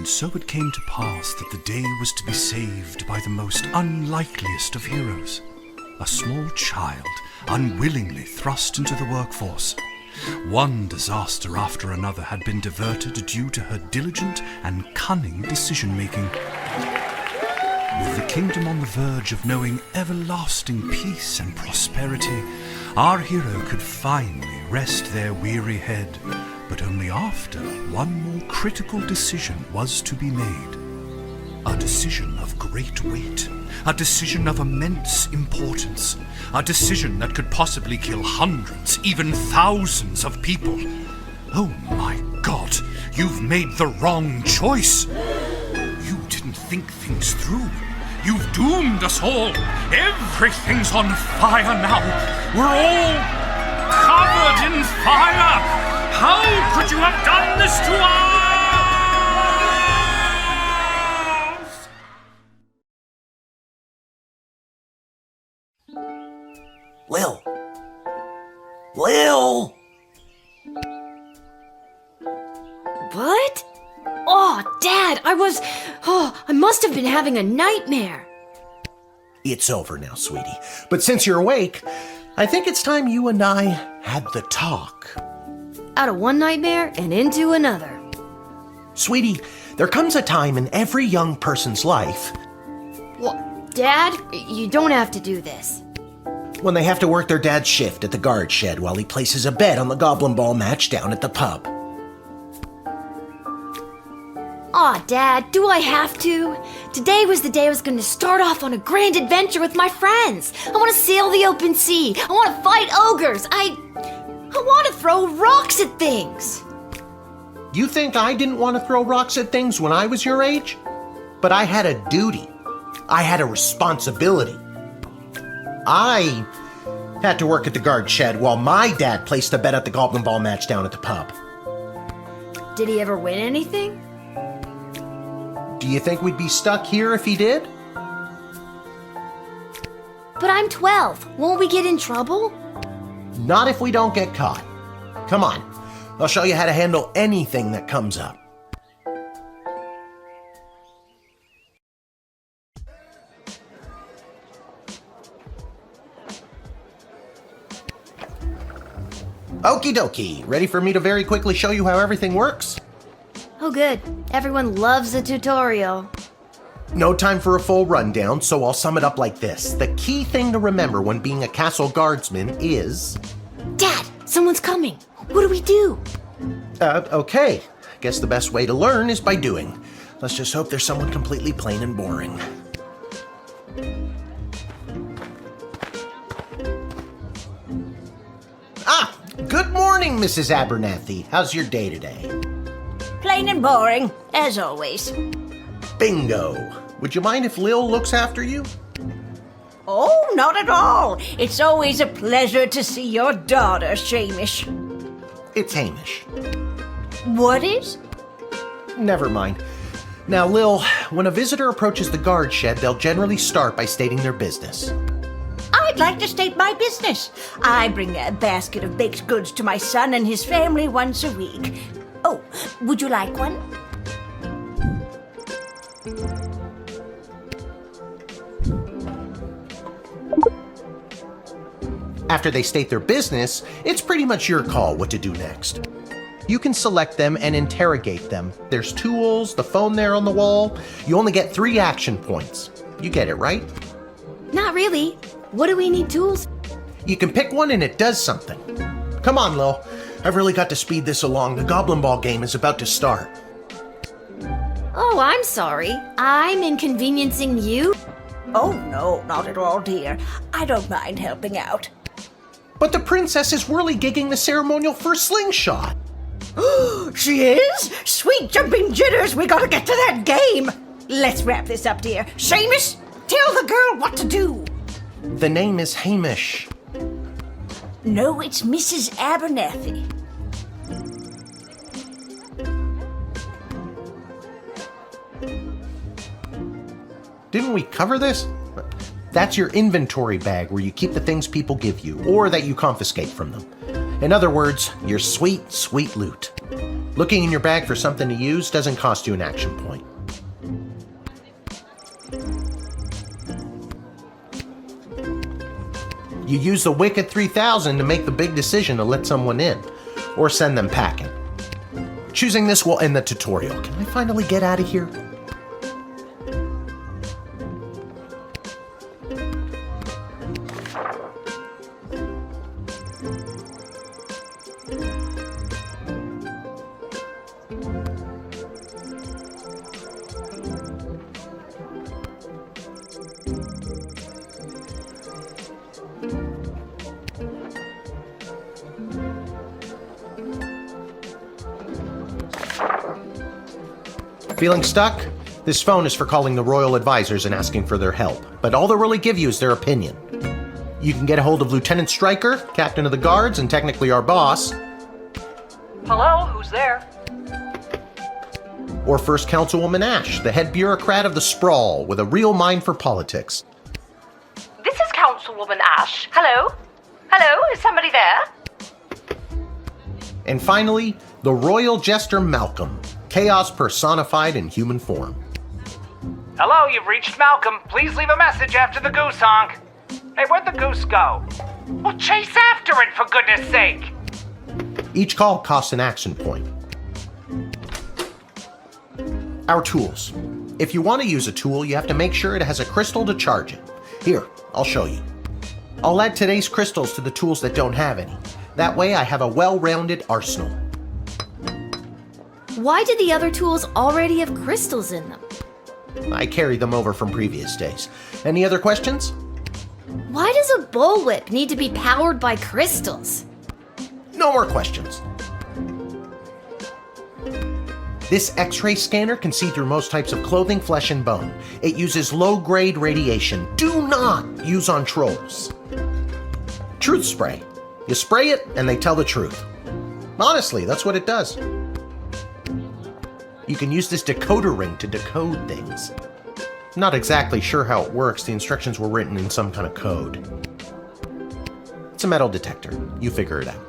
And so it came to pass that the day was to be saved by the most unlikeliest of heroes, a small child unwillingly thrust into the workforce. One disaster after another had been diverted due to her diligent and cunning decision-making. With the kingdom on the verge of knowing everlasting peace and prosperity, our hero could finally rest their weary head, but only after one more critical decision was to be made. A decision of great weight, a decision of immense importance, a decision that could possibly kill hundreds, even thousands of people. Oh my God, you've made the wrong choice. You didn't think things through. You've doomed us all. Everything's on fire now. We're all covered in fire. How could you have done this to us? Lil! Lil! What? Oh, Dad, I must have been having a nightmare. It's over now, sweetie. But since you're awake, I think it's time you and I had the talk. Out of one nightmare and into another. Sweetie, there comes a time in every young person's life Well, Dad, you don't have to do this. when they have to work their dad's shift at the guard shed while he places a bet on the goblin ball match down at the pub. Aw, Dad, do I have to? Today was the day I was going to start off on a grand adventure with my friends. I want to sail the open sea. I want to fight ogres. I want to throw rocks at things. You think I didn't want to throw rocks at things when I was your age? But I had a duty. I had a responsibility. I had to work at the guard shed while my dad placed a bet at the goblin ball match down at the pub. Did he ever win anything? Do you think we'd be stuck here if he did? But I'm 12. Won't we get in trouble? Not if we don't get caught. Come on, I'll show you how to handle anything that comes up. Okie dokie, ready for me to very quickly show you how everything works? Oh, good. Everyone loves a tutorial. No time for a full rundown, so I'll sum it up like this. The key thing to remember when being a castle guardsman is... Dad, someone's coming. What do we do? Okay. Guess the best way to learn is by doing. Let's just hope there's someone completely plain and boring. Ah! Good morning, Mrs. Abernathy. How's your day today? Plain and boring, as always. Bingo! Would you mind if Lil looks after you? Oh, not at all. It's always a pleasure to see your daughter, Shamish. It's Hamish. What is? Never mind. Now, Lil, when a visitor approaches the guard shed, they'll generally start by stating their business. I'd like to state my business. I bring a basket of baked goods to my son and his family once a week. Oh, would you like one? After they state their business, it's pretty much your call what to do next. You can select them and interrogate them. There's tools, the phone there on the wall. You only get 3 action points. You get it, right? Not really. What do we need tools? You can pick one and it does something. Come on, Lil. I've really got to speed this along. The Goblin Ball game is about to start. Oh, I'm sorry. I'm inconveniencing you. Oh, no, not at all, dear. I don't mind helping out. But the princess is whirly-gigging the ceremonial for a slingshot. She is? Sweet jumping jitters, we gotta get to that game. Let's wrap this up, dear. Seamus, tell the girl what to do. The name is Hamish. No, it's Mrs. Abernathy. Didn't we cover this? That's your inventory bag where you keep the things people give you, or that you confiscate from them. In other words, your sweet, sweet loot. Looking in your bag for something to use doesn't cost you an action point. You use the Wicked 3000 to make the big decision to let someone in, or send them packing. Choosing this will end the tutorial. Can I finally get out of here? Feeling stuck? This phone is for calling the royal advisors and asking for their help, but all they'll really give you is their opinion. You can get a hold of Lieutenant Stryker, captain of the guards, and technically our boss. Hello, who's there? Or First Councilwoman Ash, the head bureaucrat of the Sprawl, with a real mind for politics. This is Councilwoman Ash. Hello? Hello, is somebody there? And finally, the royal jester Malcolm, chaos personified in human form. Hello, you've reached Malcolm. Please leave a message after the goose honk. Hey, where'd the goose go? Well, chase after it, for goodness sake! Each call costs an action point. Our tools. If you want to use a tool, you have to make sure it has a crystal to charge it. Here, I'll show you. I'll add today's crystals to the tools that don't have any. That way I have a well-rounded arsenal. Why did the other tools already have crystals in them? I carried them over from previous days. Any other questions? Why does a bullwhip need to be powered by crystals? No more questions. This X-ray scanner can see through most types of clothing, flesh, and bone. It uses low-grade radiation. Do not use on trolls. Truth spray. You spray it, and they tell the truth. Honestly, that's what it does. You can use this decoder ring to decode things. Not exactly sure how it works. The instructions were written in some kind of code. It's a metal detector. You figure it out.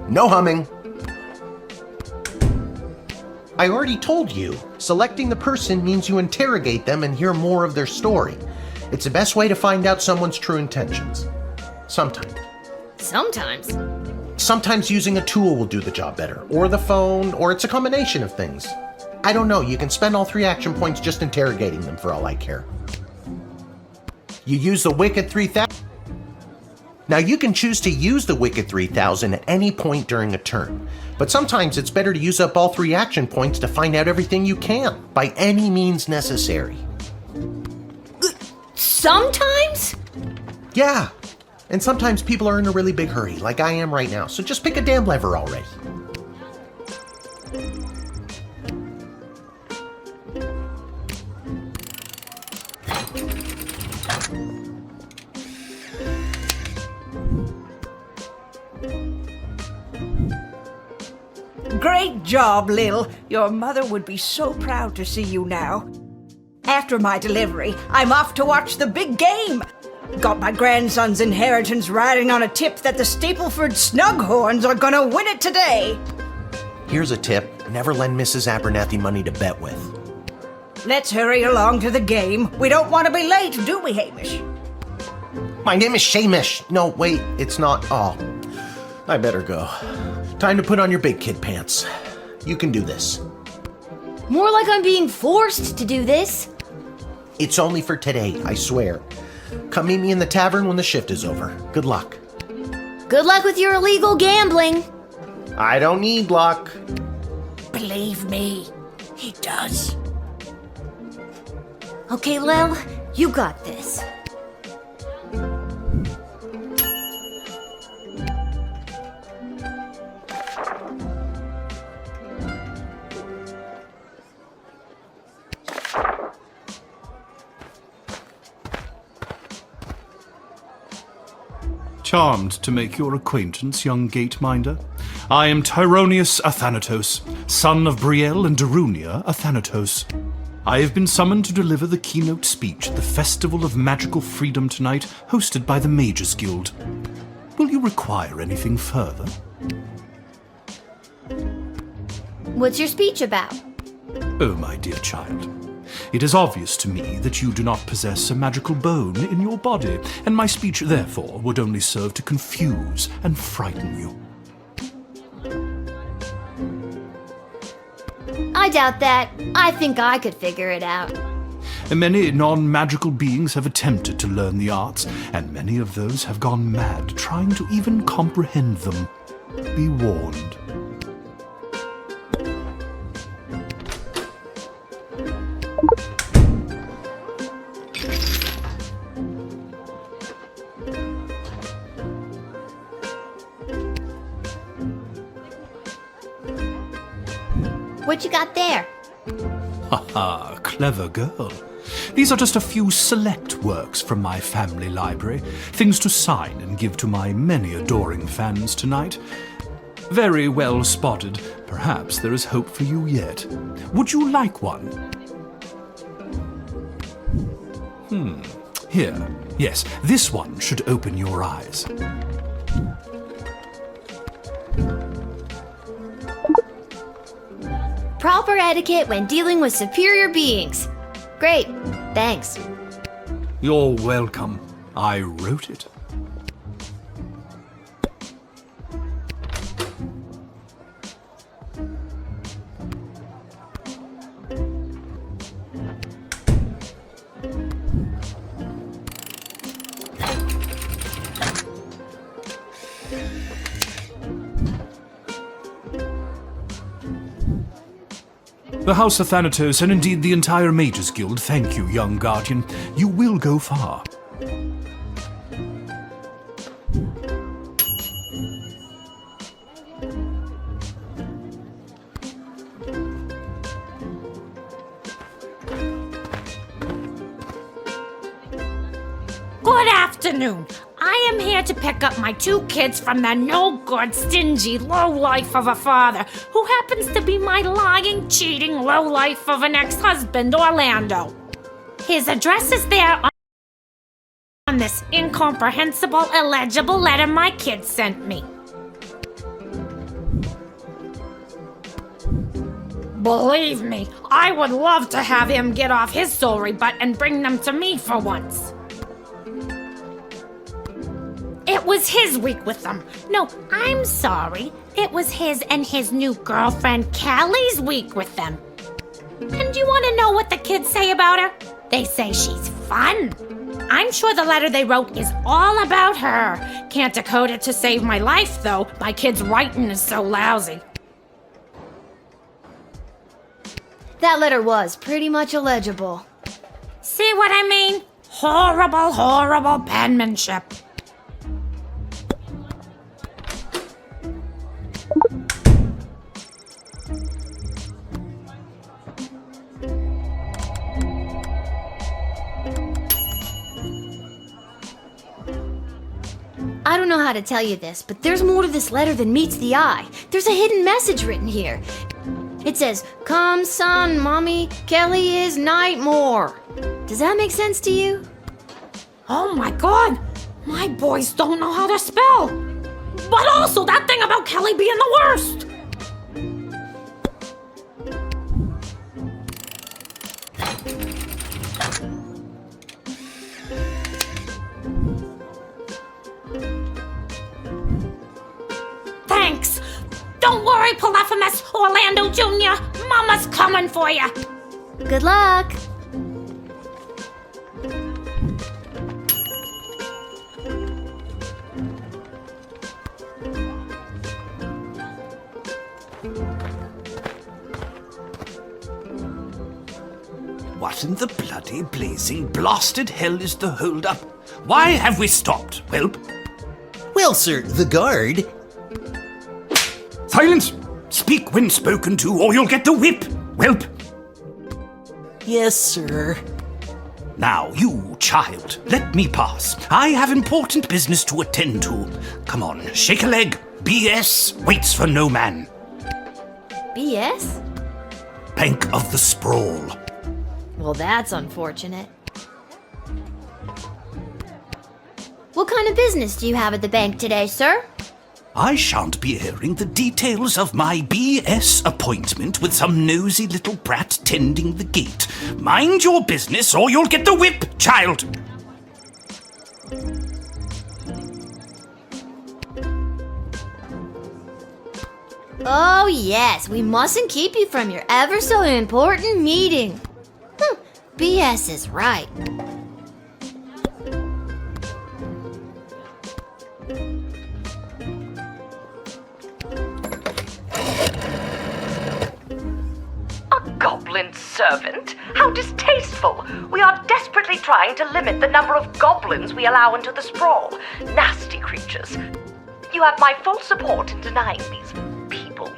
No humming. I already told you, selecting the person means you interrogate them and hear more of their story. It's the best way to find out someone's true intentions. Sometimes. Sometimes. Sometimes using a tool will do the job better, or the phone, or it's a combination of things. I don't know, you can spend all 3 action points just interrogating them for all I care. You use the Wicked 3000. Now you can choose to use the Wicked 3000 at any point during a turn, but sometimes it's better to use up all 3 action points to find out everything you can, by any means necessary. Sometimes? Yeah, and sometimes people are in a really big hurry, like I am right now, so just pick a damn lever already. Great job, Lil. Your mother would be so proud to see you now. After my delivery, I'm off to watch the big game. Got my grandson's inheritance riding on a tip that the Stapleford Snughorns are gonna win it today. Here's a tip, never lend Mrs. Abernathy money to bet with. Let's hurry along to the game. We don't want to be late, do we, Hamish? My name is Shamish. No, wait, it's not. Oh, I better go. Time to put on your big kid pants. You can do this. More like I'm being forced to do this. It's only for today, I swear. Come meet me in the tavern when the shift is over. Good luck. Good luck with your illegal gambling. I don't need luck. Believe me, he does. Okay, Lil, you got this. Charmed to make your acquaintance, young gateminder. I am Tyronius Athanatos, son of Brielle and Darunia Athanatos. I have been summoned to deliver the keynote speech at the Festival of Magical Freedom tonight, hosted by the Mages Guild. Will you you require anything further? What's your speech about? Oh, my dear child, it is obvious to me that you do not possess a magical bone in your body, and my speech, therefore, would only serve to confuse and frighten you. I doubt that. I think I could figure it out. Many non-magical beings have attempted to learn the arts, and many of those have gone mad trying to even comprehend them. Be warned. What you got there? Haha, clever girl. These are just a few select works from my family library, things to sign and give to my many adoring fans tonight. Very well spotted. Perhaps there is hope for you yet. Would you like one? Here. Yes, this one should open your eyes. Proper etiquette when dealing with superior beings. Great, thanks. You're welcome. I wrote it. The House of Thanatos, and indeed the entire Mages Guild, thank you, young guardian. You will go far. Good afternoon. I am here to pick up my 2 kids from the no-good, stingy lowlife of a father who happens to be my lying, cheating lowlife of an ex-husband, Orlando. His address is there on this incomprehensible, illegible letter my kids sent me. Believe me, I would love to have him get off his sorry butt and bring them to me for once. It was his week with them. No, I'm sorry. It was his and his new girlfriend Callie's week with them. And you want to know what the kids say about her? They say she's fun. I'm sure the letter they wrote is all about her. Can't decode it to save my life, though. My kid's writing is so lousy. That letter was pretty much illegible. See what I mean? Horrible, horrible penmanship. I don't know how to tell you this, but there's more to this letter than meets the eye. There's a hidden message written here. It says, "Come, son, mommy, Kelly is Nightmare." Does that make sense to you? Oh my god! My boys don't know how to spell! But also that thing about Kelly being the worst! Thanks! Don't worry, Polyphemus, Orlando Jr. Mama's coming for you! Good luck! What in the bloody, blazing, blasted hell is the hold-up? Why have we stopped, whelp? Well, sir, the guard. Silence! Speak when spoken to, or you'll get the whip, whelp! Yes, sir. Now, you, child, let me pass. I have important business to attend to. Come on, shake a leg. BS waits for no man. BS? Bank of the Sprawl. Well, that's unfortunate. What kind of business do you have at the bank today, sir? I shan't be airing the details of my BS appointment with some nosy little brat tending the gate. Mind your business or you'll get the whip, child! Oh, yes, we mustn't keep you from your ever so important meeting. BS is right. Goblin servant? How distasteful! We are desperately trying to limit the number of goblins we allow into the sprawl. Nasty creatures. You have my full support in denying these people.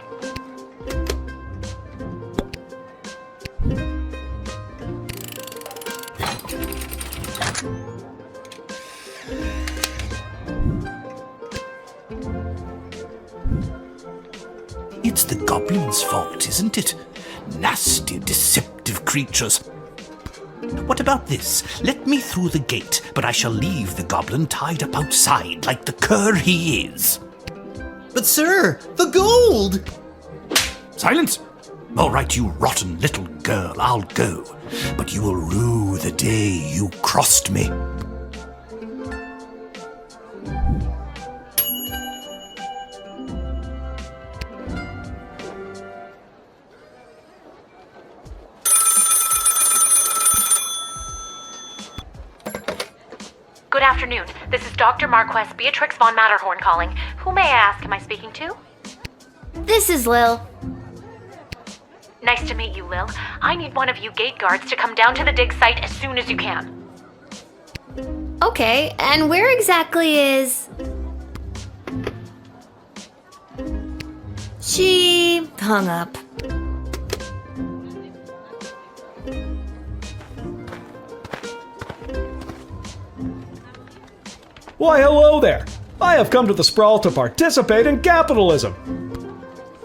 It's the goblins' fault, isn't it? Nasty, deceptive creatures. What about this? Let me through the gate, but I shall leave the goblin tied up outside like the cur he is. But sir, the gold! Silence! All right, you rotten little girl, I'll go. But you will rue the day you crossed me. Good afternoon. This is Dr. Marquess Beatrix von Matterhorn calling. Who may I ask am I speaking to? This is Lil. Nice to meet you, Lil. I need one of you gate guards to come down to the dig site as soon as you can. Okay, and where exactly is... She hung up. Why, hello there! I have come to the Sprawl to participate in capitalism!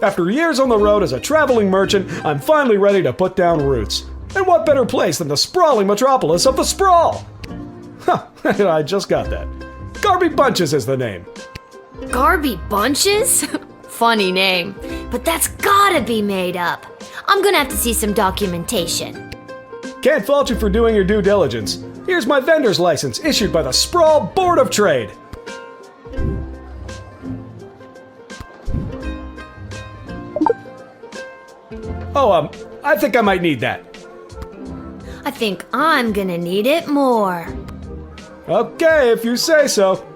After years on the road as a traveling merchant, I'm finally ready to put down roots. And what better place than the sprawling metropolis of the Sprawl? Huh, I just got that. Garby Bunches is the name. Garby Bunches? Funny name, but that's gotta be made up. I'm gonna have to see some documentation. Can't fault you for doing your due diligence. Here's my vendor's license issued by the Sprawl Board of Trade. Oh, I think I might need that. I think I'm gonna need it more. Okay, if you say so.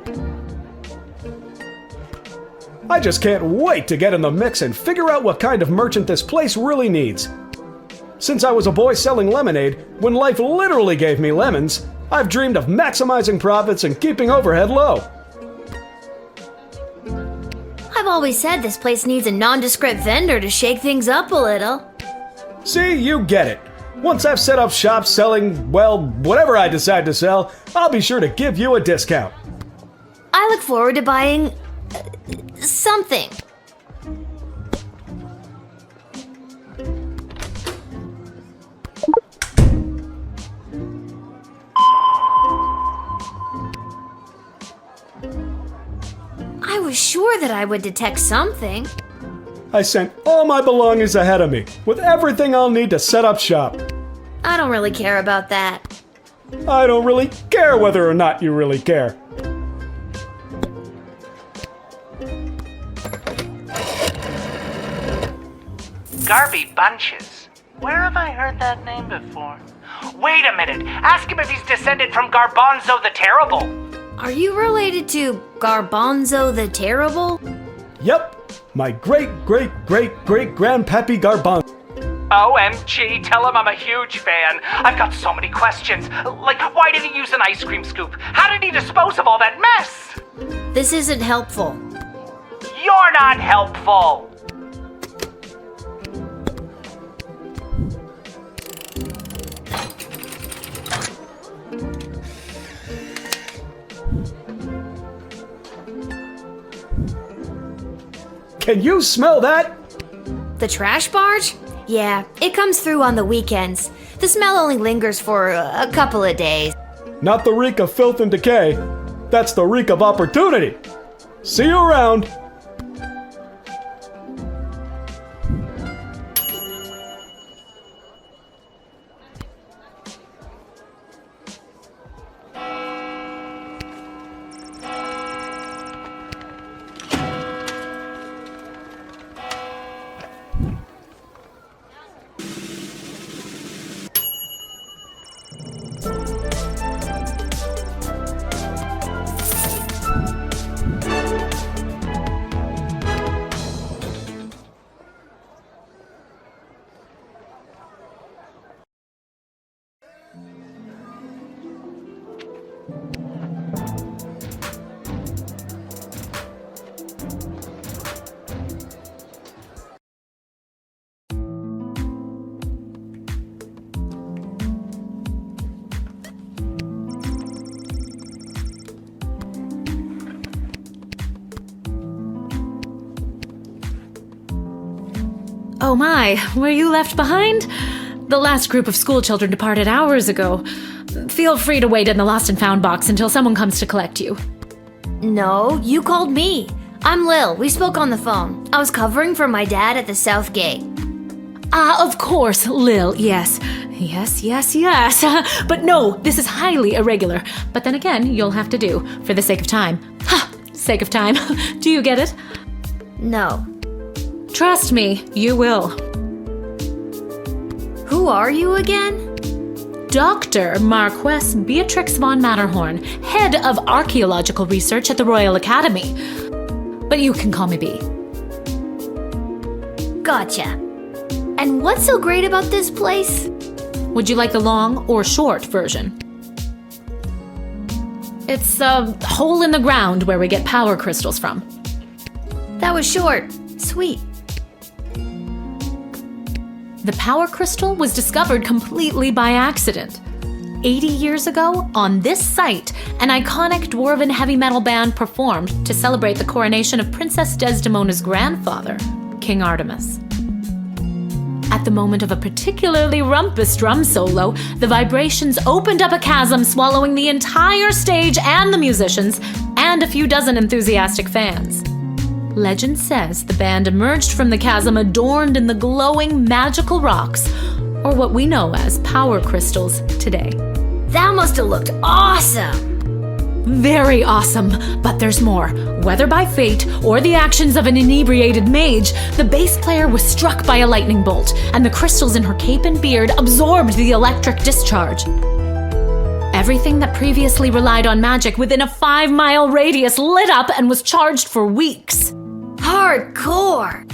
I just can't wait to get in the mix and figure out what kind of merchant this place really needs. Since I was a boy selling lemonade, when life literally gave me lemons, I've dreamed of maximizing profits and keeping overhead low. I've always said this place needs a nondescript vendor to shake things up a little. See, you get it. Once I've set up shop selling, well, whatever I decide to sell, I'll be sure to give you a discount. I look forward to buying... something. I was sure that I would detect something. I sent all my belongings ahead of me, with everything I'll need to set up shop. I don't really care about that. I don't really care whether or not you really care. Garby Bunches. Where have I heard that name before? Wait a minute. Ask him if he's descended from Garbanzo the Terrible. Are you related to Garbanzo the Terrible? Yep, my great-great-great-great-grandpappy Garbanzo. OMG, tell him I'm a huge fan. I've got so many questions. Like, why did he use an ice cream scoop? How did he dispose of all that mess? This isn't helpful. You're not helpful. Can you smell that? The trash barge? Yeah, it comes through on the weekends. The smell only lingers for a couple of days. Not the reek of filth and decay. That's the reek of opportunity. See you around. Oh my, were you left behind? The last group of school children departed hours ago. Feel free to wait in the lost and found box until someone comes to collect you. No, you called me. I'm Lil. We spoke on the phone. I was covering for my dad at the South Gate. Ah, of course, Lil, yes. Yes. But no, this is highly irregular. But then again, you'll have to do, for the sake of time. Ha! Sake of time. Do you get it? No. Trust me, you will. Who are you again? Dr. Marquess Beatrix von Matterhorn, head of archaeological research at the Royal Academy. But you can call me B. Gotcha. And what's so great about this place? Would you like the long or short version? It's a hole in the ground where we get power crystals from. That was short. Sweet. The power crystal was discovered completely by accident. 80 years ago, on this site, an iconic dwarven heavy metal band performed to celebrate the coronation of Princess Desdemona's grandfather, King Artemis. At the moment of a particularly rumpus drum solo, the vibrations opened up a chasm, swallowing the entire stage and the musicians, and a few dozen enthusiastic fans. Legend says the band emerged from the chasm adorned in the glowing magical rocks, or what we know as power crystals today. That must have looked awesome! Very awesome, but there's more. Whether by fate or the actions of an inebriated mage, the bass player was struck by a lightning bolt, and the crystals in her cape and beard absorbed the electric discharge. Everything that previously relied on magic within a 5-mile radius lit up and was charged for weeks. Hardcore!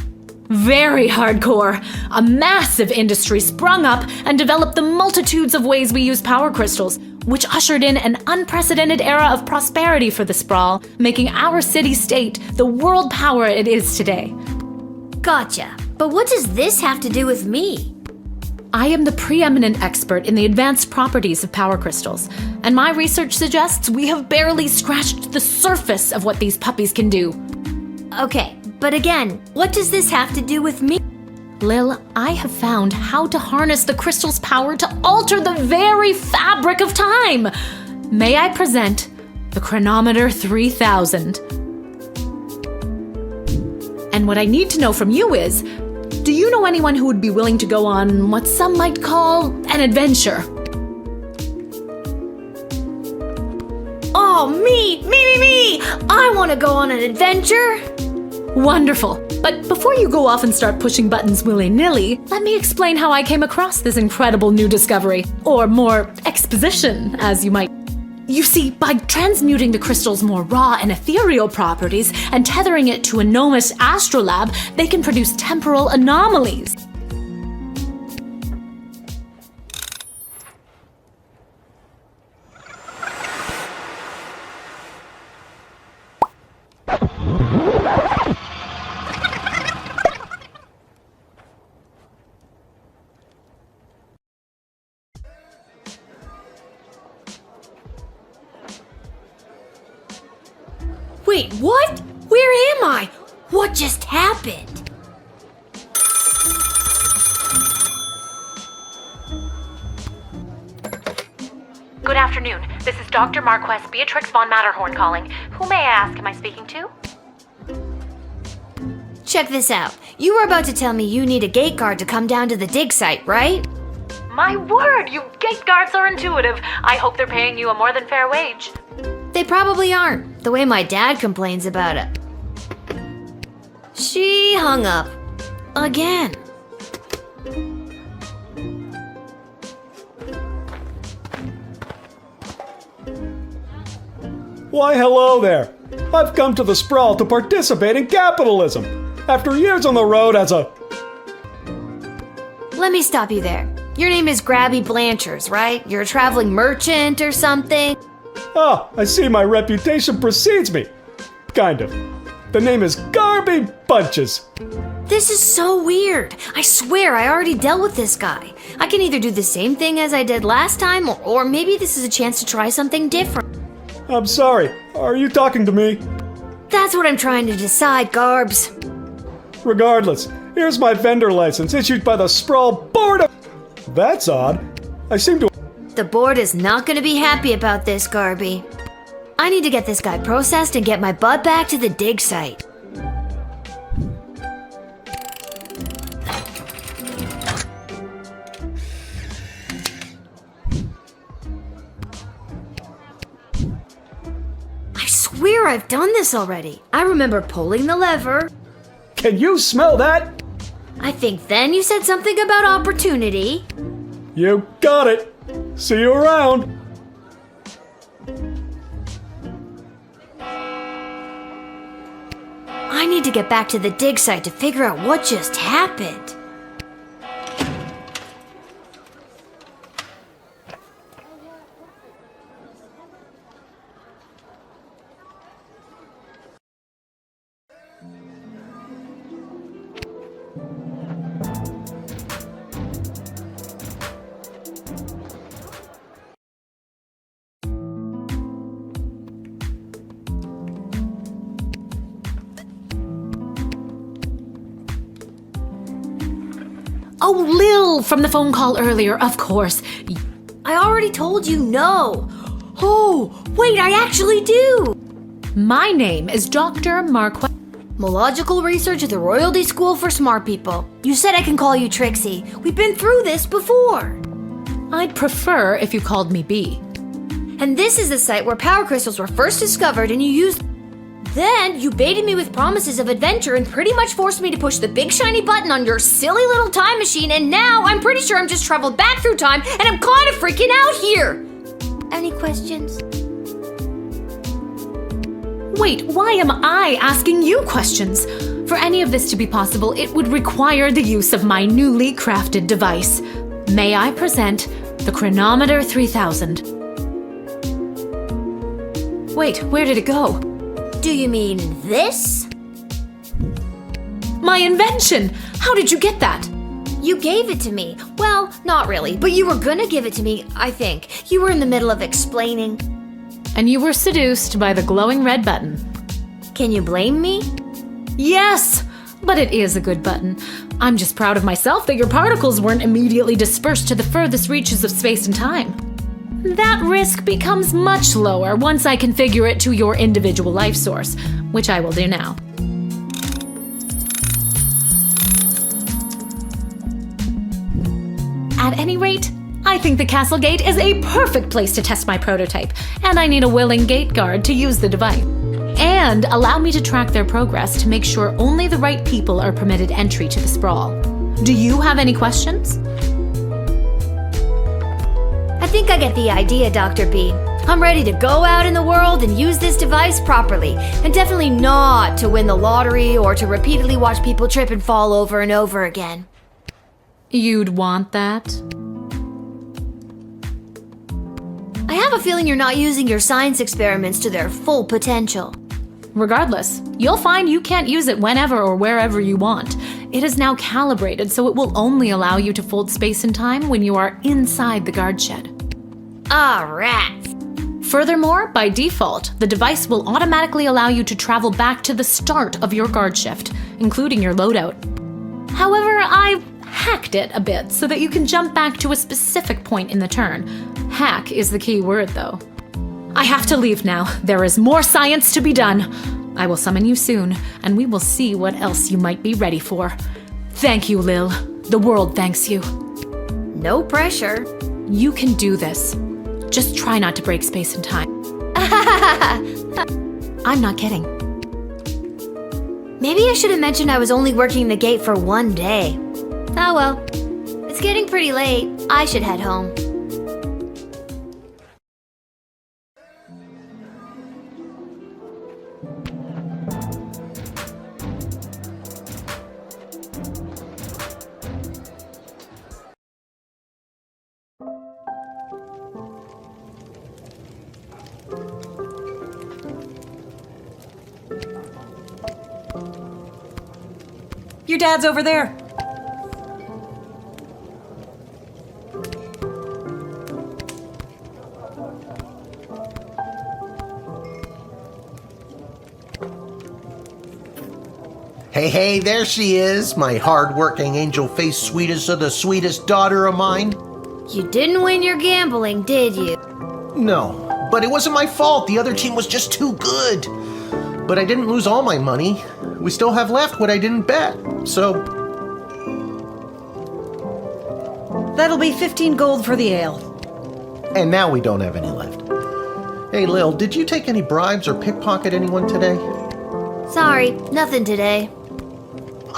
Very hardcore. A massive industry sprung up and developed the multitudes of ways we use power crystals, which ushered in an unprecedented era of prosperity for the sprawl, making our city-state the world power it is today. Gotcha. But what does this have to do with me? I am the preeminent expert in the advanced properties of power crystals, and my research suggests we have barely scratched the surface of what these puppies can do. Okay, but again, what does this have to do with me? Lil, I have found how to harness the crystal's power to alter the very fabric of time. May I present the Chronometer 3000? And what I need to know from you is, do you know anyone who would be willing to go on what some might call an adventure? Oh, me! I want to go on an adventure! Wonderful. But before you go off and start pushing buttons willy-nilly, let me explain how I came across this incredible new discovery. Or more, exposition, as you might. You see, by transmuting the crystal's more raw and ethereal properties and tethering it to a gnomous astrolabe, they can produce temporal anomalies. Wait, what? Where am I? What just happened? Good Good afternoon. This is Dr. Marquess Beatrix von Matterhorn calling. Who may I ask am I speaking to? Check this out. You were about to tell me you need a gate guard to come down to the dig site, right? My word, you gate guards are intuitive. I hope they're paying you a more than fair wage. They probably aren't, the way my dad complains about it. She hung up. Again. Why, hello there. I've come to the Sprawl to participate in capitalism. After years on the road as a... Let me stop you there. Your name is Grabby Blanchers, right? You're a traveling merchant or something? Ah, I see my reputation precedes me. Kind of. The name is Garby Bunches. This is so weird. I swear I already dealt with this guy. I can either do the same thing as I did last time, or maybe this is a chance to try something different. I'm sorry. Are you talking to me? That's what I'm trying to decide, Garbs. Regardless, here's my vendor license issued by the Sprawl Board of... That's odd. I seem to... The board is not going to be happy about this, Garby. I need to get this guy processed and get my butt back to the dig site. I swear I've done this already. I remember pulling the lever. Can you smell that? I think then you said something about opportunity. You got it. See you around. I need to get back to the dig site to figure out what just happened. Oh, Lil from the phone call earlier, of course. I already told you no. Oh, wait, I actually do. My name is Dr. Marquess. Mological research at the Royalty School for Smart People. You said I can call you Trixie. We've been through this before. I'd prefer if you called me B. And this is the site where power crystals were first discovered and you used... Then you baited me with promises of adventure and pretty much forced me to push the big shiny button on your silly little time machine, and now I'm pretty sure I'm just traveled back through time and I'm kind of freaking out here. Any questions? Wait, why am I asking you questions? For any of this to be possible, it would require the use of my newly crafted device. May I present the Chronometer 3000? Wait, where did it go? Do you mean this? My invention! How did you get that? You gave it to me. Well, not really, but you were gonna give it to me, I think. You were in the middle of explaining. And you were seduced by the glowing red button. Can you blame me? Yes! But it is a good button. I'm just proud of myself that your particles weren't immediately dispersed to the furthest reaches of space and time. That risk becomes much lower once I configure it to your individual life source, which I will do now. At any rate, I think the castle gate is a perfect place to test my prototype, and I need a willing gate guard to use the device. And allow me to track their progress to make sure only the right people are permitted entry to the sprawl. Do you have any questions? I think I get the idea, Dr. B. I'm ready to go out in the world and use this device properly, and definitely not to win the lottery or to repeatedly watch people trip and fall over and over again. You'd want that? I have a feeling you're not using your science experiments to their full potential. Regardless, you'll find you can't use it whenever or wherever you want. It is now calibrated, so it will only allow you to fold space and time when you are inside the guard shed. Ah, rats. Furthermore, by default, the device will automatically allow you to travel back to the start of your guard shift, including your loadout. However, I hacked it a bit so that you can jump back to a specific point in the turn. Hack is the key word, though. I have to leave now. There is more science to be done. I will summon you soon, and we will see what else you might be ready for. Thank you, Lil. The world thanks you. No pressure. You can do this. Just try not to break space and time. I'm not kidding. Maybe I should have mentioned I was only working the gate for one day. Oh well. It's getting pretty late. I should head home. Your dad's over there. Hey, there she is, my hard-working, angel-faced sweetest of the sweetest daughter of mine. You didn't win your gambling, did you? No, but it wasn't my fault. The other team was just too good. But I didn't lose all my money. We still have left what I didn't bet, so... That'll be 15 gold for the ale. And now we don't have any left. Hey, Lil, did you take any bribes or pickpocket anyone today? Sorry, nothing today.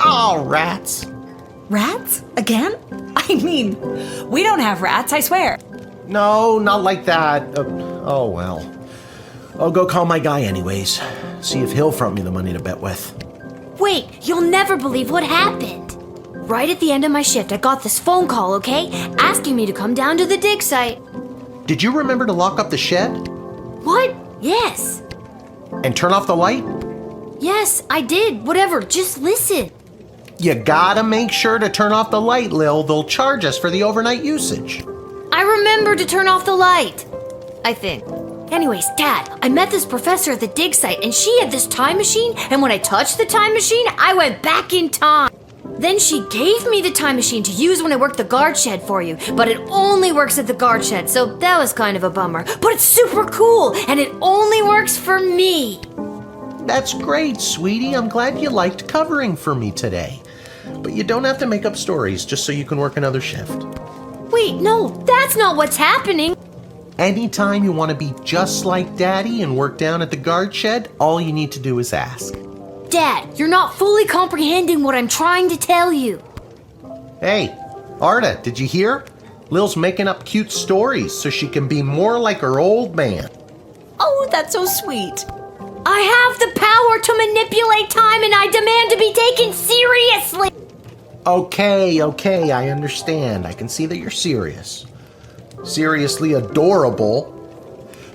Oh, rats. Rats? Again? I mean, we don't have rats, I swear. No, not like that. Oh, well. I'll go call my guy anyways. See if he'll front me the money to bet with. Wait, you'll never believe what happened. Right at the end of my shift, I got this phone call, okay? Asking me to come down to the dig site. Did you remember to lock up the shed? What? Yes. And turn off the light? Yes, I did. Whatever, just listen. You gotta make sure to turn off the light, Lil. They'll charge us for the overnight usage. I remember to turn off the light. I think. Anyways, Dad, I met this professor at the dig site, and she had this time machine, and when I touched the time machine, I went back in time. Then she gave me the time machine to use when I work the guard shed for you, but it only works at the guard shed, so that was kind of a bummer. But it's super cool, and it only works for me. That's great, sweetie. I'm glad you liked covering for me today. But you don't have to make up stories just so you can work another shift. Wait, no, that's not what's happening. Anytime you want to be just like Daddy and work down at the guard shed, all you need to do is ask. Dad, you're not fully comprehending what I'm trying to tell you. Hey, Arda, did you hear? Lil's making up cute stories so she can be more like her old man. Oh, that's so sweet. I have the power to manipulate time, and I demand to be taken seriously. Okay, I understand. I can see that you're serious. Seriously adorable.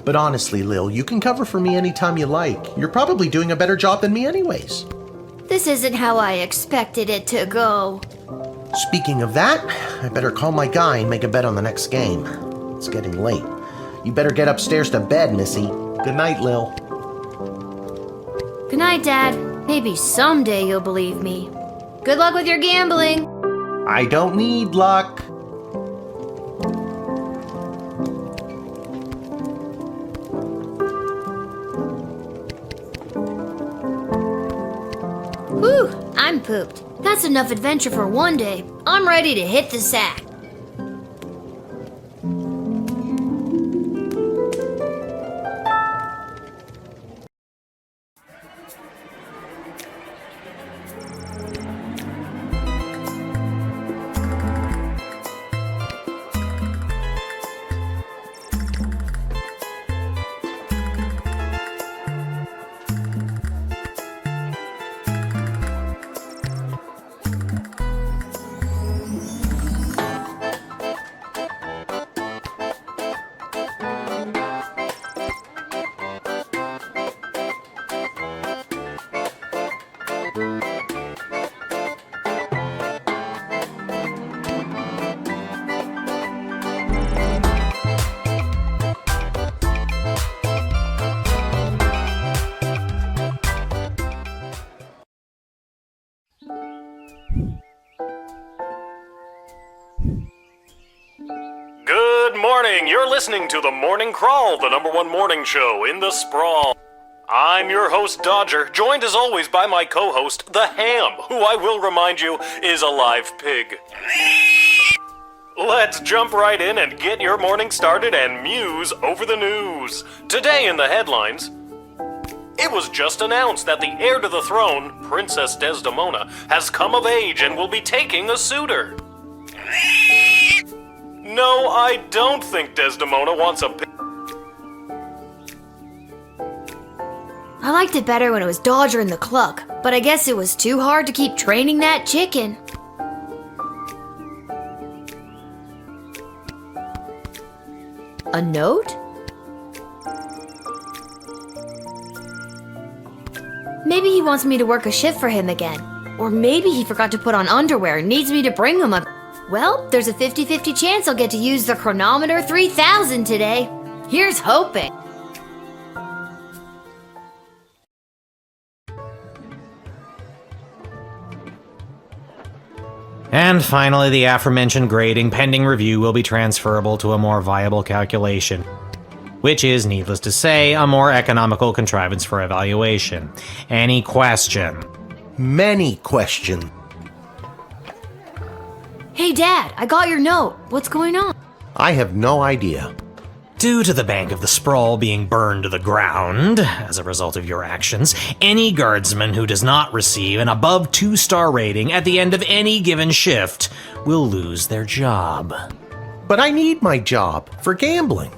But honestly, Lil, you can cover for me anytime you like. You're probably doing a better job than me anyways. This isn't how I expected it to go. Speaking of that, I better call my guy and make a bet on the next game. It's getting late. You better get upstairs to bed, Missy. Good night, Lil. Good night, Dad. Maybe someday you'll believe me. Good luck with your gambling. I don't need luck. Whew, I'm pooped. That's enough adventure for one day. I'm ready to hit the sack. morning. You're listening to The Morning Crawl, the #1 morning show in the sprawl. I'm your host, Dodger, joined as always by my co-host, The Ham, who I will remind you is a live pig. Let's jump right in and get your morning started and muse over the news. Today in the headlines, it was just announced that the heir to the throne, Princess Desdemona, has come of age and will be taking a suitor. No, I don't think Desdemona wants a pig. I liked it better when it was Dodger and the Cluck, but I guess it was too hard to keep training that chicken. A note? Maybe he wants me to work a shift for him again. Or maybe he forgot to put on underwear and needs me to bring him a... Well, there's a 50-50 chance I'll get to use the Chronometer 3000 today. Here's hoping. And finally, the aforementioned grading pending review will be transferable to a more viable calculation, which is, needless to say, a more economical contrivance for evaluation. Any question? Many questions. Hey, Dad, I got your note. What's going on? I have no idea. Due to the Bank of the Sprawl being burned to the ground as a result of your actions, any guardsman who does not receive an above 2-star rating at the end of any given shift will lose their job. But I need my job for gambling.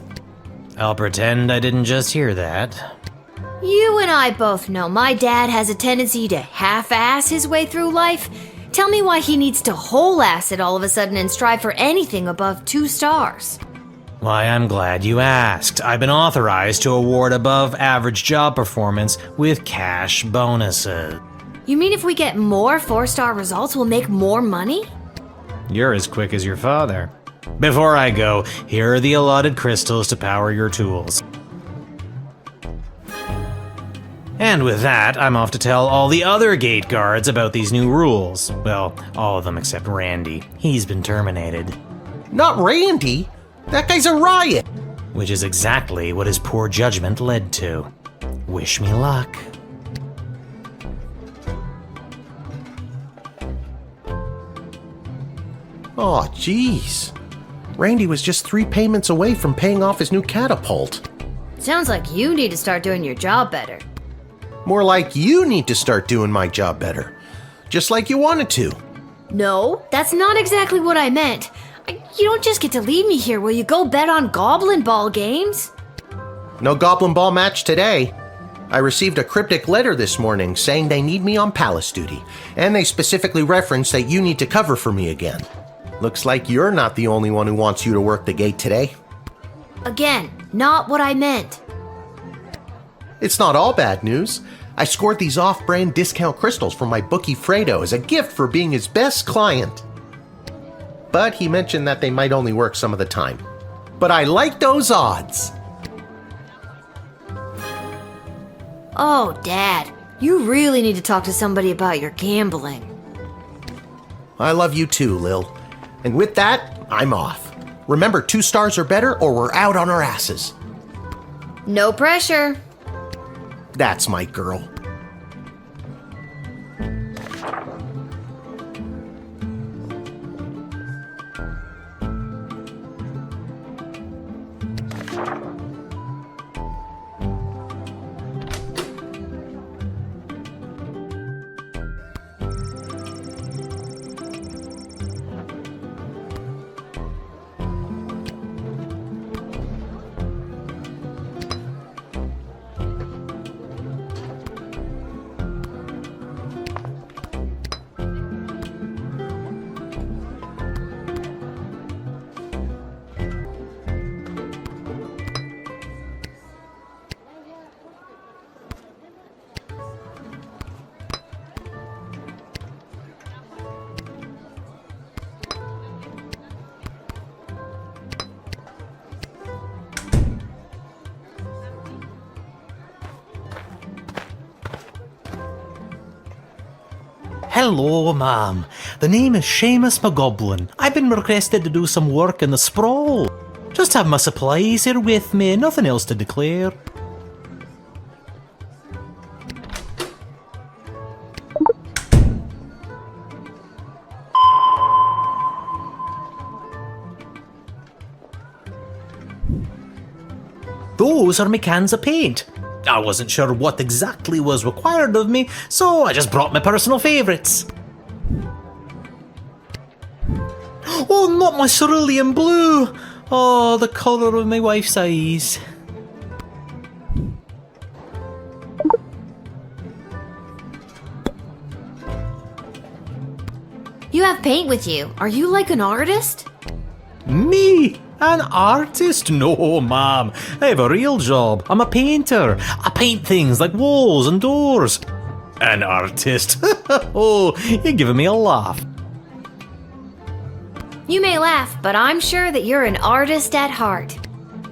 I'll pretend I didn't just hear that. You and I both know my dad has a tendency to half-ass his way through life. Tell me why he needs to whole-ass it all of a sudden and strive for anything above 2 stars. Why, I'm glad you asked. I've been authorized to award above-average job performance with cash bonuses. You mean if we get more 4-star results, we'll make more money? You're as quick as your father. Before I go, here are the allotted crystals to power your tools. And with that, I'm off to tell all the other gate guards about these new rules. Well, all of them except Randy. He's been terminated. Not Randy! That guy's a riot! Which is exactly what his poor judgment led to. Wish me luck. Aw, jeez. Randy was just 3 payments away from paying off his new catapult. Sounds like you need to start doing your job better. More like you need to start doing my job better. Just like you wanted to. No, that's not exactly what I meant. You don't just get to leave me here. Will you go bet on Goblin Ball games? No Goblin Ball match today. I received a cryptic letter this morning saying they need me on palace duty, and they specifically referenced that you need to cover for me again. Looks like you're not the only one who wants you to work the gate today. Again, not what I meant. It's not all bad news. I scored these off-brand discount crystals from my bookie Fredo as a gift for being his best client. But he mentioned that they might only work some of the time. But I like those odds. Oh, Dad, you really need to talk to somebody about your gambling. I love you too, Lil. And with that, I'm off. Remember, 2 stars or better or we're out on our asses. No pressure. That's my girl. Hello, ma'am. The name is Seamus McGoblin. I've been requested to do some work in the sprawl. Just have my supplies here with me, nothing else to declare. Those are my cans of paint. I wasn't sure what exactly was required of me, so I just brought my personal favourites. Oh, not my cerulean blue! Oh, the colour of my wife's eyes. You have paint with you. Are you like an artist? Me? An artist? No, ma'am. I have a real job. I'm a painter. I paint things like walls and doors. An artist? Oh, you're giving me a laugh. You may laugh, but I'm sure that you're an artist at heart.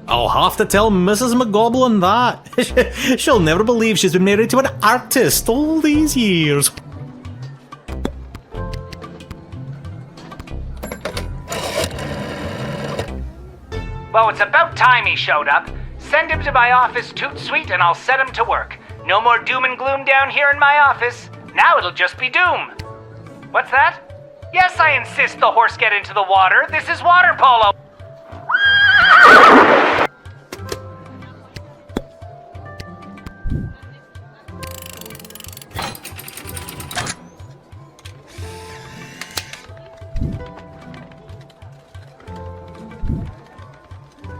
I'll have to tell Mrs. McGoblin that. She'll never believe she's been married to an artist all these years. Well, it's about time he showed up. Send him to my office toot suite and I'll set him to work. No more doom and gloom down here in my office. Now it'll just be doom. What's that? Yes, I insist the horse get into the water. This is water polo.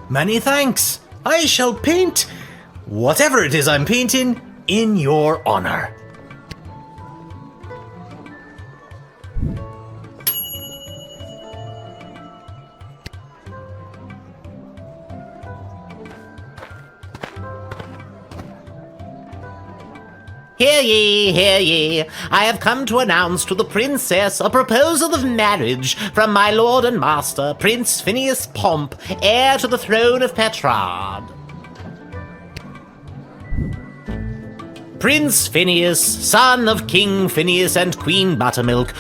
Many thanks. I shall paint whatever it is I'm painting in your honor. Hear ye, hear ye. I have come to announce to the princess a proposal of marriage from my lord and master, Prince Phineas Pomp, heir to the throne of Petrard. Prince Phineas, son of King Phineas and Queen Buttermilk,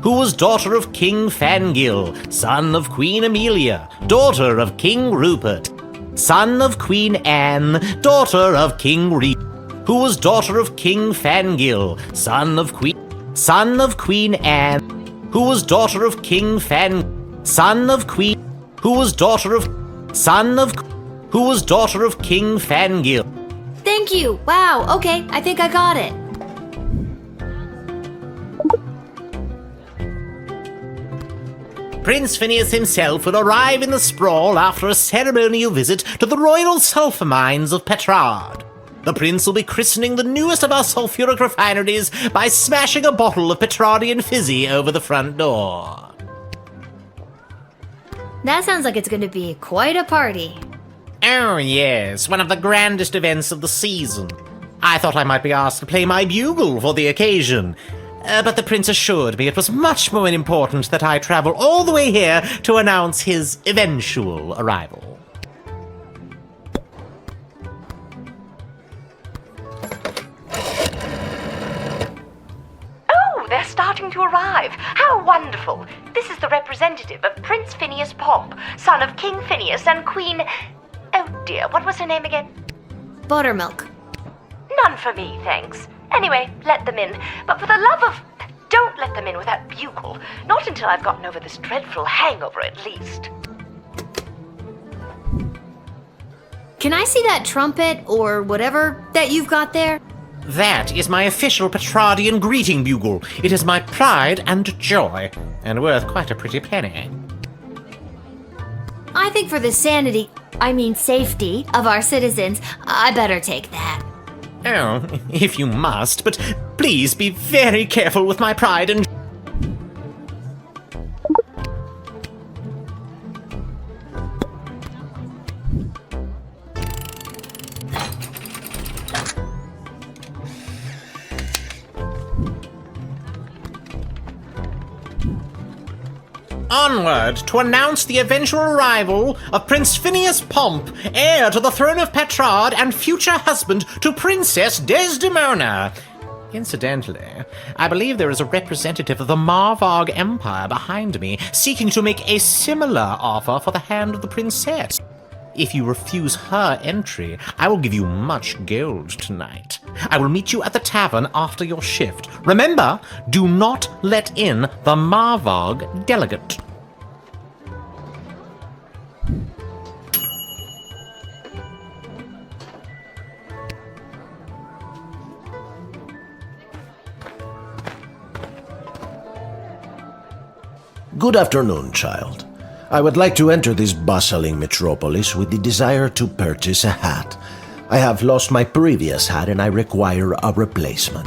who was daughter of King Fangil, son of Queen Amelia, daughter of King Rupert, son of Queen Anne, daughter of King who was daughter of King Fangil, son of Queen Anne, who was daughter of King who was daughter of King Fangil. Thank you. Wow, okay, I think I got it. Prince Phineas himself will arrive in the sprawl after a ceremonial visit to the royal sulphur mines of Petrard. The prince will be christening the newest of our sulphuric refineries by smashing a bottle of Petrardian fizzy over the front door. That sounds like it's going to be quite a party. Oh yes, one of the grandest events of the season. I thought I might be asked to play my bugle for the occasion, but the prince assured me it was much more important that I travel all the way here to announce his eventual arrival. They're starting to arrive. How wonderful. This is the representative of Prince Phineas Pomp, son of King Phineas and Queen... Oh dear, what was her name again? Buttermilk. None for me, thanks. Anyway, let them in. But for the love of... Don't let them in with that bugle. Not until I've gotten over this dreadful hangover, at least. Can I see that trumpet or whatever that you've got there? That is my official Petrardian greeting bugle. It is my pride and joy, and worth quite a pretty penny. I think for the safety of our citizens, I better take that. Oh, if you must, but please be very careful with my pride and... Onward to announce the eventual arrival of Prince Phineas Pomp, heir to the throne of Petrard and future husband to Princess Desdemona. Incidentally, I believe there is a representative of the Marvarg Empire behind me seeking to make a similar offer for the hand of the princess. If you refuse her entry, I will give you much gold tonight. I will meet you at the tavern after your shift. Remember, do not let in the Marvarg delegate. Good afternoon, child. I would like to enter this bustling metropolis with the desire to purchase a hat. I have lost my previous hat and I require a replacement.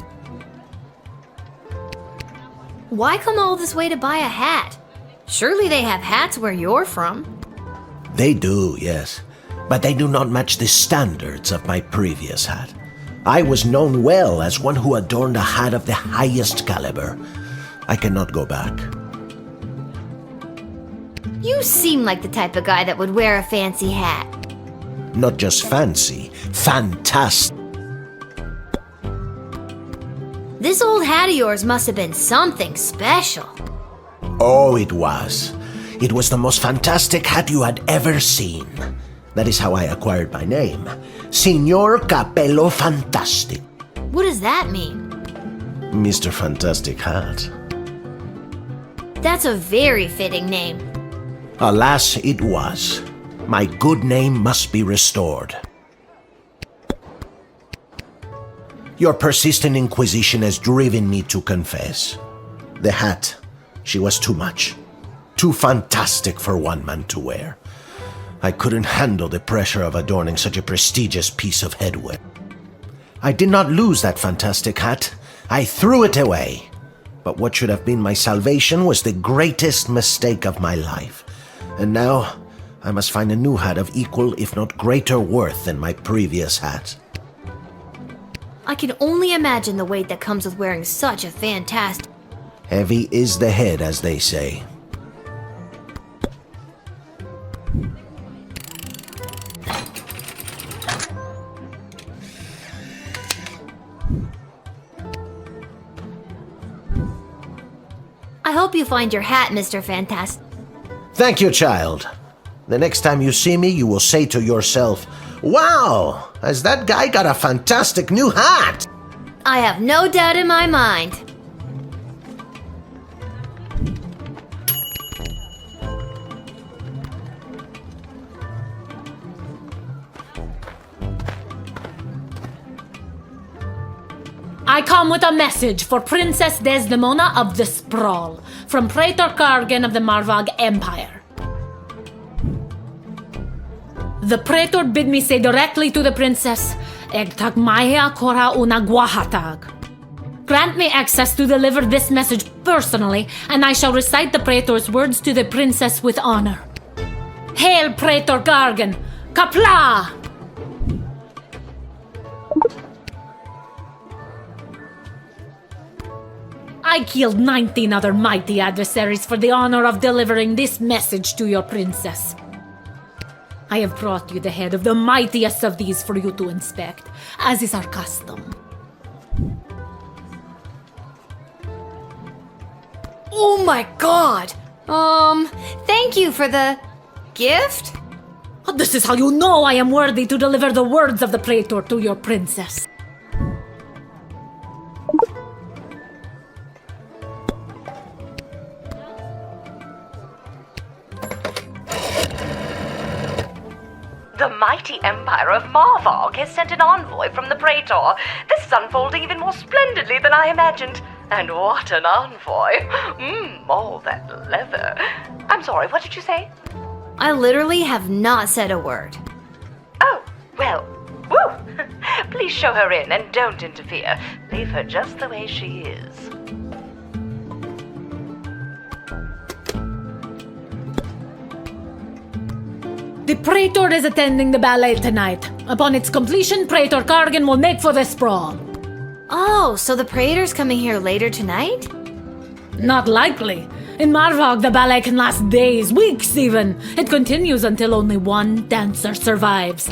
Why come all this way to buy a hat? Surely they have hats where you're from. They do, yes, but they do not match the standards of my previous hat. I was known well as one who adorned a hat of the highest caliber. I cannot go back. You seem like the type of guy that would wear a fancy hat. Not just fancy, fantastic. This old hat of yours must have been something special. Oh, it was. It was the most fantastic hat you had ever seen. That is how I acquired my name. Signor Capello Fantastic. What does that mean? Mr. Fantastic Hat. That's a very fitting name. Alas, it was. My good name must be restored. Your persistent inquisition has driven me to confess. The hat, she was too much. Too fantastic for one man to wear. I couldn't handle the pressure of adorning such a prestigious piece of headwear. I did not lose that fantastic hat. I threw it away. But what should have been my salvation was the greatest mistake of my life. And now, I must find a new hat of equal, if not greater worth than my previous hat. I can only imagine the weight that comes with wearing such a fantastic... Heavy is the head, as they say. I hope you find your hat, Mr. Fantastic. Thank you, child. The next time you see me, you will say to yourself, "Wow, has that guy got a fantastic new hat?" I have no doubt in my mind. I come with a message for Princess Desdemona of the Sprawl, from Praetor Kargan of the Marvarg Empire. The Praetor bid me say directly to the princess, Egtag Maya Kora una Guahatag. Grant me access to deliver this message personally, and I shall recite the Praetor's words to the princess with honor. Hail, Praetor Kargan! Kapla! I killed 19 other mighty adversaries for the honor of delivering this message to your princess. I have brought you the head of the mightiest of these for you to inspect, as is our custom. Oh my god! Thank you for the... gift? This is how you know I am worthy to deliver the words of the Praetor to your princess. The mighty empire of Marvarg has sent an envoy from the Praetor. This is unfolding even more splendidly than I imagined. And what an envoy. All that leather. I'm sorry, what did you say? I literally have not said a word. Oh, well, woo! Please show her in and don't interfere. Leave her just the way she is. The Praetor is attending the ballet tonight. Upon its completion, Praetor Kargan will make for the Sprawl. Oh, so the Praetor's coming here later tonight? Not likely. In Marvarg, the ballet can last days, weeks even. It continues until only one dancer survives.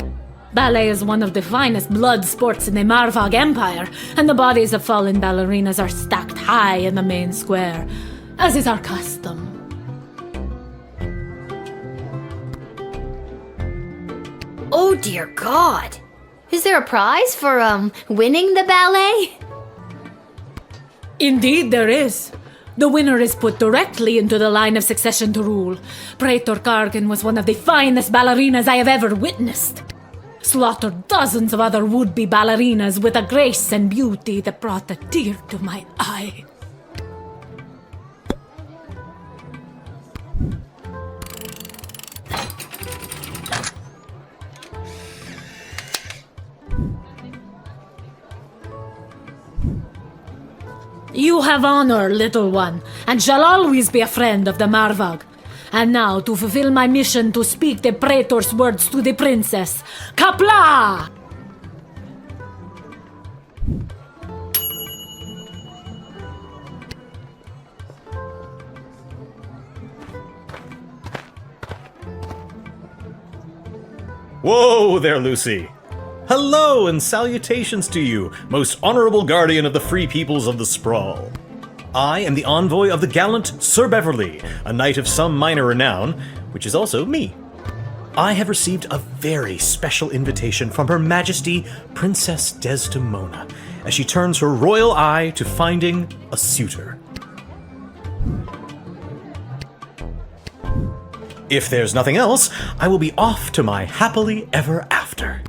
Ballet is one of the finest blood sports in the Marvog Empire, and the bodies of fallen ballerinas are stacked high in the main square, as is our custom. Oh dear God! Is there a prize for, winning the ballet? Indeed there is. The winner is put directly into the line of succession to rule. Praetor Kargan was one of the finest ballerinas I have ever witnessed. Slaughtered dozens of other would-be ballerinas with a grace and beauty that brought a tear to my eye. You have honor, little one, and shall always be a friend of the Marvog. And now, to fulfill my mission to speak the Praetor's words to the princess, Kapla! Whoa there, Lucy! Hello and salutations to you, most honorable guardian of the free peoples of the Sprawl. I am the envoy of the gallant Sir Beverly, a knight of some minor renown, which is also me. I have received a very special invitation from Her Majesty Princess Desdemona, as she turns her royal eye to finding a suitor. If there's nothing else, I will be off to my happily ever after.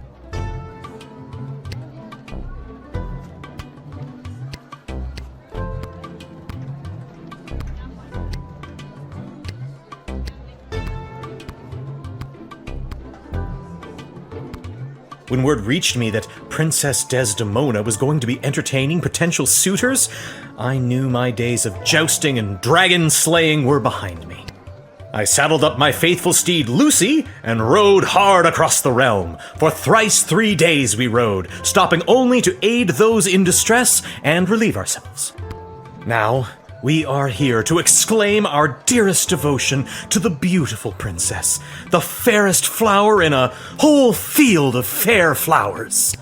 When word reached me that Princess Desdemona was going to be entertaining potential suitors, I knew my days of jousting and dragon slaying were behind me. I saddled up my faithful steed Lucy and rode hard across the realm. For thrice 3 days we rode, stopping only to aid those in distress and relieve ourselves. Now, we are here to exclaim our dearest devotion to the beautiful princess, the fairest flower in a whole field of fair flowers.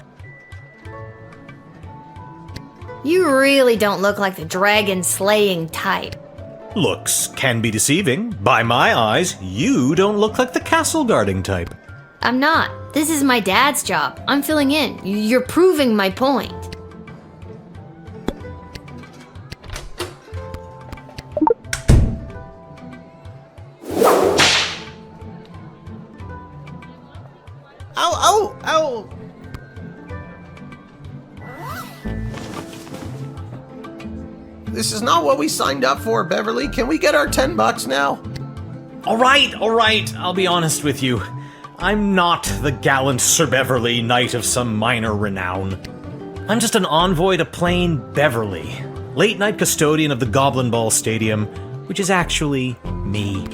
You really don't look like the dragon-slaying type. Looks can be deceiving. By my eyes, you don't look like the castle-guarding type. I'm not. This is my dad's job. I'm filling in. You're proving my point. Ow! This is not what we signed up for, Beverly. Can we get our $10 now? All right. I'll be honest with you. I'm not the gallant Sir Beverly, knight of some minor renown. I'm just an envoy to plain Beverly, late-night custodian of the Goblin Ball Stadium, which is actually me.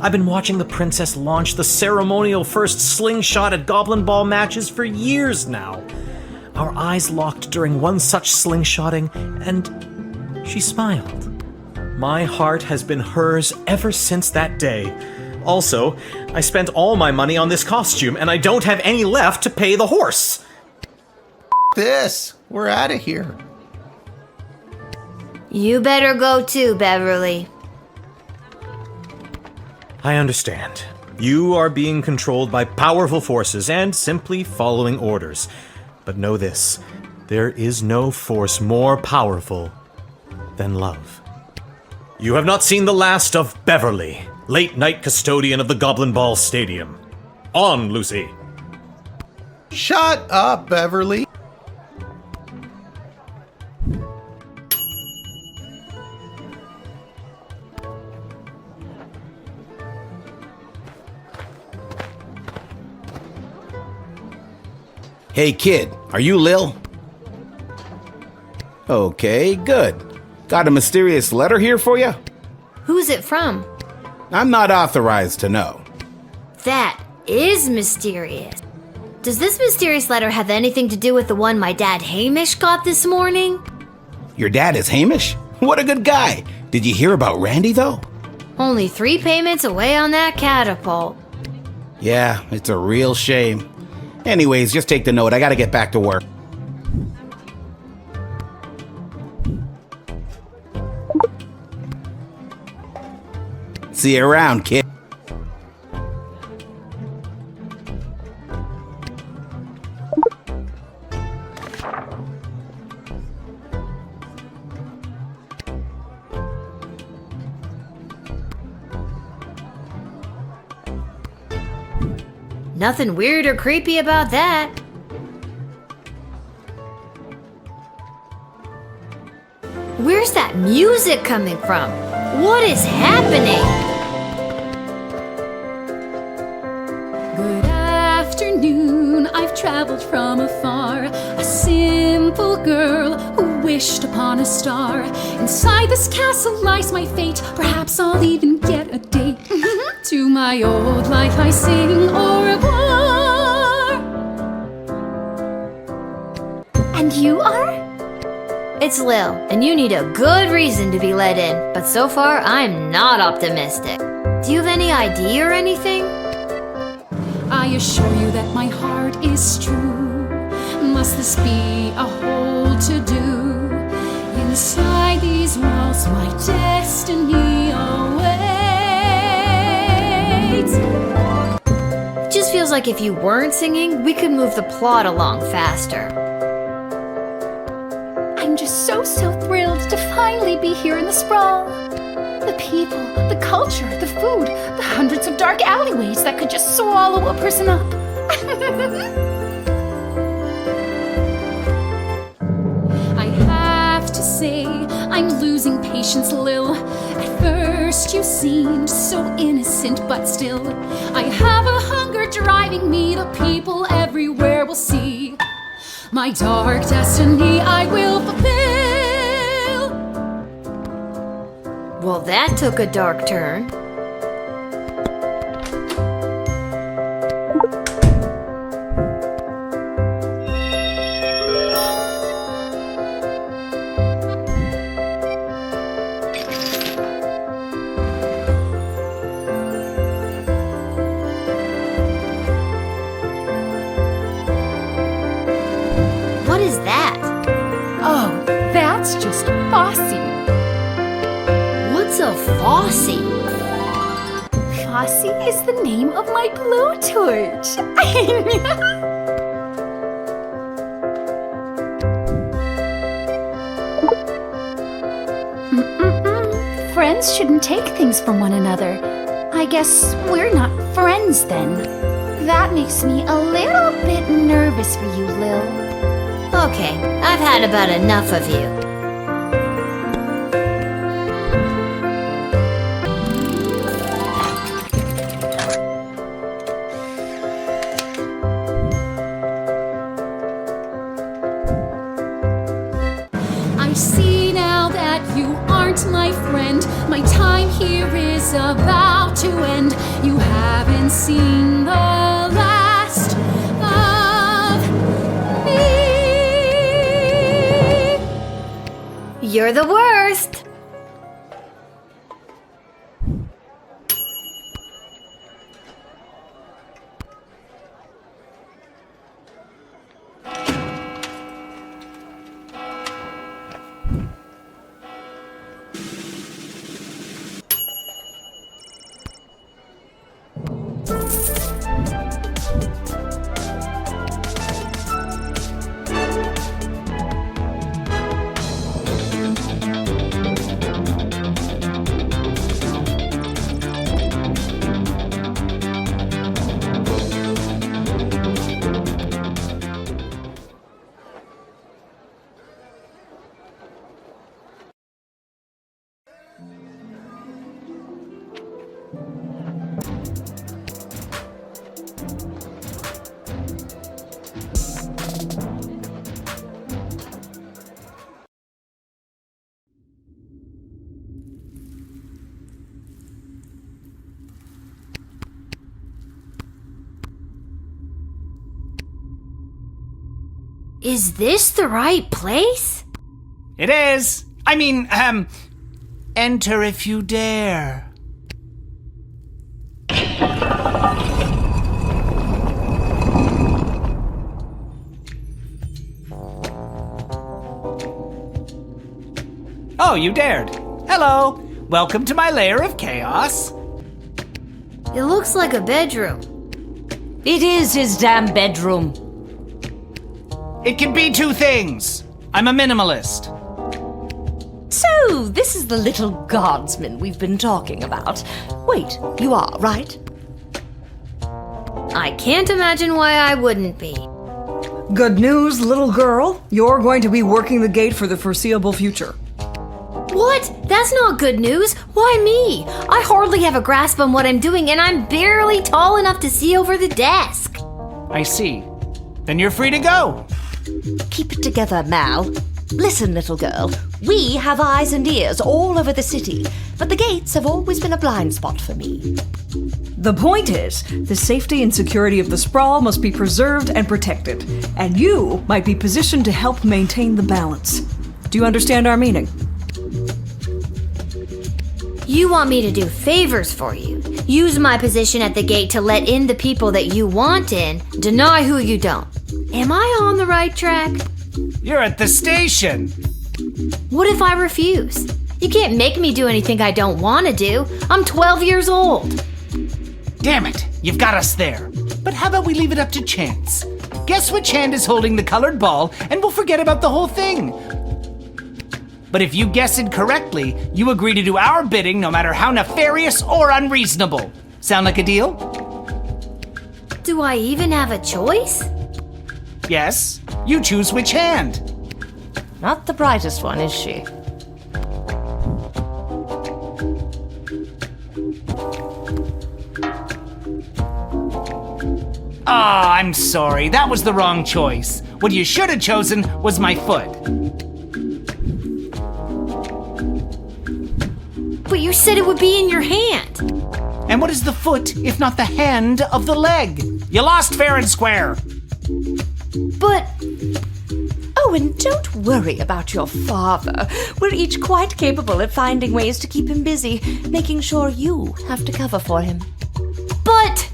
I've been watching the princess launch the ceremonial first slingshot at Goblin Ball matches for years now. Our eyes locked during one such slingshotting, and she smiled. My heart has been hers ever since that day. Also, I spent all my money on this costume, and I don't have any left to pay the horse. This. We're out of here. You better go too, Beverly. I understand. You are being controlled by powerful forces and simply following orders. But know this, there is no force more powerful than love. You have not seen the last of Beverly, late-night custodian of the Goblin Ball Stadium. On, Lucy. Shut up, Beverly. Hey kid, are you Lil? Okay, good. Got a mysterious letter here for you? Who's it from? I'm not authorized to know. That is mysterious. Does this mysterious letter have anything to do with the one my dad Hamish got this morning? Your dad is Hamish? What a good guy. Did you hear about Randy though? Only 3 payments away on that catapult. Yeah, it's a real shame. Anyways, just take the note. I gotta get back to work. See you around, kid. Nothing weird or creepy about that. Where's that music coming from? What is happening? Good afternoon, I've traveled from afar. A simple girl who wished upon a star. Inside this castle lies my fate. Perhaps I'll even get a date. To my old life I sing au revoir. And you are? It's Lil, and you need a good reason to be let in, but so far I'm not optimistic. Do you have any ID or anything? I assure you that my heart is true. Must this be a whole to-do? Inside these walls my destiny awaits. It just feels like if you weren't singing, we could move the plot along faster. I'm just so thrilled to finally be here in the sprawl. The people, the culture, the food, the hundreds of dark alleyways that could just swallow a person up. I have to say, I'm losing patience, Lil. At first you seemed so innocent, but still, I have a hunger driving me. The people everywhere will see my dark destiny I will fulfill. Well, that took a dark turn. What is that? Oh, that's just Fossy. What's a Fossy? Fossy is the name of my blowtorch. Friends shouldn't take things from one another. I guess we're not friends then. That makes me a little bit nervous for you, Lil. Okay, I've had about enough of you. I see now that you aren't my friend. My time here is about to end. You haven't seen the last of me. You're the worst. Is this the right place? It is. I mean, enter if you dare. Oh, you dared. Hello. Welcome to my lair of chaos. It looks like a bedroom. It is his damn bedroom. It can be two things. I'm a minimalist. So, this is the little guardsman we've been talking about. Wait, you are, right? I can't imagine why I wouldn't be. Good news, little girl. You're going to be working the gate for the foreseeable future. What? That's not good news. Why me? I hardly have a grasp on what I'm doing, and I'm barely tall enough to see over the desk. I see. Then you're free to go. Keep it together, Mal. Listen, little girl. We have eyes and ears all over the city, but the gates have always been a blind spot for me. The point is, the safety and security of the sprawl must be preserved and protected, and you might be positioned to help maintain the balance. Do you understand our meaning? You want me to do favors for you. Use my position at the gate to let in the people that you want in, deny who you don't. Am I on the right track? You're at the station. What if I refuse? You can't make me do anything I don't want to do. I'm 12 years old. Damn it, you've got us there. But how about we leave it up to chance? Guess which hand is holding the colored ball, and we'll forget about the whole thing. But if you guess it correctly, you agree to do our bidding no matter how nefarious or unreasonable. Sound like a deal? Do I even have a choice? Yes. You choose which hand. Not the brightest one, is she? Ah, I'm sorry. That was the wrong choice. What you should have chosen was my foot. But you said it would be in your hand. And what is the foot if not the hand of the leg? You lost fair and square. But... Oh, and don't worry about your father. We're each quite capable at finding ways to keep him busy, making sure you have to cover for him. But...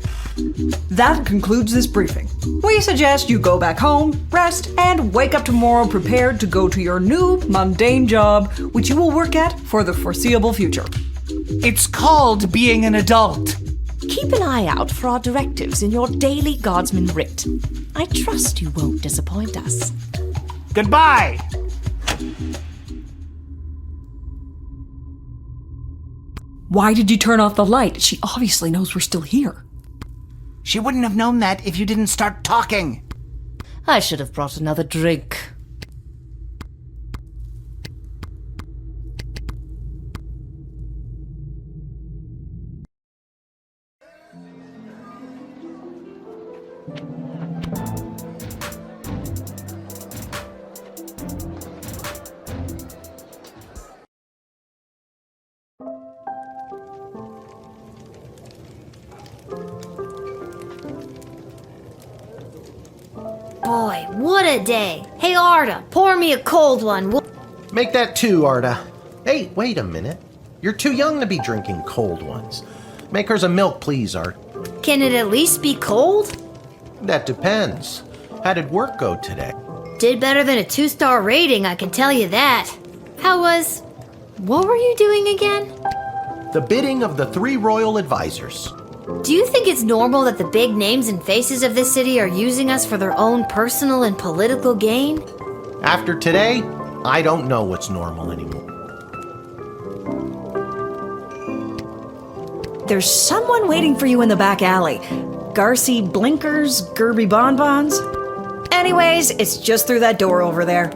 That concludes this briefing. We suggest you go back home, rest, and wake up tomorrow prepared to go to your new mundane job, which you will work at for the foreseeable future. It's called being an adult. Keep an eye out for our directives in your daily guardsman writ. I trust you won't disappoint us. Goodbye! Why did you turn off the light? She obviously knows we're still here. She wouldn't have known that if you didn't start talking. I should have brought another drink. Boy, what a day. Hey, Arda, pour me a cold one. Make that two, Arda. Hey, wait a minute. You're too young to be drinking cold ones. Make hers a milk, please, Art. Can it at least be cold? That depends. How did work go today? Did better than a 2-star rating, I can tell you that. What were you doing again? The bidding of the 3 royal advisors. Do you think it's normal that the big names and faces of this city are using us for their own personal and political gain? After today, I don't know what's normal anymore. There's someone waiting for you in the back alley. Garcy Blinkers, Gerby Bonbons. Anyways, it's just through that door over there.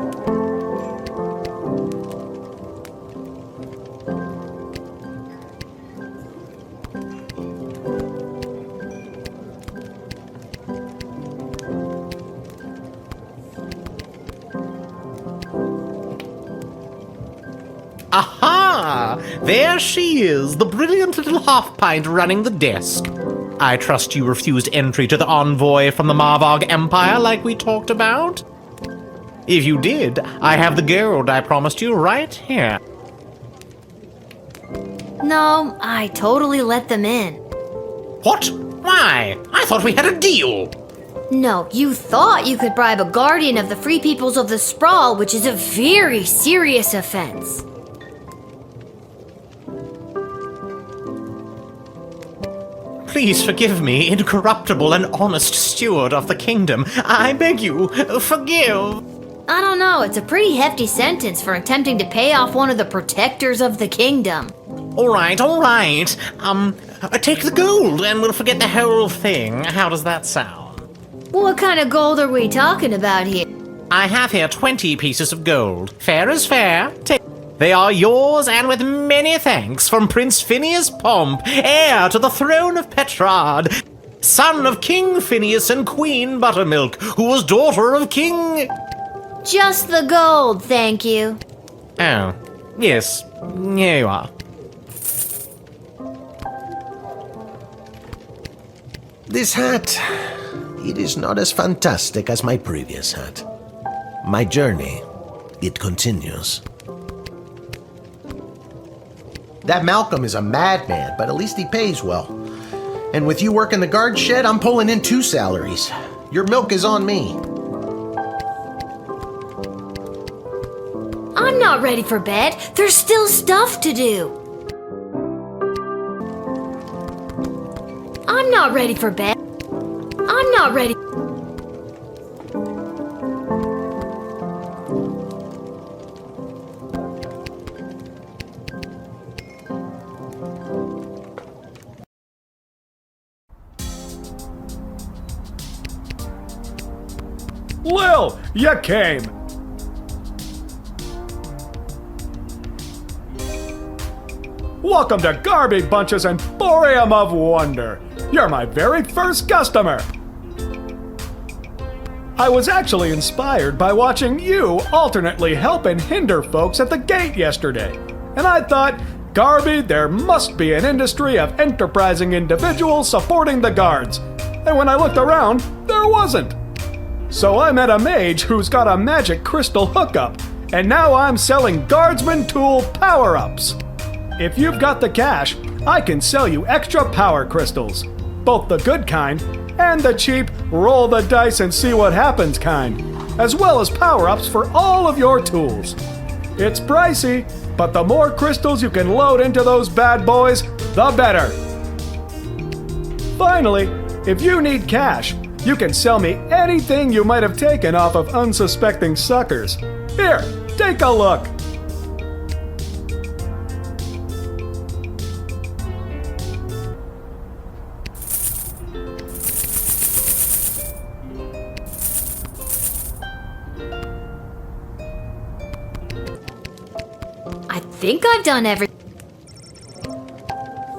Aha! There she is, the brilliant little half-pint running the desk. I trust you refused entry to the envoy from the Marvog Empire like we talked about? If you did, I have the gold I promised you right here. No, I totally let them in. What? Why? I thought we had a deal. No, you thought you could bribe a guardian of the Free Peoples of the Sprawl, which is a very serious offense. Please forgive me, incorruptible and honest steward of the kingdom. I beg you, forgive. I don't know, it's a pretty hefty sentence for attempting to pay off one of the protectors of the kingdom. All right. Take the gold and we'll forget the whole thing. How does that sound? What kind of gold are we talking about here? I have here 20 pieces of gold. Fair is fair. They are yours, and with many thanks, from Prince Phineas Pomp, heir to the throne of Petrard, son of King Phineas and Queen Buttermilk, who was daughter of King... Just the gold, thank you. Oh, yes. Here you are. This hat, it is not as fantastic as my previous hat. My journey, it continues. That Malcolm is a madman, but at least he pays well. And with you working the guard shed, I'm pulling in 2 salaries. Your milk is on me. I'm not ready for bed. There's still stuff to do. I'm not ready for bed. I'm not ready. Lil, you came! Welcome to Garby Bunch's Emporium of Wonder. You're my very first customer. I was actually inspired by watching you alternately help and hinder folks at the gate yesterday. And I thought, Garby, there must be an industry of enterprising individuals supporting the guards. And when I looked around, there wasn't. So I met a mage who's got a magic crystal hookup, and now I'm selling guardsman tool power-ups. If you've got the cash, I can sell you extra power crystals, both the good kind and the cheap roll the dice and see what happens kind, as well as power-ups for all of your tools. It's pricey, but the more crystals you can load into those bad boys, the better. Finally, if you need cash, you can sell me anything you might have taken off of unsuspecting suckers. Here, take a look. I think I've done everything.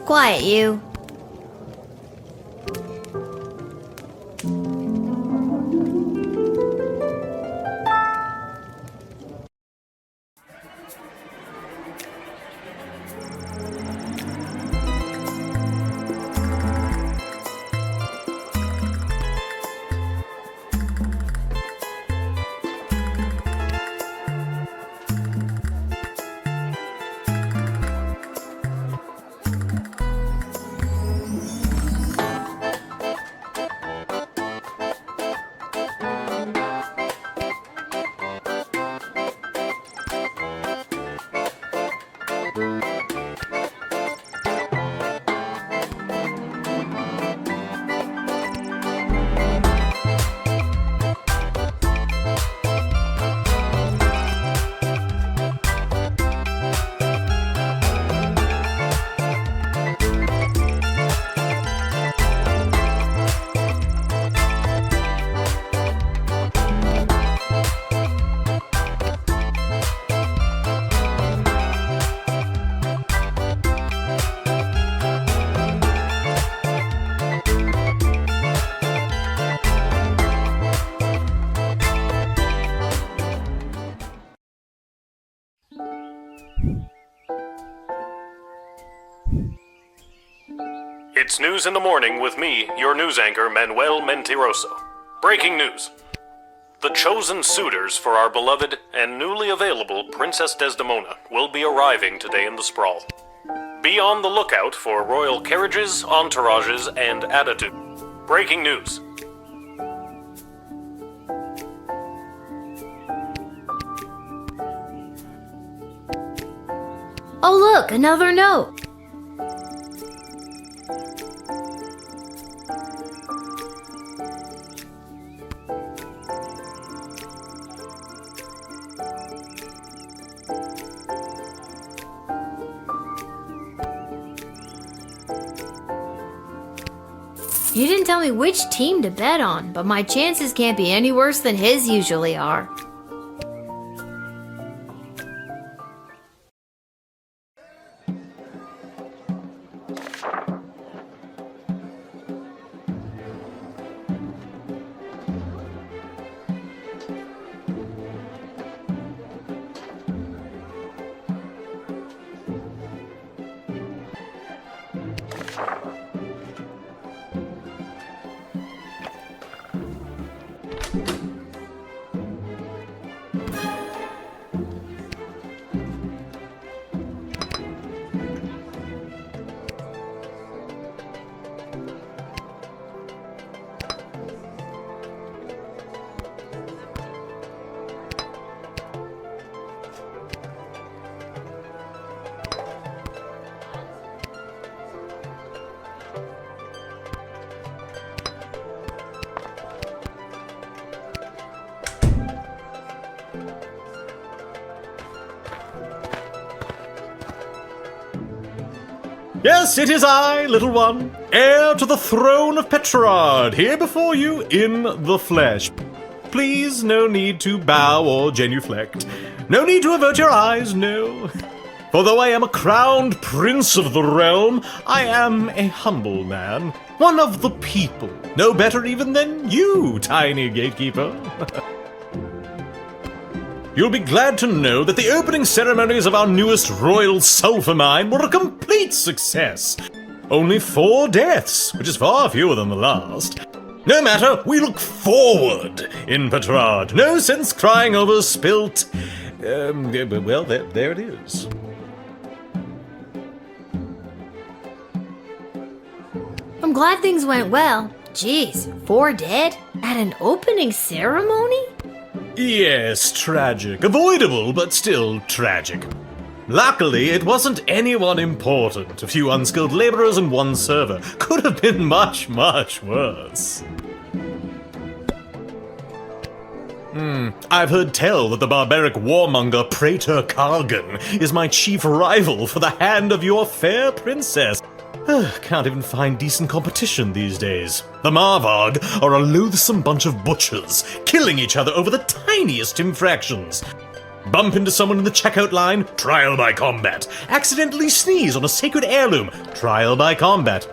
Quiet, you. It's News in the Morning with me, your news anchor, Manuel Mentiroso. Breaking news. The chosen suitors for our beloved and newly available Princess Desdemona will be arriving today in the Sprawl. Be on the lookout for royal carriages, entourages, and attitude. Breaking news. Oh look, another note. You didn't tell me which team to bet on, but my chances can't be any worse than his usually are. Yes, it is I, little one, heir to the throne of Petrard, here before you in the flesh. Please, no need to bow or genuflect. No need to avert your eyes, no. For though I am a crowned prince of the realm, I am a humble man, one of the people, no better even than you, tiny gatekeeper. You'll be glad to know that the opening ceremonies of our newest royal sulphur mine were a complete success. Only 4 deaths, which is far fewer than the last. No matter, we look forward in Petrard. No sense crying over spilt... well, there it is. I'm glad things went well. Jeez, 4 dead? At an opening ceremony? Yes, tragic. Avoidable, but still tragic. Luckily, it wasn't anyone important. A few unskilled laborers and 1 server. Could have been much, much worse. I've heard tell that the barbaric warmonger Praetor Kargan is my chief rival for the hand of your fair princess. Can't even find decent competition these days. The Marvarg are a loathsome bunch of butchers, killing each other over the tiniest infractions. Bump into someone in the checkout line, trial by combat. Accidentally sneeze on a sacred heirloom, trial by combat.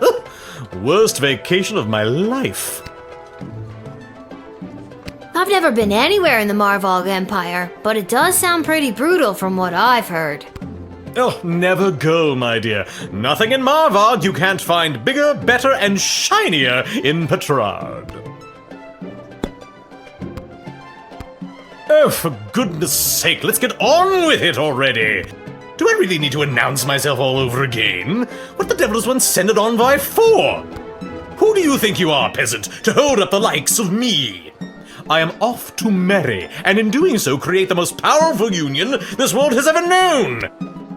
Worst vacation of my life. I've never been anywhere in the Marvarg Empire, but it does sound pretty brutal from what I've heard. Oh, never go, my dear. Nothing in Marvarg you can't find bigger, better, and shinier in Petrard. Oh, for goodness sake, let's get on with it already. Do I really need to announce myself all over again? What the devil does one send it on by for? Who do you think you are, peasant, to hold up the likes of me? I am off to marry, and in doing so create the most powerful union this world has ever known.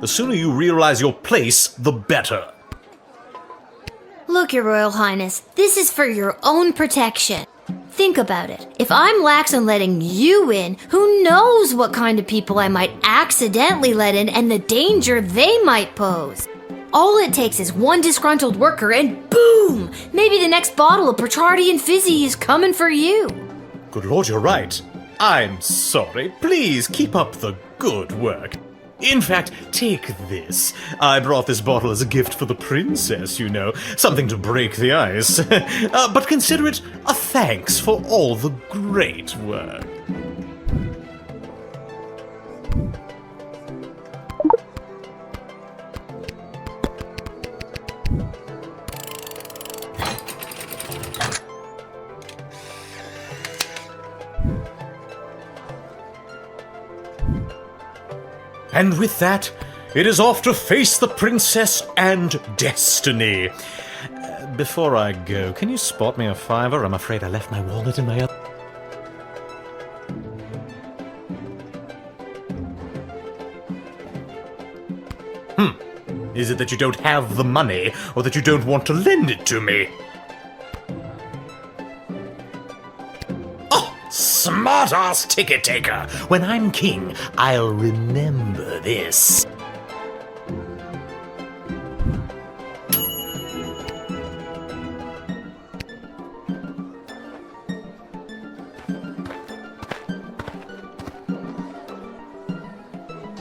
The sooner you realize your place, the better. Look, Your Royal Highness, this is for your own protection. Think about it. If I'm lax on letting you in, who knows what kind of people I might accidentally let in and the danger they might pose. All it takes is 1 disgruntled worker and boom! Maybe the next bottle of Petrardian Fizzy is coming for you. Good Lord, you're right. I'm sorry. Please keep up the good work. In fact, take this. I brought this bottle as a gift for the princess, you know. Something to break the ice. But consider it a thanks for all the great work. And with that, it is off to face the princess and destiny. Before I go, can you spot me a $5? I'm afraid I left my wallet in my other... Is it that you don't have the money, or that you don't want to lend it to me? Smart-ass ticket taker! When I'm king, I'll remember this.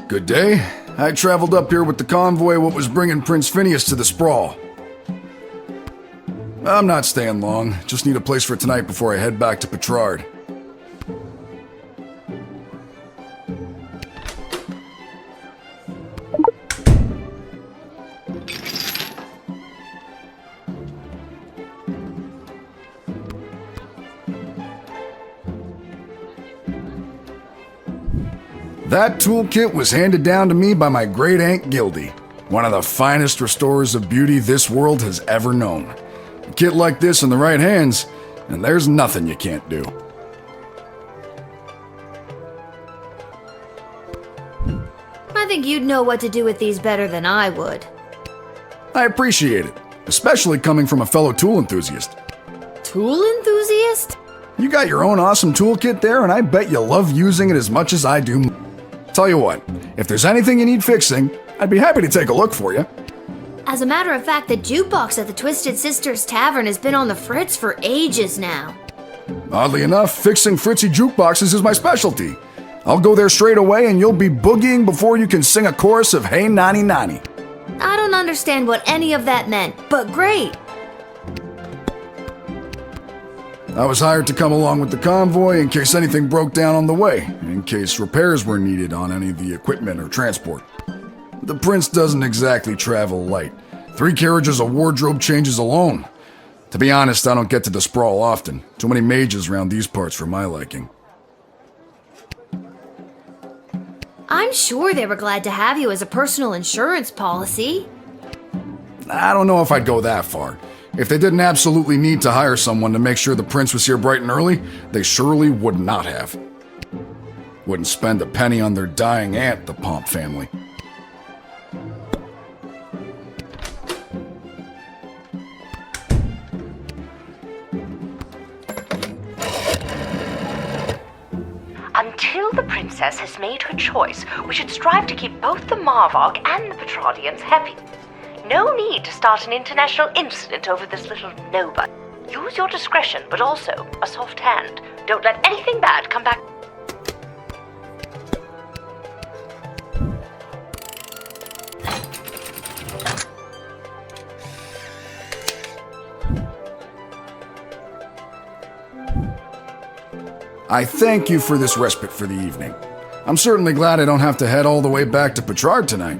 Good day. I traveled up here with the convoy what was bringing Prince Phineas to the Sprawl. I'm not staying long. Just need a place for tonight before I head back to Petrard. That toolkit was handed down to me by my great aunt Gildy, one of the finest restorers of beauty this world has ever known. A kit like this in the right hands, and there's nothing you can't do. I think you'd know what to do with these better than I would. I appreciate it, especially coming from a fellow tool enthusiast. Tool enthusiast? You got your own awesome toolkit there, and I bet you love using it as much as I do. Tell you what, if there's anything you need fixing, I'd be happy to take a look for you. As a matter of fact, the jukebox at the Twisted Sisters Tavern has been on the fritz for ages now. Oddly enough, fixing fritzy jukeboxes is my specialty. I'll go there straight away and you'll be boogieing before you can sing a chorus of Hey Nani Nani. I don't understand what any of that meant, but great. I was hired to come along with the convoy in case anything broke down on the way, in case repairs were needed on any of the equipment or transport. The prince doesn't exactly travel light. 3 carriages of wardrobe changes alone. To be honest, I don't get to the Sprawl often. Too many mages around these parts for my liking. I'm sure they were glad to have you as a personal insurance policy. I don't know if I'd go that far. If they didn't absolutely need to hire someone to make sure the prince was here bright and early, they surely would not have. Wouldn't spend a penny on their dying aunt, the Pomp family. Until the princess has made her choice, we should strive to keep both the Marvok and the Petrardians happy. No need to start an international incident over this little nobody. Use your discretion, but also a soft hand. Don't let anything bad come back. I thank you for this respite for the evening. I'm certainly glad I don't have to head all the way back to Petrard tonight.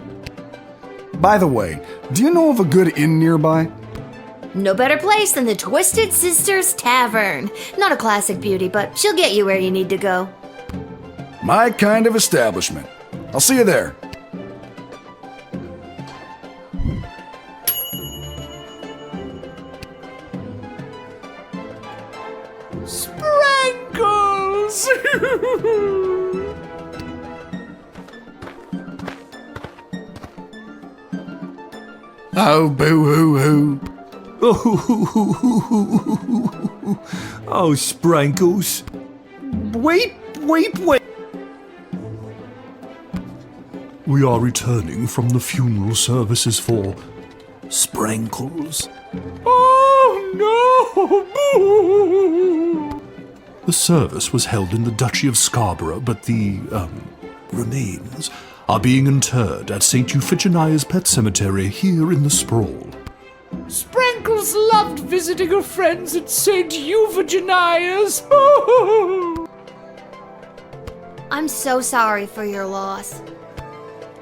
By the way, do you know of a good inn nearby? No better place than the Twisted Sisters Tavern. Not a classic beauty, but she'll get you where you need to go. My kind of establishment. I'll see you there. Sprankles! Oh, boo-hoo-hoo. Oh, Sprankles. Wait. We are returning from the funeral services for Sprankles. Oh, no! The service was held in the Duchy of Scarborough, but the, remains are being interred at St. Euphigenia's Pet Cemetery here in the Sprawl. Sprankles loved visiting her friends at St. Euphigenia's. I'm so sorry for your loss.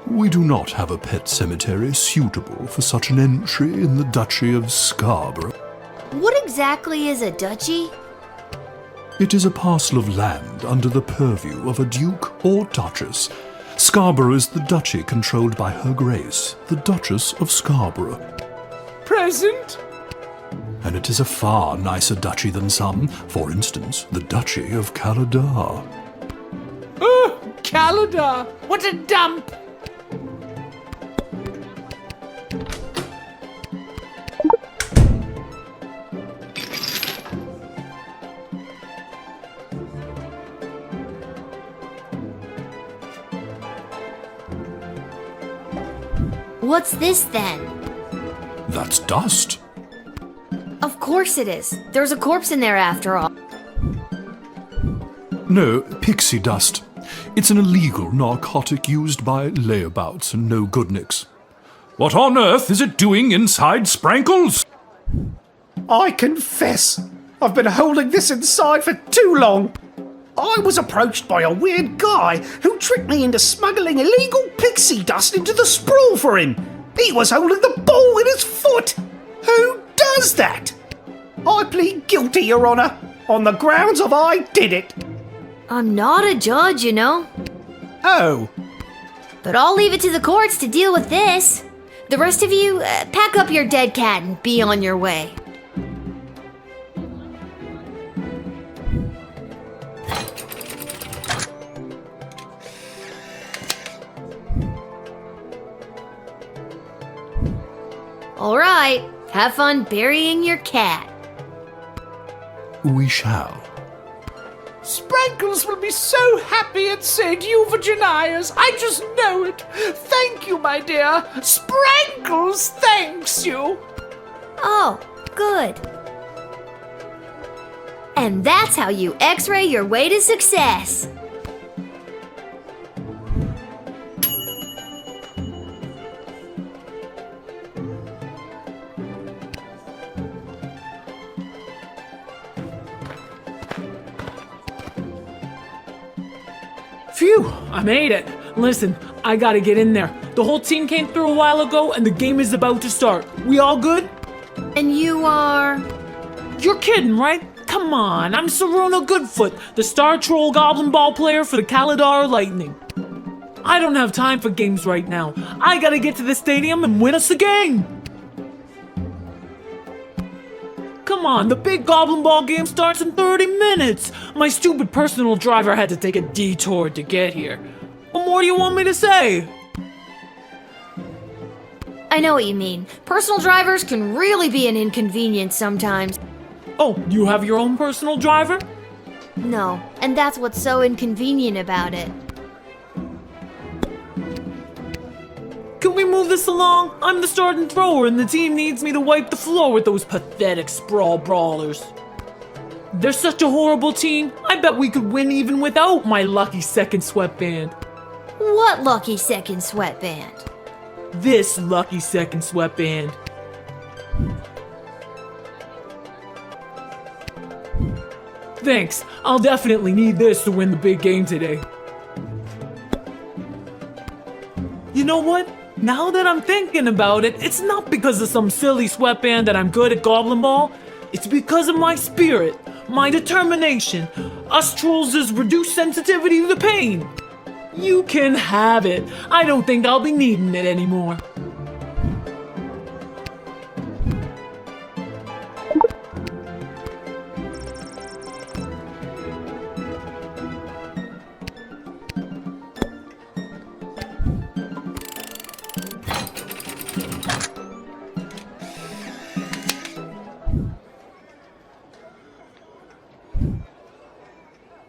We do not have a pet cemetery suitable for such an entry in the Duchy of Scarborough. What exactly is a duchy? It is a parcel of land under the purview of a duke or duchess. Scarborough is the duchy controlled by Her Grace, the Duchess of Scarborough. Present? And it is a far nicer duchy than some, for instance, the Duchy of Caladar. Oh, Caladar! What a dump! What's this then? That's dust. Of course it is. There's a corpse in there after all. No, pixie dust. It's an illegal narcotic used by layabouts and no-goodniks. What on earth is it doing inside Sprankles? I confess, I've been holding this inside for too long. I was approached by a weird guy who tricked me into smuggling illegal pixie dust into the sprawl for him. He was holding the ball in his foot. Who does that? I plead guilty, Your Honor, on the grounds of I did it. I'm not a judge, you know. Oh. But I'll leave it to the courts to deal with this. The rest of you, pack up your dead cat and be on your way. All right, have fun burying your cat. We shall. Sprankles will be so happy at St. Euphogenia's. I just know it. Thank you, my dear. Sprankles thanks you. Oh, good. And that's how you X-ray your way to success. Phew, I made it. Listen, I gotta get in there. The whole team came through a while ago and the game is about to start. We all good? And you are? You're kidding, right? Come on, I'm Saruna Goodfoot, the Star Troll Goblin Ball player for the Kalidar Lightning. I don't have time for games right now. I gotta get to the stadium and win us a game. Come on, the big Goblin Ball game starts in 30 minutes. My stupid personal driver had to take a detour to get here. What more do you want me to say? I know what you mean. Personal drivers can really be an inconvenience sometimes. Oh, you have your own personal driver? No, and that's what's so inconvenient about it. Can we move this along? I'm the starting thrower and the team needs me to wipe the floor with those pathetic sprawl brawlers. They're such a horrible team. I bet we could win even without my lucky second sweatband. What lucky second sweatband? This lucky second sweatband. Thanks. I'll definitely need this to win the big game today. You know what? Now that I'm thinking about it, it's not because of some silly sweatband that I'm good at Goblin Ball. It's because of my spirit, my determination, us trolls' reduced sensitivity to pain. You can have it. I don't think I'll be needing it anymore.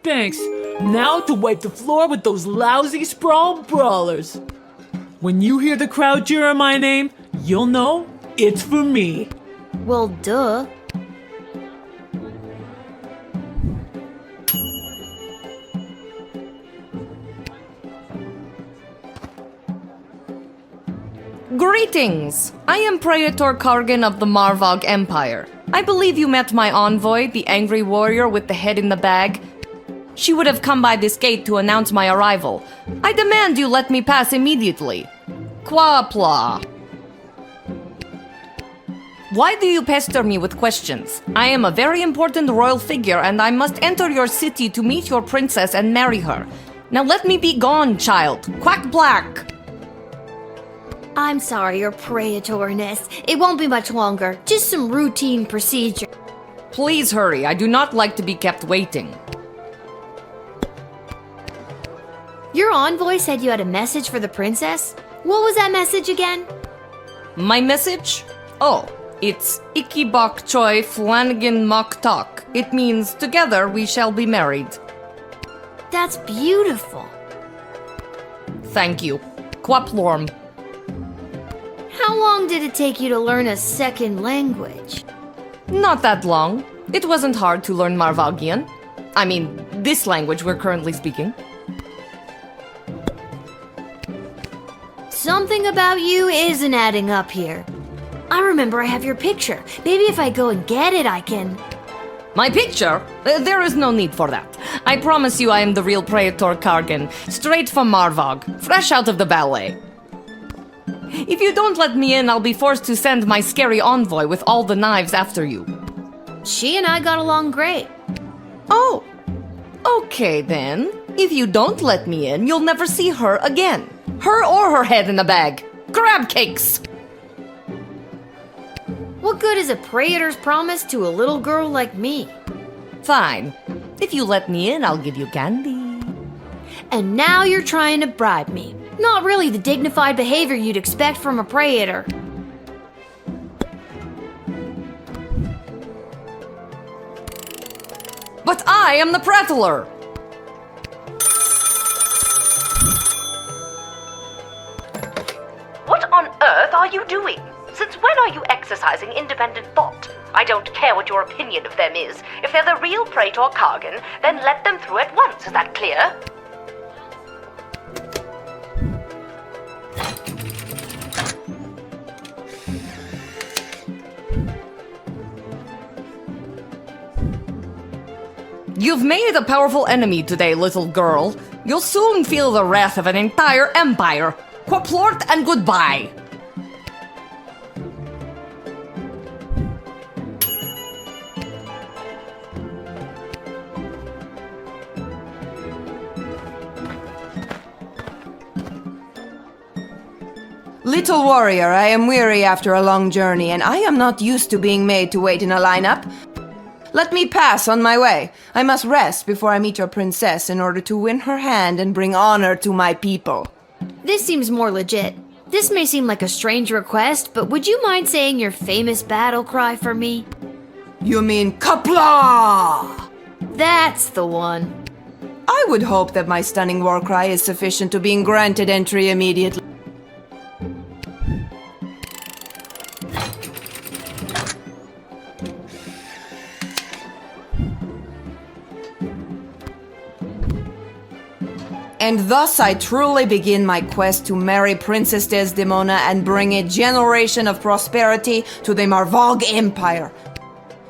Thanks. Now to wipe the floor with those lousy sprawl brawlers. When you hear the crowd cheering my name, you'll know it's for me. Well, duh. Greetings! I am Praetor Kargan of the Marvog Empire. I believe you met my envoy, the angry warrior with the head in the bag. She would have come by this gate to announce my arrival. I demand you let me pass immediately. Quapla. Why do you pester me with questions? I am a very important royal figure and I must enter your city to meet your princess and marry her. Now let me be gone, child. Quack black. I'm sorry, Your Praetorness. It won't be much longer. Just some routine procedure. Please hurry. I do not like to be kept waiting. Your envoy said you had a message for the princess? What was that message again? My message? Oh, it's Ikibok Choi Flanagan Mok Tok. It means, together we shall be married. That's beautiful. Thank you. Quaplorm. How long did it take you to learn a second language? Not that long. It wasn't hard to learn Marvagian. I mean, this language we're currently speaking. Something about you isn't adding up here. I remember I have your picture. Maybe if I go and get it, I can... My picture? There is no need for that. I promise you I am the real Praetor Kargan, straight from Marvog, fresh out of the ballet. If you don't let me in, I'll be forced to send my scary envoy with all the knives after you. She and I got along great. Oh, okay then. If you don't let me in, you'll never see her again. Her or her head in a bag. Crab cakes! What good is a praetor's promise to a little girl like me? Fine. If you let me in, I'll give you candy. And now you're trying to bribe me. Not really the dignified behavior you'd expect from a praetor. But I am the prattler! What on earth are you doing? Since when are you exercising independent thought? I don't care what your opinion of them is. If they're the real Praetor Kargan, then let them through at once. Is that clear? You've made a powerful enemy today, little girl. You'll soon feel the wrath of an entire empire. Quaplort and goodbye. Little warrior, I am weary after a long journey, and I am not used to being made to wait in a lineup. Let me pass on my way. I must rest before I meet your princess in order to win her hand and bring honor to my people. This seems more legit. This may seem like a strange request, but would you mind saying your famous battle cry for me? You mean Kapla! That's the one. I would hope that my stunning war cry is sufficient to being granted entry immediately. And thus I truly begin my quest to marry Princess Desdemona and bring a generation of prosperity to the Marvog Empire.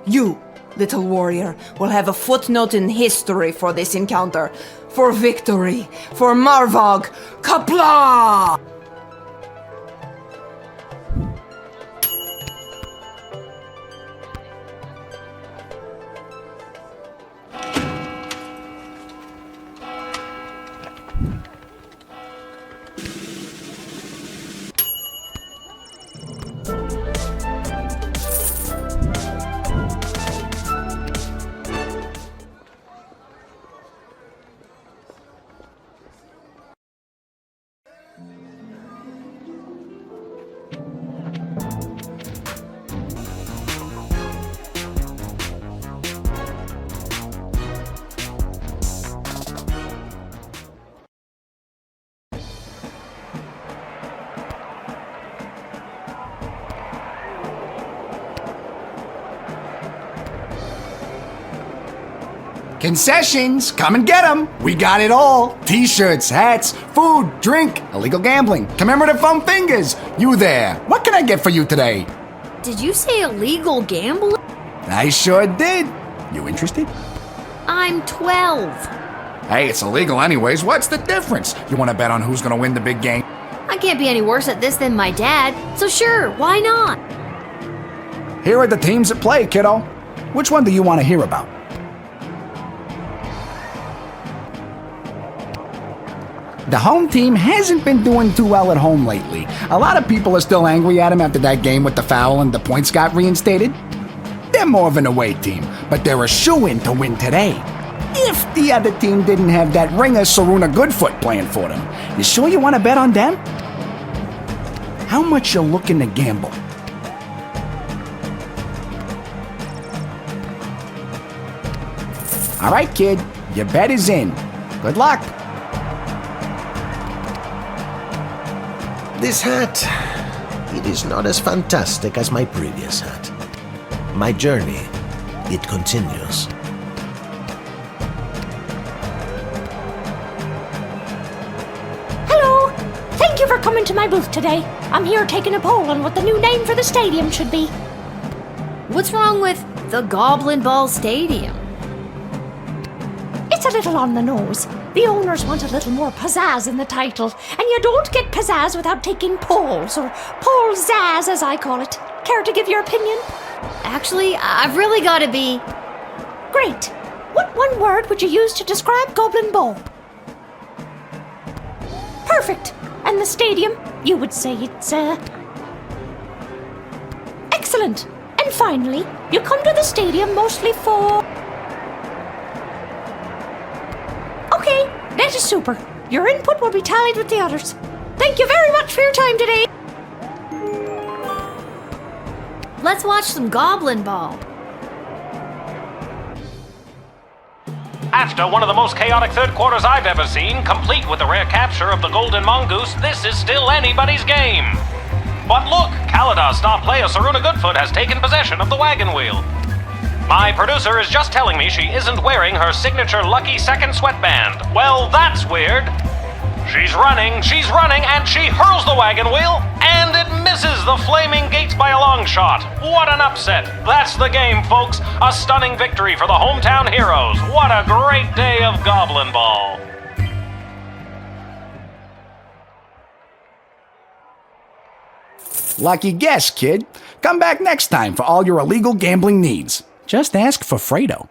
You, little warrior, will have a footnote in history for this encounter. For victory, for Marvog, Kapla! Concessions, come and get them. We got it all. T-shirts, hats, food, drink, illegal gambling, commemorative foam fingers. You there. What can I get for you today? Did you say illegal gambling? I sure did. You interested? I'm 12. Hey, it's illegal anyways. What's the difference? You want to bet on who's going to win the big game? I can't be any worse at this than my dad, so sure, why not? Here are the teams at play, kiddo. Which one do you want to hear about? The home team hasn't been doing too well at home lately. A lot of people are still angry at him after that game with the foul and the points got reinstated. They're more of an away team, but they're a shoo-in to win today. If the other team didn't have that ringer Saruna Goodfoot playing for them. You sure you want to bet on them? How much you looking to gamble? All right, kid, your bet is in. Good luck. This hat, it is not as fantastic as my previous hat. My journey, it continues. Hello! Thank you for come into my booth today. I'm here taking a poll on what the new name for the stadium should be. What's wrong with the Goblin Ball Stadium? It's a little on the nose. The owners want a little more pizzazz in the title, and you don't get pizzazz without taking polls, or poll-zazz as I call it. Care to give your opinion? Actually, I've really got to be... Great. What one word would you use to describe Goblin Ball? Perfect. And the stadium, you would say it's, excellent. And finally, you come to the stadium mostly for... Okay, that is super. Your input will be tallied with the others. Thank you very much for your time today. Let's watch some Goblin Ball. After one of the most chaotic third quarters I've ever seen, complete with the rare capture of the Golden Mongoose, this is still anybody's game. But look, Kaladar's star player Saruna Goodfoot has taken possession of the wagon wheel. My producer is just telling me she isn't wearing her signature lucky second sweatband. Well, that's weird. She's running, and she hurls the wagon wheel, and it misses the flaming gates by a long shot. What an upset. That's the game, folks. A stunning victory for the hometown heroes. What a great day of Goblin Ball. Lucky guess, kid. Come back next time for all your illegal gambling needs. Just ask for Fredo.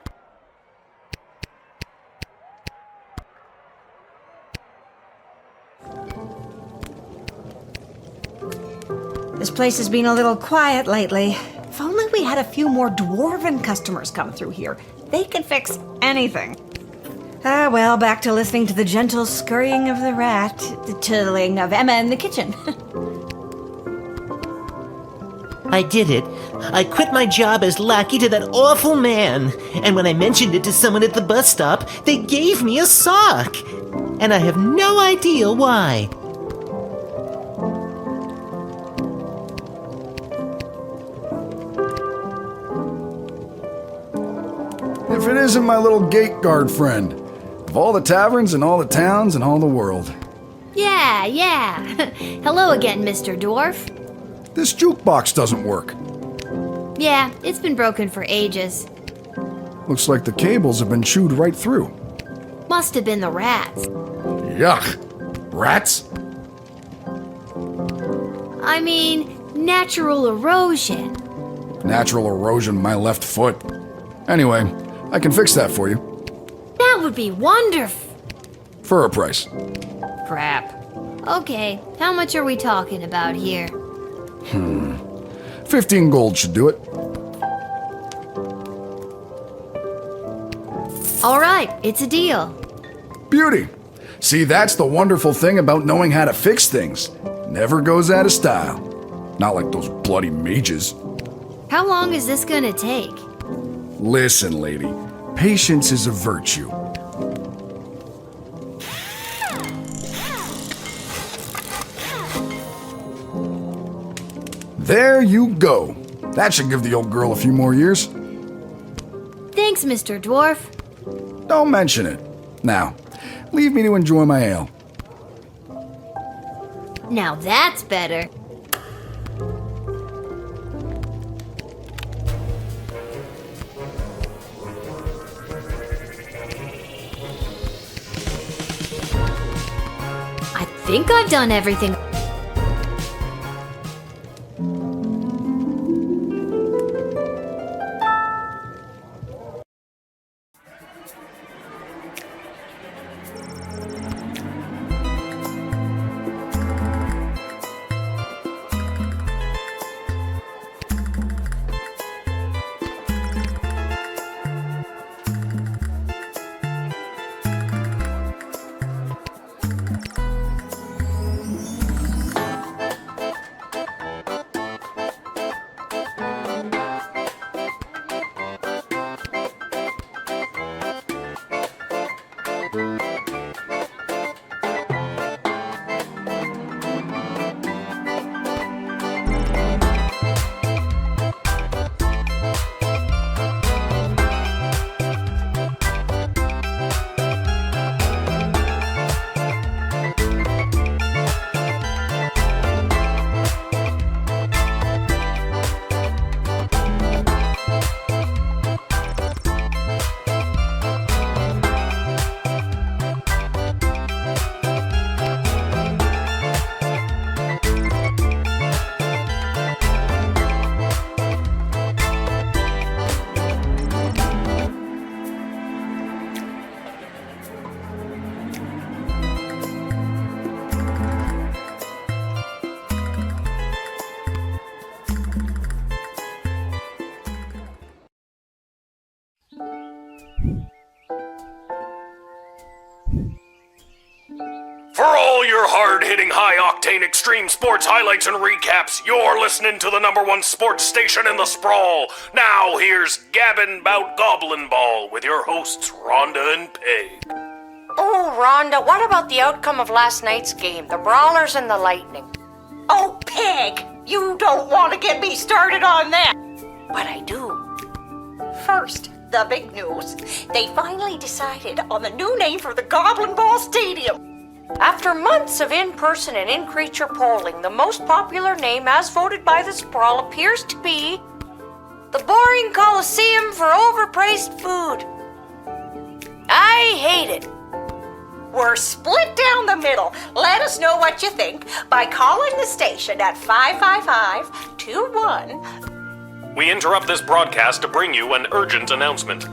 This place has been a little quiet lately. If only we had a few more dwarven customers come through here. They can fix anything. Ah, well, back to listening to the gentle scurrying of the rat, the tiddling of Emma in the kitchen. I did it. I quit my job as lackey to that awful man. And when I mentioned it to someone at the bus stop, they gave me a sock. And I have no idea why. If it isn't my little gate guard friend. Of all the taverns and all the towns and all the world. Yeah. Hello again, Mr. Dwarf. This jukebox doesn't work. Yeah, it's been broken for ages. Looks like the cables have been chewed right through. Must have been the rats. Yuck. Rats? I mean, natural erosion. Natural erosion my left foot. Anyway, I can fix that for you. That would be wonderful. For a price. Crap. Okay, how much are we talking about here? 15 gold should do it. All right, it's a deal. Beauty. See, that's the wonderful thing about knowing how to fix things. Never goes out of style. Not like those bloody mages. How long is this gonna take? Listen, lady. Patience is a virtue. There you go. That should give the old girl a few more years. Thanks, Mr. Dwarf. Don't mention it. Now, leave me to enjoy my ale. Now that's better. I think I've done everything. hard-hitting, high-octane extreme sports highlights and recaps. You're listening to the #1 sports station in the sprawl. Now here's Gabbin' 'Bout Goblin Ball with your hosts Rhonda and Peg. Oh, Rhonda, what about the outcome of last night's game, the Brawlers and the Lightning? Oh, Peg, you don't want to get me started on that. But I do. First, the big news. They finally decided on the new name for the Goblin Ball Stadium. After months of in-person and in-creature polling, the most popular name as voted by the Sprawl appears to be the Boring Coliseum for Overpriced Food. I hate it. We're split down the middle. Let us know what you think by calling the station at 555-21. We interrupt this broadcast to bring you an urgent announcement.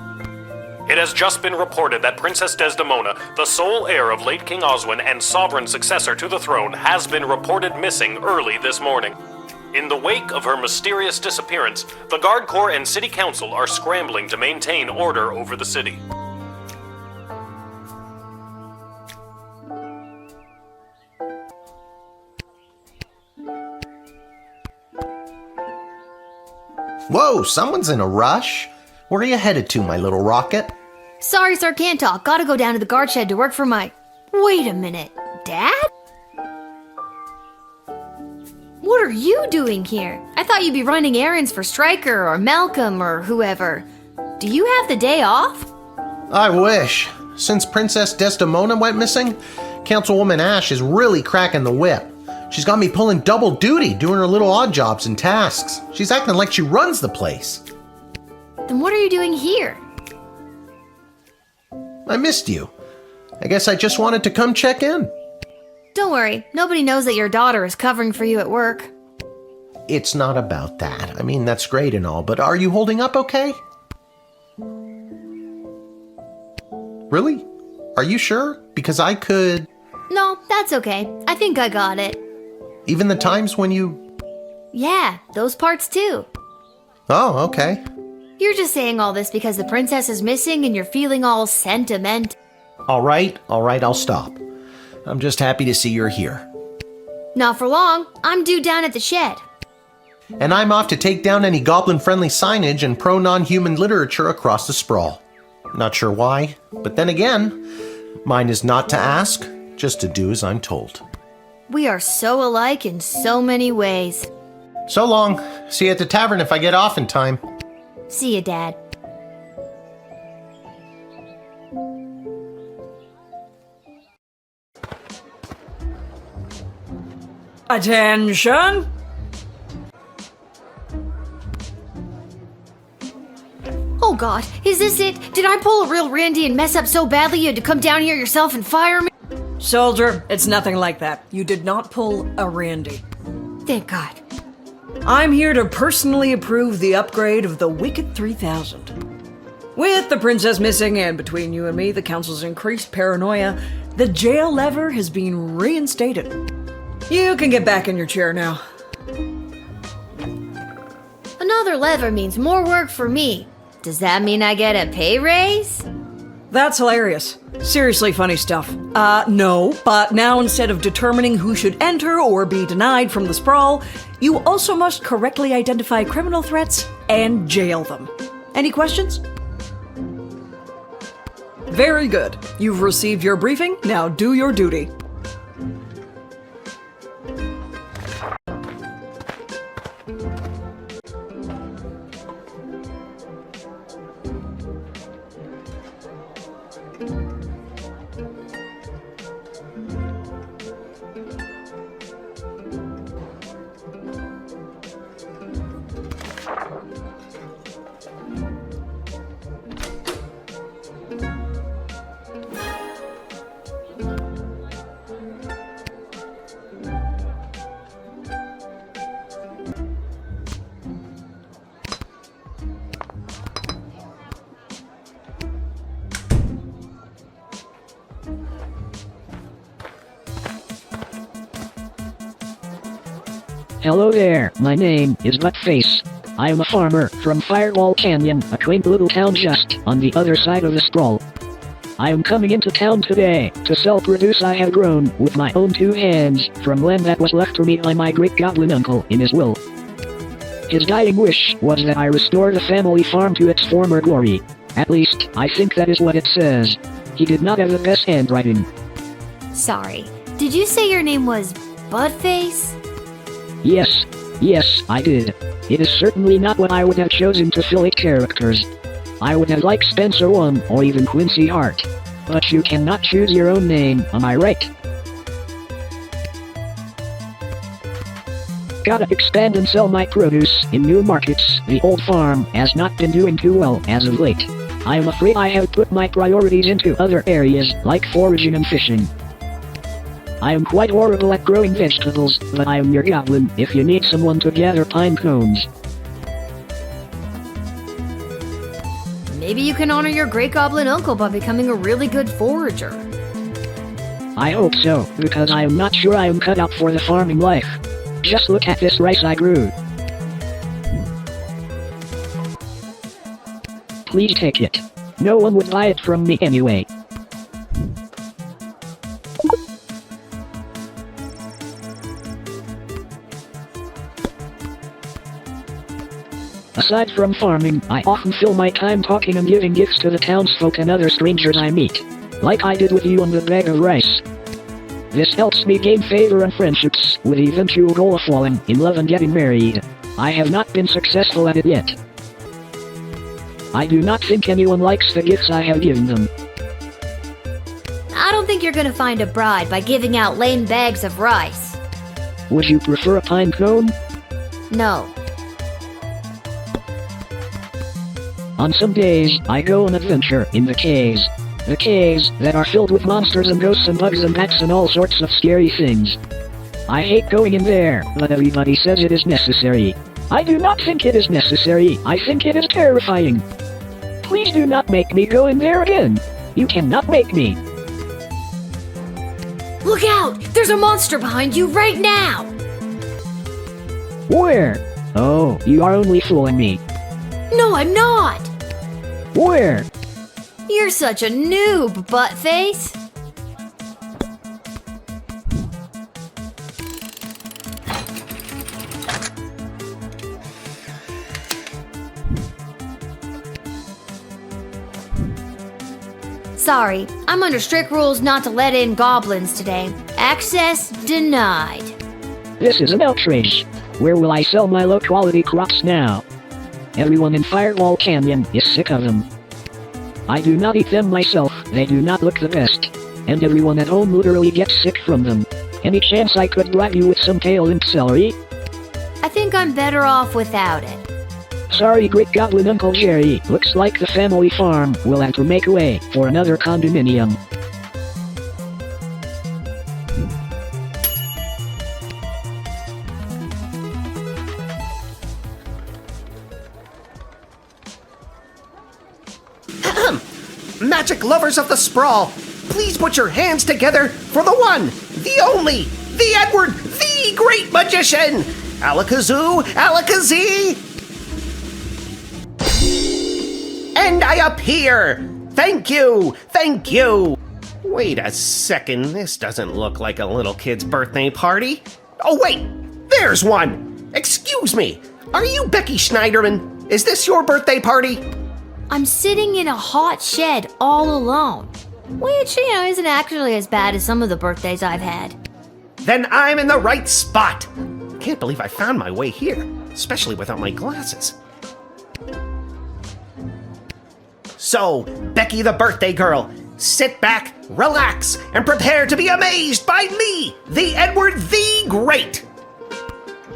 It has just been reported that Princess Desdemona, the sole heir of late King Oswin and sovereign successor to the throne, has been reported missing early this morning. In the wake of her mysterious disappearance, the Guard Corps and City Council are scrambling to maintain order over the city. Whoa, someone's in a rush. Where are you headed to, my little rocket? Sorry, sir, can't talk. Gotta go down to the guard shed to work for my... Wait a minute. Dad? What are you doing here? I thought you'd be running errands for Stryker or Malcolm or whoever. Do you have the day off? I wish. Since Princess Desdemona went missing, Councilwoman Ash is really cracking the whip. She's got me pulling double duty, doing her little odd jobs and tasks. She's acting like she runs the place. Then what are you doing here? I missed you. I guess I just wanted to come check in. Don't worry, nobody knows that your daughter is covering for you at work. It's not about that. I mean, that's great and all, but are you holding up okay? Really? Are you sure? Because I could... No, that's okay. I think I got it. Even the times when you... Yeah, those parts too. Oh, okay. You're just saying all this because the princess is missing and you're feeling all sentiment. All right, I'll stop. I'm just happy to see you're here. Not for long. I'm due down at the shed. And I'm off to take down any goblin-friendly signage and pro-non-human literature across the sprawl. Not sure why, but then again, mine is not to ask, just to do as I'm told. We are so alike in so many ways. So long. See you at the tavern if I get off in time. See you, Dad. Attention! Oh God, is this it? Did I pull a real Randy and mess up so badly you had to come down here yourself and fire me? Soldier, it's nothing like that. You did not pull a Randy. Thank God. I'm here to personally approve the upgrade of the Wicked 3000. With the princess missing and between you and me, the council's increased paranoia, the jail lever has been reinstated. You can get back in your chair now. Another lever means more work for me. Does that mean I get a pay raise? That's hilarious. Seriously funny stuff. No, but now instead of determining who should enter or be denied from the sprawl, you also must correctly identify criminal threats and jail them. Any questions? Very good. You've received your briefing, now do your duty. Hello there, my name is Buttface. I am a farmer from Firewall Canyon, a quaint little town just on the other side of the sprawl. I am coming into town today to sell produce I have grown with my own 2 hands from land that was left to me by my great goblin uncle in his will. His dying wish was that I restore the family farm to its former glory. At least, I think that is what it says. He did not have the best handwriting. Sorry, did you say your name was Budface? Yes, I did. It is certainly not what I would have chosen to fill it characters. I would have liked Spencer 1 or even Quincy Hart. But you cannot choose your own name, am I right? Gotta expand and sell my produce in new markets. The old farm has not been doing too well as of late. I am afraid I have put my priorities into other areas like foraging and fishing. I am quite horrible at growing vegetables, but I am your goblin if you need someone to gather pine cones. Maybe you can honor your great goblin uncle by becoming a really good forager. I hope so, because I am not sure I am cut out for the farming life. Just look at this rice I grew. Please take it. No one would buy it from me anyway. Aside from farming, I often fill my time talking and giving gifts to the townsfolk and other strangers I meet. Like I did with you on the bag of rice. This helps me gain favor and friendships, with the eventual goal of falling in love and getting married. I have not been successful at it yet. I do not think anyone likes the gifts I have given them. I don't think you're gonna find a bride by giving out lame bags of rice. Would you prefer a pine cone? No. On some days, I go on adventure in the caves. The caves that are filled with monsters and ghosts and bugs and bats and all sorts of scary things. I hate going in there, but everybody says it is necessary. I do not think it is necessary. I think it is terrifying. Please do not make me go in there again. You cannot make me. Look out! There's a monster behind you right now! Where? Oh, you are only fooling me. No, I'm not! Where? You're such a noob, buttface! Sorry, I'm under strict rules not to let in goblins today. Access denied. This is an outrage. Where will I sell my low-quality crops now? Everyone in Firewall Canyon is sick of them. I do not eat them myself, they do not look the best. And everyone at home literally gets sick from them. Any chance I could bribe you with some kale and celery? I think I'm better off without it. Sorry, Great Goblin Uncle Jerry. Looks like the family farm will have to make way for another condominium. Magic lovers of the sprawl, please put your hands together for the one, the only, the Edward, the great magician! Alakazoo, Alakazee! And I appear! Thank you, thank you! Wait a second, this doesn't look like a little kid's birthday party. Oh wait, there's one! Excuse me, are you Becky Schneiderman? Is this your birthday party? I'm sitting in a hot shed all alone. Which, isn't actually as bad as some of the birthdays I've had. Then I'm in the right spot! Can't believe I found my way here, especially without my glasses. So, Becky the birthday girl, sit back, relax, and prepare to be amazed by me, the Edward the Great!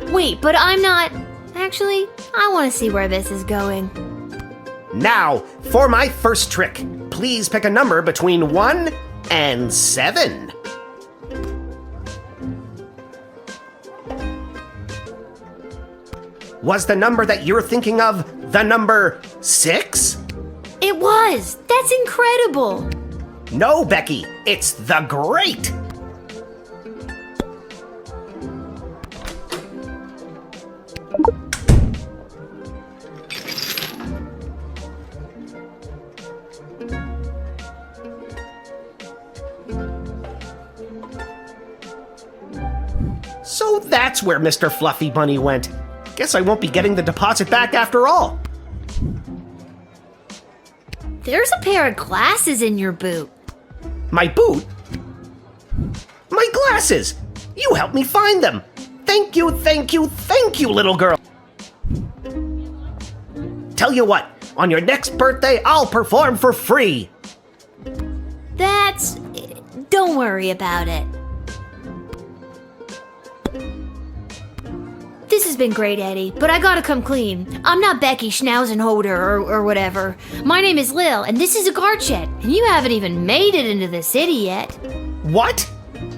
Wait, but I'm not... Actually, I want to see where this is going. Now, for my first trick, please pick a number between 1 and 7. Was the number that you're thinking of the number 6? It was! That's incredible! No, Becky, it's the Great! So that's where Mr. Fluffy Bunny went. Guess I won't be getting the deposit back after all. There's a pair of glasses in your boot. My boot? My glasses! You helped me find them! Thank you, thank you, thank you, little girl! Tell you what, on your next birthday, I'll perform for free! Don't worry about it. This has been great, Eddie, but I gotta come clean. I'm not Becky Schnauzenhoder or whatever. My name is Lil, and this is a guard shed, and you haven't even made it into the city yet. What?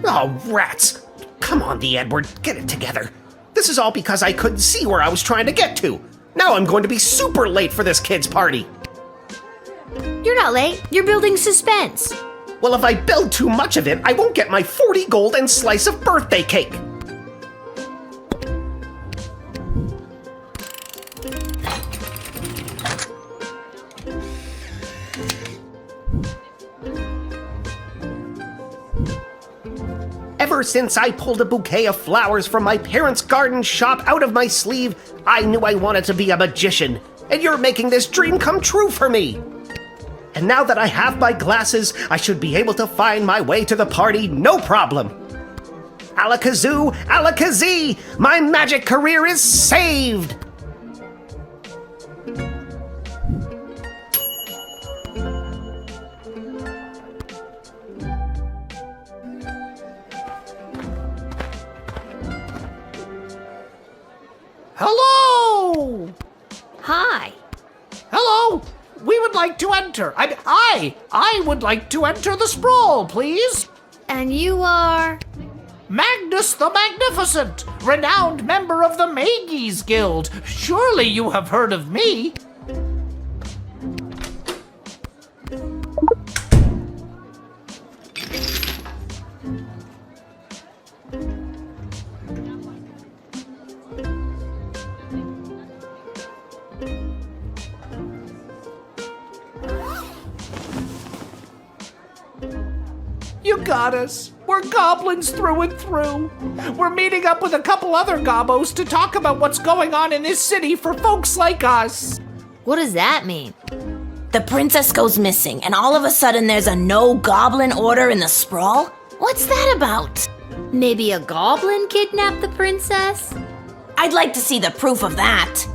Oh, rats! Come on, the Edward, get it together. This is all because I couldn't see where I was trying to get to. Now I'm going to be super late for this kid's party. You're not late. You're building suspense. Well, if I build too much of it, I won't get my 40 gold and slice of birthday cake. Ever since I pulled a bouquet of flowers from my parents' garden shop out of my sleeve, I knew I wanted to be a magician, and you're making this dream come true for me. And now that I have my glasses, I should be able to find my way to the party no problem. Alakazoo, Alakazee, my magic career is saved! Hello! Hi. Hello! We would like to enter. I would like to enter the sprawl, please. And you are? Magnus the Magnificent, renowned member of the Mages Guild. Surely you have heard of me. You got us. We're goblins through and through. We're meeting up with a couple other gobbos to talk about what's going on in this city for folks like us. What does that mean? The princess goes missing, and all of a sudden there's a no-goblin order in the sprawl? What's that about? Maybe a goblin kidnapped the princess? I'd like to see the proof of that.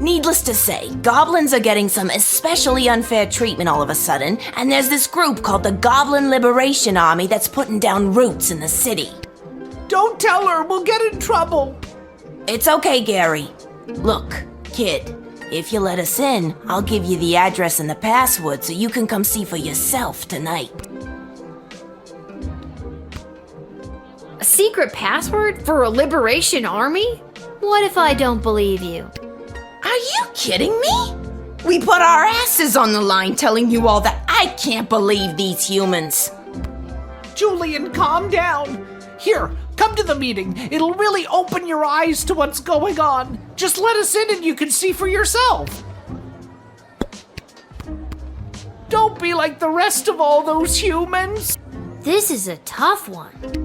Needless to say, goblins are getting some especially unfair treatment all of a sudden, and there's this group called the Goblin Liberation Army that's putting down roots in the city. Don't tell her, we'll get in trouble. It's okay, Gary. Look, kid, if you let us in, I'll give you the address and the password so you can come see for yourself tonight. A secret password for a liberation army? What if I don't believe you? Are you kidding me? We put our asses on the line telling you all that. I can't believe these humans. Julian, calm down. Here, come to the meeting. It'll really open your eyes to what's going on. Just let us in and you can see for yourself. Don't be like the rest of all those humans. This is a tough one.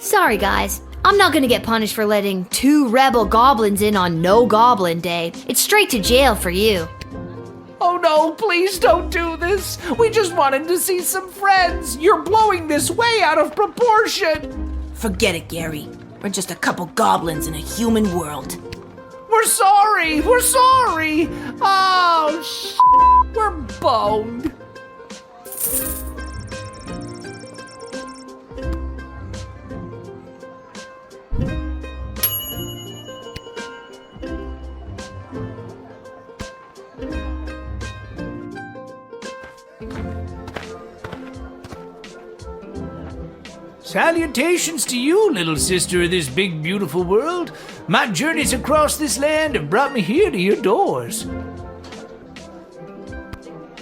Sorry, guys. I'm not gonna get punished for letting 2 rebel goblins in on No Goblin Day. It's straight to jail for you. Oh no, please don't do this. We just wanted to see some friends. You're blowing this way out of proportion. Forget it, Gary. We're just a couple goblins in a human world. We're sorry. We're sorry. Oh, we're boned. Salutations to you, little sister of this big, beautiful world. My journeys across this land have brought me here to your doors.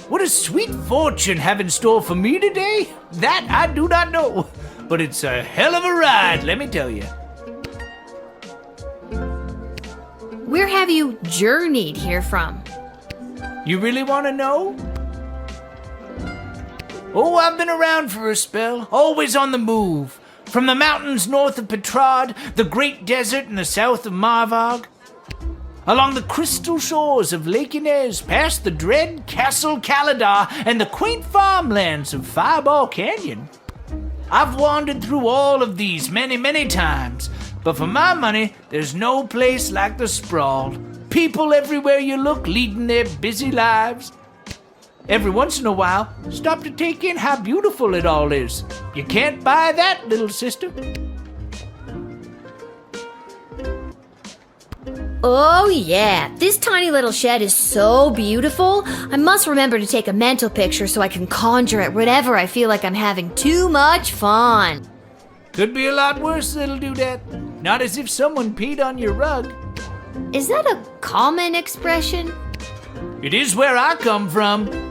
What does sweet fortune have in store for me today? That I do not know. but it's a hell of a ride, let me tell you. Where have you journeyed here from? You really want to know? Oh, I've been around for a spell, always on the move. From the mountains north of Petrard, the great desert in the south of Marvog, along the crystal shores of Lake Inez, past the dread Castle Caladar and the quaint farmlands of Fireball Canyon. I've wandered through all of these many, many times, but for my money, there's no place like the sprawl. People everywhere you look leading their busy lives. Every once in a while, stop to take in how beautiful it all is. You can't buy that, little sister. Oh yeah, this tiny little shed is so beautiful. I must remember to take a mental picture so I can conjure it whenever I feel like I'm having too much fun. Could be a lot worse, little dudette. Not as if someone peed on your rug. Is that a common expression? It is where I come from.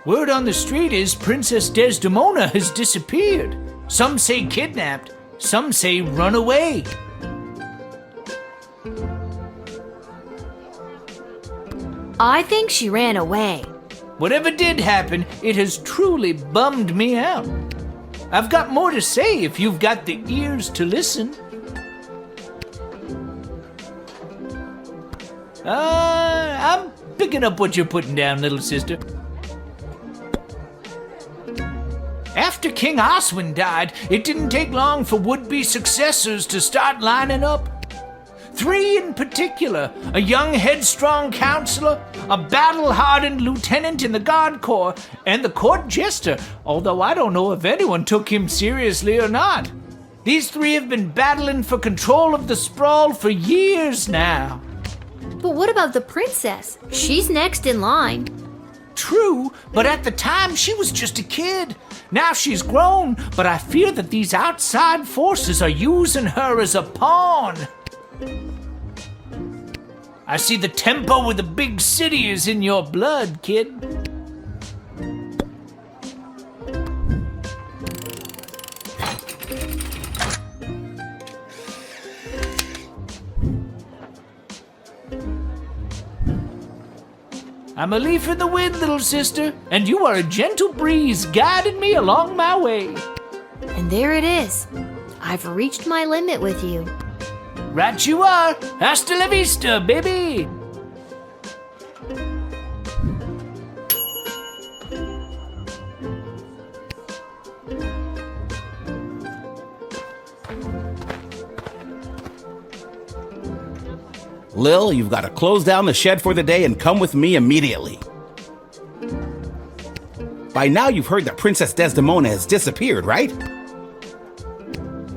Word on the street is Princess Desdemona has disappeared. Some say kidnapped, some say run away. I think she ran away. Whatever did happen, it has truly bummed me out. I've got more to say if you've got the ears to listen. I'm picking up what you're putting down, little sister. After King Oswin died, it didn't take long for would-be successors to start lining up. 3 in particular, a young headstrong counselor, a battle-hardened lieutenant in the Guard Corps, and the court jester, although I don't know if anyone took him seriously or not. These 3 have been battling for control of the sprawl for years now. But what about the princess? She's next in line. True, but at the time she was just a kid. Now she's grown, but I fear that these outside forces are using her as a pawn. I see the tempo with the big city is in your blood, kid. I'm a leaf in the wind, little sister, and you are a gentle breeze guiding me along my way. And there it is. I've reached my limit with you. Right you are. Hasta la vista, baby. Lil, you've got to close down the shed for the day and come with me immediately. By now you've heard that Princess Desdemona has disappeared, right?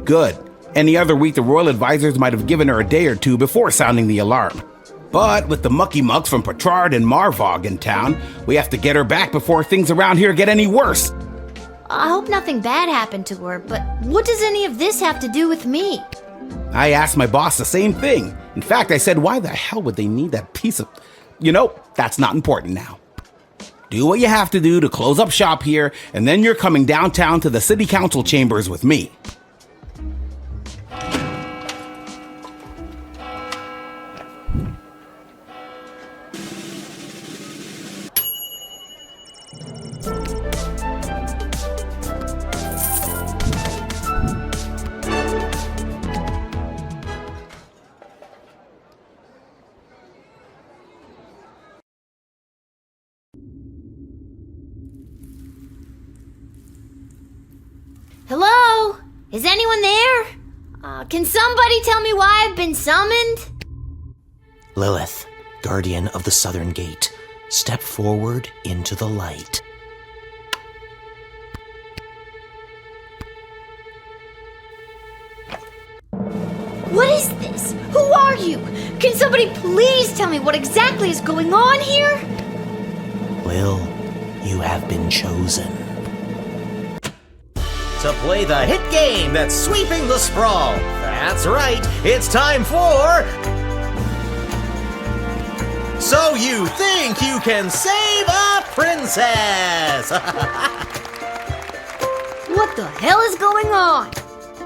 Good. Any other week the royal advisors might have given her a day or two before sounding the alarm. But with the mucky mucks from Petrard and Marvog in town, we have to get her back before things around here get any worse. I hope nothing bad happened to her, but what does any of this have to do with me? I asked my boss the same thing. In fact, I said, why the hell would they need that piece of... You know, that's not important now. Do what you have to do to close up shop here, and then you're coming downtown to the city council chambers with me. Hello? Is anyone there? Can somebody tell me why I've been summoned? Lilith, guardian of the southern gate, step forward into the light. What is this? Who are you? Can somebody please tell me what exactly is going on here? Lil, you have been chosen to play the hit game that's sweeping the sprawl. That's right, it's time for So you think you can save a princess? What the hell is going on?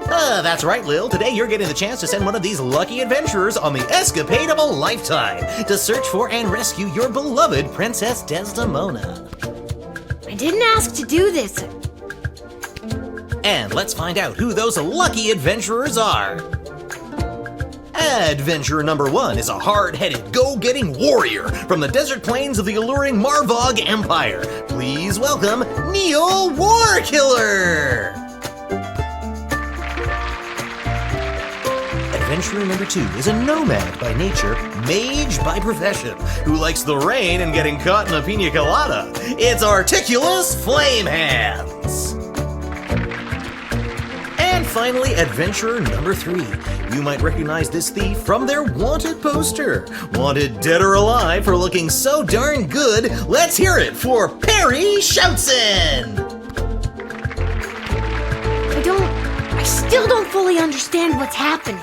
That's right, Lil. Today you're getting the chance to send one of these lucky adventurers on the escapade of a lifetime to search for and rescue your beloved Princess Desdemona. I didn't ask to do this. And let's find out who those lucky adventurers are. Adventurer number 1 is a hard-headed, go-getting warrior from the desert plains of the alluring Marvog Empire. Please welcome Neil Warkiller! Adventurer number 2 is a nomad by nature, mage by profession, who likes the rain and getting caught in a pina colada. It's Articulous Flamehands! And finally, adventurer number 3. You might recognize this thief from their wanted poster. Wanted dead or alive for looking so darn good, let's hear it for Perry Shoutson! I still don't fully understand what's happening.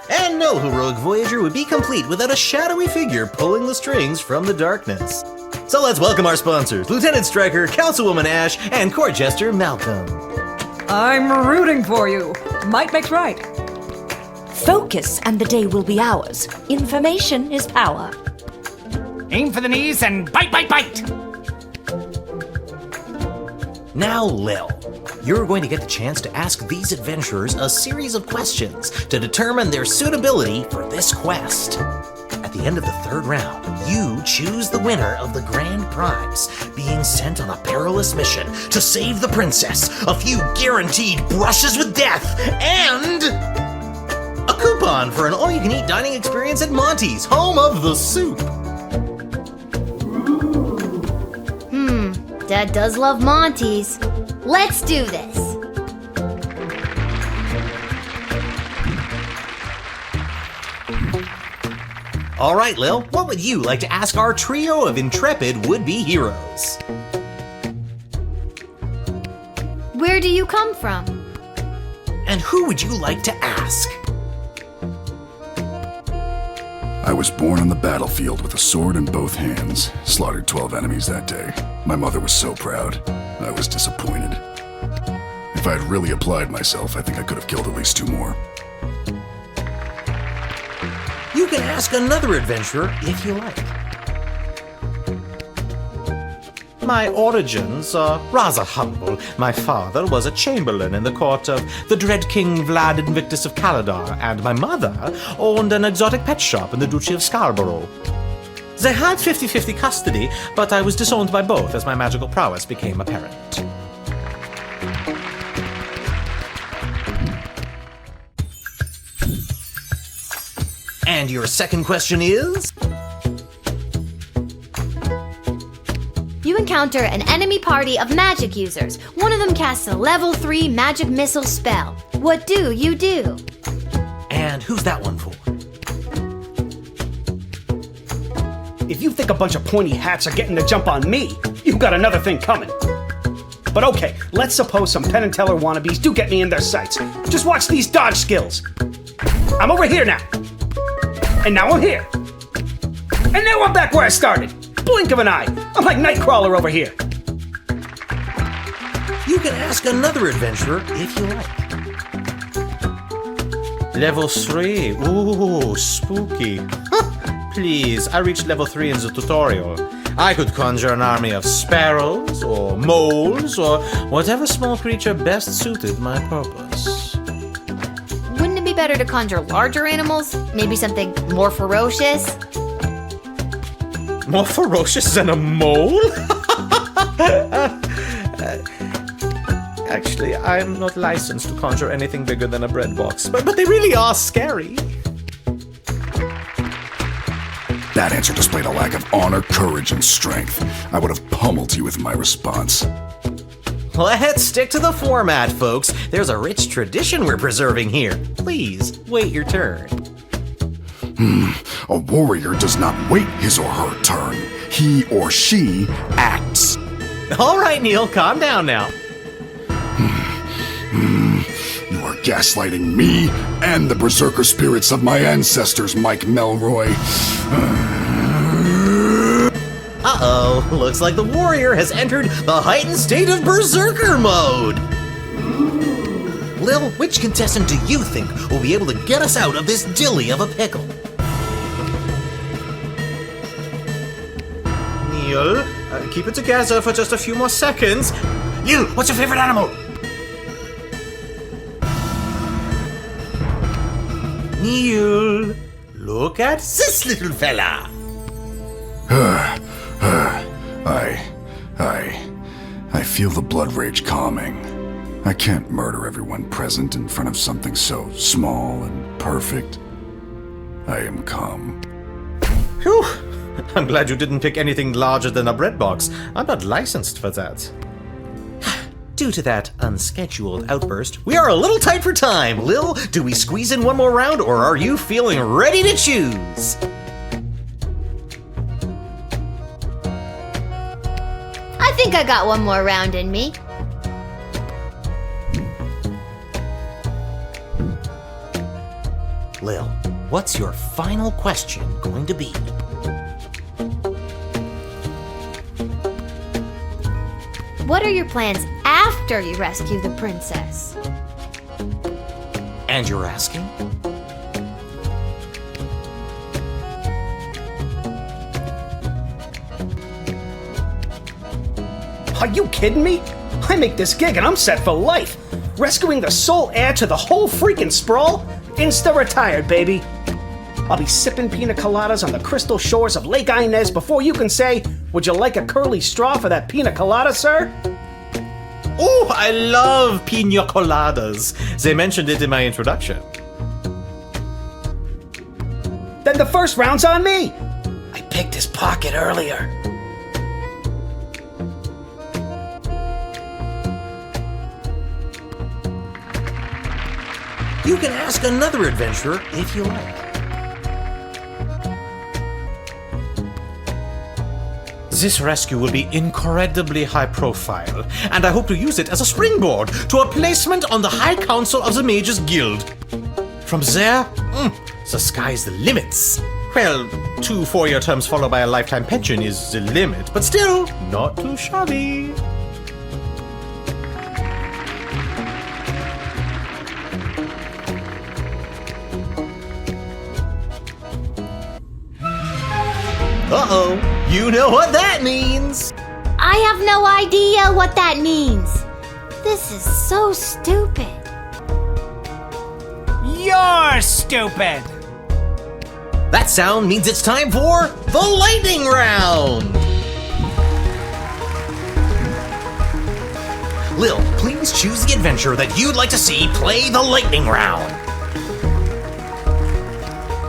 And no heroic voyager would be complete without a shadowy figure pulling the strings from the darkness. So let's welcome our sponsors, Lieutenant Stryker, Councilwoman Ash, and Court Jester Malcolm. I'm rooting for you. Might makes right. Focus and the day will be ours. Information is power. Aim for the knees and bite, bite, bite! Now, Lil, you're going to get the chance to ask these adventurers a series of questions to determine their suitability for this quest. At the end of the 3rd round, you choose the winner of the grand prize, being sent on a perilous mission to save the princess, a few guaranteed brushes with death, and a coupon for an all-you-can-eat dining experience at Monty's, home of the soup. Dad does love Monty's. Let's do this. All right, Lil, what would you like to ask our trio of intrepid would-be heroes? Where do you come from? And who would you like to ask? I was born on the battlefield with a sword in both hands. Slaughtered 12 enemies that day. My mother was so proud. I was disappointed. If I had really applied myself, I think I could have killed at least 2 more. You can ask another adventurer if you like. My origins are rather humble. My father was a chamberlain in the court of the dread King Vlad Invictus of Caladar, and my mother owned an exotic pet shop in the Duchy of Scarborough. They had 50-50 custody, but I was disowned by both as my magical prowess became apparent. And your second question is? You encounter an enemy party of magic users. One of them casts a level 3 magic missile spell. What do you do? And who's that one for? If you think a bunch of pointy hats are getting the jump on me, you've got another thing coming. But okay, let's suppose some Penn and Teller wannabes do get me in their sights. Just watch these dodge skills. I'm over here now. And now I'm here. And now I'm back where I started. Blink of an eye. I'm like Nightcrawler over here. You can ask another adventurer if you like. Level 3. Ooh, spooky. Please, I reached level 3 in the tutorial. I could conjure an army of sparrows, or moles, or whatever small creature best suited my purpose. Wouldn't it be better to conjure larger animals? Maybe something more ferocious? More ferocious than a mole? Actually, I'm not licensed to conjure anything bigger than a bread box, but they really are scary. That answer displayed a lack of honor, courage, and strength. I would have pummeled you with my response. Let's stick to the format, folks. There's a rich tradition we're preserving here. Please, wait your turn. A warrior does not wait his or her turn. He or she acts. All right, Neil, calm down now. You are gaslighting me and the berserker spirits of my ancestors, Mike Melroy. Uh-oh, looks like the warrior has entered the heightened state of berserker mode. Lil, which contestant do you think will be able to get us out of this dilly of a pickle? Neil, keep it together for just a few more seconds. Neil, what's your favorite animal? Neil, look at this little fella. I feel the blood rage calming. I can't murder everyone present in front of something so small and perfect. I am calm. Whew. I'm glad you didn't pick anything larger than a bread box. I'm not licensed for that. Due to that unscheduled outburst, we are a little tight for time. Lil, do we squeeze in one more round, or are you feeling ready to choose? I think I got one more round in me. Lil, what's your final question going to be? What are your plans after you rescue the princess? And you're asking? Are you kidding me? I make this gig and I'm set for life. Rescuing the sole heir to the whole freaking sprawl? Insta-retired, baby. I'll be sipping pina coladas on the crystal shores of Lake Inez before you can say, "Would you like a curly straw for that pina colada, sir?" Oh, I love pina coladas. They mentioned it in my introduction. Then the first round's on me. I picked his pocket earlier. You can ask another adventurer if you like. This rescue will be incredibly high profile, and I hope to use it as a springboard to a placement on the High Council of the Mages Guild. From there, the sky's the limits. Well, 2 4-year terms followed by a lifetime pension is the limit, but still, not too shabby. Uh-oh, you know what that means! I have no idea what that means. This is so stupid. You're stupid! That sound means it's time for the lightning round! Lil, please choose the adventure that you'd like to see play the lightning round.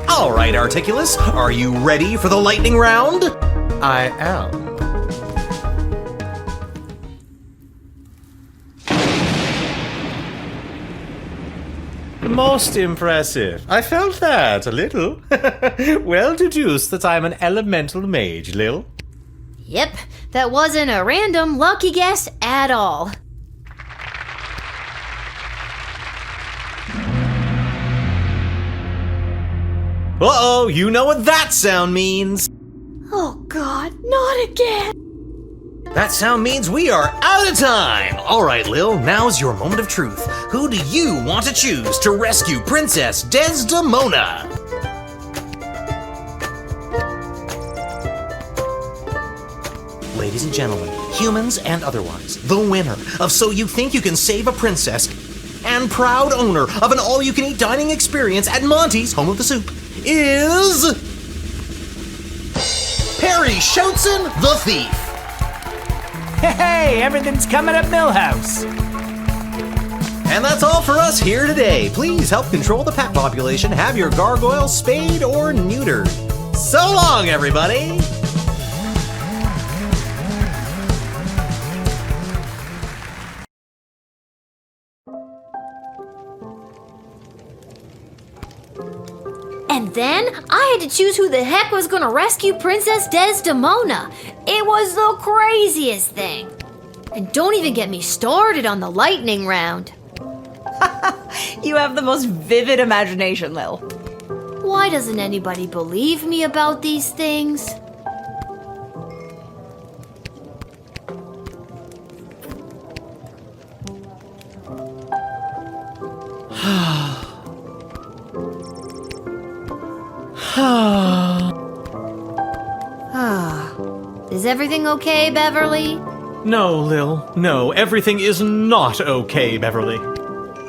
All right, Articulus, are you ready for the lightning round? I am. Most impressive. I felt that a little. Well deduced that I'm an elemental mage, Lil. Yep, that wasn't a random lucky guess at all. Uh-oh, you know what that sound means. Oh God, not again. That sound means we are out of time. All right, Lil, now's your moment of truth. Who do you want to choose to rescue Princess Desdemona? Ladies and gentlemen, humans and otherwise, the winner of So You Think You Can Save a Princess and proud owner of an all-you-can-eat dining experience at Monty's Home of the Soup is Perry Shoutson the Thief. Hey, everything's coming up Millhouse. And that's all for us here today. Please help control the pet population. Have your gargoyles spayed or neutered. So long, everybody. And then I had to choose who the heck was gonna rescue Princess Desdemona. It was the craziest thing. And don't even get me started on the lightning round. You have the most vivid imagination, Lil. Why doesn't anybody believe me about these things? Is everything okay, Beverly? No, Lil. No, everything is not okay, Beverly.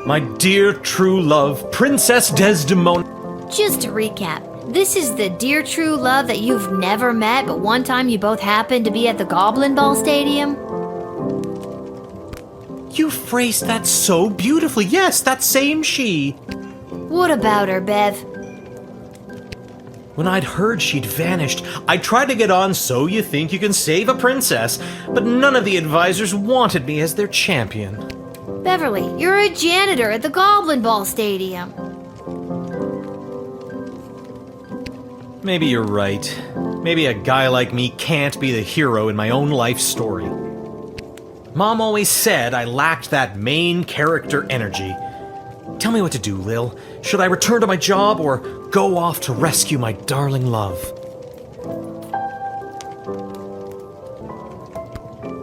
My dear true love, Princess Desdemona. Just to recap, this is the dear true love that you've never met, but one time you both happened to be at the Goblin Ball Stadium? You phrased that so beautifully. Yes, that same she. What about her, Bev? When I'd heard she'd vanished, I tried to get on So You Think You Can Save a Princess, but none of the advisors wanted me as their champion. Beverly, you're a janitor at the Goblin Ball Stadium. Maybe you're right. Maybe a guy like me can't be the hero in my own life story. Mom always said I lacked that main character energy. Tell me what to do, Lil. Should I return to my job or go off to rescue my darling love?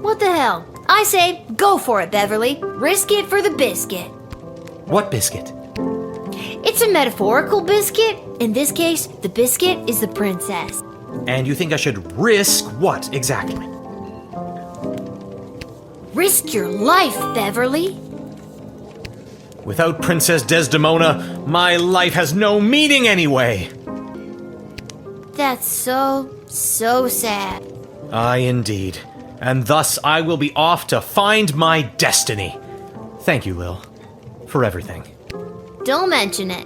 What the hell? I say, go for it, Beverly. Risk it for the biscuit. What biscuit? It's a metaphorical biscuit. In this case, the biscuit is the princess. And you think I should risk what exactly? Risk your life, Beverly. Without Princess Desdemona, my life has no meaning anyway. That's so sad. Aye, indeed. And thus I will be off to find my destiny. Thank you, Lil, for everything. Don't mention it.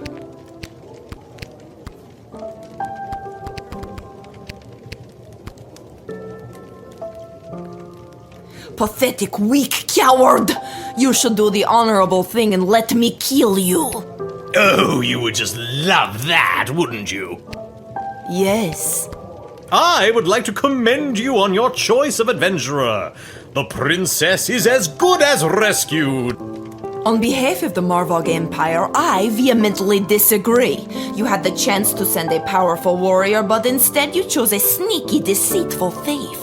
Pathetic, weak coward! You should do the honorable thing and let me kill you. Oh, you would just love that, wouldn't you? Yes. I would like to commend you on your choice of adventurer. The princess is as good as rescued. On behalf of the Marvog Empire, I vehemently disagree. You had the chance to send a powerful warrior, but instead you chose a sneaky, deceitful thief.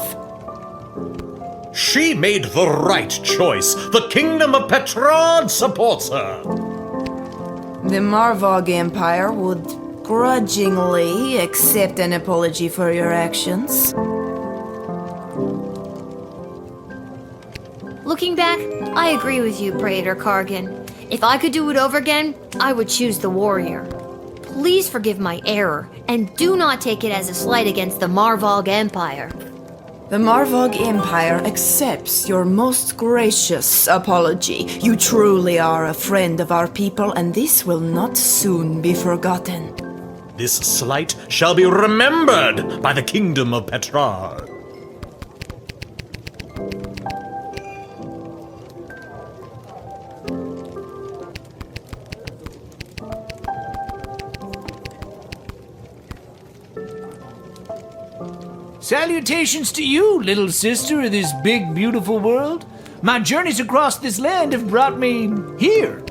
She made the right choice. The kingdom of Petrard supports her. The Marvog Empire would grudgingly accept an apology for your actions. Looking back, I agree with you, Praetor Kargan. If I could do it over again, I would choose the warrior. Please forgive my error, and do not take it as a slight against the Marvog Empire. The Marvog Empire accepts your most gracious apology. You truly are a friend of our people, and this will not soon be forgotten. This slight shall be remembered by the kingdom of Petrard. Salutations to you, little sister of this big, beautiful world. My journeys across this land have brought me here.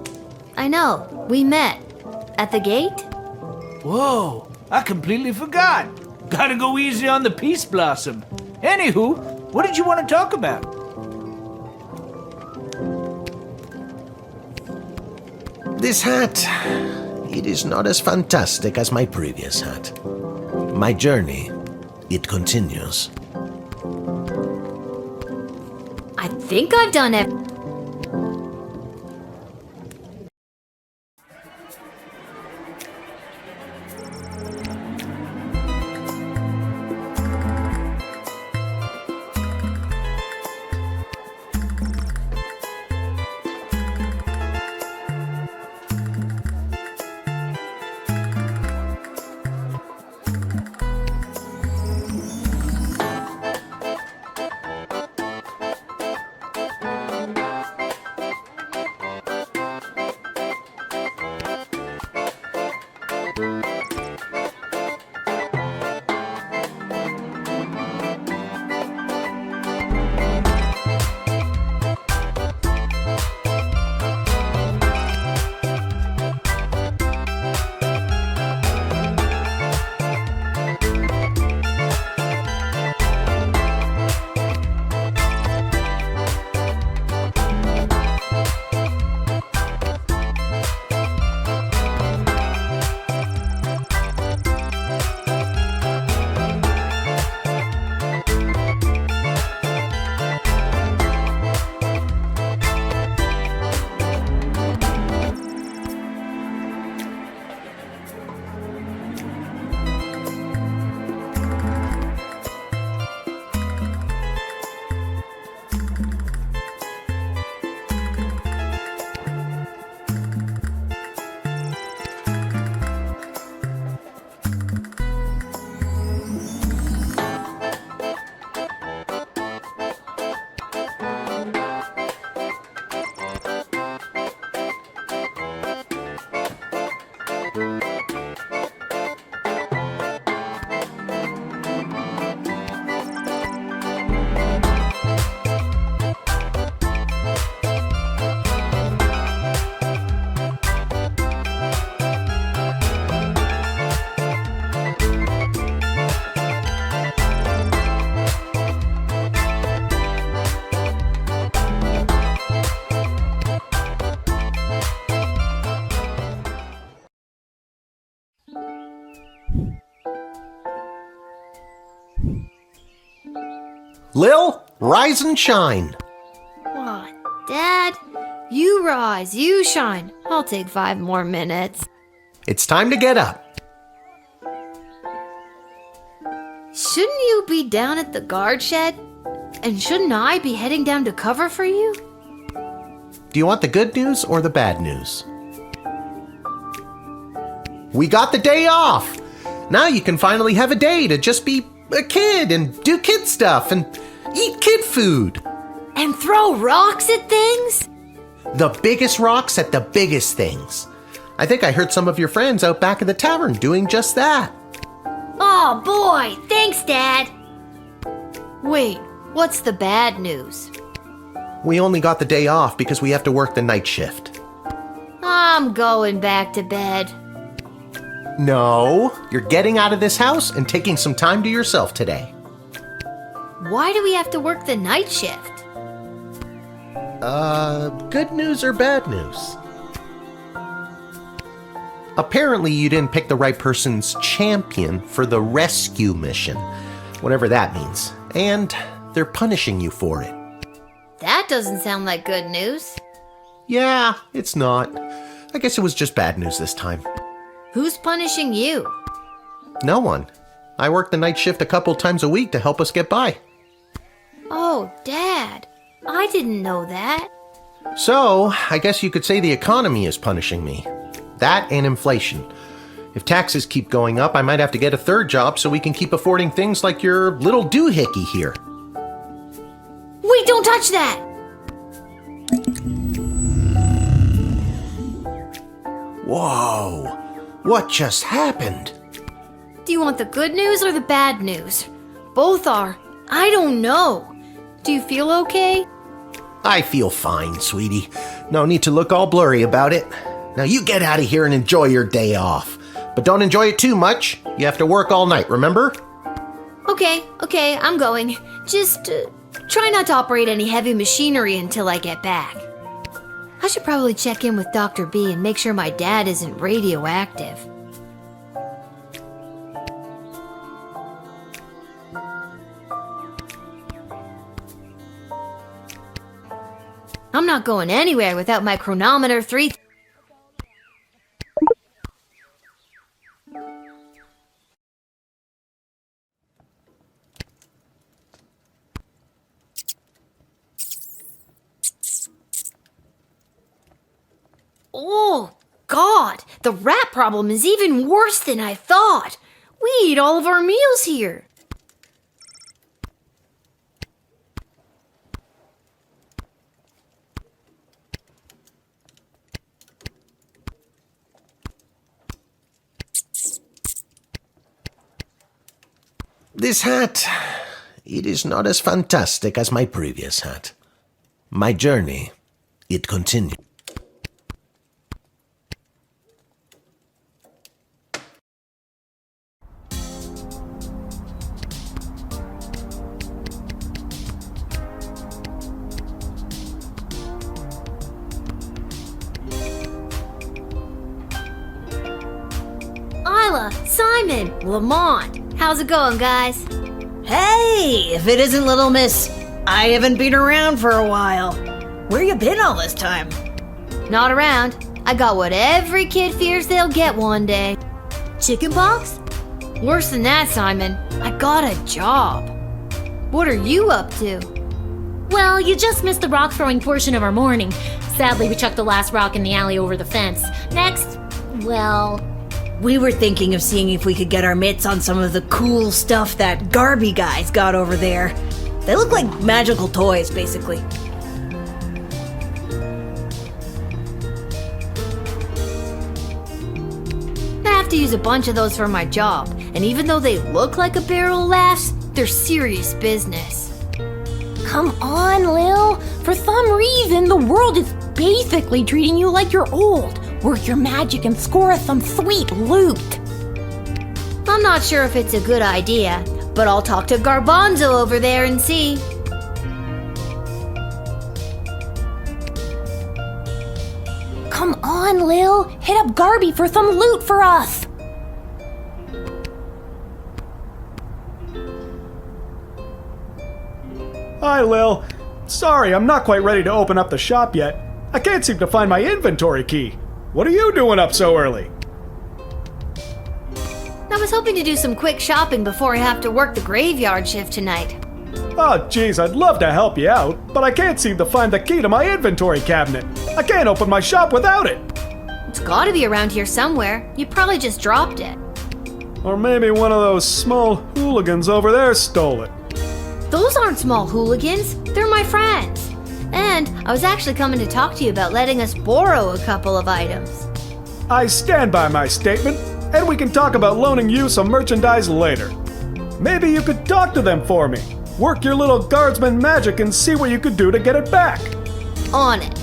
I know. We met. At the gate? Whoa, I completely forgot. Gotta go easy on the Peace Blossom. Anywho, what did you want to talk about? This hat, it is not as fantastic as my previous hat. My journey, it continues. I think I've done it. Lil, rise and shine. What, Dad? You rise, you shine. I'll take 5 more minutes. It's time to get up. Shouldn't you be down at the guard shed? And shouldn't I be heading down to cover for you? Do you want the good news or the bad news? We got the day off! Now you can finally have a day to just be a kid and do kid stuff and eat kid food. And throw rocks at things? The biggest rocks at the biggest things. I think I heard some of your friends out back at the tavern doing just that. Oh boy, thanks, Dad. Wait, what's the bad news? We only got the day off because we have to work the night shift. I'm going back to bed. No, you're getting out of this house and taking some time to yourself today. Why do we have to work the night shift? Good news or bad news? Apparently you didn't pick the right person's champion for the rescue mission, whatever that means, and they're punishing you for it. That doesn't sound like good news. Yeah, it's not. I guess it was just bad news this time. Who's punishing you? No one. I work the night shift a couple times a week to help us get by. Oh, Dad, I didn't know that. So, I guess you could say the economy is punishing me. That and inflation. If taxes keep going up, I might have to get a third job so we can keep affording things like your little doohickey here. Wait, don't touch that! Whoa, what just happened? Do you want the good news or the bad news? Both are. I don't know. Do you feel okay? I feel fine, sweetie. No need to look all blurry about it. Now you get out of here and enjoy your day off. But don't enjoy it too much. You have to work all night, remember? Okay, I'm going. Just try not to operate any heavy machinery until I get back. I should probably check in with Dr. B and make sure my dad isn't radioactive. I'm not going anywhere without my chronometer 3. Oh, God! The rat problem is even worse than I thought! We eat all of our meals here! This hat, it is not as fantastic as my previous hat. My journey, it continues. Isla, Simon, Lamont. How's it going, guys? Hey, if it isn't Little Miss, I haven't been around for a while. Where you been all this time? Not around. I got what every kid fears they'll get one day. Chickenpox? Worse than that, Simon. I got a job. What are you up to? Well, you just missed the rock throwing portion of our morning. Sadly, we chucked the last rock in the alley over the fence. Next, well... We were thinking of seeing if we could get our mitts on some of the cool stuff that Garby guys got over there. They look like magical toys, basically. I have to use a bunch of those for my job, and even though they look like a barrel of laughs, they're serious business. Come on, Lil. For some reason, the world is basically treating you like you're old. Work your magic and score us some sweet loot. I'm not sure if it's a good idea, but I'll talk to Garbanzo over there and see. Come on, Lil. Hit up Garby for some loot for us. Hi, Lil. Sorry, I'm not quite ready to open up the shop yet. I can't seem to find my inventory key. What are you doing up so early? I was hoping to do some quick shopping before I have to work the graveyard shift tonight. Oh, geez, I'd love to help you out, but I can't seem to find the key to my inventory cabinet. I can't open my shop without it. It's gotta be around here somewhere. You probably just dropped it. Or maybe one of those small hooligans over there stole it. Those aren't small hooligans. They're my friends. And I was actually coming to talk to you about letting us borrow a couple of items. I stand by my statement, and we can talk about loaning you some merchandise later. Maybe you could talk to them for me. Work your little guardsman magic and see what you could do to get it back. On it.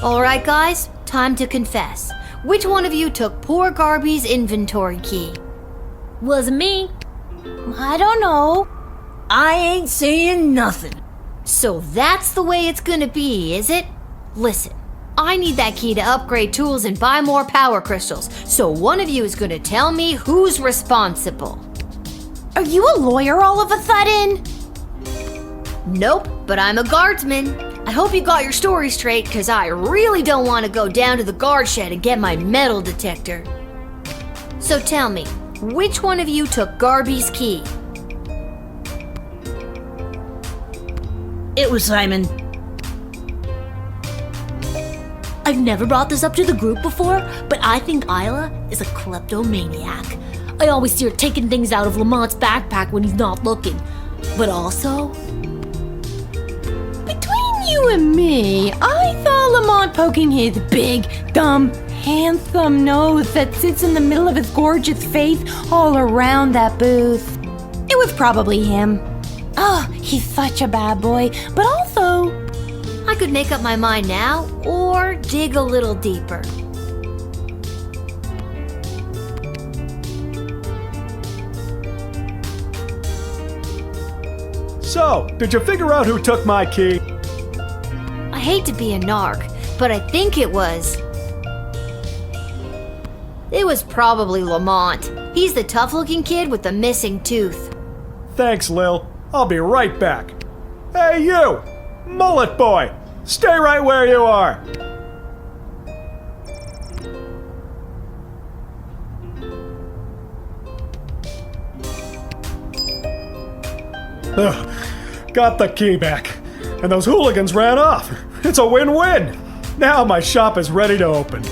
Alright guys, time to confess. Which one of you took poor Garby's inventory key? Was me. I don't know. I ain't saying nothing. So that's the way it's gonna be, is it? Listen, I need that key to upgrade tools and buy more power crystals, so one of you is gonna tell me who's responsible. Are you a lawyer all of a sudden? Nope, but I'm a guardsman. I hope you got your story straight, because I really don't want to go down to the guard shed and get my metal detector. So tell me, which one of you took Garby's key? It was Simon. I've never brought this up to the group before, but I think Isla is a kleptomaniac. I always see her taking things out of Lamont's backpack when he's not looking. But also... Between you and me, I saw Lamont poking his big, dumb, handsome nose that sits in the middle of his gorgeous face all around that booth. It was probably him. Oh, he's such a bad boy, but also... I could make up my mind now, or dig a little deeper. So, did you figure out who took my key? I hate to be a narc, but I think it was probably Lamont. He's the tough-looking kid with the missing tooth. Thanks, Lil. I'll be right back. Hey, you! Mullet boy! Stay right where you are! Ugh, got the key back. And those hooligans ran off. It's a win-win. Now my shop is ready to open.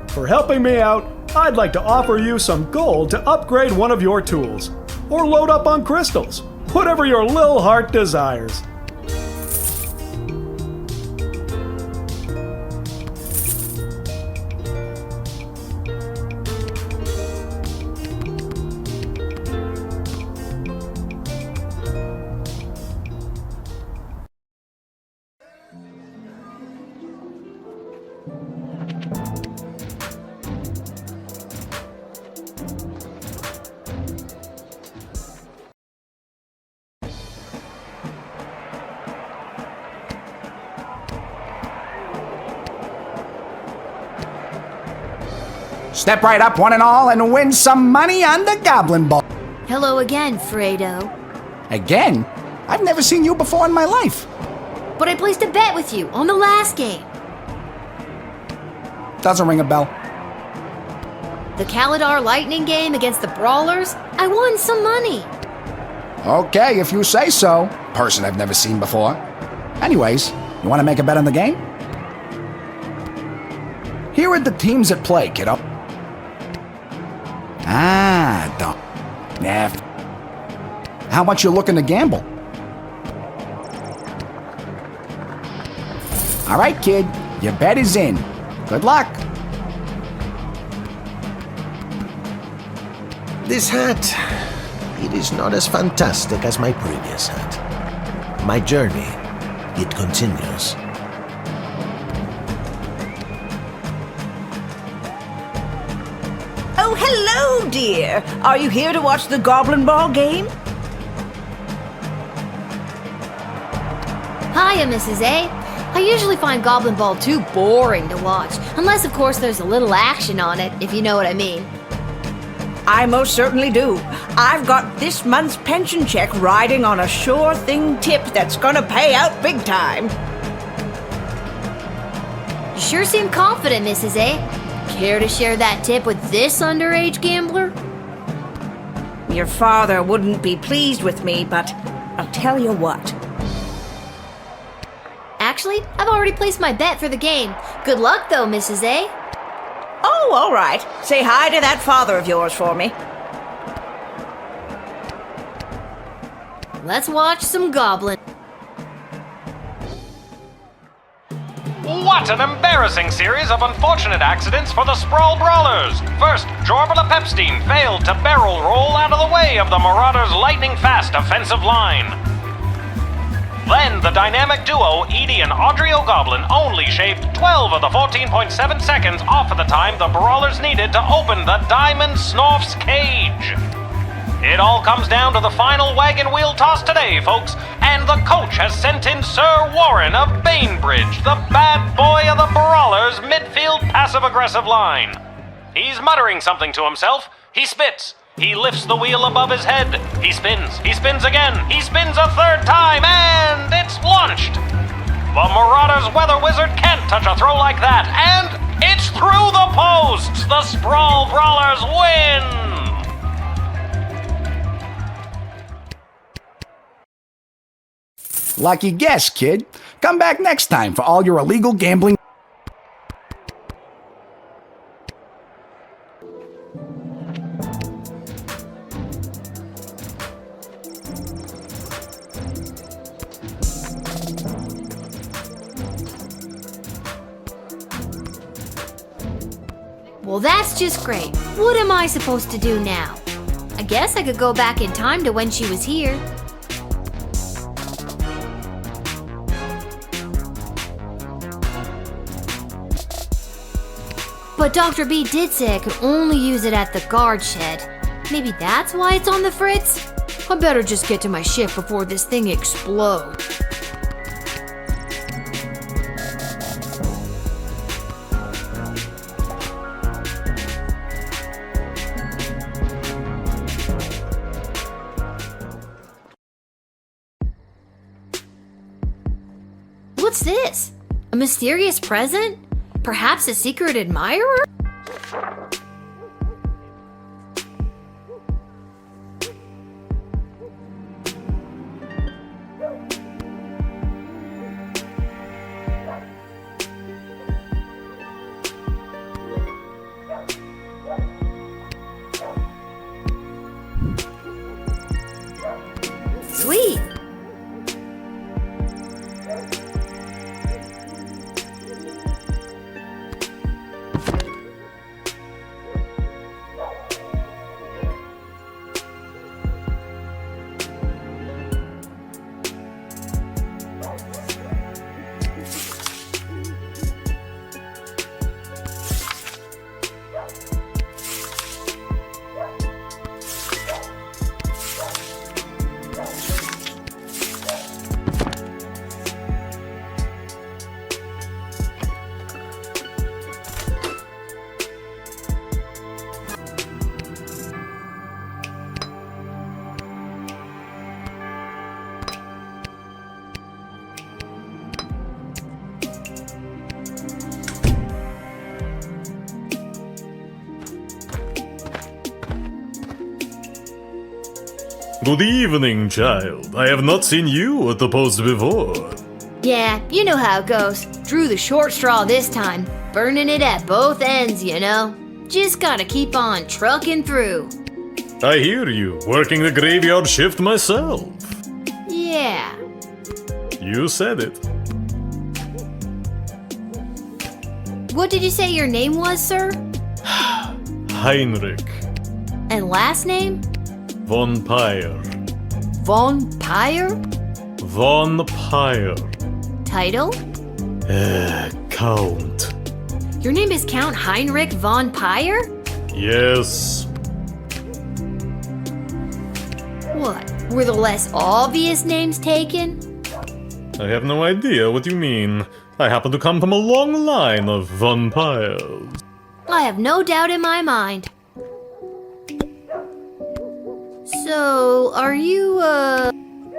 For helping me out, I'd like to offer you some gold to upgrade one of your tools. Or load up on crystals. Whatever your lil heart desires. Step right up, one and all, and win some money on the Goblin Ball. Hello again, Fredo. Again? I've never seen you before in my life. But I placed a bet with you on the last game. Doesn't ring a bell. The Kaladar Lightning game against the Brawlers, I won some money. Okay, if you say so. Person I've never seen before. Anyways, you want to make a bet on the game? Here are the teams at play, kiddo. Nah. How much you looking to gamble? All right, kid. Your bet is in. Good luck. This hat, it is not as fantastic as my previous hat. My journey, it continues. Oh, hello, dear. Are you here to watch the Goblin Ball game? Hiya, Mrs. A. I usually find Goblin Ball too boring to watch, unless of course there's a little action on it, if you know what I mean. I most certainly do. I've got this month's pension check riding on a sure thing tip that's gonna pay out big time. You sure seem confident, Mrs. A. Care to share that tip with this underage gambler? Your father wouldn't be pleased with me, but I'll tell you what. Actually, I've already placed my bet for the game. Good luck, though, Mrs. A. Oh, all right. Say hi to that father of yours for me. Let's watch some goblins. What an embarrassing series of unfortunate accidents for the Sprawl Brawlers! First, Jorbala Pepstein failed to barrel roll out of the way of the Marauders' lightning-fast offensive line. Then, the dynamic duo Edie and Audrey O'Goblin only shaved 12 of the 14.7 seconds off of the time the Brawlers needed to open the Diamond Snorf's cage. It all comes down to the final wagon wheel toss today, folks, and the coach has sent in Sir Warren of Bainbridge, the bad boy of the Brawlers' midfield passive-aggressive line. He's muttering something to himself. He spits. He lifts the wheel above his head. He spins again. He spins a third time, and it's launched. The Marauders' weather wizard can't touch a throw like that, and it's through the posts. The Sprawl Brawlers win. Lucky guess, kid. Come back next time for all your illegal gambling. Well, that's just great. What am I supposed to do now? I guess I could go back in time to when she was here. But Dr. B did say I could only use it at the guard shed. Maybe that's why it's on the fritz? I better just get to my shift before this thing explodes. What's this? A mysterious present? Perhaps a secret admirer? Sweet. Good evening, child. I have not seen you at the post before. Yeah, you know how it goes. Drew the short straw this time. Burning it at both ends, you know. Just gotta keep on trucking through. I hear you, working the graveyard shift myself. Yeah. You said it. What did you say your name was, sir? Heinrich. And last name? Von Pyre. Von Pyre? Von Pyre. Title? Count. Your name is Count Heinrich von Pyre? Yes. What? Were the less obvious names taken? I have no idea what you mean. I happen to come from a long line of Von Pyres. I have no doubt in my mind. So, are you,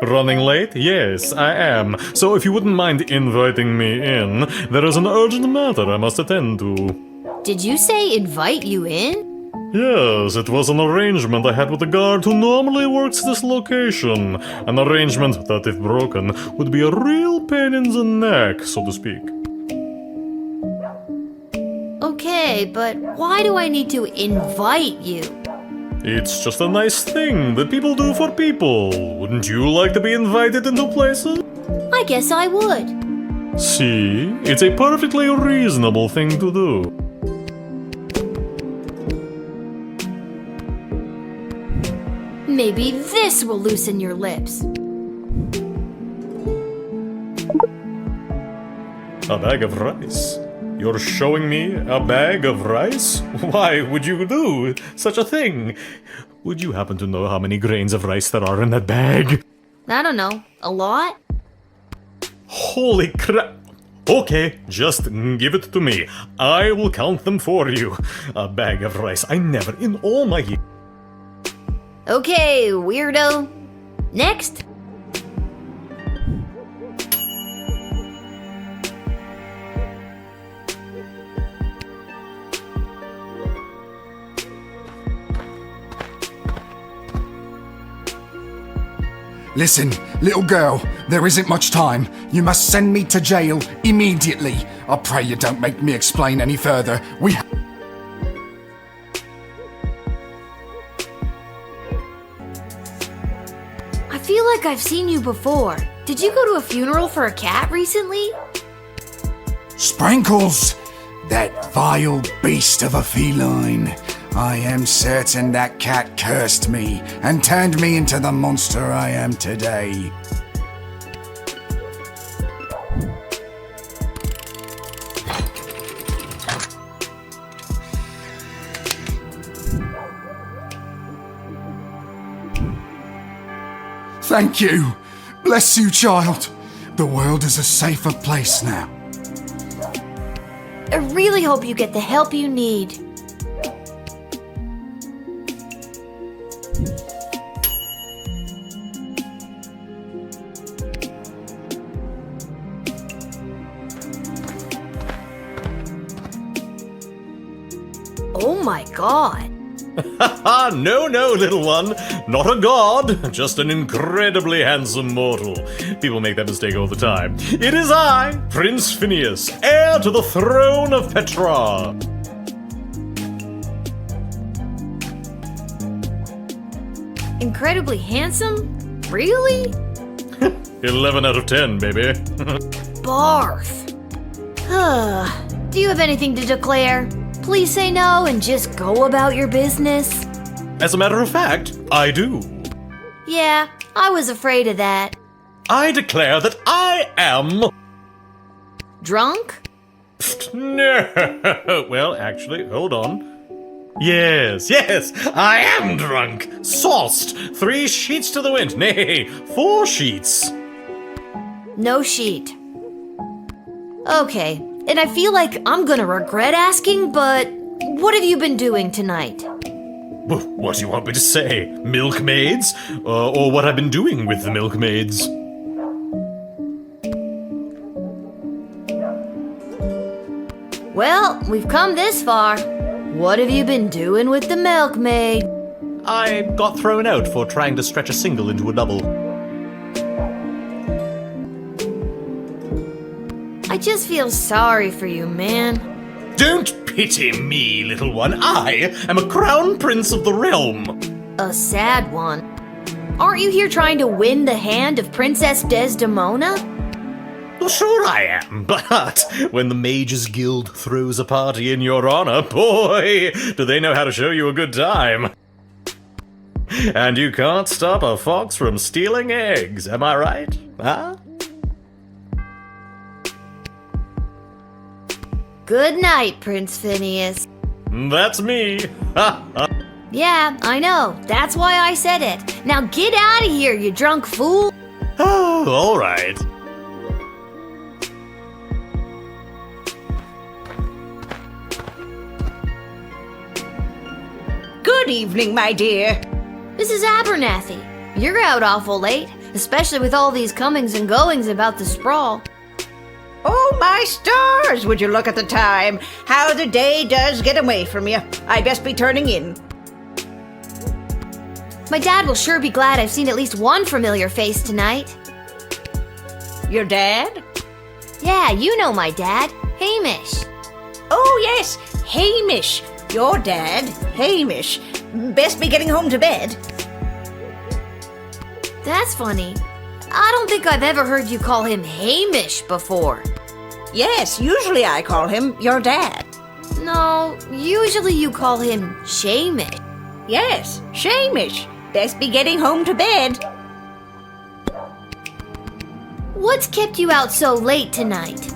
Running late? Yes, I am. So if you wouldn't mind inviting me in, there is an urgent matter I must attend to. Did you say invite you in? Yes, it was an arrangement I had with the guard who normally works this location. An arrangement that, if broken, would be a real pain in the neck, so to speak. Okay, but why do I need to invite you? It's just a nice thing that people do for people. Wouldn't you like to be invited into places? I guess I would. See, it's a perfectly reasonable thing to do. Maybe this will loosen your lips. A bag of rice? You're showing me a bag of rice? Why would you do such a thing? Would you happen to know how many grains of rice there are in that bag? I don't know. A lot? Holy crap! Okay, just give it to me. I will count them for you. A bag of rice. I never, in all my years. Okay, weirdo. Next. Listen, little girl, there isn't much time. You must send me to jail immediately. I pray you don't make me explain any further. I feel like I've seen you before. Did you go to a funeral for a cat recently? Sprinkles! That vile beast of a feline. I am certain that cat cursed me and turned me into the monster I am today. Thank you. Bless you, child. The world is a safer place now. I really hope you get the help you need. Oh my god. No, little one. Not a god, just an incredibly handsome mortal. People make that mistake all the time. It is I, Prince Phineas, heir to the throne of Petra. Incredibly handsome? Really? 11 out of 10, baby. Barf. Do you have anything to declare? Please say no and just go about your business. As a matter of fact, I do. Yeah, I was afraid of that. I declare that I am... Drunk? No. Well, actually, hold on. Yes, I am drunk. Sauced. 3 sheets to the wind. Nay, 4 sheets. No sheet. Okay, and I feel like I'm gonna regret asking, but what have you been doing tonight? What do you want me to say? Milkmaids? Or what I've been doing with the milkmaids? Well, we've come this far. What have you been doing with the milkmaid? I got thrown out for trying to stretch a single into a double. I just feel sorry for you, man. Don't pity me, little one. I am a crown prince of the realm. A sad one. Aren't you here trying to win the hand of Princess Desdemona? Well, sure I am, but when the Mages Guild throws a party in your honor, boy, do they know how to show you a good time. And you can't stop a fox from stealing eggs, am I right? Huh? Good night, Prince Phineas. That's me. Yeah, I know. That's why I said it. Now get out of here, you drunk fool. Oh, all right. Good evening, my dear. Mrs. Abernathy, you're out awful late, especially with all these comings and goings about the sprawl. Oh, my stars! Would you look at the time? How the day does get away from you. I best be turning in. My dad will sure be glad I've seen at least one familiar face tonight. Your dad? Yeah, you know my dad, Hamish. Oh, yes, Hamish. Your dad, Hamish. Best be getting home to bed. That's funny. I don't think I've ever heard you call him Hamish before. Yes, usually I call him your dad. No, usually you call him Shamish. Yes, Shamish. Best be getting home to bed. What's kept you out so late tonight?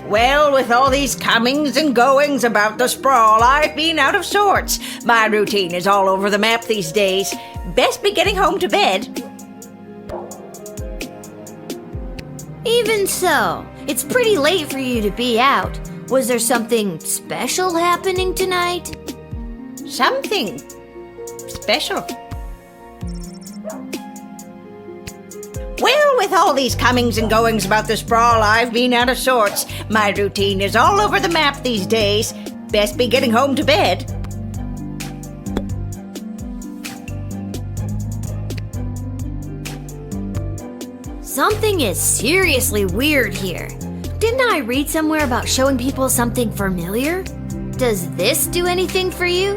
Well, with all these comings and goings about the sprawl, I've been out of sorts. My routine is all over the map these days. Best be getting home to bed. Even so, it's pretty late for you to be out. Was there something special happening tonight? Something special. Well, with all these comings and goings about the sprawl, I've been out of sorts. My routine is all over the map these days. Best be getting home to bed. Something is seriously weird here. Didn't I read somewhere about showing people something familiar? Does this do anything for you?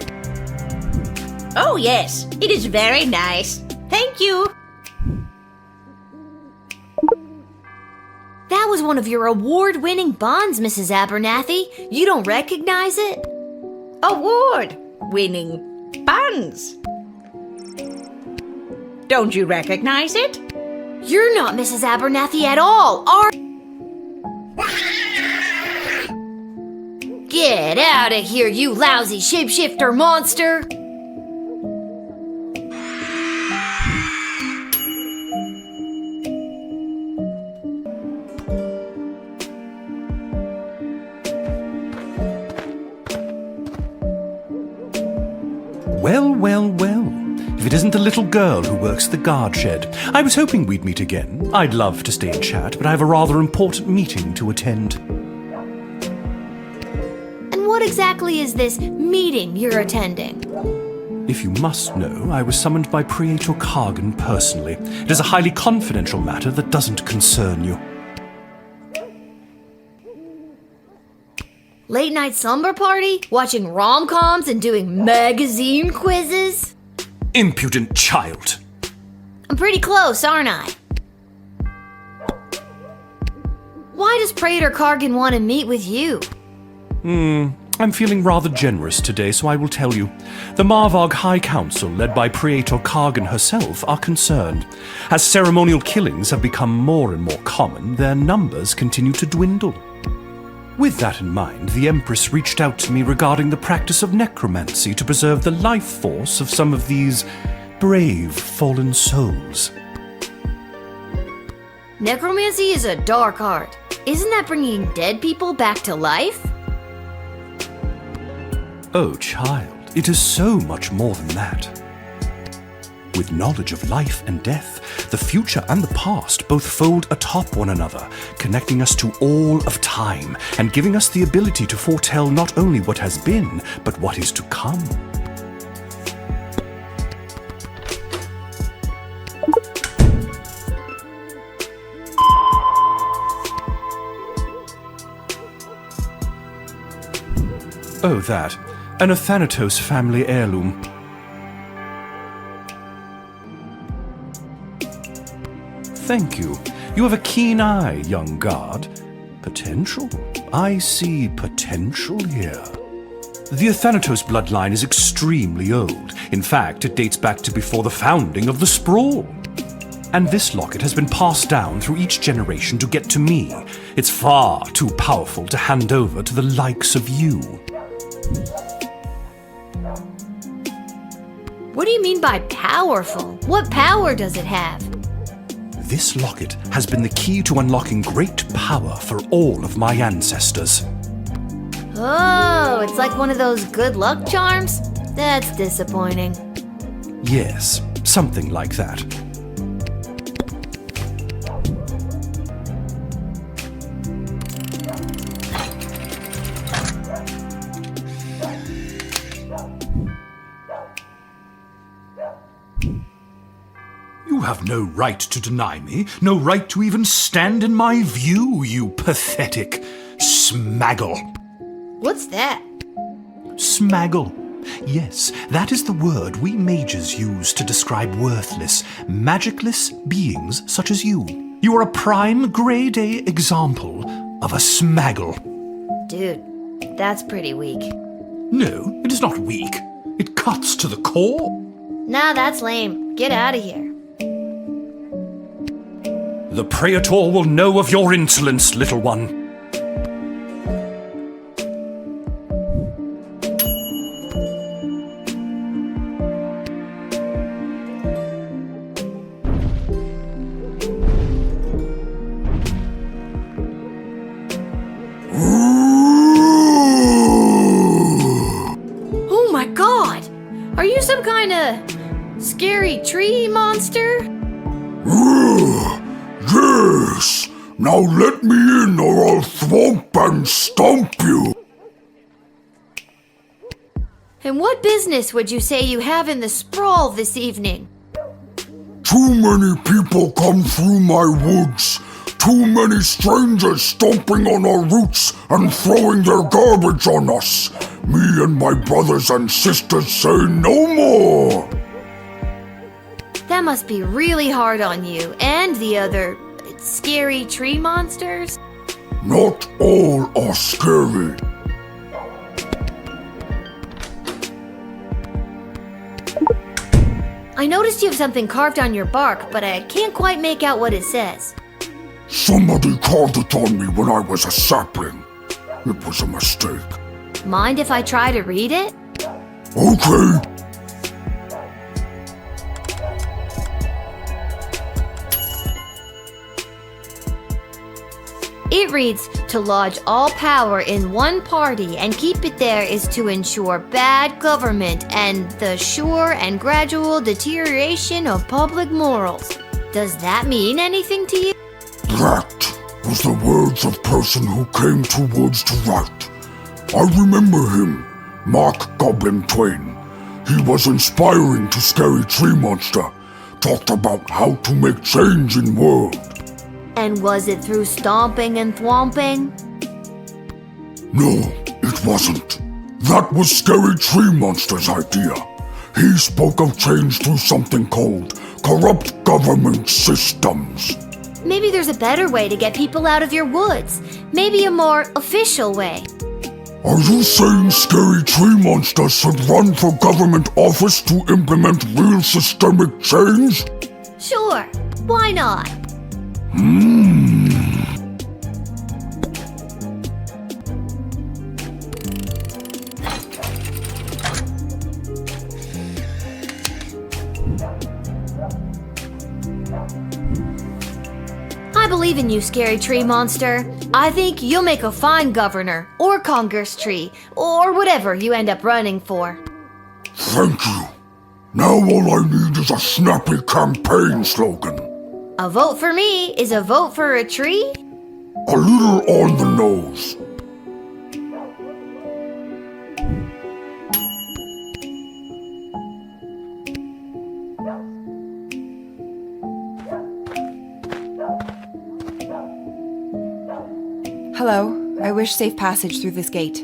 Oh, yes. It is very nice. Thank you. That was one of your award-winning bonds, Mrs. Abernathy. You don't recognize it? Award-winning bonds. Don't you recognize it? You're not Mrs. Abernathy at all, are Get out of here, you lousy shapeshifter monster! Well. If it isn't the little girl who works the guard shed. I was hoping we'd meet again. I'd love to stay and chat, but I have a rather important meeting to attend. And what exactly is this meeting you're attending? If you must know, I was summoned by Praetor Kargan personally. It is a highly confidential matter that doesn't concern you. Late night slumber party? Watching rom-coms and doing magazine quizzes? Impudent child! I'm pretty close, aren't I? Why does Praetor Kargan want to meet with you? I'm feeling rather generous today, so I will tell you. The Marvog High Council, led by Praetor Kargan herself, are concerned. As ceremonial killings have become more and more common, their numbers continue to dwindle. With that in mind, the Empress reached out to me regarding the practice of necromancy to preserve the life force of some of these brave fallen souls. Necromancy is a dark art. Isn't that bringing dead people back to life? Oh, child, it is so much more than that. With knowledge of life and death, the future and the past both fold atop one another, connecting us to all of time and giving us the ability to foretell not only what has been, but what is to come. Oh, that. An Athanatos family heirloom. Thank you. You have a keen eye, young guard. Potential? I see potential here. The Athanatos bloodline is extremely old. In fact, it dates back to before the founding of the Sprawl. And this locket has been passed down through each generation to get to me. It's far too powerful to hand over to the likes of you. What do you mean by powerful? What power does it have? This locket has been the key to unlocking great power for all of my ancestors. Oh, it's like one of those good luck charms? That's disappointing. Yes, Something like that. You have no right to deny me, no right to even stand in my view, you pathetic smaggle. What's that? Smaggle. Yes, that is the word we mages use to describe worthless, magicless beings such as you. You are a prime grade A example of a smaggle. Dude, that's pretty weak. No, it is not weak. It cuts to the core. Nah, that's lame. Get out of here. The Praetor will know of your insolence, little one. Oh my god! Are you some kind of scary tree monster? Yes! Now let me in or I'll thwomp and stomp you! And what business would you say you have in the sprawl this evening? Too many people come through my woods. Too many strangers stomping on our roots and throwing their garbage on us. Me and my brothers and sisters say no more. That must be really hard on you and the other scary tree monsters. Not all are scary. I noticed you have something carved on your bark, but I can't quite make out what it says. Somebody carved it on me when I was a sapling. It was a mistake. Mind if I try to read it? Okay. It reads, to lodge all power in one party and keep it there is to ensure bad government and the sure and gradual deterioration of public morals. Does that mean anything to you? That was the words of person who came to woods to write. I remember him, Mark Goblin Twain. He was inspiring to Scary Tree Monster. Talked about how to make change in world. And was it through stomping and thwomping? No, it wasn't. That was Scary Tree Monster's idea. He spoke of change through something called corrupt government systems. Maybe there's a better way to get people out of your woods. Maybe a more official way. Are you saying Scary Tree Monster should run for government office to implement real systemic change? Sure, why not? I believe in you, Scary Tree Monster. I think you'll make a fine governor, or Congress Tree, or whatever you end up running for. Thank you. Now all I need is a snappy campaign slogan. A vote for me is a vote for a tree? A little on the nose. Hello, I wish safe passage through this gate.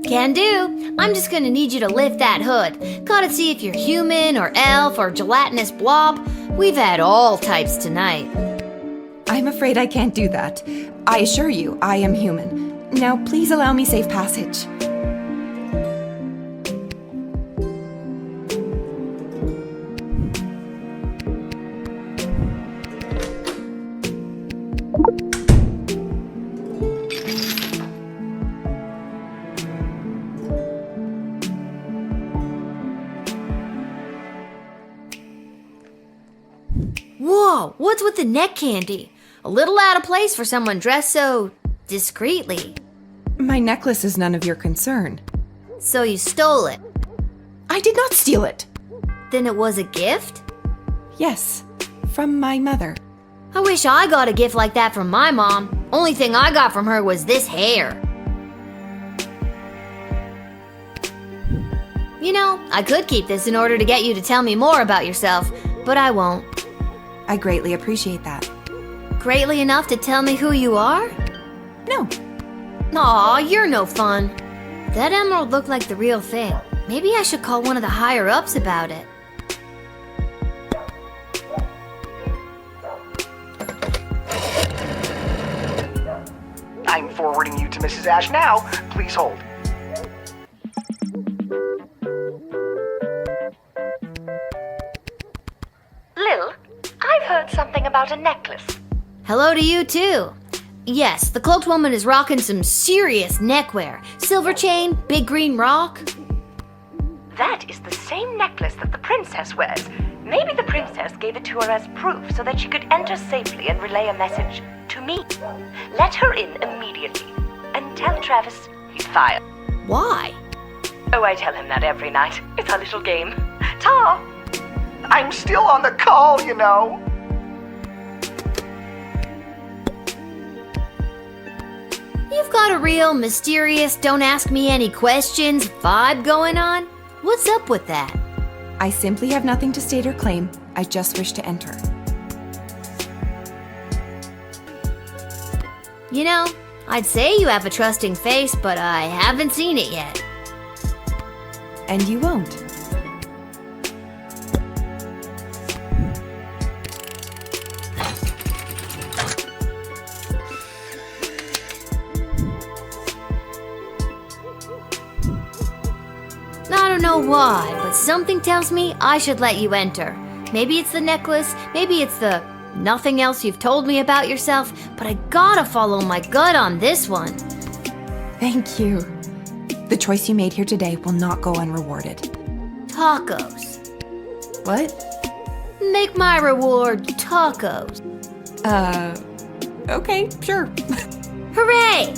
Can do. I'm just gonna need you to lift that hood. Gotta see if you're human or elf or gelatinous blob. We've had all types tonight. I'm afraid I can't do that. I assure you, I am human. Now, please allow me safe passage. Whoa, what's with the neck candy? A little out of place for someone dressed so discreetly. My necklace is none of your concern. So you stole it? I did not steal it. Then it was a gift? Yes, from my mother. I wish I got a gift like that from my mom. Only thing I got from her was this hair. You know, I could keep this in order to get you to tell me more about yourself, but I won't. I greatly appreciate that. Greatly enough to tell me who you are? No. Aw, you're no fun. That emerald looked like the real thing. Maybe I should call one of the higher-ups about it. I'm forwarding you to Mrs. Ash now. Please hold. Lil, I've heard something about a necklace. Hello to you, too. Yes, the cloaked woman is rocking some serious neckwear. Silver chain, big green rock. That is the same necklace that the princess wears. Maybe the princess gave it to her as proof so that she could enter safely and relay a message to me. Let her in immediately and tell Travis he's fired. Why? Oh, I tell him that every night. It's our little game. Ta! I'm still on the call, you know. You've got a real mysterious, don't ask me any questions vibe going on. What's up with that? I simply have nothing to state or claim. I just wish to enter. You know, I'd say you have a trusting face, but I haven't seen it yet. And you won't. I don't know why, but something tells me I should let you enter. Maybe it's the necklace, maybe it's the nothing else you've told me about yourself, but I gotta follow my gut on this one. Thank you. The choice you made here today will not go unrewarded. Tacos. What? Make my reward tacos. Okay, sure. Hooray!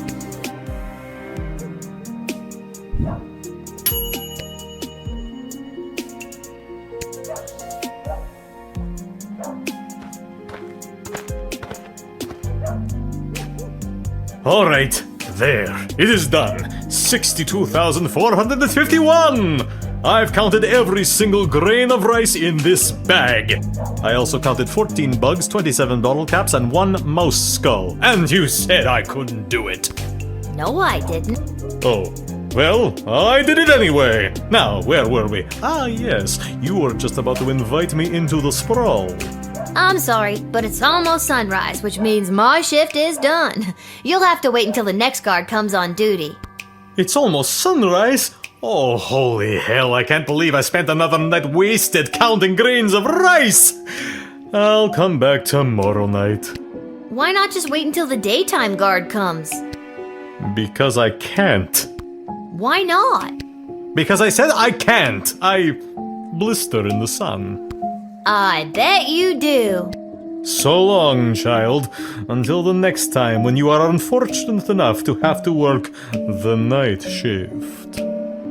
All right, there. It is done. 62,451! I've counted every single grain of rice in this bag. I also counted 14 bugs, 27 bottle caps, and 1 mouse skull. And you said I couldn't do it. No, I didn't. Oh, well, I did it anyway. Now, where were we? Ah, yes, you were just about to invite me into the sprawl. I'm sorry, but it's almost sunrise, which means my shift is done. You'll have to wait until the next guard comes on duty. It's almost sunrise? Oh, holy hell, I can't believe I spent another night wasted counting grains of rice! I'll come back tomorrow night. Why not just wait until the daytime guard comes? Because I can't. Why not? Because I said I can't. I blister in the sun. I bet you do. So long, child, until the next time when you are unfortunate enough to have to work the night shift.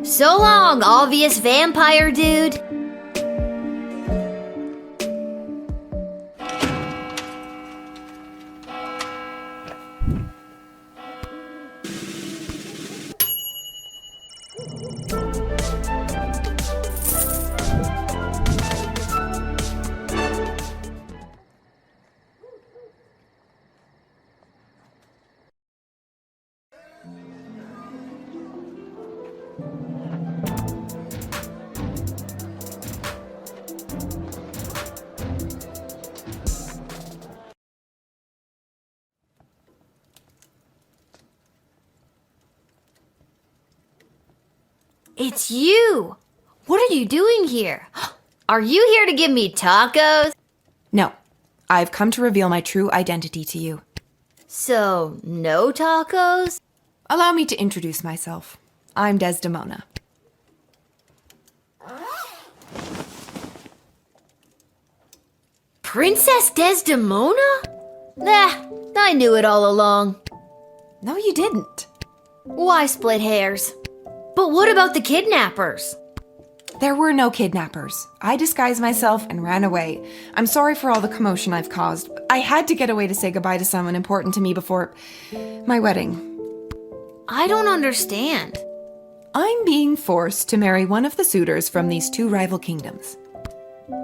So long, obvious vampire dude. It's you! What are you doing here? Are you here to give me tacos? No, I've come to reveal my true identity to you. So, no tacos? Allow me to introduce myself. I'm Desdemona. Princess Desdemona? Nah, I knew it all along. No, you didn't. Why split hairs? But what about the kidnappers? There were no kidnappers. I disguised myself and ran away. I'm sorry for all the commotion I've caused. I had to get away to say goodbye to someone important to me before my wedding. I don't understand. I'm being forced to marry one of the suitors from these two rival kingdoms.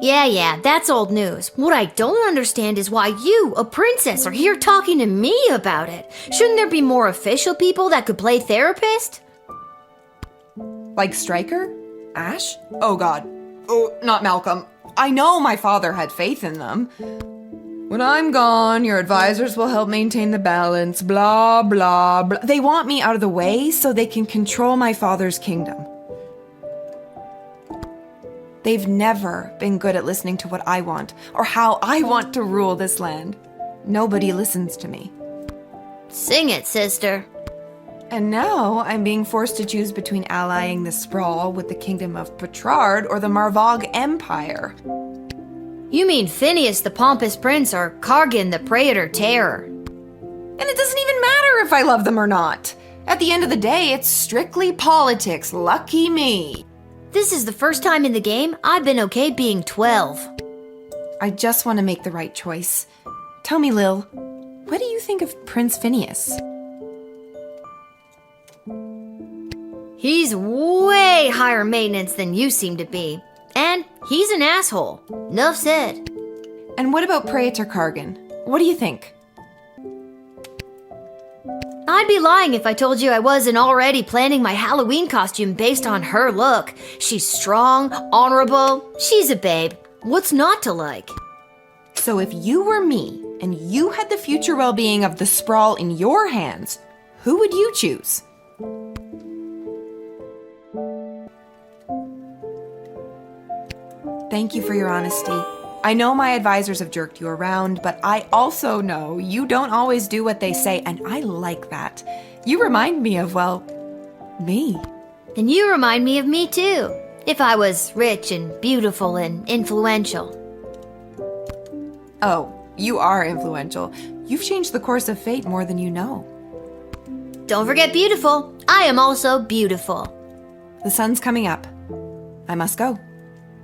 Yeah, that's old news. What I don't understand is why you, a princess, are here talking to me about it. Shouldn't there be more official people that could play therapist? Like Stryker? Ash? Oh god. Oh, not Malcolm. I know my father had faith in them. When I'm gone, your advisors will help maintain the balance, blah, blah, blah. They want me out of the way so they can control my father's kingdom. They've never been good at listening to what I want, or how I want to rule this land. Nobody listens to me. Sing it, sister. And now I'm being forced to choose between allying the Sprawl with the Kingdom of Petrard or the Marvog Empire. You mean Phineas the Pompous Prince or Kargan the Praetor Terror? And it doesn't even matter if I love them or not. At the end of the day, it's strictly politics. Lucky me. This is the first time in the game I've been okay being 12. I just want to make the right choice. Tell me, Lil, what do you think of Prince Phineas? He's way higher maintenance than you seem to be. And he's an asshole. Nuff said. And what about Praetor Kargan? What do you think? I'd be lying if I told you I wasn't already planning my Halloween costume based on her look. She's strong, honorable. She's a babe. What's not to like? So if you were me and you had the future well-being of the Sprawl in your hands, who would you choose? Thank you for your honesty. I know my advisors have jerked you around, but I also know you don't always do what they say, and I like that. You remind me of, well, me. And you remind me of me too, if I was rich and beautiful and influential. Oh, you are influential. You've changed the course of fate more than you know. Don't forget beautiful. I am also beautiful. The sun's coming up. I must go.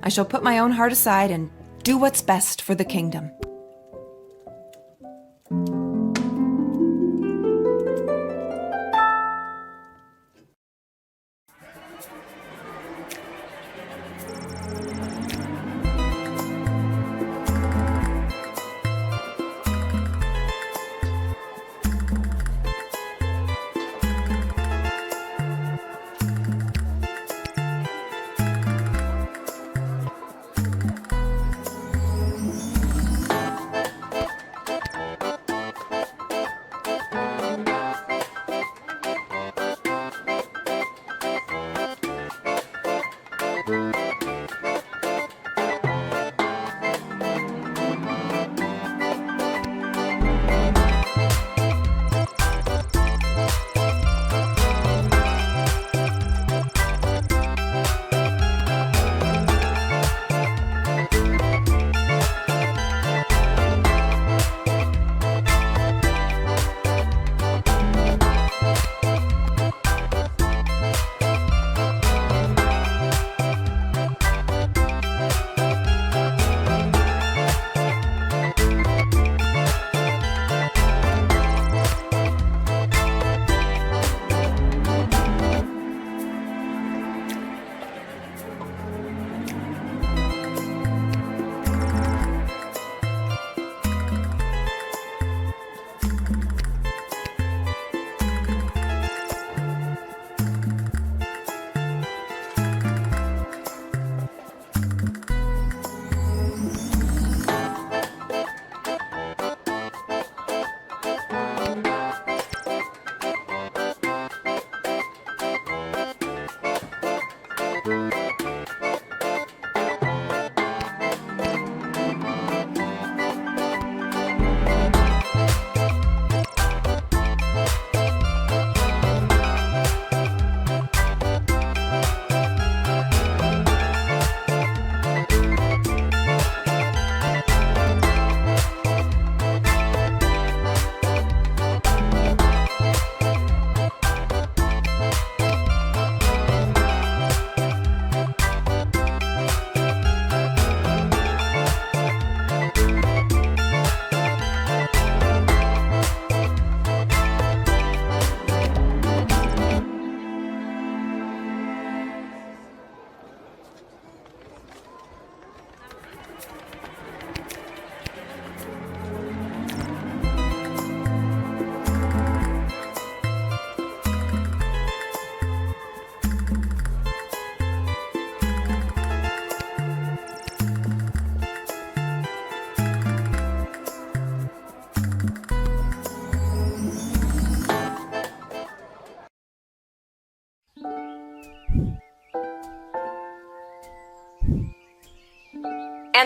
I shall put my own heart aside and do what's best for the kingdom.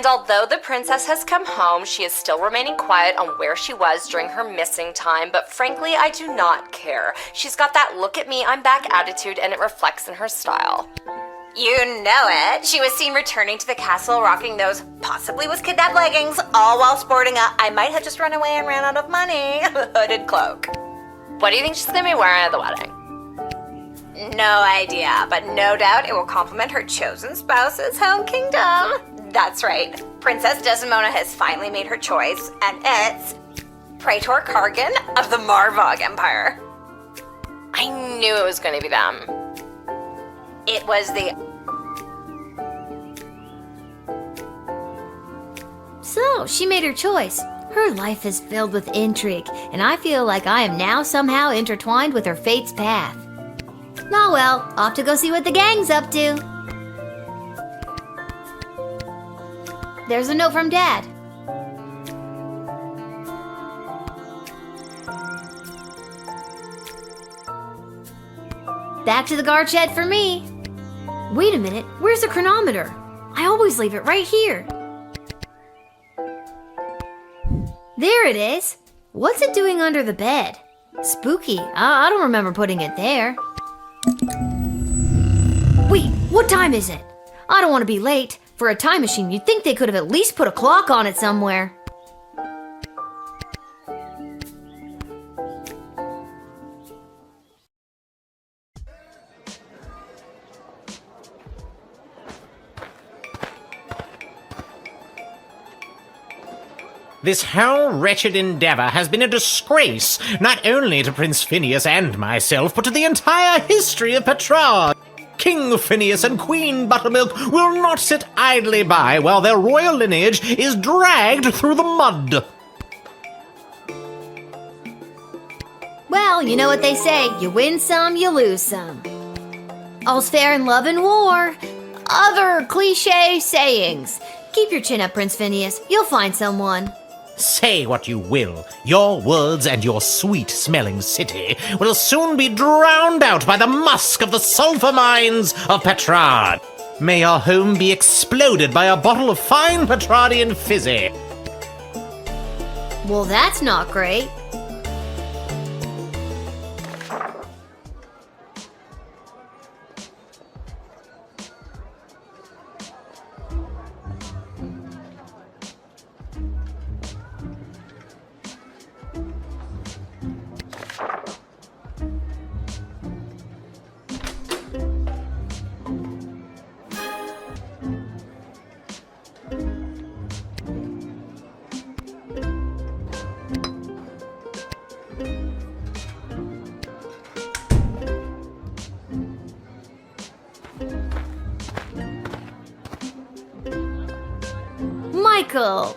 And although the princess has come home, she is still remaining quiet on where she was during her missing time, but frankly, I do not care. She's got that look at me, I'm back attitude, and it reflects in her style. You know it. She was seen returning to the castle rocking those possibly was kidnapped leggings, all while sporting a I might have just run away and ran out of money hooded cloak. What do you think she's gonna be wearing at the wedding? No idea, but no doubt it will complement her chosen spouse's home kingdom. That's right. Princess Desdemona has finally made her choice, and it's Praetor Kargan of the Marvog Empire. I knew it was going to be them. It was the... So, she made her choice. Her life is filled with intrigue, and I feel like I am now somehow intertwined with her fate's path. Oh well, off to go see what the gang's up to. There's a note from Dad. Back to the guard shed for me. Wait a minute, where's the chronometer? I always leave it right here. There it is. What's it doing under the bed? Spooky. I don't remember putting it there. Wait, what time is it? I don't want to be late. For a time machine, you'd think they could have at least put a clock on it somewhere. This whole wretched endeavor has been a disgrace, not only to Prince Phineas and myself, but to the entire history of Petrarch. King Phineas and Queen Buttermilk will not sit idly by while their royal lineage is dragged through the mud. Well, you know what they say, you win some, you lose some. All's fair in love and war. Other cliche sayings. Keep your chin up, Prince Phineas. You'll find someone. Say what you will, your words and your sweet-smelling city will soon be drowned out by the musk of the sulfur mines of Petrard. May your home be exploded by a bottle of fine Petrardian fizzy. Well, that's not great. Michael!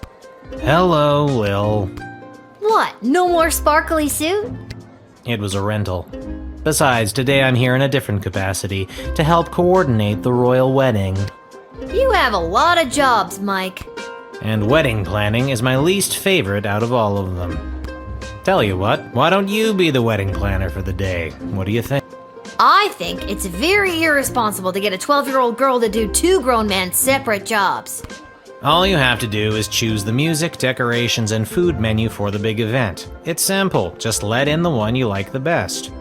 Hello, Lil. What, no more sparkly suit? It was a rental. Besides, today I'm here in a different capacity to help coordinate the royal wedding. You have a lot of jobs, Mike. And wedding planning is my least favorite out of all of them. Tell you what, why don't you be the wedding planner for the day? What do you think? I think it's very irresponsible to get a 12-year-old girl to do two grown men's separate jobs. All you have to do is choose the music, decorations, and food menu for the big event. It's simple, just let in the one you like the best.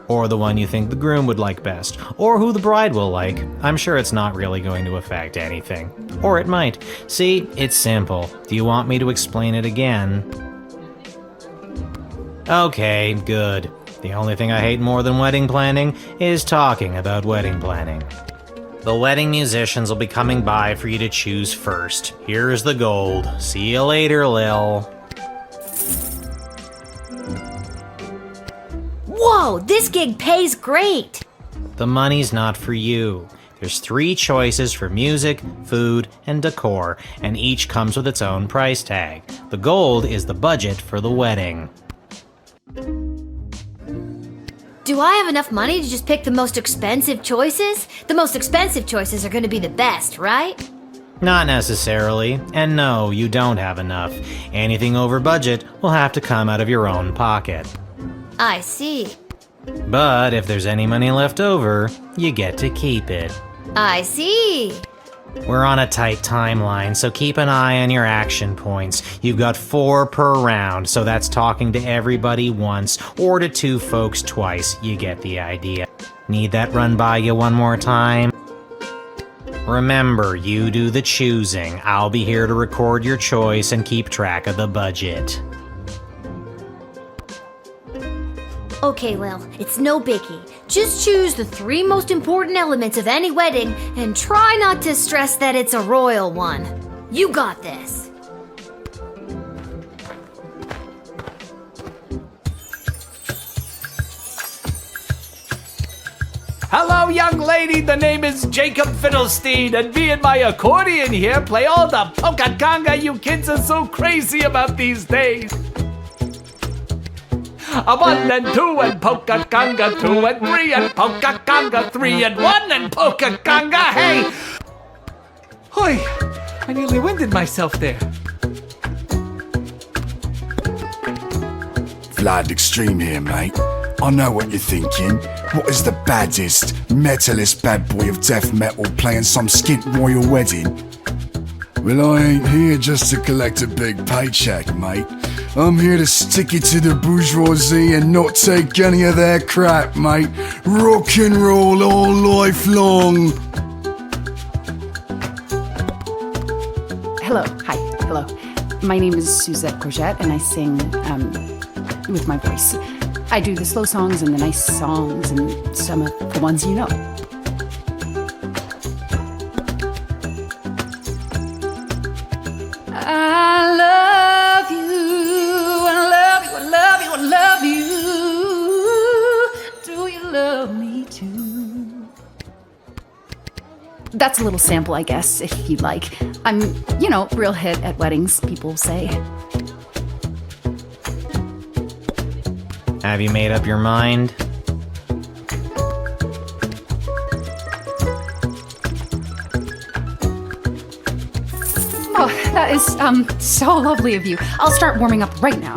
Or the one you think the groom would like best, or who the bride will like. I'm sure it's not really going to affect anything. Or it might. See, it's simple. Do you want me to explain it again? Okay, good. The only thing I hate more than wedding planning is talking about wedding planning. The wedding musicians will be coming by for you to choose first. Here's the gold. See you later, Lil. Whoa, this gig pays great! The money's not for you. There's 3 choices for music, food, and decor, and each comes with its own price tag. The gold is the budget for the wedding. Do I have enough money to just pick the most expensive choices? The most expensive choices are going to be the best, right? Not necessarily, and no, you don't have enough. Anything over budget will have to come out of your own pocket. I see. But if there's any money left over, you get to keep it. I see. We're on a tight timeline, so keep an eye on your action points. You've got 4 per round, so that's talking to everybody once, or to 2 folks twice. You get the idea. Need that run by you one more time? Remember, you do the choosing. I'll be here to record your choice and keep track of the budget. Okay, Lil, it's no biggie. Just choose the 3 most important elements of any wedding and try not to stress that it's a royal one. You got this. Hello, young lady. The name is Jacob Fiddlestein, and me and my accordion here play all the polka conga you kids are so crazy about these days. A 1 and 2 and polka conga 2 and 3 and polka conga 3 and 1 and polka conga. Hey! Hoi! I nearly winded myself there. Vlad Extreme here, mate. I know what you're thinking. What is the baddest, metalist bad boy of death metal playing some skint royal wedding? Well, I ain't here just to collect a big paycheck, mate. I'm here to stick it to the bourgeoisie and not take any of their crap, mate. Rock and roll all life long. Hello, hi, hello. My name is Suzette Courgette, and I sing with my voice. I do the slow songs and the nice songs and some of the ones you know. I love you, I love you, I love you, I love you. Do you love me too? That's a little sample, I guess, if you'd like. I'm, real hit at weddings, people say. Have you made up your mind? Oh, that is, so lovely of you. I'll start warming up right now.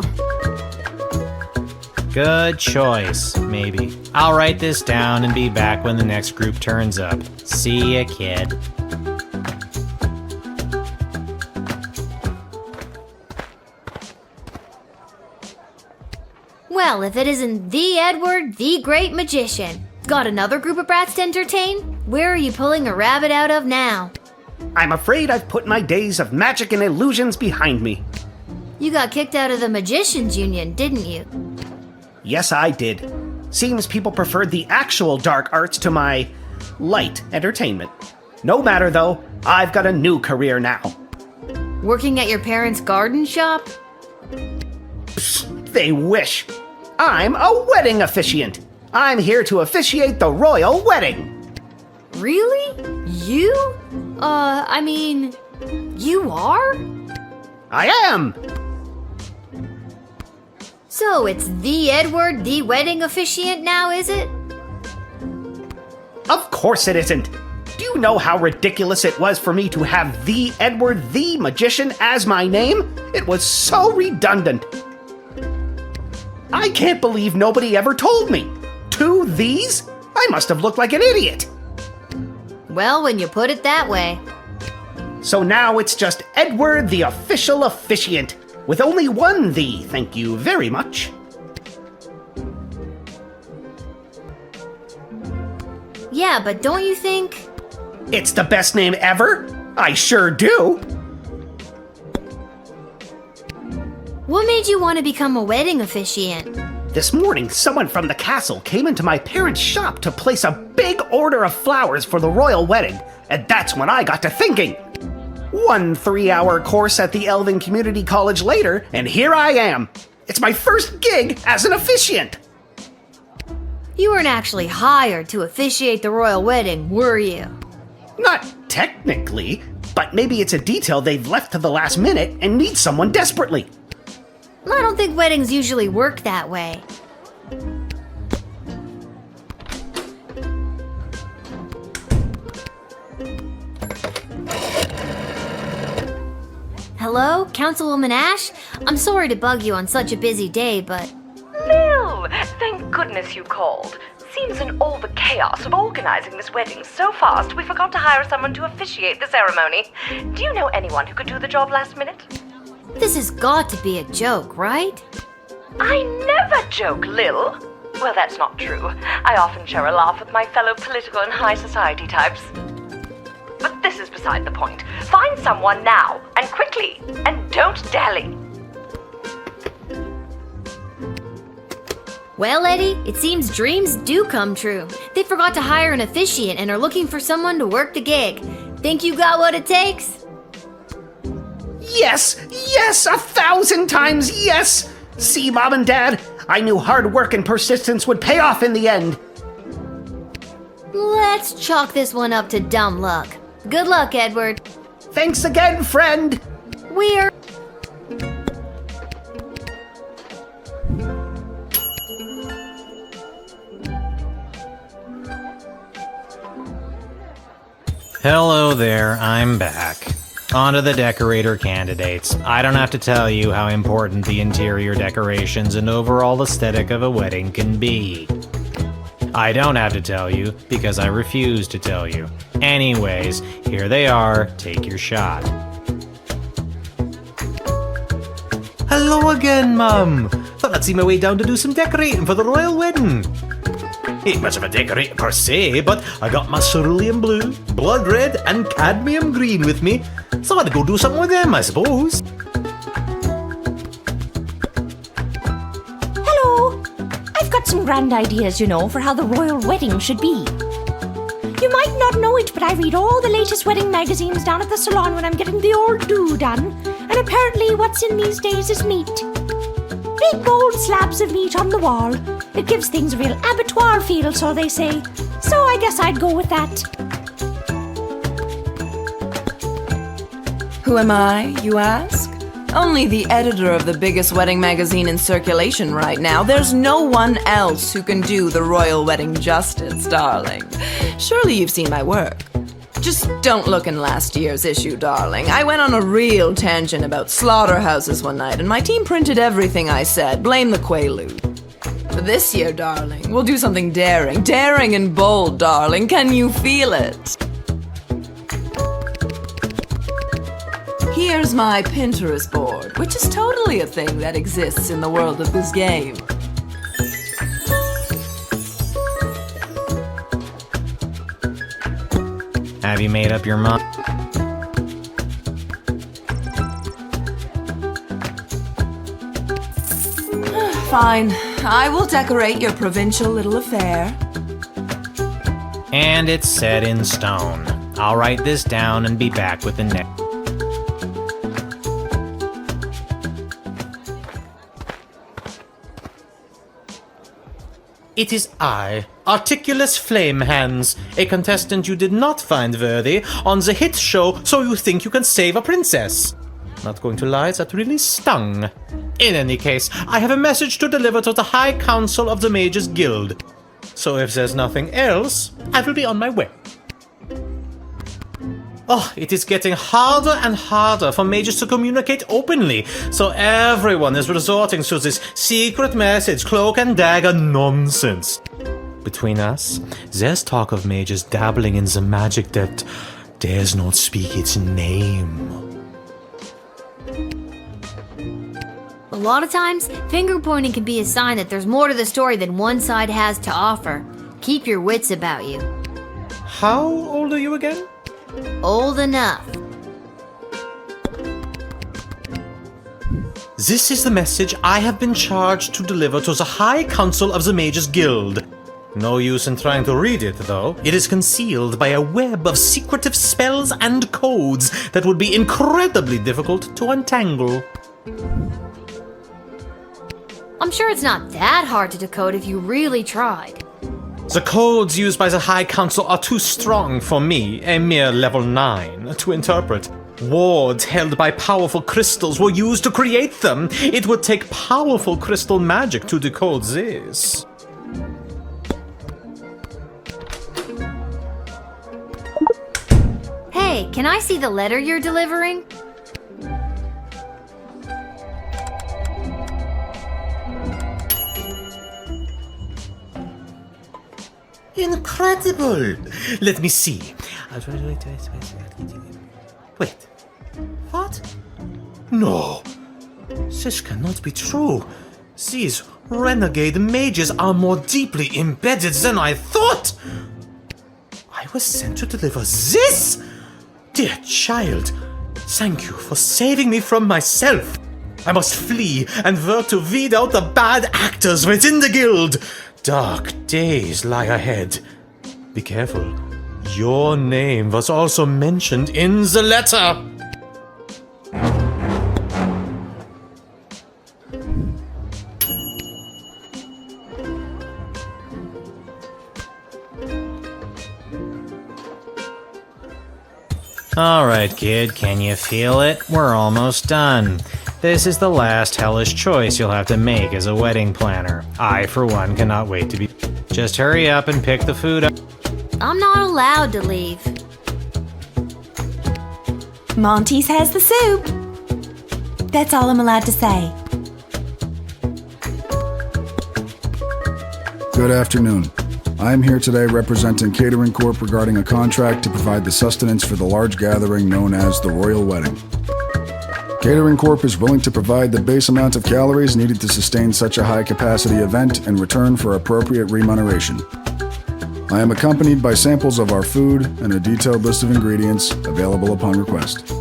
Good choice, maybe. I'll write this down and be back when the next group turns up. See ya, kid. Well, if it isn't the Edward, the Great Magician. Got another group of brats to entertain? Where are you pulling a rabbit out of now? I'm afraid I've put my days of magic and illusions behind me. You got kicked out of the Magicians Union, didn't you? Yes, I did. Seems people preferred the actual dark arts to my light entertainment. No matter though, I've got a new career now. Working at your parents' garden shop? They wish. I'm a wedding officiant. I'm here to officiate the royal wedding. Really? You? You are? I am. So it's the Edward, the wedding officiant now, is it? Of course it isn't. Do you know how ridiculous it was for me to have the Edward, the magician as my name? It was so redundant. I can't believe nobody ever told me. 2 these? I must have looked like an idiot. Well, when you put it that way. So now it's just Edward the official officiant, with only 1 thee, thank you very much. Yeah, but don't you think... It's the best name ever? I sure do. What made you want to become a wedding officiant? This morning, someone from the castle came into my parents' shop to place a big order of flowers for the royal wedding, and that's when I got to thinking. 1 3-hour course at the Elven Community College later, and here I am. It's my first gig as an officiant. You weren't actually hired to officiate the royal wedding, were you? Not technically, but maybe it's a detail they've left to the last minute and need someone desperately. I don't think weddings usually work that way. Hello, Councilwoman Ash? I'm sorry to bug you on such a busy day, but... Lil! Thank goodness you called. Seems in all the chaos of organizing this wedding so fast, we forgot to hire someone to officiate the ceremony. Do you know anyone who could do the job last minute? This has got to be a joke, right? I never joke, Lil. Well, that's not true. I often share a laugh with my fellow political and high society types. But this is beside the point. Find someone now, and quickly, and don't dally. Well, Eddie, it seems dreams do come true. They forgot to hire an officiant and are looking for someone to work the gig. Think you got what it takes? Yes! Yes! 1,000 times yes! See, Mom and Dad? I knew hard work and persistence would pay off in the end. Let's chalk this one up to dumb luck. Good luck, Edward. Thanks again, friend! We're... Hello there, I'm back. On to the decorator candidates. I don't have to tell you how important the interior decorations and overall aesthetic of a wedding can be. I don't have to tell you because I refuse to tell you. Anyways, here they are. Take your shot. Hello again, Mum. Thought I'd see my way down to do some decorating for the royal wedding. Ain't much of a decorator per se, but I got my cerulean blue, blood red, and cadmium green with me, so I'd go do something with them, I suppose. Hello! I've got some grand ideas, for how the royal wedding should be. You might not know it, but I read all the latest wedding magazines down at the salon when I'm getting the old do done, and apparently what's in these days is meat. Big bold slabs of meat on the wall. It gives things a real abattoir feel, so they say. So I guess I'd go with that. Who am I, you ask? Only the editor of the biggest wedding magazine in circulation right now. There's no one else who can do the royal wedding justice, darling. Surely you've seen my work. Just don't look in last year's issue, darling. I went on a real tangent about slaughterhouses one night, and my team printed everything I said. Blame the Quaalude. But this year, darling, we'll do something daring. Daring and bold, darling. Can you feel it? Here's my Pinterest board, which is totally a thing that exists in the world of this game. Have you made up your mind? Fine. I will decorate your provincial little affair. And it's set in stone. I'll write this down and be back with the next. It is I, Articulous Flamehands, a contestant you did not find worthy on the hit show So You Think You Can Save a Princess. Not going to lie, that really stung. In any case, I have a message to deliver to the High Council of the Mages Guild. So if there's nothing else, I will be on my way. Oh, it is getting harder and harder for mages to communicate openly, so everyone is resorting to this secret message, cloak and dagger nonsense. Between us, there's talk of mages dabbling in the magic that dares not speak its name. A lot of times, finger pointing can be a sign that there's more to the story than one side has to offer. Keep your wits about you. How old are you again? Old enough. This is the message I have been charged to deliver to the High Council of the Mages Guild. No use in trying to read it, though. It is concealed by a web of secretive spells and codes that would be incredibly difficult to untangle. I'm sure it's not that hard to decode if you really tried. The codes used by the High Council are too strong for me, a mere level 9, to interpret. Wards held by powerful crystals were used to create them. It would take powerful crystal magic to decode this. Hey, can I see the letter you're delivering? Incredible! Let me see. Wait. What? No. This cannot be true. These renegade mages are more deeply embedded than I thought. I was sent to deliver this? Dear child, thank you for saving me from myself. I must flee and work to weed out the bad actors within the guild. Dark days lie ahead. Be careful. Your name was also mentioned in the letter. Alright, kid, can you feel it? We're almost done. This is the last hellish choice you'll have to make as a wedding planner. I, for one, cannot wait to be... Just hurry up and pick the food up. I'm not allowed to leave. Monty's has the soup. That's all I'm allowed to say. Good afternoon. I am here today representing Catering Corp regarding a contract to provide the sustenance for the large gathering known as the Royal Wedding. Catering Corp is willing to provide the base amount of calories needed to sustain such a high-capacity event in return for appropriate remuneration. I am accompanied by samples of our food and a detailed list of ingredients available upon request.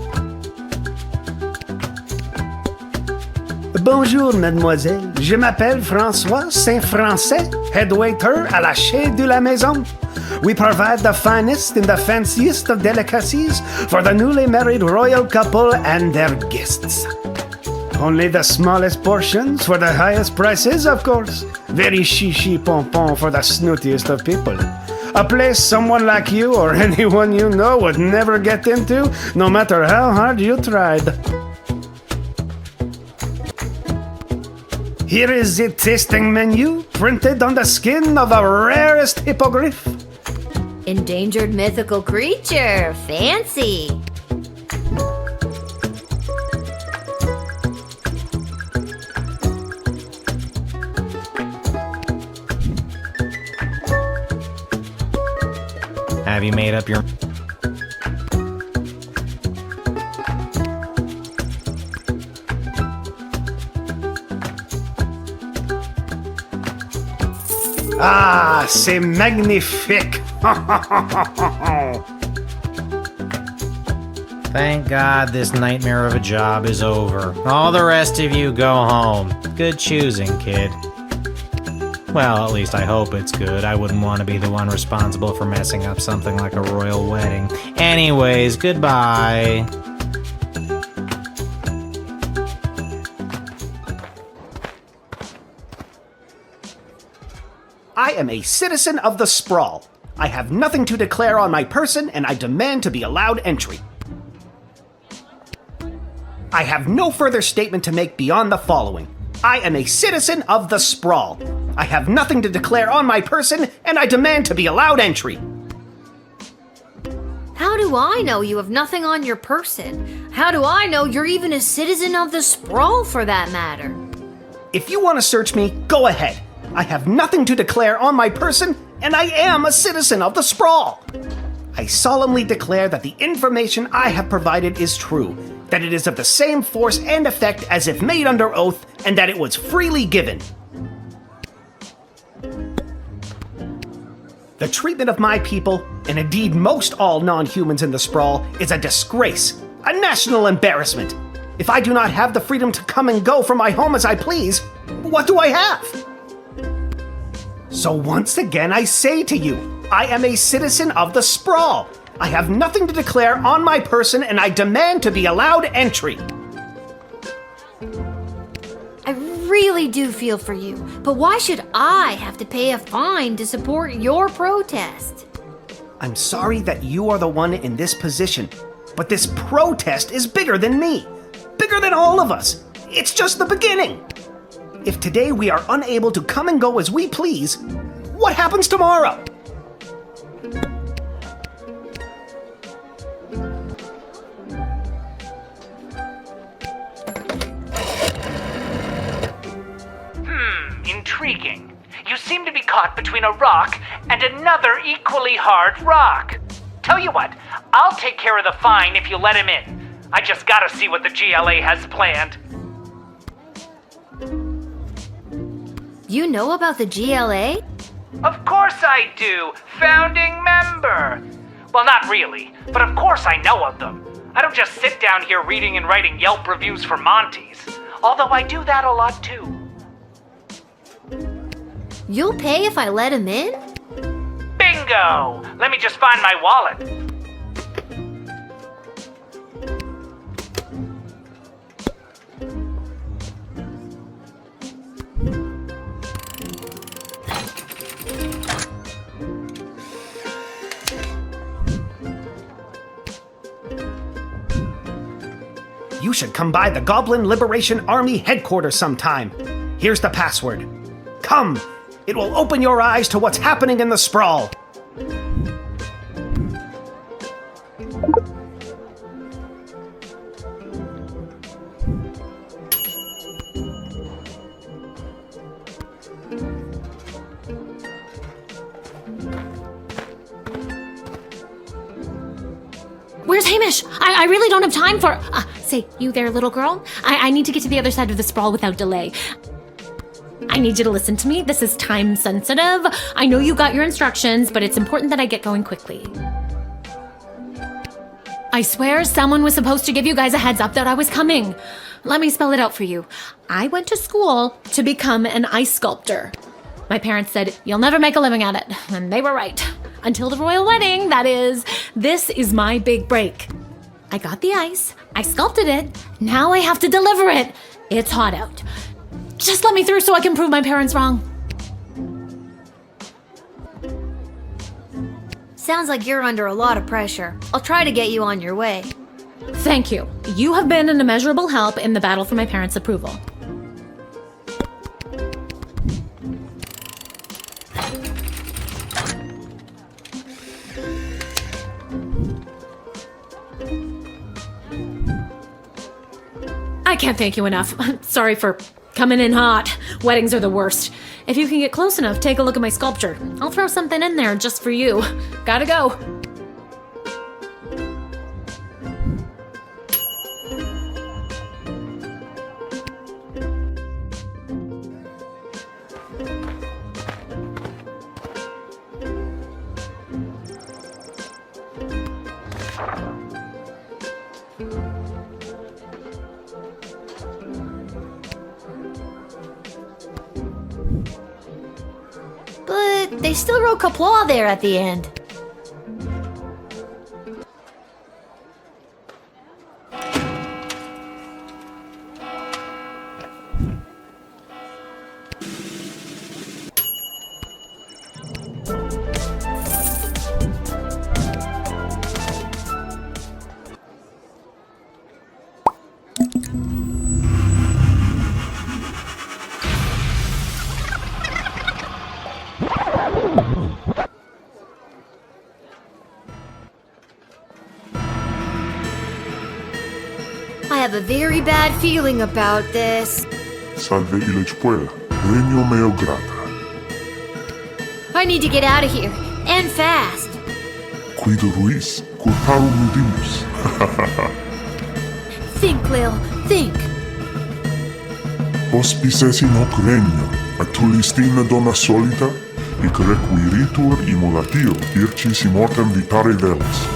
Bonjour, mademoiselle. Je m'appelle François Saint-Français, head waiter à la Chez de la Maison. We provide the finest and the fanciest of delicacies for the newly married royal couple and their guests. Only the smallest portions for the highest prices, of course. Very chichi pompon for the snootiest of people. A place someone like you or anyone you know would never get into, no matter how hard you tried. Here is the tasting menu, printed on the skin of the rarest hippogriff. Endangered mythical creature. Fancy. Have you made up your... Ah, c'est magnifique! Thank God this nightmare of a job is over. All the rest of you go home. Good choosing, kid. Well, at least I hope it's good. I wouldn't want to be the one responsible for messing up something like a royal wedding. Anyways, goodbye. I am a citizen of the Sprawl. I have nothing to declare on my person, and I demand to be allowed entry. I have no further statement to make beyond the following. I am a citizen of the Sprawl. I have nothing to declare on my person, and I demand to be allowed entry. How do I know you have nothing on your person? How do I know you're even a citizen of the Sprawl, for that matter? If you want to search me, go ahead. I have nothing to declare on my person, and I am a citizen of the Sprawl. I solemnly declare that the information I have provided is true, that it is of the same force and effect as if made under oath, and that it was freely given. The treatment of my people, and indeed most all non-humans in the Sprawl, is a disgrace, a national embarrassment. If I do not have the freedom to come and go from my home as I please, what do I have? So once again I say to you, I am a citizen of the Sprawl. I have nothing to declare on my person, and I demand to be allowed entry. I really do feel for you, but why should I have to pay a fine to support your protest? I'm sorry that you are the one in this position, but this protest is bigger than me. Bigger than all of us. It's just the beginning. If today we are unable to come and go as we please, what happens tomorrow? Intriguing. You seem to be caught between a rock and another equally hard rock. Tell you what, I'll take care of the fine if you let him in. I just gotta see what the GLA has planned. You know about the GLA? Of course I do. Founding member. Well, not really, but of course I know of them. I don't just sit down here reading and writing Yelp reviews for Monty's, although I do that a lot too. You'll pay if I let him in? Bingo! Let me just find my wallet. You should come by the Goblin Liberation Army headquarters sometime. Here's the password. Come! It will open your eyes to what's happening in the sprawl. Where's Hamish? I really don't have time for... say, you there, little girl? I need to get to the other side of the sprawl without delay. I need you to listen to me. This is time sensitive. I know you got your instructions, but it's important that I get going quickly. I swear someone was supposed to give you guys a heads up that I was coming. Let me spell it out for you. I went to school to become an ice sculptor. My parents said, you'll never make a living at it. And they were right. Until the royal wedding, that is. This is my big break. I got the ice. I sculpted it. Now I have to deliver it. It's hot out. Just let me through so I can prove my parents wrong. Sounds like you're under a lot of pressure. I'll try to get you on your way. Thank you. You have been an immeasurable help in the battle for my parents' approval. I can't thank you enough. Sorry for coming in hot. Weddings are the worst. If you can get close enough, take a look at my sculpture. I'll throw something in there just for you. Gotta go. But they still wrote Kapla there at the end. I have a very bad feeling about this. Salve Ilechpuela, regno meo grata. I need to get out of here, and fast. Quido Ruiz, culparum mudimus. Think, Lil, think. Hospices in hoc regno, actualistina donna solita, hic requiritur immolatio, ircis immortem vitare velis.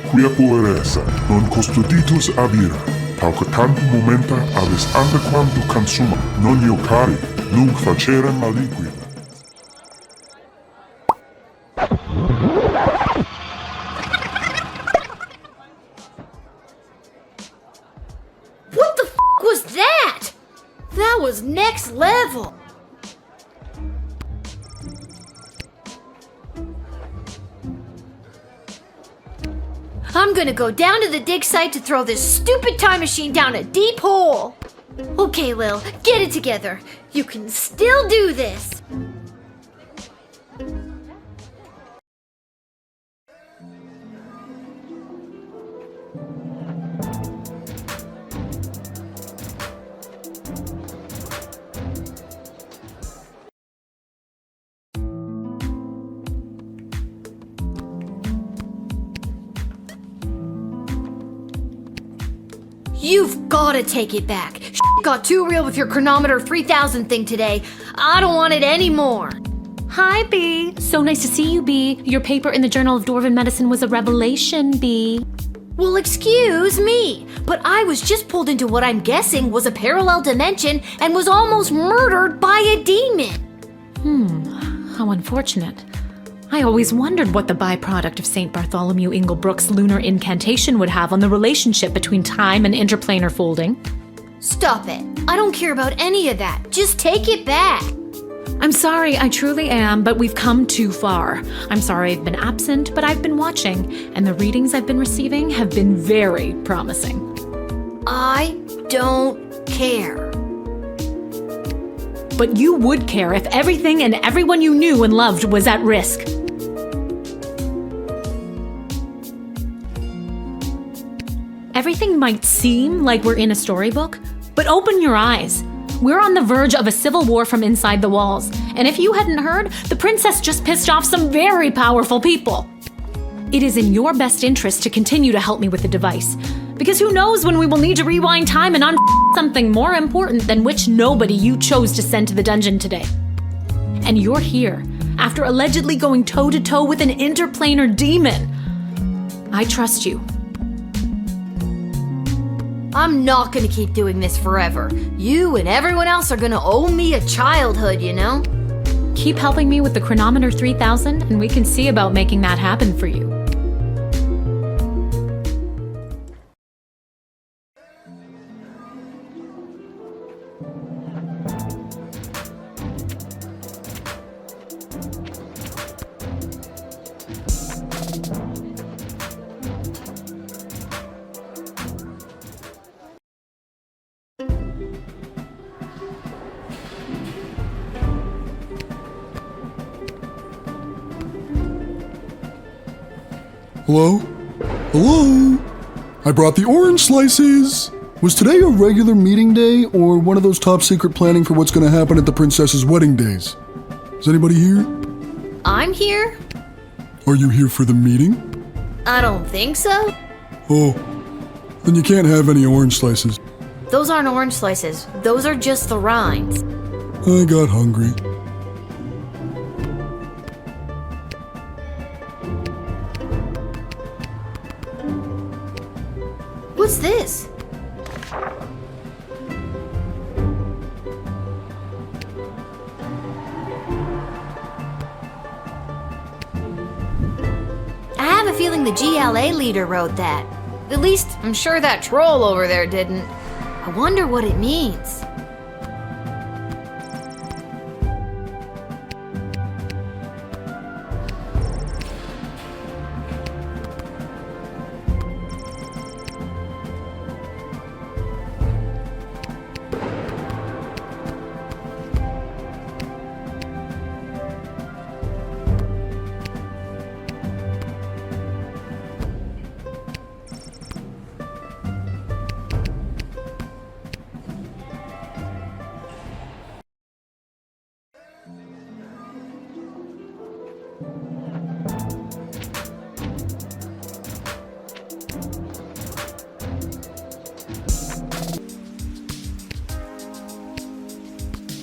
Quia pueresa, non custoditus abira, pauca tantum momenta avis antequam tu consuma, non iocari, nunc facerem maliquida. What the f*** was that? That was next level. I'm gonna go down to the dig site to throw this stupid time machine down a deep hole. Okay, Lil, get it together. You can still do this. You've gotta take it back. Got too real with your chronometer 3000 thing today. I don't want it anymore. Hi, B. So nice to see you, B. Your paper in the Journal of Dwarven Medicine was a revelation, B. Well, excuse me, but I was just pulled into what I'm guessing was a parallel dimension and was almost murdered by a demon. How unfortunate. I always wondered what the byproduct of St. Bartholomew Inglebrook's lunar incantation would have on the relationship between time and interplanar folding. Stop it. I don't care about any of that. Just take it back. I'm sorry, I truly am, but we've come too far. I'm sorry I've been absent, but I've been watching, and the readings I've been receiving have been very promising. I don't care. But you would care if everything and everyone you knew and loved was at risk. Everything might seem like we're in a storybook, but open your eyes. We're on the verge of a civil war from inside the walls, and if you hadn't heard, the princess just pissed off some very powerful people. It is in your best interest to continue to help me with the device, because who knows when we will need to rewind time and something more important than which nobody you chose to send to the dungeon today. And you're here, after allegedly going toe-to-toe with an interplanar demon. I trust you. I'm not gonna keep doing this forever. You and everyone else are gonna owe me a childhood, you know? Keep helping me with the chronometer 3000, and we can see about making that happen for you. Hello? Hello? I brought the orange slices! Was today a regular meeting day or one of those top secret planning for what's gonna happen at the princess's wedding days? Is anybody here? I'm here? Are you here for the meeting? I don't think so. Oh, then you can't have any orange slices. Those aren't orange slices. Those are just the rinds. I got hungry. What's this? I have a feeling the GLA leader wrote that. At least, I'm sure that troll over there didn't. I wonder what it means.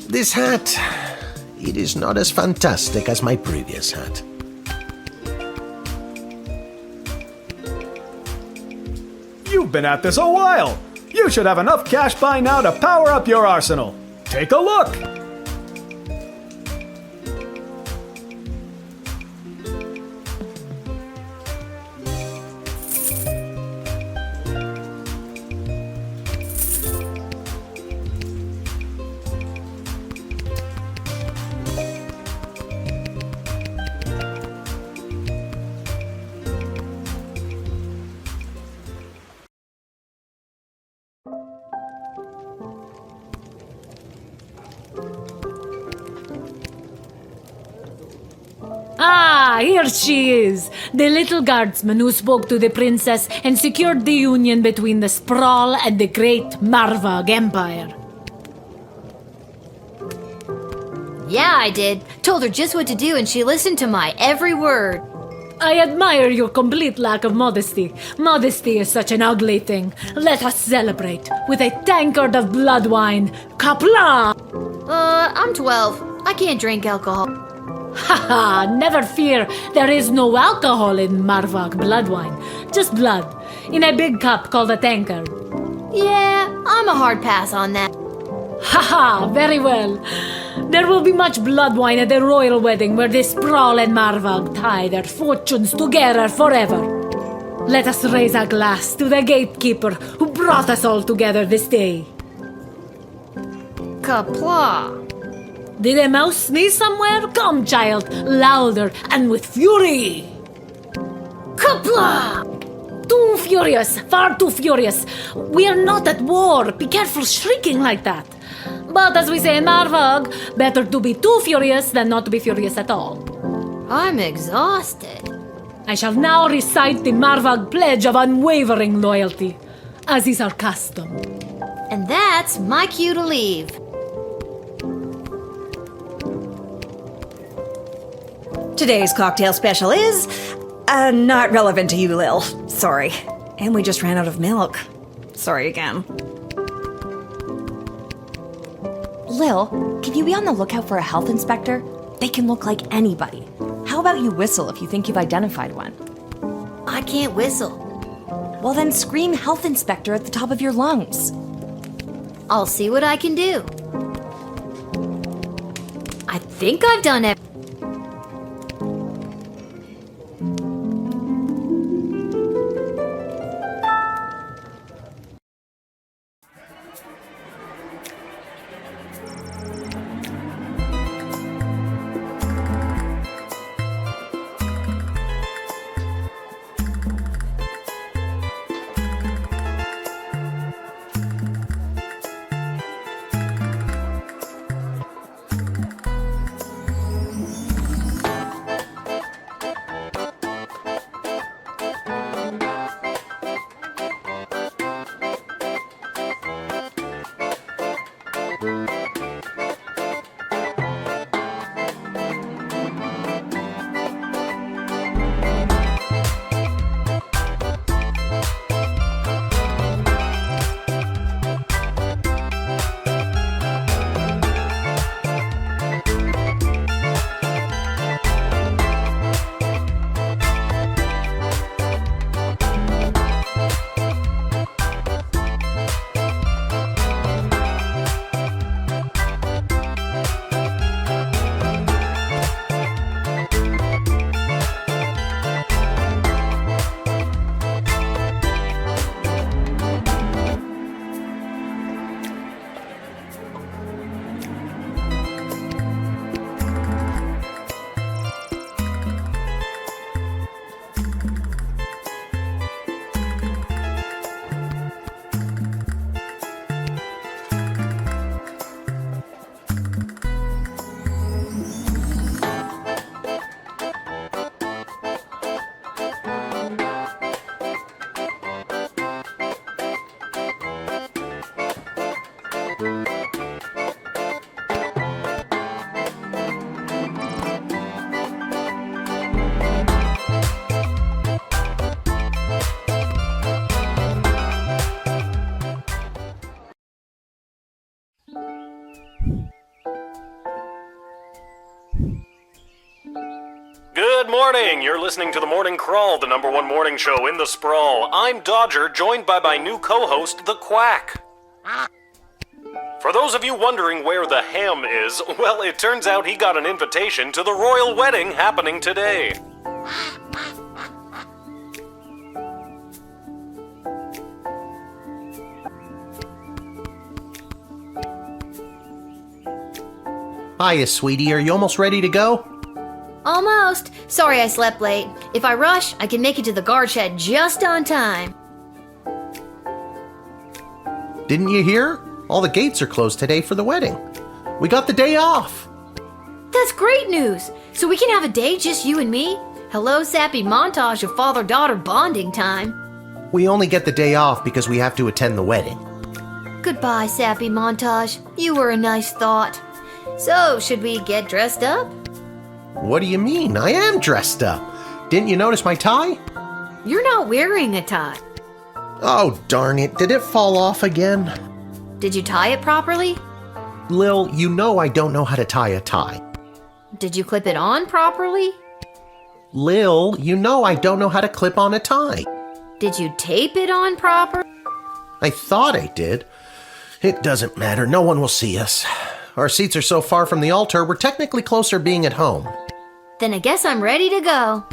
This hat, it is not as fantastic as my previous hat. You've been at this a while. You should have enough cash by now to power up your arsenal. Take a look. Ah, here she is, the little guardsman who spoke to the princess and secured the union between the Sprawl and the great Marvog Empire. Yeah, I did. Told her just what to do and she listened to my every word. I admire your complete lack of modesty. Modesty is such an ugly thing. Let us celebrate with a tankard of blood wine. Kapla! I'm 12. I can't drink alcohol. Haha, never fear. There is no alcohol in Marvak blood wine. Just blood. In a big cup called a tankard. Yeah, I'm a hard pass on that. Haha, very well. There will be much blood wine at the royal wedding where the Sprawl and Marvag tie their fortunes together forever. Let us raise a glass to the gatekeeper who brought us all together this day. Kapla! Did a mouse sneeze somewhere? Come, child, louder and with fury! Kapla! Too furious, far too furious. We are not at war. Be careful shrieking like that. But as we say in Marvag, better to be too furious than not to be furious at all. I'm exhausted. I shall now recite the Marvag pledge of unwavering loyalty, as is our custom. And that's my cue to leave. Today's cocktail special is not relevant to you, Lil. Sorry. And we just ran out of milk. Sorry again. Lil, can you be on the lookout for a health inspector? They can look like anybody. How about you whistle if you think you've identified one? I can't whistle. Well, then scream health inspector at the top of your lungs. I'll see what I can do. I think I've done it. Good morning! You're listening to The Morning Crawl, the #1 morning show in the sprawl. I'm Dodger, joined by my new co-host, The Quack. For those of you wondering where the ham is, well, it turns out he got an invitation to the royal wedding happening today. Hiya, sweetie. Are you almost ready to go? Almost. Sorry I slept late. If I rush, I can make it to the guard shed just on time. Didn't you hear? All the gates are closed today for the wedding. We got the day off. That's great news. So we can have a day just you and me? Hello, sappy montage of father-daughter bonding time. We only get the day off because we have to attend the wedding. Goodbye, sappy montage. You were a nice thought. So, should we get dressed up? What do you mean? I am dressed up. Didn't you notice my tie? You're not wearing a tie. Oh, darn it. Did it fall off again? Did you tie it properly? Lil, you know I don't know how to tie a tie. Did you clip it on properly? Lil, you know I don't know how to clip on a tie. Did you tape it on proper? I thought I did. It doesn't matter. No one will see us. Our seats are so far from the altar, we're technically closer being at home. Then I guess I'm ready to go.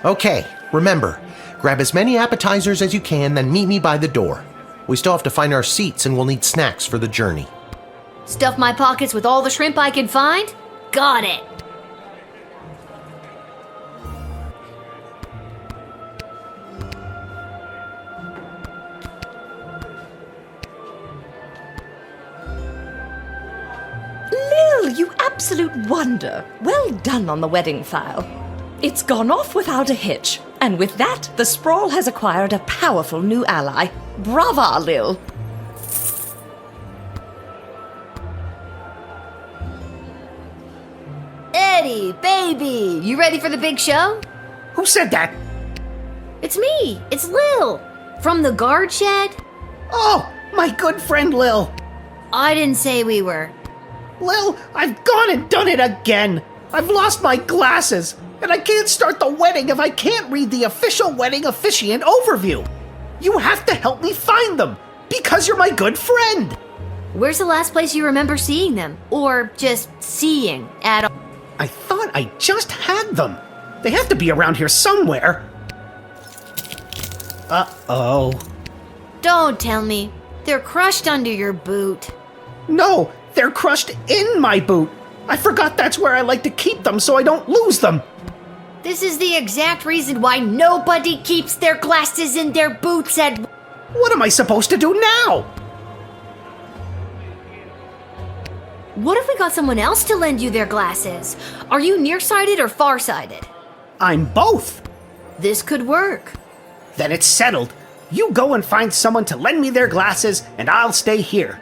Okay, remember, grab as many appetizers as you can, then meet me by the door. We still have to find our seats and we'll need snacks for the journey. Stuff my pockets with all the shrimp I can find? Got it! Lil, you absolute wonder. Well done on the wedding file. It's gone off without a hitch, and with that, the sprawl has acquired a powerful new ally. Brava, Lil. Eddie, baby, you ready for the big show? Who said that? It's me. It's Lil. From the guard shed. Oh, my good friend Lil. I didn't say we were. Lil, I've gone and done it again. I've lost my glasses, and I can't start the wedding if I can't read the official wedding officiant overview. You have to help me find them, because you're my good friend. Where's the last place you remember seeing them? Or just seeing at all? I thought I just had them. They have to be around here somewhere. Uh-oh. Don't tell me. They're crushed under your boot. No, they're crushed in my boot. I forgot that's where I like to keep them so I don't lose them. This is the exact reason why nobody keeps their glasses in their boots at... What am I supposed to do now? What if we got someone else to lend you their glasses? Are you nearsighted or farsighted? I'm both. This could work. Then it's settled. You go and find someone to lend me their glasses, and I'll stay here.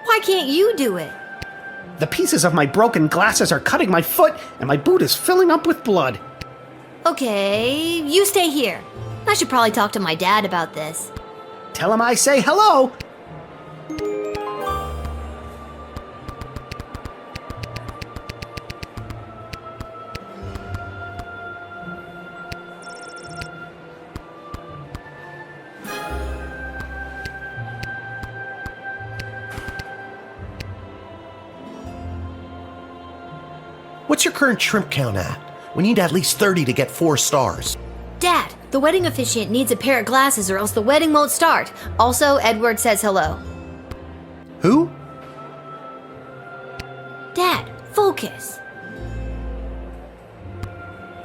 Why can't you do it? The pieces of my broken glasses are cutting my foot, and my boot is filling up with blood. Okay, you stay here. I should probably talk to my dad about this. Tell him I say hello. What's your current shrimp count at? We need at least 30 to get 4 stars. Dad, the wedding officiant needs a pair of glasses or else the wedding won't start. Also, Edward says hello. Who? Dad, focus.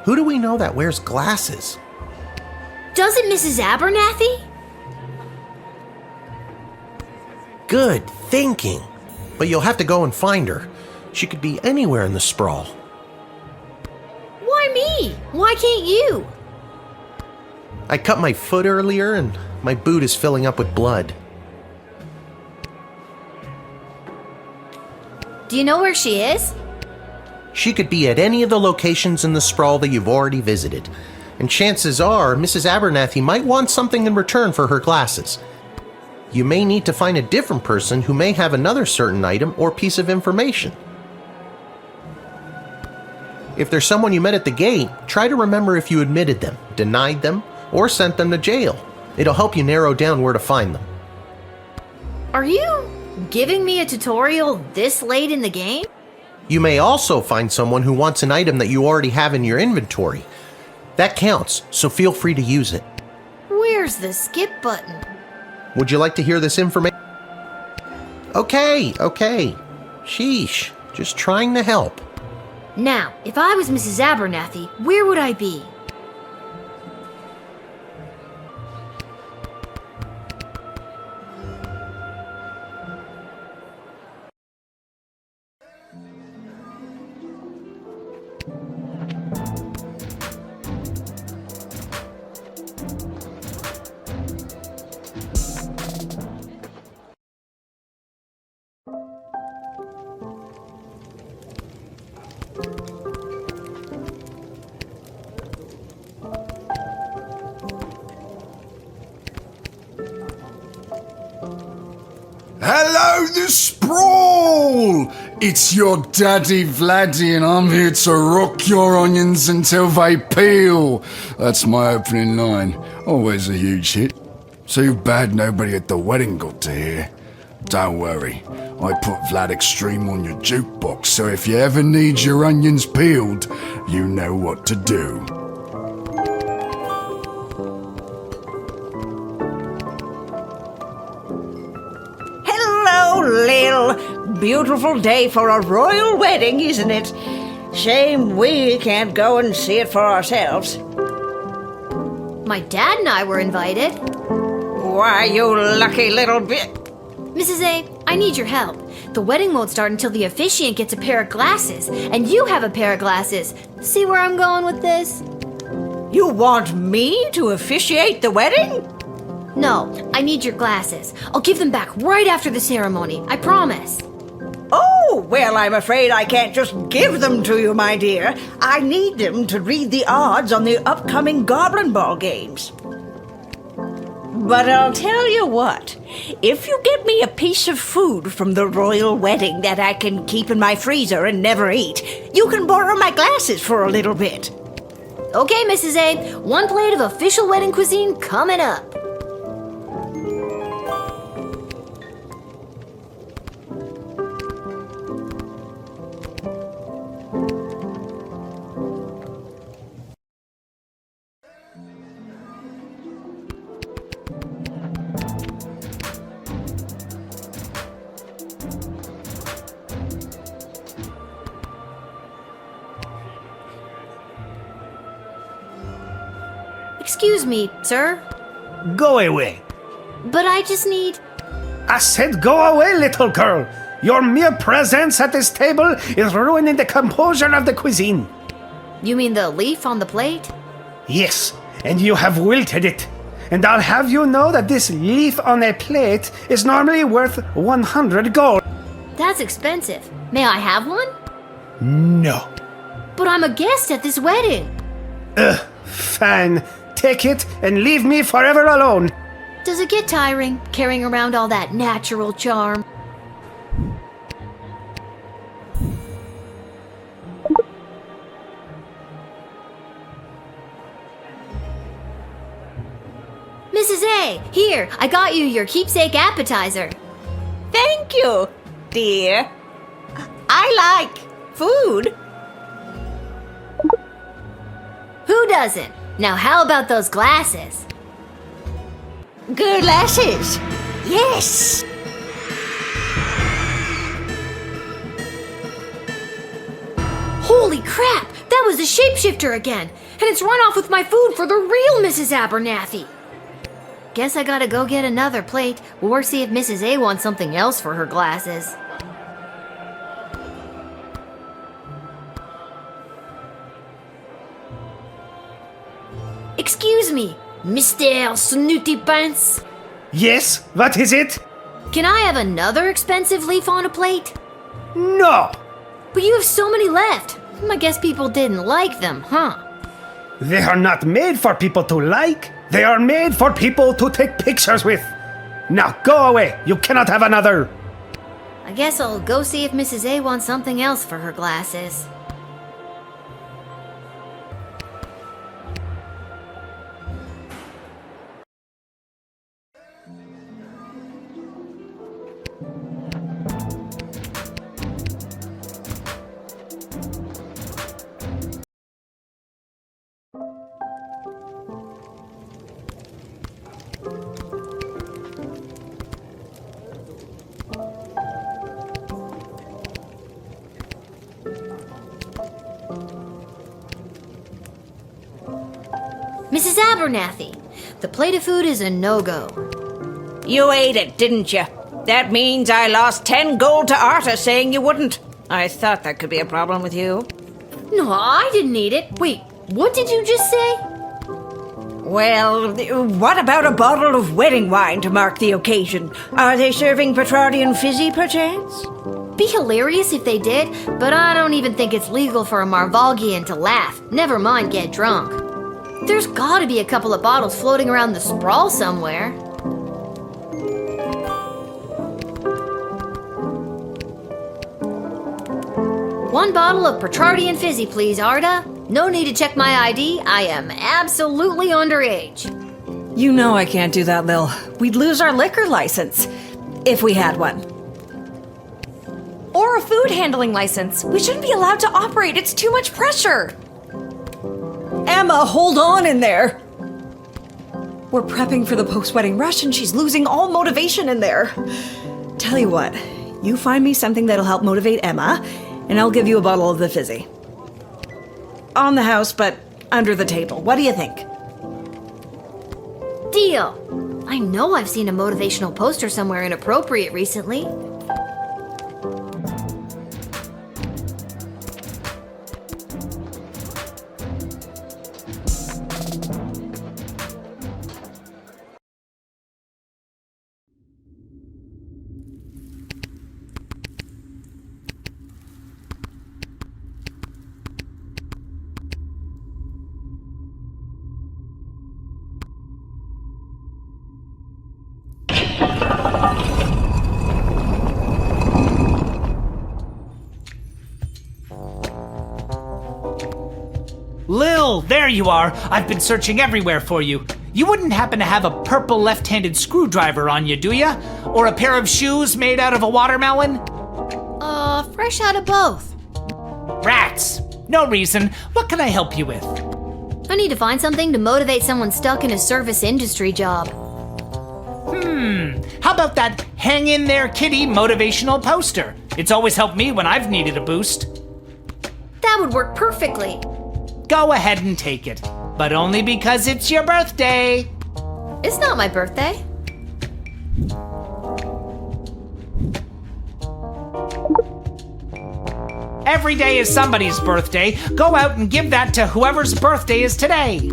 Who do we know that wears glasses? Doesn't Mrs. Abernathy? Good thinking. But you'll have to go and find her. She could be anywhere in the sprawl. Why me? Why can't you? I cut my foot earlier and my boot is filling up with blood. Do you know where she is? She could be at any of the locations in the sprawl that you've already visited. And chances are, Mrs. Abernathy might want something in return for her glasses. You may need to find a different person who may have another certain item or piece of information. If there's someone you met at the gate, try to remember if you admitted them, denied them, or sent them to jail. It'll help you narrow down where to find them. Are you giving me a tutorial this late in the game? You may also find someone who wants an item that you already have in your inventory. That counts, so feel free to use it. Where's the skip button? Would you like to hear this information? Okay. Sheesh, just trying to help. Now, if I was Mrs. Abernathy, where would I be? Hello, the Sprawl! It's your daddy Vladdy, and I'm here to rock your onions until they peel. That's my opening line. Always a huge hit. Too bad nobody at the wedding got to hear. Don't worry, I put Vlad Extreme on your jukebox, so if you ever need your onions peeled, you know what to do. Hello, Lil. Beautiful day for a royal wedding, isn't it? Shame we can't go and see it for ourselves. My dad and I were invited. Why, you lucky little bit. Mrs. A, I need your help. The wedding won't start until the officiant gets a pair of glasses, and you have a pair of glasses. See where I'm going with this? You want me to officiate the wedding? No, I need your glasses. I'll give them back right after the ceremony, I promise. Oh, well, I'm afraid I can't just give them to you, my dear. I need them to read the odds on the upcoming Goblin Ball games. But I'll tell you what, if you get me a piece of food from the royal wedding that I can keep in my freezer and never eat, you can borrow my glasses for a little bit. Okay, Mrs. A, 1 plate of official wedding cuisine coming up. Excuse me, sir, Go away. but I just need... I said go away, little girl. Your mere presence at this table is ruining the composure of the cuisine. You mean the leaf on the plate? Yes, and you have wilted it. And I'll have you know that this leaf on a plate is normally worth 100 gold. That's expensive. May I have one? No. But I'm a guest at this wedding. Fine. Take it and leave me forever alone. Does it get tiring, carrying around all that natural charm? Mrs. A, here, I got you your keepsake appetizer. Thank you, dear. I like food. Who doesn't? Now how about those glasses? Glasses. Yes. Holy crap! That was the shapeshifter again! And it's run off with my food for the real Mrs. Abernathy! Guess I gotta go get another plate, or see if Mrs. A wants something else for her glasses. Excuse me, Mr. Snooty Pants? Yes, what is it? Can I have another expensive leaf on a plate? No! But you have so many left. I guess people didn't like them, huh? They are not made for people to like. They are made for people to take pictures with. Now go away. You cannot have another. I guess I'll go see if Mrs. A wants something else for her glasses. Mrs. Abernathy, the plate of food is a no-go. You ate it, didn't you? That means I lost 10 gold to Arta saying you wouldn't. I thought that could be a problem with you. No, I didn't eat it. Wait, what did you just say? Well, what about a bottle of wedding wine to mark the occasion? Are they serving Petrardian fizzy, perchance? Be hilarious if they did, but I don't even think it's legal for a Marvalgian to laugh, never mind get drunk. There's gotta be a couple of bottles floating around the sprawl somewhere. 1 bottle of Petrardian Fizzy, please, Arda. No need to check my ID. I am absolutely underage. You know I can't do that, Lil. We'd lose our liquor license. If we had one. Or a food handling license. We shouldn't be allowed to operate. It's too much pressure. Emma, hold on in there. We're prepping for the post-wedding rush and she's losing all motivation in there. Tell you what, you find me something that'll help motivate Emma, and I'll give you a bottle of the Fizzy. On the house, but under the table. What do you think? Deal. I know I've seen a motivational poster somewhere inappropriate recently. Lil, there you are. I've been searching everywhere for you. You wouldn't happen to have a purple left-handed screwdriver on you, do ya? Or a pair of shoes made out of a watermelon? Fresh out of both. Rats! No reason. What can I help you with? I need to find something to motivate someone stuck in a service industry job. How about that Hang In There Kitty motivational poster? It's always helped me when I've needed a boost. That would work perfectly. Go ahead and take it, but only because it's your birthday. It's not my birthday. Every day is somebody's birthday. Go out and give that to whoever's birthday is today.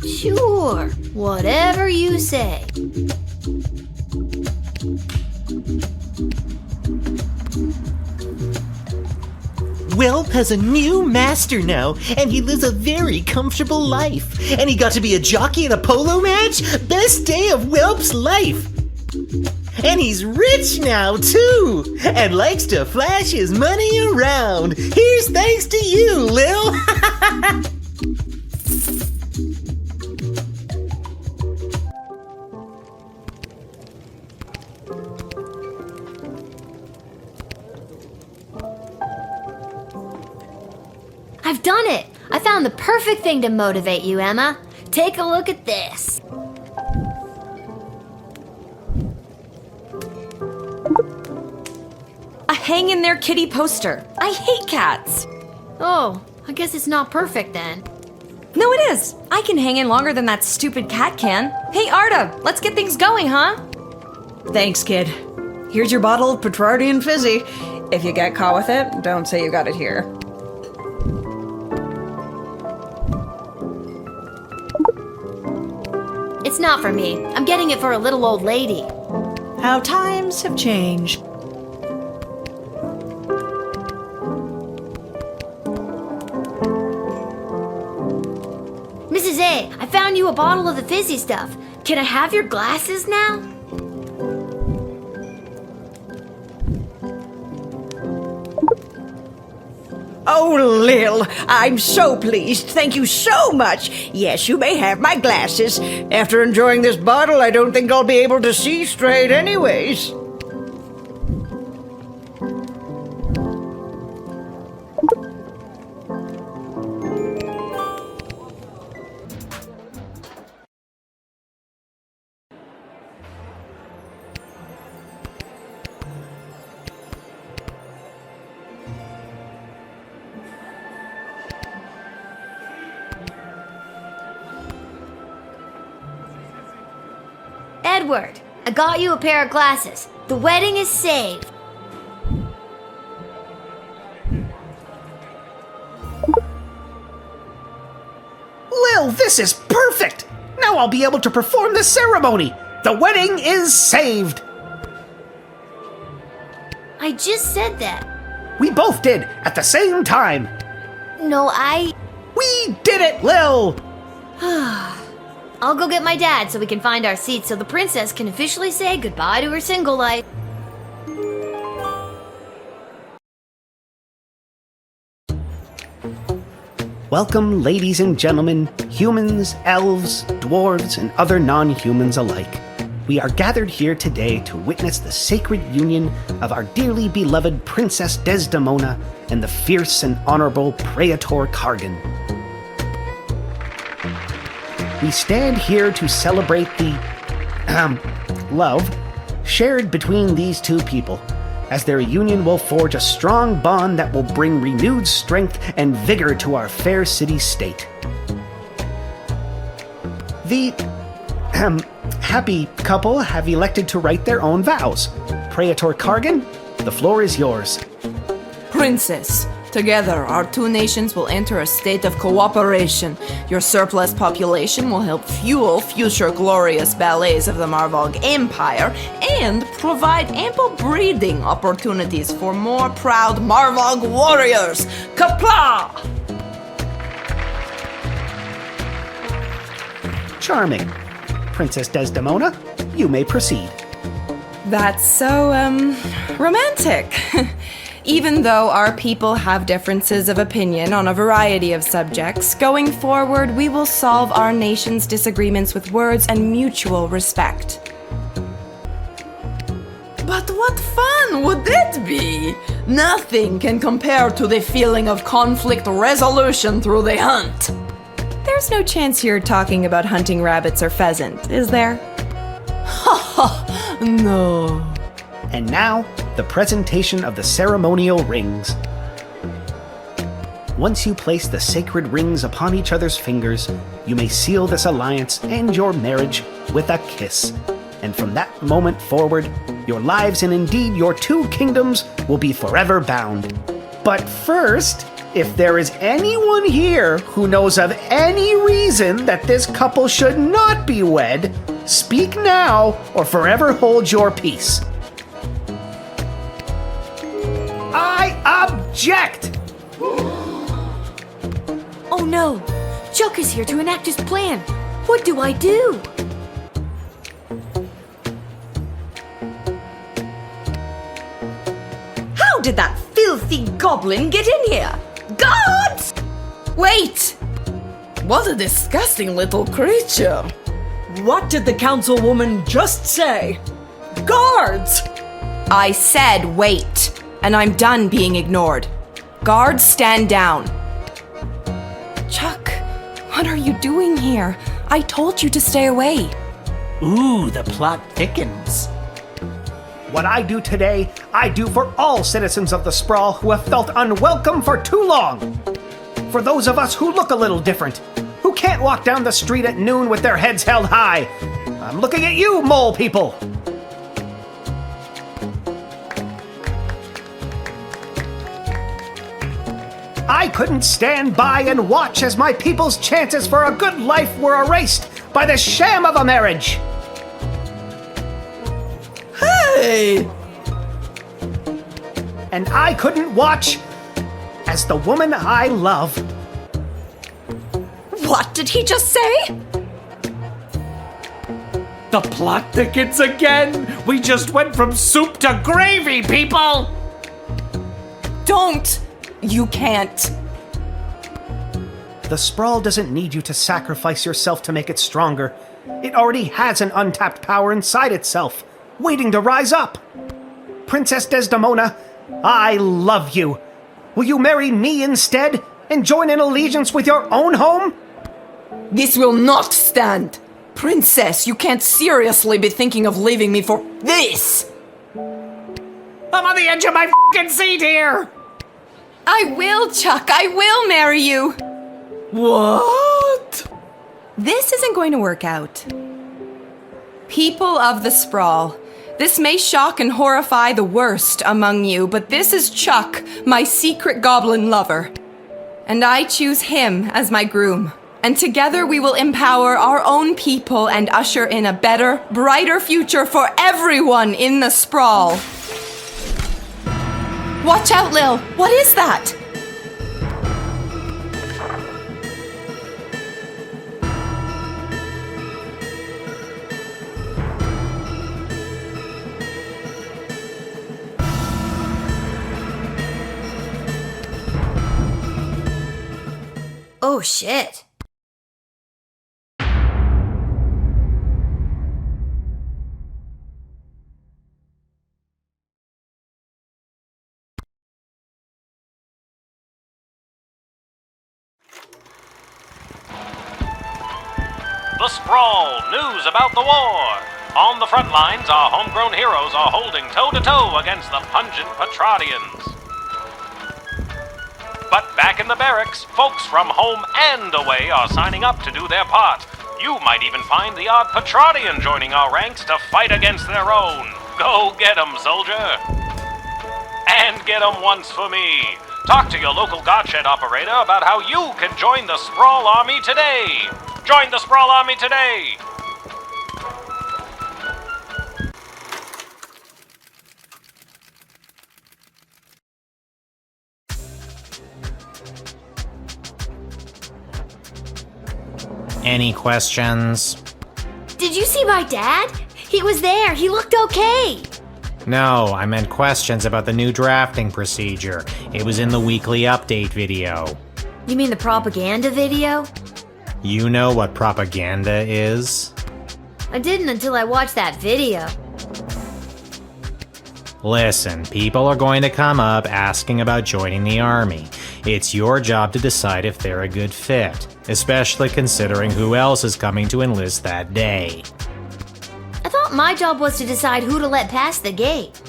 Sure. Whatever you say. Whelp has a new master now, and he lives a very comfortable life. And he got to be a jockey in a polo match? Best day of Whelp's life! And he's rich now, too! And likes to flash his money around! Here's thanks to you, Lil! I've done it! I found the perfect thing to motivate you, Emma. Take a look at this. A Hang In There Kitty poster. I hate cats. Oh, I guess it's not perfect then. No, it is. I can hang in longer than that stupid cat can. Hey, Arda, let's get things going, huh? Thanks, kid. Here's your bottle of Petrardian Fizzy. If you get caught with it, don't say you got it here. It's not for me. I'm getting it for a little old lady. How times have changed. Mrs. A, I found you a bottle of the fizzy stuff. Can I have your glasses now? Oh, Lil, I'm so pleased. Thank you so much. Yes, you may have my glasses. After enjoying this bottle, I don't think I'll be able to see straight anyways. Edward, I got you a pair of glasses. The wedding is saved. Lil, this is perfect! Now I'll be able to perform the ceremony. The wedding is saved. I just said that. We both did at the same time. No, We did it, Lil! I'll go get my dad so we can find our seats so the princess can officially say goodbye to her single life. Welcome, ladies and gentlemen, humans, elves, dwarves, and other non-humans alike. We are gathered here today to witness the sacred union of our dearly beloved Princess Desdemona and the fierce and honorable Praetor Kargan. We stand here to celebrate the, love shared between these two people, as their union will forge a strong bond that will bring renewed strength and vigor to our fair city-state. The, happy couple have elected to write their own vows. Praetor Kargan, the floor is yours. Princess, together our two nations will enter a state of cooperation. Your surplus population will help fuel future glorious ballets of the Marvog Empire and provide ample breeding opportunities for more proud Marvog warriors. Kapla! Charming. Princess Desdemona, you may proceed. That's so, romantic. Even though our people have differences of opinion on a variety of subjects, going forward we will solve our nation's disagreements with words and mutual respect. But what fun would it be? Nothing can compare to the feeling of conflict resolution through the hunt. There's no chance you're talking about hunting rabbits or pheasant, is there? Ha ha, no. And now, the presentation of the ceremonial rings. Once you place the sacred rings upon each other's fingers, you may seal this alliance and your marriage with a kiss. And from that moment forward, your lives and indeed your two kingdoms will be forever bound. But first, if there is anyone here who knows of any reason that this couple should not be wed, speak now or forever hold your peace. I object! Oh no! Chuck is here to enact his plan. What do I do? How did that filthy goblin get in here? Guards! Wait! What a disgusting little creature! What did the councilwoman just say? Guards! I said wait, and I'm done being ignored. Guards, stand down. Chuck, what are you doing here? I told you to stay away. Ooh, the plot thickens. What I do today, I do for all citizens of the Sprawl who have felt unwelcome for too long. For those of us who look a little different, who can't walk down the street at noon with their heads held high. I'm looking at you, mole people. I couldn't stand by and watch as my people's chances for a good life were erased by the sham of a marriage. Hey! And I couldn't watch as the woman I love. What did he just say? The plot thickens again! We just went from soup to gravy, people! Don't! You can't. The Sprawl doesn't need you to sacrifice yourself to make it stronger. It already has an untapped power inside itself, waiting to rise up. Princess Desdemona, I love you. Will you marry me instead and join in allegiance with your own home? This will not stand. Princess, you can't seriously be thinking of leaving me for this. I'm on the edge of my f***ing seat here! I will, Chuck. I will marry you. What? This isn't going to work out. People of the Sprawl, this may shock and horrify the worst among you, but this is Chuck, my secret goblin lover. And I choose him as my groom. And together we will empower our own people and usher in a better, brighter future for everyone in the Sprawl. Watch out, Lil! What is that? Oh, shit. The Sprawl, news about the war. On the front lines, our homegrown heroes are holding toe-to-toe against the pungent Petradians. But back in the barracks, folks from home and away are signing up to do their part. You might even find the odd Petradian joining our ranks to fight against their own. Go get 'em, soldier. And get 'em once for me. Talk to your local godshed operator about how you can join the Sprawl Army today. Join the Sprawl Army today! Any questions? Did you see my dad? He was there. He looked okay. No, I meant questions about the new drafting procedure. It was in the weekly update video. You mean the propaganda video? You know what propaganda is? I didn't until I watched that video. Listen, people are going to come up asking about joining the army. It's your job to decide if they're a good fit, especially considering who else is coming to enlist that day. I thought my job was to decide who to let pass the gate.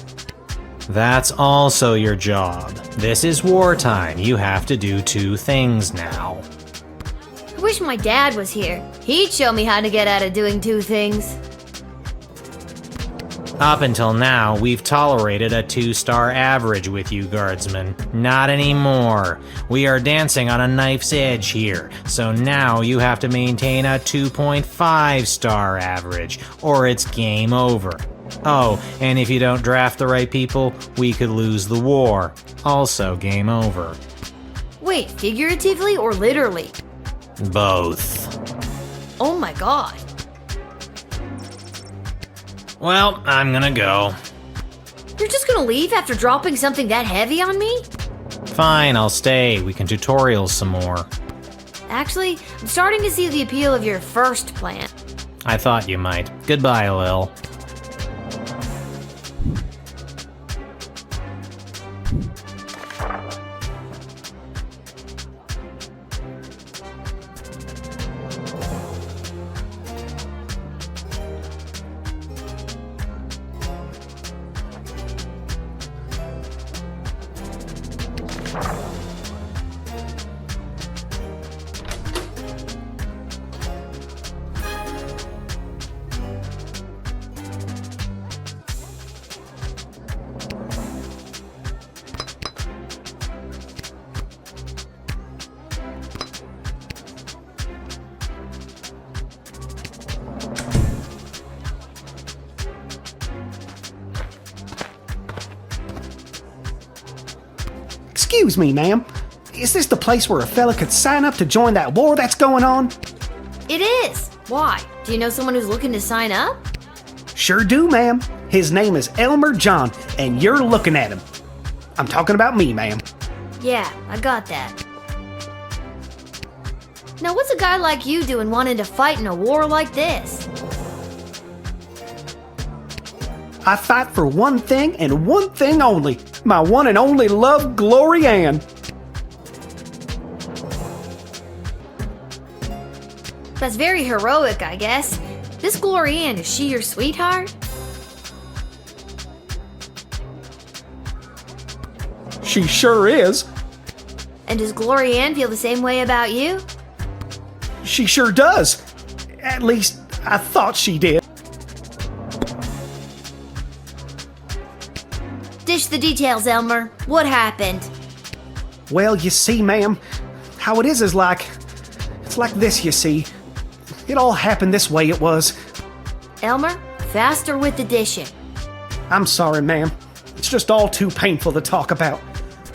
That's also your job. This is wartime. You have to do two things now. I wish my dad was here. He'd show me how to get out of doing two things. Up until now, we've tolerated a 2-star average with you, Guardsman. Not anymore. We are dancing on a knife's edge here, so now you have to maintain a 2.5-star average, or it's game over. Oh, and if you don't draft the right people, we could lose the war. Also game over. Wait, figuratively or literally? Both. Oh my god. Well, I'm gonna go. You're just gonna leave after dropping something that heavy on me? Fine, I'll stay. We can tutorial some more. Actually, I'm starting to see the appeal of your first plan. I thought you might. Goodbye, Lil. Excuse me, ma'am. Is this the place where a fella could sign up to join that war that's going on? It is. Why? Do you know someone who's looking to sign up? Sure do, ma'am. His name is Elmer John, and you're looking at him. I'm talking about me, ma'am. Yeah, I got that. Now, what's a guy like you doing wanting to fight in a war like this? I fight for one thing and one thing only. My one and only love, Glory Ann. That's very heroic, I guess. This Glory Ann, is she your sweetheart? She sure is. And does Glory Ann feel the same way about you? She sure does. At least, I thought she did. Dish the details, Elmer. What happened? Well, you see, ma'am, how it is like... It's like this, you see. It all happened this way it was. Elmer, faster with the dishing. I'm sorry, ma'am. It's just all too painful to talk about.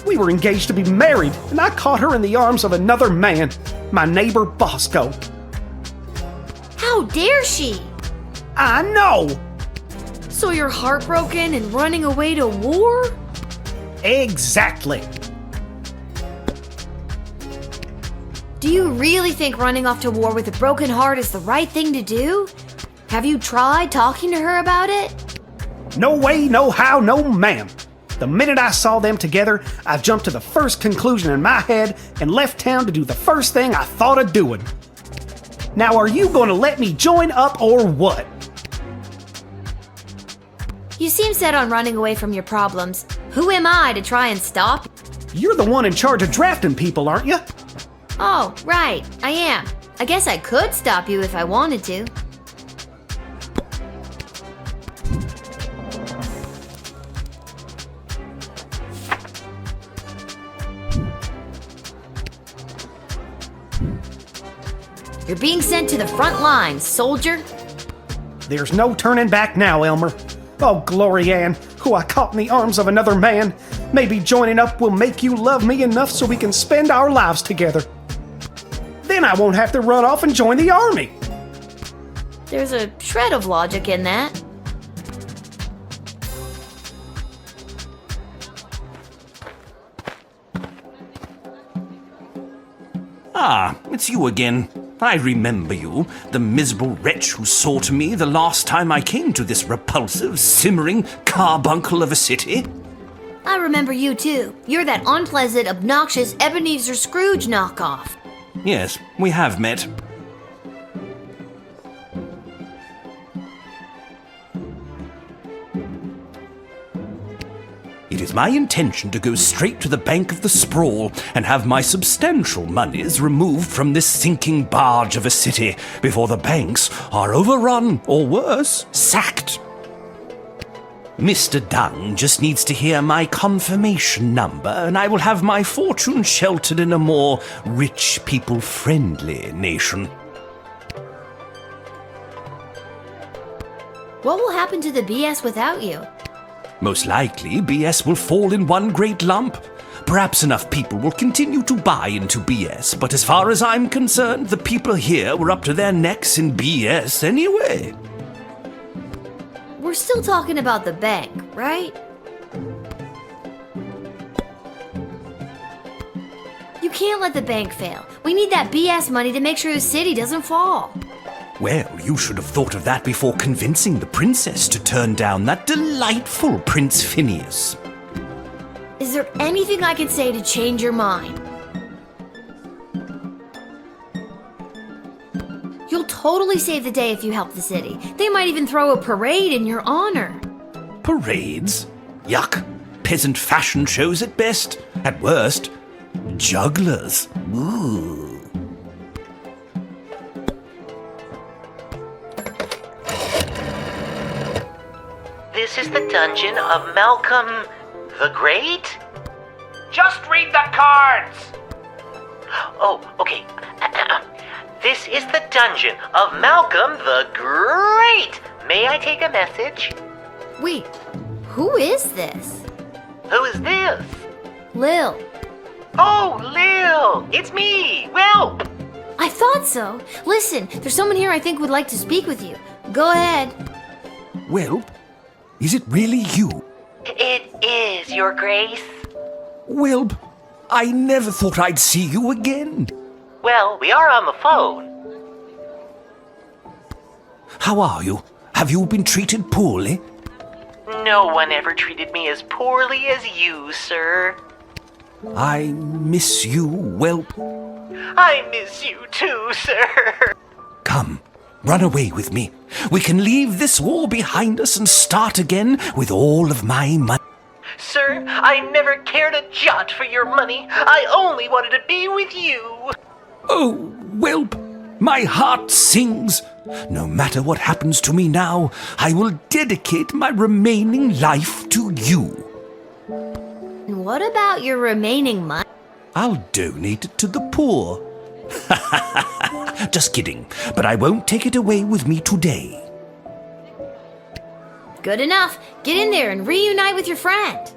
We were engaged to be married, and I caught her in the arms of another man, my neighbor Bosco. How dare she? I know! So you're heartbroken and running away to war? Do you really think running off to war with a broken heart is the right thing to do? Have you tried talking to her about it? No way, no how, no ma'am. The minute I saw them together, I jumped to the first conclusion in my head and left town to do the first thing I thought of doing. Now, are you going to let me join up or what? You seem set on running away from your problems. Who am I to try and stop? You're the one in charge of drafting people, aren't you? Oh, right, I am. I guess I could stop you if I wanted to. You're being sent to the front lines, soldier. There's no turning back now, Elmer. Oh, Glory Ann, who I caught in the arms of another man. Maybe joining up will make you love me enough so we can spend our lives together. Then I won't have to run off and join the army. There's a shred of logic in that. Ah, it's you again. I remember you, the miserable wretch who saw to me the last time I came to this repulsive, simmering carbuncle of a city. I remember you too. You're that unpleasant, obnoxious Ebenezer Scrooge knockoff. Yes, we have met. It is my intention to go straight to the bank of the Sprawl and have my substantial moneys removed from this sinking barge of a city before the banks are overrun, or worse, sacked. Mr. Dunn just needs to hear my confirmation number, and I will have my fortune sheltered in a more rich people-friendly nation. What will happen to the BS without you? Most likely, BS will fall in one great lump. Perhaps enough people will continue to buy into BS, but as far as I'm concerned, the people here were up to their necks in BS anyway. We're still talking about the bank, right? You can't let the bank fail. We need that BS money to make sure the city doesn't fall. Well, you should have thought of that before convincing the princess to turn down that delightful Prince Phineas. Is there anything I can say to change your mind? You'll totally save the day if you help the city. They might even throw a parade in your honor. Parades? Yuck. Peasant fashion shows at best. At worst, jugglers. Ooh. This is the dungeon of Malcolm the Great? Just read the cards! Oh, okay. This is the dungeon of Malcolm the Great! May I take a message? Wait, who is this? Who is this? Lil. Oh, Lil! It's me, Will! I thought so. Listen, there's someone here I think would like to speak with you. Go ahead. Well, is it really you? It is, Your Grace. Wilb, I never thought I'd see you again. Well, we are on the phone. How are you? Have you been treated poorly? No one ever treated me as poorly as you, sir. I miss you, Whelp. I miss you too, sir. Come, run away with me. We can leave this war behind us and start again with all of my money. Sir, I never cared a jot for your money. I only wanted to be with you. Oh, Whelp, my heart sings. No matter what happens to me now, I will dedicate my remaining life to you. What about your remaining money? I'll donate it to the poor. Just kidding, but I won't take it away with me today. Good enough. Get in there and reunite with your friend.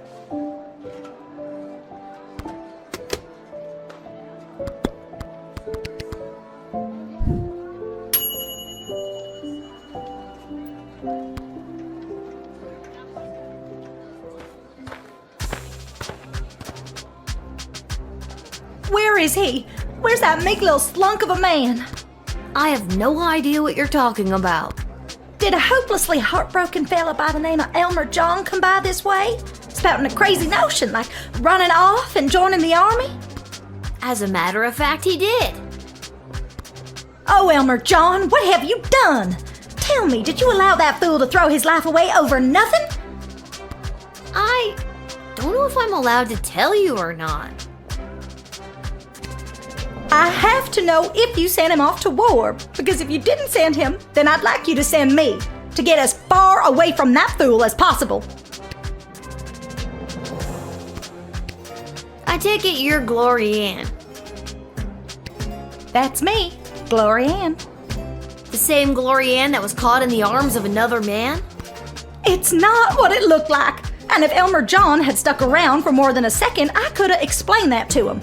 Where is he? Where's that meek little slunk of a man? I have no idea what you're talking about. Did a hopelessly heartbroken fella by the name of Elmer John come by this way? Spouting a crazy notion, like running off and joining the army? As a matter of fact, he did. Oh, Elmer John, what have you done? Tell me, did you allow that fool to throw his life away over nothing? I don't know if I'm allowed to tell you or not. I have to know if you sent him off to war, because if you didn't send him, then I'd like you to send me, to get as far away from that fool as possible. I take it you're Glory Ann. That's me, Glory Ann. The same Glory Ann that was caught in the arms of another man? It's not what it looked like. And if Elmer John had stuck around for more than a second, I could have explained that to him.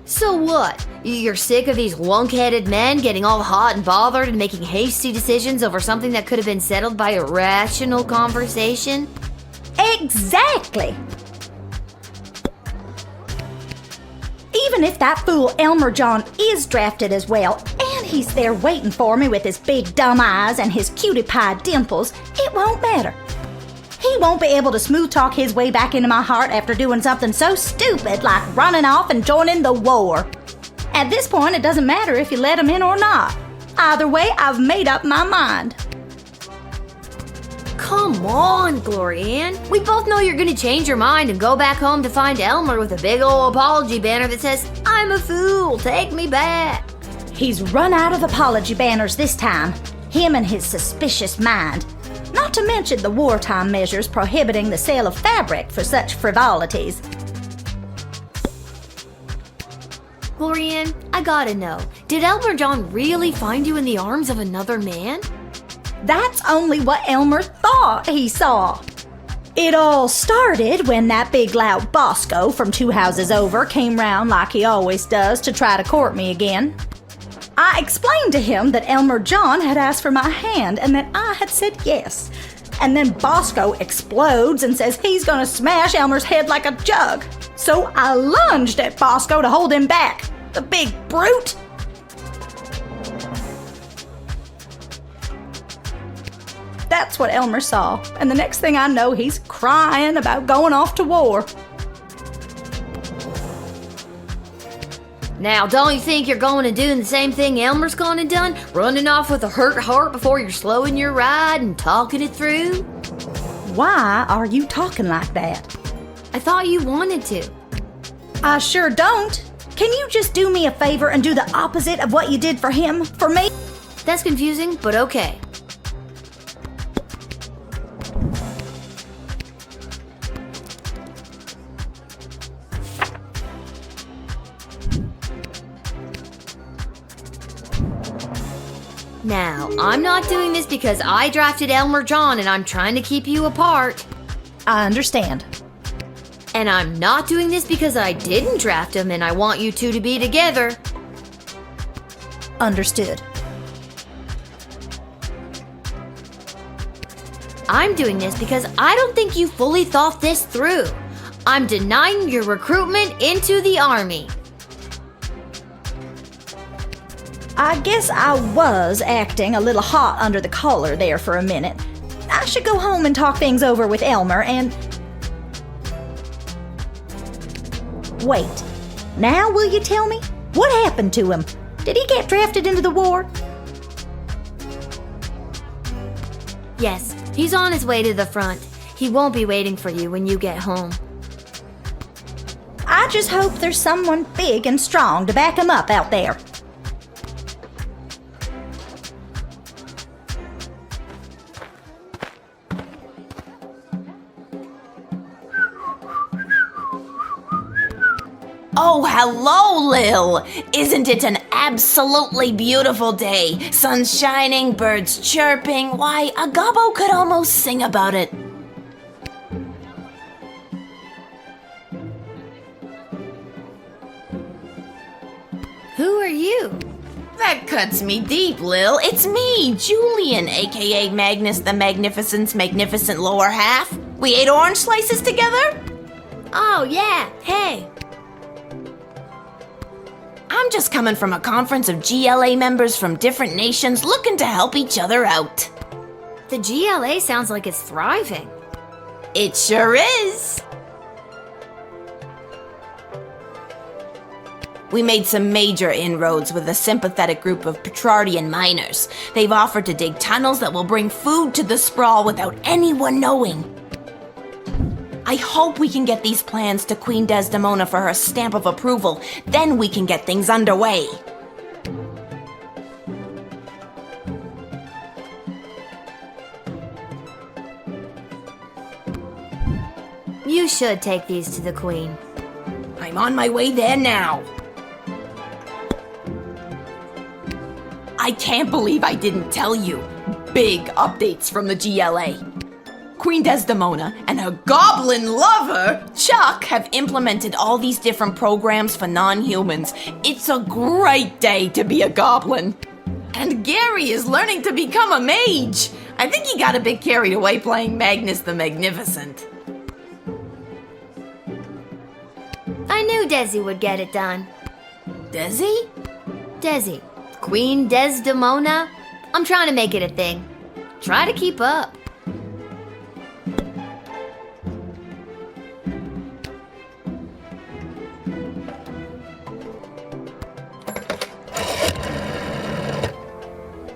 So what? You're sick of these lunk-headed men getting all hot and bothered and making hasty decisions over something that could have been settled by a rational conversation? Exactly! Even if that fool Elmer John is drafted as well, and he's there waiting for me with his big dumb eyes and his cutie pie dimples, it won't matter. He won't be able to smooth talk his way back into my heart after doing something so stupid like running off and joining the war. At this point, it doesn't matter if you let him in or not. Either way, I've made up my mind. Come on, Glory Ann. We both know you're gonna change your mind and go back home to find Elmer with a big old apology banner that says, "I'm a fool, take me back." He's run out of apology banners this time. Him and his suspicious mind. Not to mention the wartime measures prohibiting the sale of fabric for such frivolities. Glory Ann, I gotta know, did Elmer John really find you in the arms of another man? That's only what Elmer thought he saw. It all started when that big loud Bosco from 2 houses over came round like he always does to try to court me again. I explained to him that Elmer John had asked for my hand and that I had said yes. And then Bosco explodes and says he's gonna smash Elmer's head like a jug. So I lunged at Bosco to hold him back. The big brute! That's what Elmer saw, and the next thing I know, he's crying about going off to war. Now, don't you think you're going to do the same thing Elmer's gonna done? Running off with a hurt heart before you're slowing your ride and talking it through? Why are you talking like that? I thought you wanted to. I sure don't. Can you just do me a favor and do the opposite of what you did for him, for me? That's confusing, but okay. Now, I'm not doing this because I drafted Elmer John and I'm trying to keep you apart. I understand. And I'm not doing this because I didn't draft him and I want you two to be together. Understood. I'm doing this because I don't think you fully thought this through. I'm denying your recruitment into the army. I guess I was acting a little hot under the collar there for a minute. I should go home and talk things over with Elmer and... Wait, now will you tell me? What happened to him? Did he get drafted into the war? Yes, he's on his way to the front. He won't be waiting for you when you get home. I just hope there's someone big and strong to back him up out there. Oh, hello, Lil! Isn't it an absolutely beautiful day? Sun's shining, birds chirping. Why, a gobbo could almost sing about it. Who are you? That cuts me deep, Lil. It's me, Julian, aka Magnus the Magnificent's magnificent lower half. We ate orange slices together? Oh, yeah. Hey. I'm just coming from a conference of GLA members from different nations looking to help each other out. The GLA sounds like it's thriving. It sure is. We made some major inroads with a sympathetic group of Petrardian miners. They've offered to dig tunnels that will bring food to the sprawl without anyone knowing. I hope we can get these plans to Queen Desdemona for her stamp of approval. Then we can get things underway. You should take these to the Queen. I'm on my way there now. I can't believe I didn't tell you. Big updates from the GLA. Queen Desdemona and her goblin lover, Chuck, have implemented all these different programs for non-humans. It's a great day to be a goblin. And Gary is learning to become a mage. I think he got a bit carried away playing Magnus the Magnificent. I knew Desi would get it done. Desi? Desi. Queen Desdemona. I'm trying to make it a thing. Try to keep up.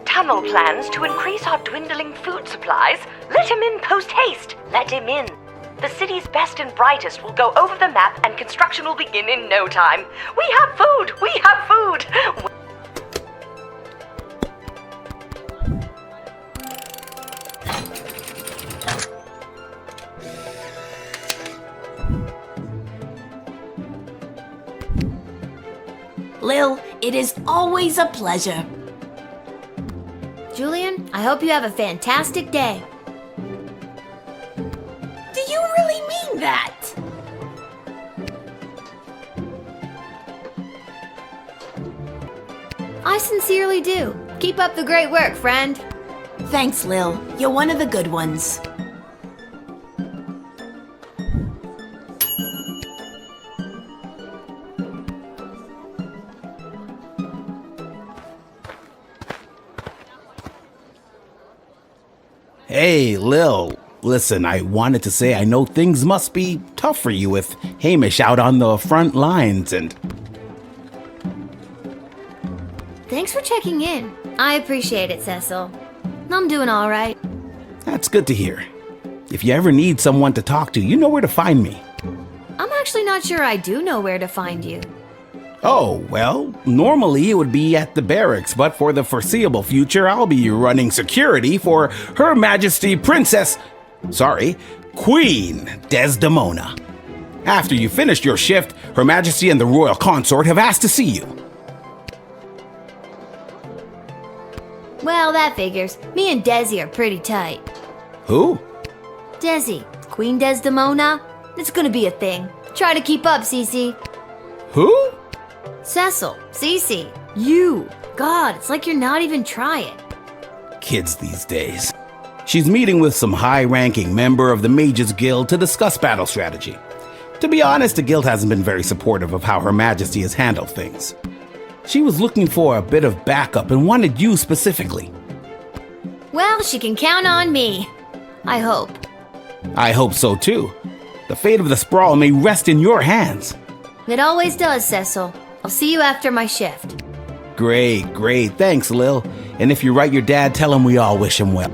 Tunnel plans to increase our dwindling food supplies? Let him in post-haste. Let him in. The city's best and brightest will go over the map and construction will begin in no time. We have food! We have food! Lil, it is always a pleasure. Julian, I hope you have a fantastic day. Do you really mean that? I sincerely do. Keep up the great work, friend. Thanks, Lil. You're one of the good ones. Hey, Lil. Listen, I wanted to say I know things must be tough for you with Hamish out on the front lines and... Thanks for checking in. I appreciate it, Cecil. I'm doing all right. That's good to hear. If you ever need someone to talk to, you know where to find me. I'm actually not sure I do know where to find you. Oh, well, normally it would be at the barracks, but for the foreseeable future, I'll be running security for Her Majesty Queen Desdemona. After you finish your shift, Her Majesty and the Royal Consort have asked to see you. Well, that figures. Me and Desi are pretty tight. Who? Desi, Queen Desdemona. It's gonna be a thing. Try to keep up, Cece. Who? Cecil, Cece, you. God, it's like you're not even trying. Kids these days. She's meeting with some high-ranking member of the Mages Guild to discuss battle strategy. To be honest, the guild hasn't been very supportive of how Her Majesty has handled things. She was looking for a bit of backup and wanted you specifically. Well, she can count on me. I hope. I hope so too. The fate of the sprawl may rest in your hands. It always does, Cecil. I'll see you after my shift. Great. Thanks, Lil. And if you write your dad, tell him we all wish him well.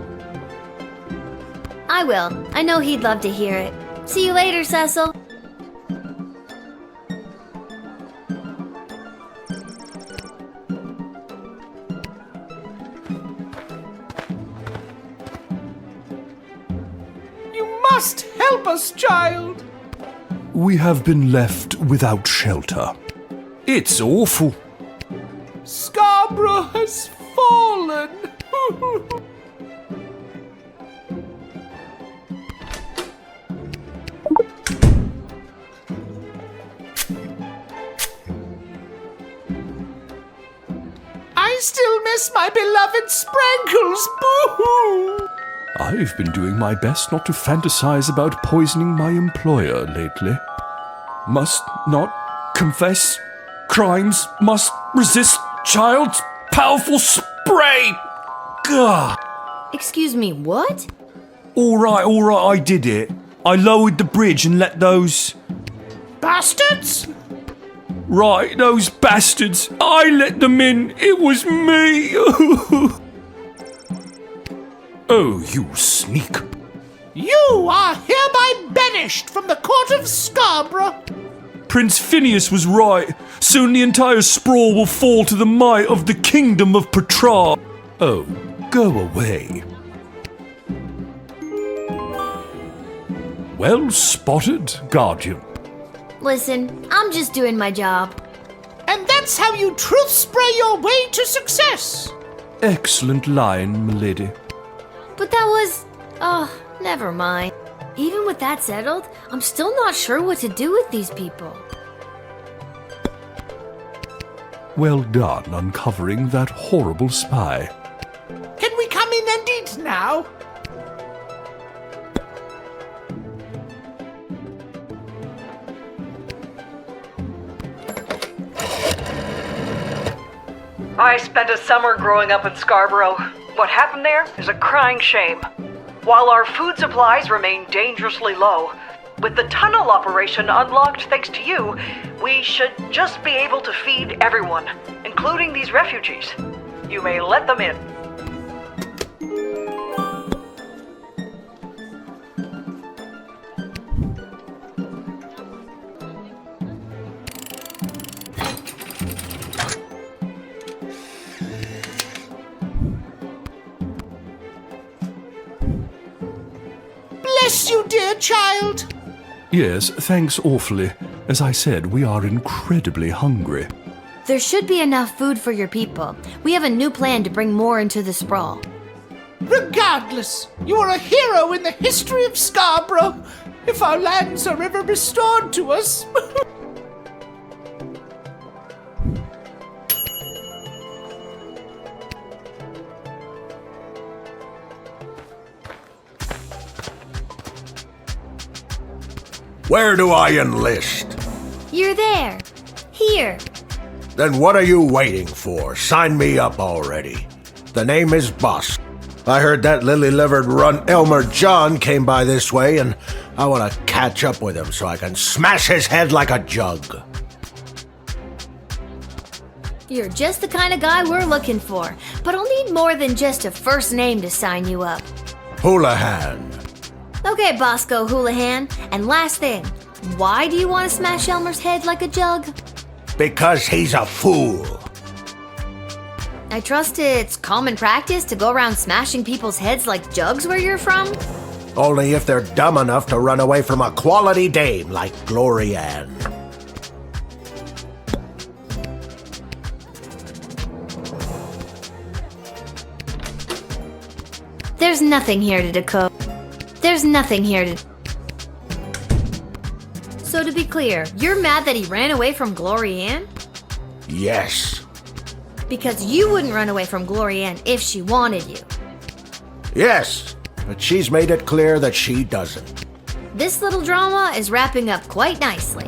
I will. I know he'd love to hear it. See you later, Cecil. You must help us, child. We have been left without shelter. It's awful. Scarborough has fallen. I still miss my beloved Sprankles. Boo-hoo! I've been doing my best not to fantasize about poisoning my employer lately. must not confess crimes, must resist child's powerful spray. Gah. Excuse me, what? All right, I did it. I lowered the bridge and let those... Bastards? Right, those bastards. I let them in. It was me. Oh, you sneak. You are hereby banished from the court of Scarborough. Prince Phineas was right. Soon the entire sprawl will fall to the might of the kingdom of Petrarch. Oh, go away. Well spotted, Guardian. Listen, I'm just doing my job. And that's how you truth spray your way to success. Excellent line, milady. But that was... Oh, never mind. Even with that settled, I'm still not sure what to do with these people. Well done uncovering that horrible spy. Can we come in and eat now? I spent a summer growing up in Scarborough. What happened there is a crying shame. While our food supplies remain dangerously low, with the tunnel operation unlocked thanks to you, we should just be able to feed everyone, including these refugees. You may let them in. Bless you, dear child. Yes, thanks awfully. As I said, we are incredibly hungry. There should be enough food for your people. We have a new plan to bring more into the sprawl. Regardless, you are a hero in the history of Scarborough. If our lands are ever restored to us... Where do I enlist? You're there. Here. Then what are you waiting for? Sign me up already. The name is Boss. I heard that lily-livered runt Elmer John came by this way, and I want to catch up with him so I can smash his head like a jug. You're just the kind of guy we're looking for, but I'll need more than just a first name to sign you up. Houlihan. Okay, Bosco Houlihan. And last thing, why do you want to smash Elmer's head like a jug? Because he's a fool. I trust it's common practice to go around smashing people's heads like jugs where you're from? Only if they're dumb enough to run away from a quality dame like Glory Ann. There's nothing here to decode. There's nothing here to... So to be clear, you're mad that he ran away from Glory Ann? Yes. Because you wouldn't run away from Glory Ann if she wanted you. Yes, but she's made it clear that she doesn't. This little drama is wrapping up quite nicely.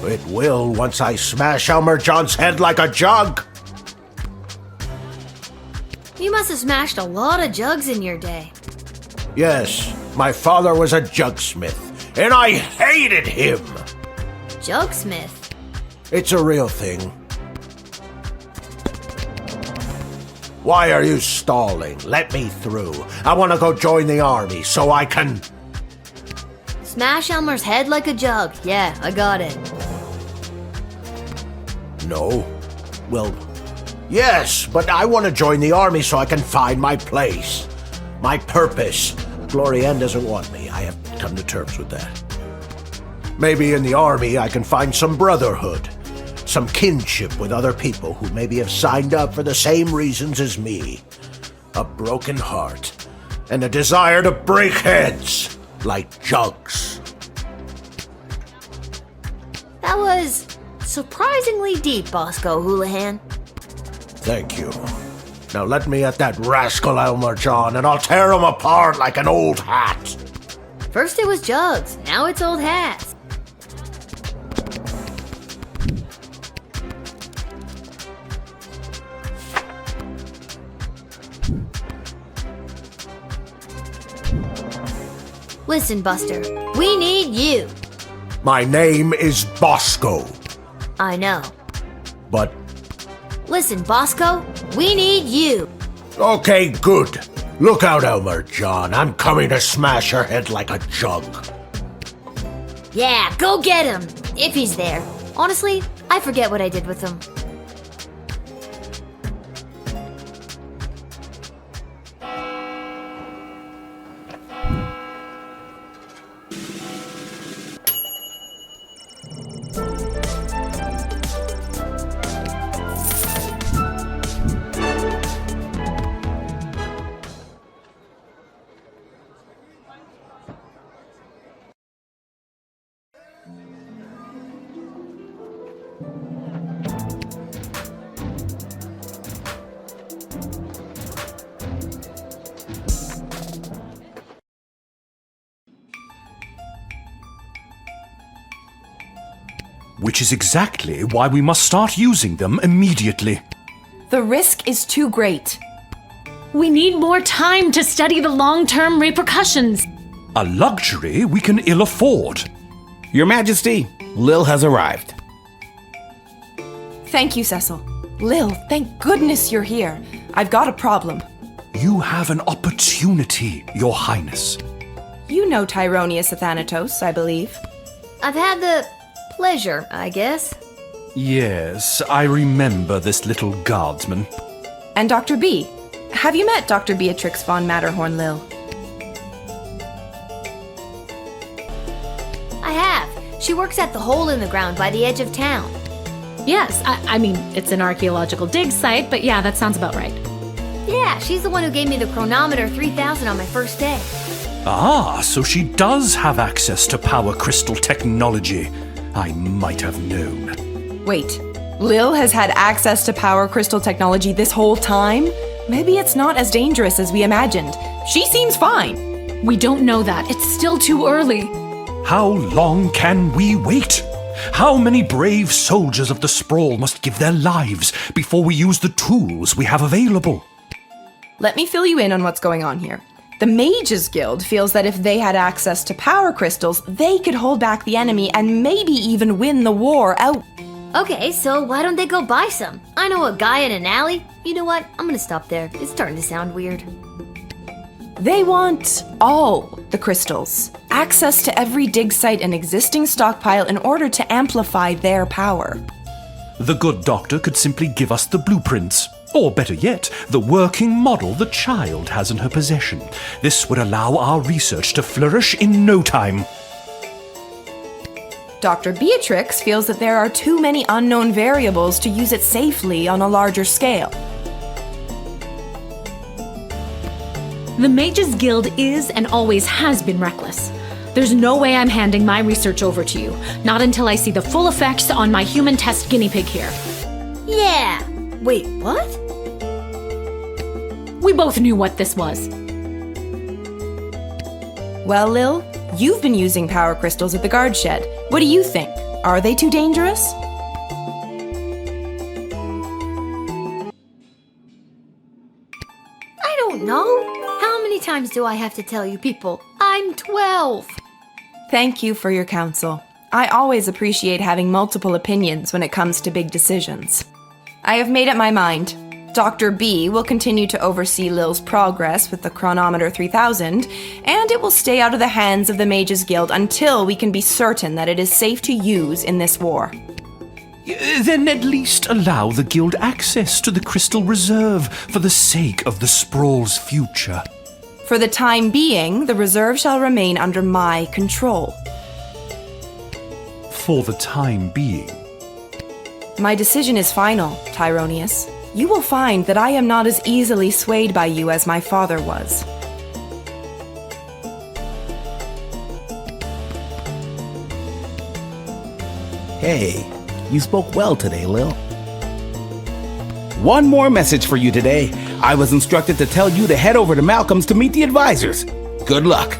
It will once I smash Elmer John's head like a jug. You must have smashed a lot of jugs in your day. Yes, my father was a jugsmith, and I hated him. Jugsmith? It's a real thing. Why are you stalling? Let me through. I want to go join the army so I can... Smash Elmer's head like a jug. Yeah, I got it. No. Well, yes, but I want to join the army so I can find my place. My purpose. Glory Ann doesn't want me. I have come to terms with that. Maybe in the army I can find some brotherhood. Some kinship with other people who maybe have signed up for the same reasons as me. A broken heart and a desire to break heads like jugs. That was surprisingly deep, Bosco Houlihan. Thank you. Now let me at that rascal Elmer John and I'll tear him apart like an old hat. First it was jugs, now it's old hats. Listen, Buster, we need you. My name is Bosco, I know. but... Listen, Bosco, we need you. Okay, good. Look out, Elmer John. I'm coming to smash your head like a jug. Yeah, go get him, if he's there. Honestly, I forget what I did with him. Which is exactly why we must start using them immediately. The risk is too great. We need more time to study the long-term repercussions. A luxury we can ill afford. Your Majesty, Lil has arrived. Thank you, Cecil. Lil, thank goodness you're here. I've got a problem. You have an opportunity, Your Highness. You know Tyronius Athanatos, I believe. I've had the pleasure, I guess. Yes, I remember this little guardsman. And Dr. B. Have you met Dr. Beatrix von Matterhorn, Lil? I have. She works at the hole in the ground by the edge of town. Yes, I mean, it's an archaeological dig site, but yeah, that sounds about right. Yeah, she's the one who gave me the chronometer 3000 on my first day. Ah, so she does have access to power crystal technology. I might have known. Wait, Lil has had access to power crystal technology this whole time? Maybe it's not as dangerous as we imagined. She seems fine. We don't know that. It's still too early. How long can we wait? How many brave soldiers of the Sprawl must give their lives before we use the tools we have available? Let me fill you in on what's going on here. The Mages Guild feels that if they had access to power crystals, they could hold back the enemy and maybe even win the war out. Okay, so why don't they go buy some? I know a guy in an alley. You know what? I'm gonna stop there. It's starting to sound weird. They want all the crystals. Access to every dig site and existing stockpile in order to amplify their power. The good doctor could simply give us the blueprints. Or better yet, the working model the child has in her possession. This would allow our research to flourish in no time. Dr. Beatrix feels that there are too many unknown variables to use it safely on a larger scale. The Mages Guild is and always has been reckless. There's no way I'm handing my research over to you, not until I see the full effects on my human test guinea pig here. Yeah! Wait, what? We both knew what this was. Well, Lil, you've been using power crystals at the guard shed. What do you think? Are they too dangerous? I don't know. How many times do I have to tell you people? I'm 12. Thank you for your counsel. I always appreciate having multiple opinions when it comes to big decisions. I have made up my mind. Dr. B will continue to oversee Lil's progress with the chronometer 3000, and it will stay out of the hands of the Mages Guild until we can be certain that it is safe to use in this war. Then at least allow the guild access to the crystal reserve for the sake of the Sprawl's future. For the time being, the reserve shall remain under my control. For the time being. My decision is final, Tyronius. You will find that I am not as easily swayed by you as my father was. Hey, you spoke well today, Lil. One more message for you today. I was instructed to tell you to head over to Malcolm's to meet the advisors. Good luck.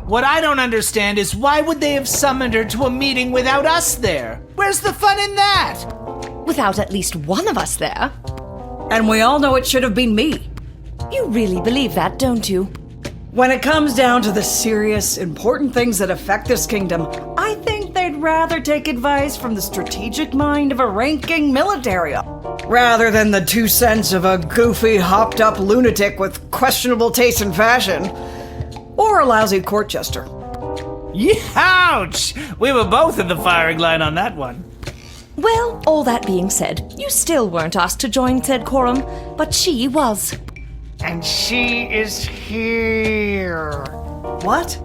What I don't understand is why would they have summoned her to a meeting without us there? Where's the fun in that? Without at least one of us there. And we all know it should have been me. You really believe that, don't you? When it comes down to the serious, important things that affect this kingdom, I think they'd rather take advice from the strategic mind of a ranking military, rather than the 2 cents of a goofy, hopped-up lunatic with questionable taste in fashion. Or a lousy court jester. Ouch! We were both in the firing line on that one. Well, all that being said, you still weren't asked to join said quorum, but she was. And she is here. What?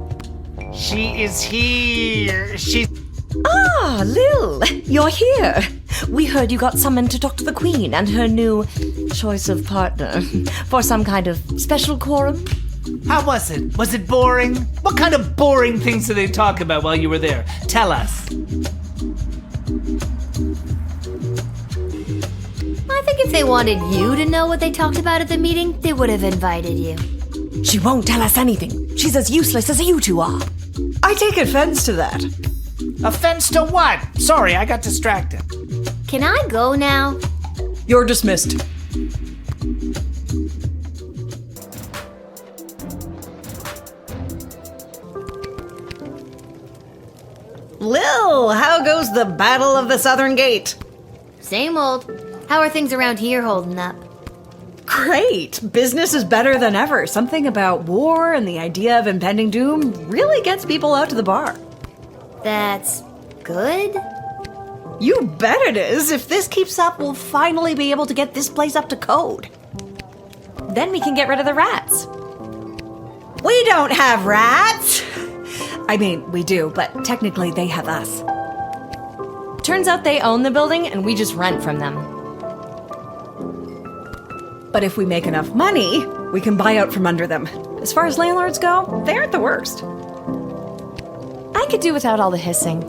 She is here. She's... Ah, Lil, you're here. We heard you got summoned to talk to the Queen and her new choice of partner for some kind of special quorum. How was it? Was it boring? What kind of boring things did they talk about while you were there? Tell us. I think if they wanted you to know what they talked about at the meeting, they would have invited you. She won't tell us anything. She's as useless as you two are. I take offense to that. Offense to what? Sorry, I got distracted. Can I go now? You're dismissed. Lil, how goes the Battle of the Southern Gate? Same old. How are things around here holding up? Great! Business is better than ever. Something about war and the idea of impending doom really gets people out to the bar. That's good? You bet it is! If this keeps up, we'll finally be able to get this place up to code. Then we can get rid of the rats. We don't have rats! I mean, we do, but technically they have us. Turns out they own the building and we just rent from them. But if we make enough money, we can buy out from under them. As far as landlords go, they aren't the worst. I could do without all the hissing.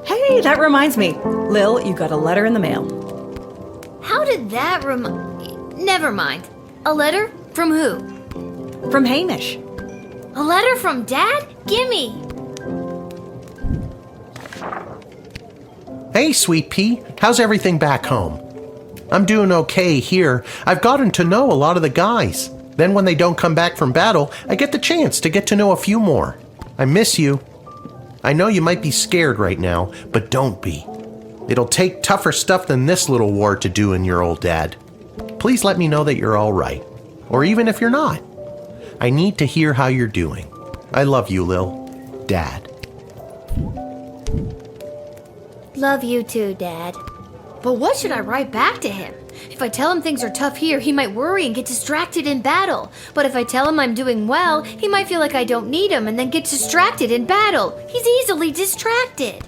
Hey, that reminds me. Lil, you got a letter in the mail. How did that Never mind. A letter? From who? From Hamish. A letter from Dad? Gimme! Hey, Sweet Pea. How's everything back home? I'm doing okay here. I've gotten to know a lot of the guys. Then when they don't come back from battle, I get the chance to get to know a few more. I miss you. I know you might be scared right now, but don't be. It'll take tougher stuff than this little war to do in your old dad. Please let me know that you're all right. Or even if you're not. I need to hear how you're doing. I love you, Lil. Dad. Love you too, Dad. But what should I write back to him? If I tell him things are tough here, he might worry and get distracted in battle. But if I tell him I'm doing well, he might feel like I don't need him and then get distracted in battle. He's easily distracted.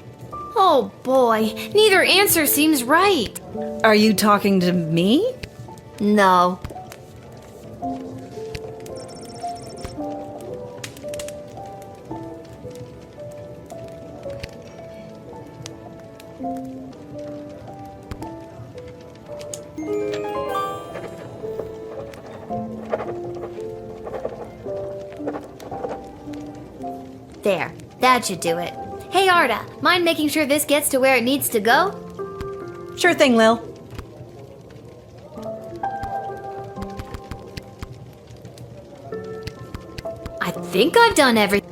Oh boy, neither answer seems right. Are you talking to me? No. There, that should do it. Hey Arda, mind making sure this gets to where it needs to go? Sure thing, Lil. I think I've done everything.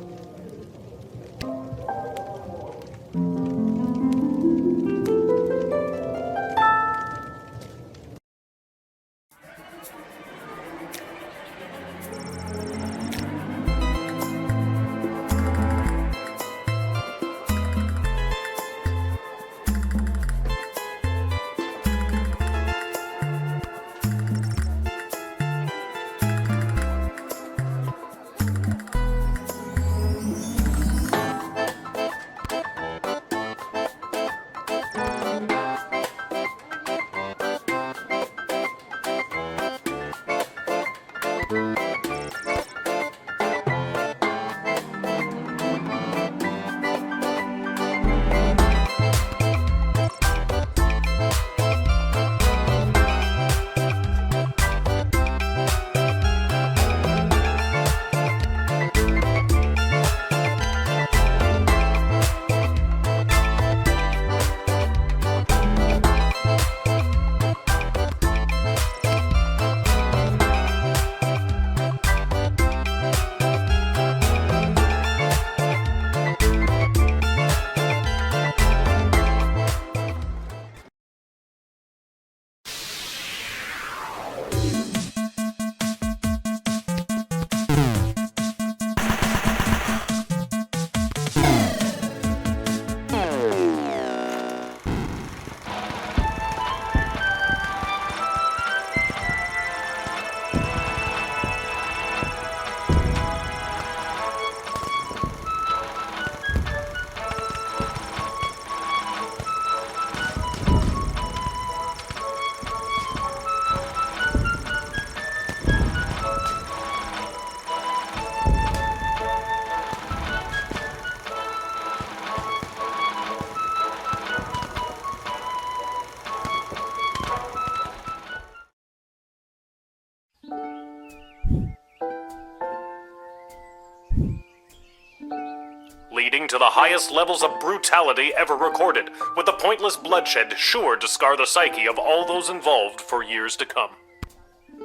to the highest levels of brutality ever recorded, with the pointless bloodshed sure to scar the psyche of all those involved for years to come.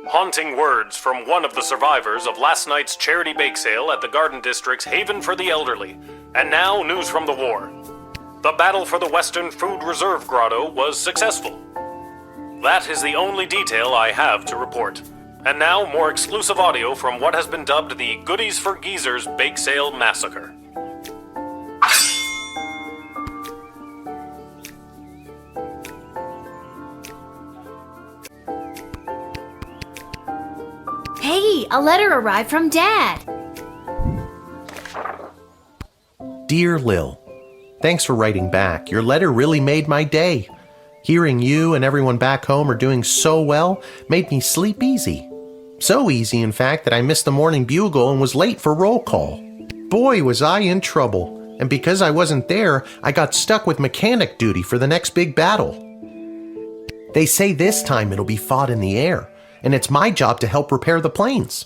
Haunting words from one of the survivors of last night's charity bake sale at the Garden District's Haven for the Elderly. And now, news from the war. The battle for the Western Food Reserve Grotto was successful. That is the only detail I have to report. And now, more exclusive audio from what has been dubbed the Goodies for Geezers Bake Sale Massacre. Hey, a letter arrived from Dad. Dear Lil, thanks for writing back. Your letter really made my day. Hearing you and everyone back home are doing so well made me sleep easy. So easy, in fact, that I missed the morning bugle and was late for roll call. Boy, was I in trouble. And because I wasn't there, I got stuck with mechanic duty for the next big battle. They say this time it'll be fought in the air, and it's my job to help repair the planes.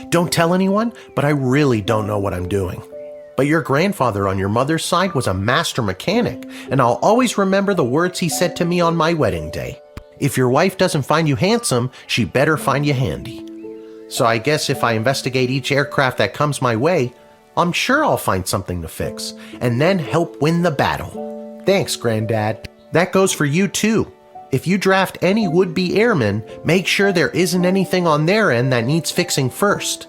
Don't tell anyone, but I really don't know what I'm doing. But your grandfather on your mother's side was a master mechanic, and I'll always remember the words he said to me on my wedding day. If your wife doesn't find you handsome, she better find you handy. So I guess if I investigate each aircraft that comes my way, I'm sure I'll find something to fix, and then help win the battle. Thanks, Granddad. That goes for you too. If you draft any would-be airmen, make sure there isn't anything on their end that needs fixing first.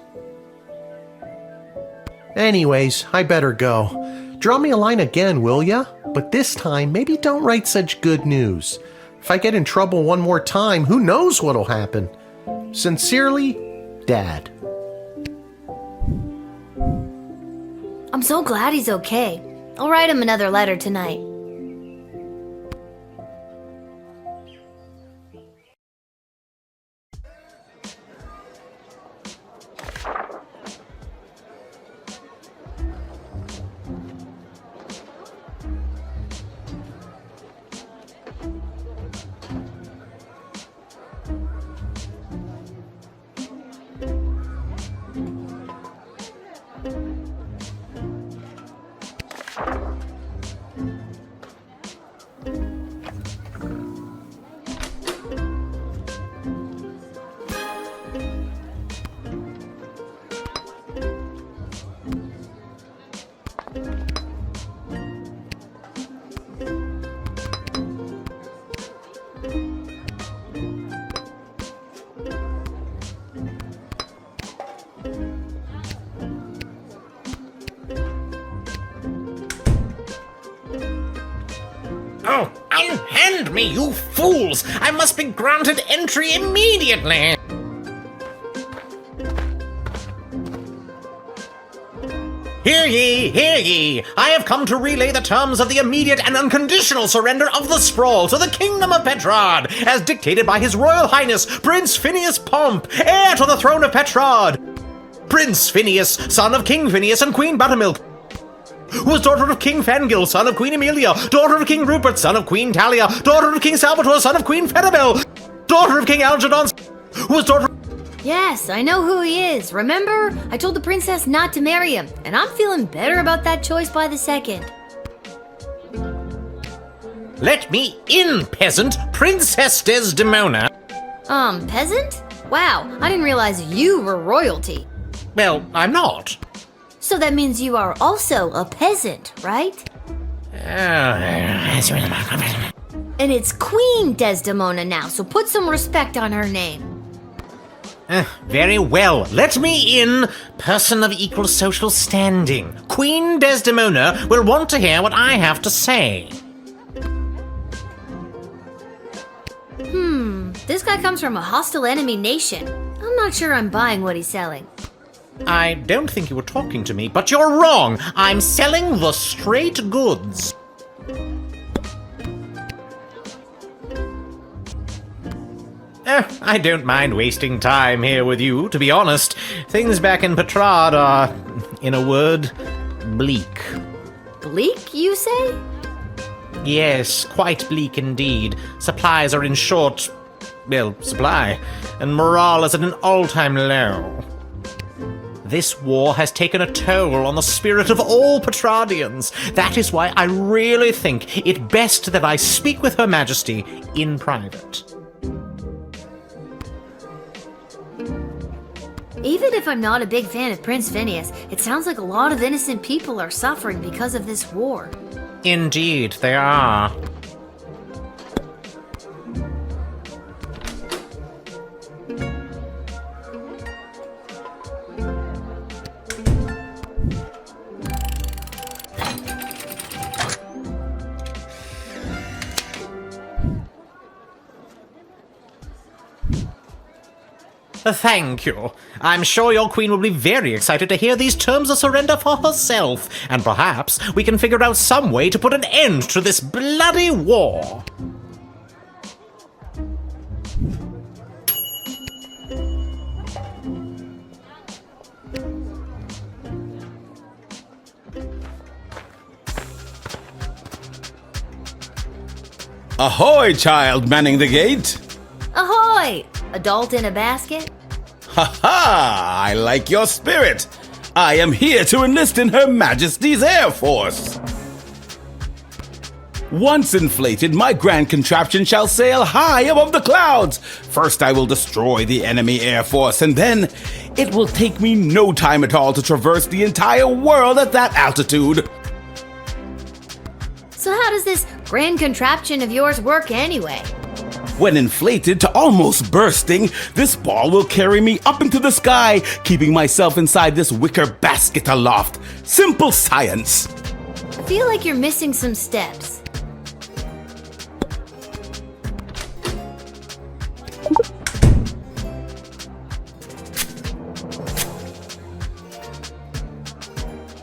Anyways, I better go. Draw me a line again, will ya? But this time, maybe don't write such good news. If I get in trouble one more time, who knows what'll happen? Sincerely, Dad. I'm so glad he's okay. I'll write him another letter tonight. Oh, unhand me, you fools! I must be granted entry immediately! Hear ye, hear ye! I have come to relay the terms of the immediate and unconditional surrender of the sprawl to the Kingdom of Petrod, as dictated by His Royal Highness Prince Phineas Pomp, heir to the throne of Petrod! Prince Phineas, son of King Phineas and Queen Buttermilk, who was daughter of King Fangil, son of Queen Amelia, daughter of King Rupert, son of Queen Talia, daughter of King Salvatore, son of Queen Fedabel, daughter of King Algernon, who was daughter... Yes, I know who he is. Remember? I told the princess not to marry him, and I'm feeling better about that choice by the second. Let me in, peasant, Princess Desdemona. Peasant? Wow, I didn't realize you were royalty. Well, I'm not. So that means you are also a peasant, right? And it's Queen Desdemona now, so put some respect on her name. Very well. Let me in, person of equal social standing. Queen Desdemona will want to hear what I have to say. This guy comes from a hostile enemy nation. I'm not sure I'm buying what he's selling. I don't think you were talking to me, but you're wrong. I'm selling the straight goods. I don't mind wasting time here with you, to be honest. Things back in Petrod are, in a word, bleak. Bleak, you say? Yes, quite bleak indeed. Supplies are in short, supply, and morale is at an all-time low. This war has taken a toll on the spirit of all Petrardians. That is why I really think it best that I speak with Her Majesty in private. Even if I'm not a big fan of Prince Phineas, it sounds like a lot of innocent people are suffering because of this war. Indeed, they are. Thank you. I'm sure your queen will be very excited to hear these terms of surrender for herself, and perhaps we can figure out some way to put an end to this bloody war. Ahoy, child manning the gate! Ahoy! Adult in a basket? Ha ha! I like your spirit! I am here to enlist in Her Majesty's Air Force! Once inflated, my grand contraption shall sail high above the clouds! First I will destroy the enemy air force, and then it will take me no time at all to traverse the entire world at that altitude! So how does this grand contraption of yours work anyway? When inflated to almost bursting, this ball will carry me up into the sky, keeping myself inside this wicker basket aloft. Simple science. I feel like you're missing some steps.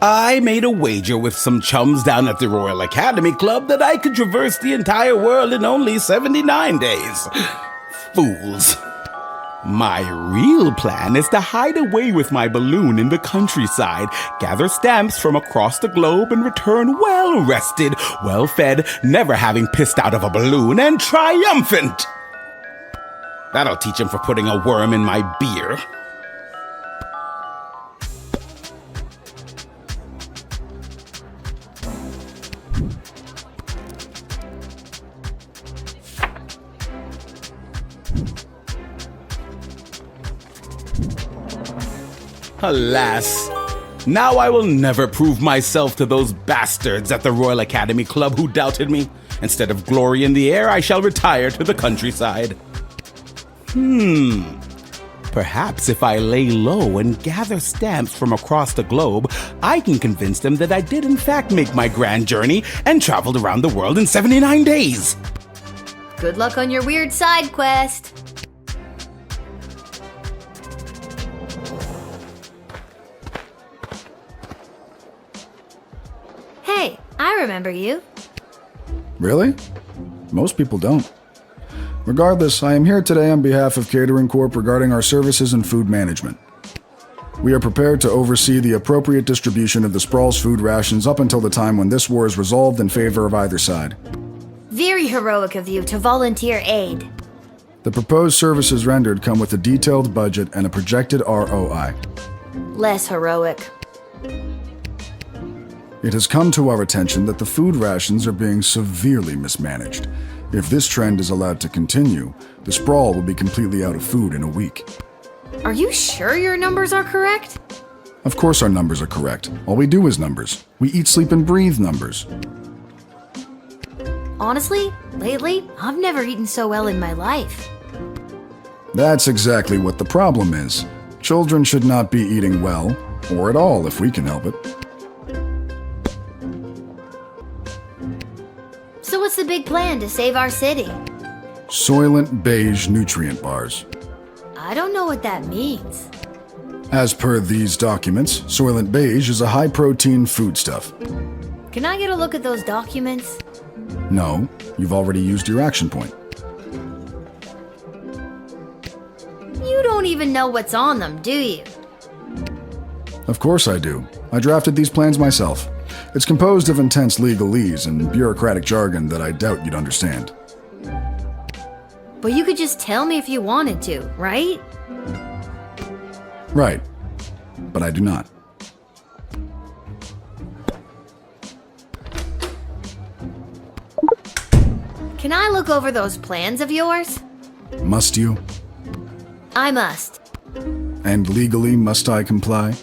I made a wager with some chums down at the Royal Academy Club that I could traverse the entire world in only 79 days. Fools. My real plan is to hide away with my balloon in the countryside, gather stamps from across the globe, and return well-rested, well-fed, never having pissed out of a balloon, and triumphant. That'll teach him for putting a worm in my beer. Alas, now I will never prove myself to those bastards at the Royal Academy Club who doubted me. Instead of glory in the air, I shall retire to the countryside. Perhaps if I lay low and gather stamps from across the globe, I can convince them that I did in fact make my grand journey and traveled around the world in 79 days. Good luck on your weird side quest. Hey, I remember you. Really? Most people don't. Regardless, I am here today on behalf of Catering Corp regarding our services and food management. We are prepared to oversee the appropriate distribution of the Sprawl's food rations up until the time when this war is resolved in favor of either side. Very heroic of you to volunteer aid. The proposed services rendered come with a detailed budget and a projected ROI. Less heroic. It has come to our attention that the food rations are being severely mismanaged. If this trend is allowed to continue, the Sprawl will be completely out of food in a week. Are you sure your numbers are correct? Of course our numbers are correct. All we do is numbers. We eat, sleep, and breathe numbers. Honestly, lately, I've never eaten so well in my life. That's exactly what the problem is. Children should not be eating well, or at all if we can help it. So what's the big plan to save our city? Soylent Beige nutrient bars. I don't know what that means. As per these documents, Soylent Beige is a high-protein foodstuff. Can I get a look at those documents? No, you've already used your action point. You don't even know what's on them, do you? Of course I do. I drafted these plans myself. It's composed of intense legalese and bureaucratic jargon that I doubt you'd understand. But you could just tell me if you wanted to, right? Right. but I do not. Can I look over those plans of yours? Must you? I must. And legally must I comply?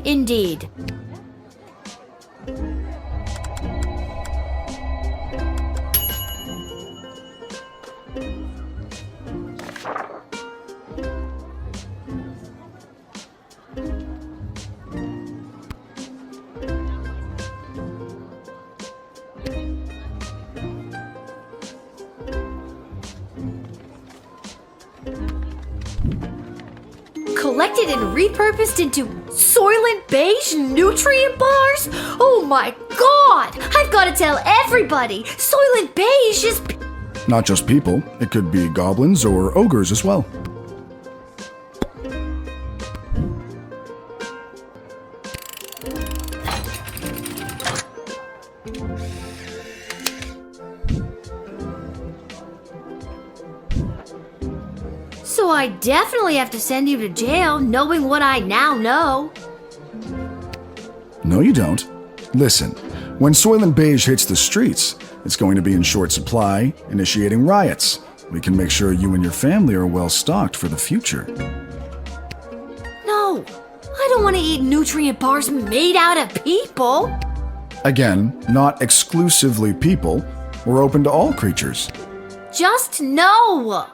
Indeed. Collected and repurposed into Soylent Beige nutrient bars? Oh my god! I've got to tell everybody! Soylent Beige is... Not just people, it could be goblins or ogres as well. So I definitely have to send you to jail, knowing what I now know. No, you don't. Listen, when Soylent Beige hits the streets, it's going to be in short supply, initiating riots. We can make sure you and your family are well stocked for the future. No, I don't want to eat nutrient bars made out of people. Again, not exclusively people. We're open to all creatures. Just no.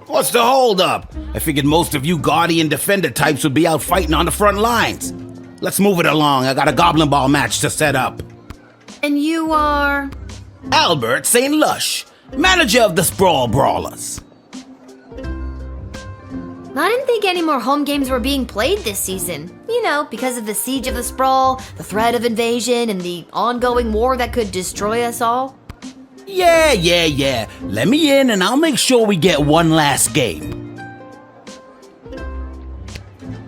What's the holdup? I figured most of you Guardian Defender types would be out fighting on the front lines. Let's move it along. I got a Goblin Ball match to set up. And you are? Albert St. Lush, manager of the Sprawl Brawlers. I didn't think any more home games were being played this season. You know, because of the siege of the Sprawl, the threat of invasion, and the ongoing war that could destroy us all. Yeah. Let me in and I'll make sure we get one last game.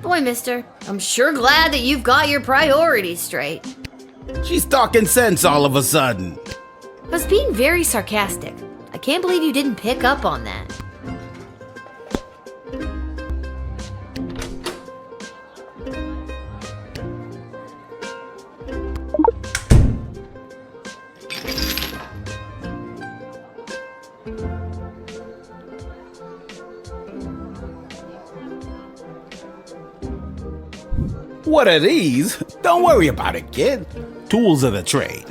Boy, mister, I'm sure glad that you've got your priorities straight. She's talking sense all of a sudden. I was being very sarcastic. I can't believe you didn't pick up on that. What are these? Don't worry about it, kid. Tools of the trade.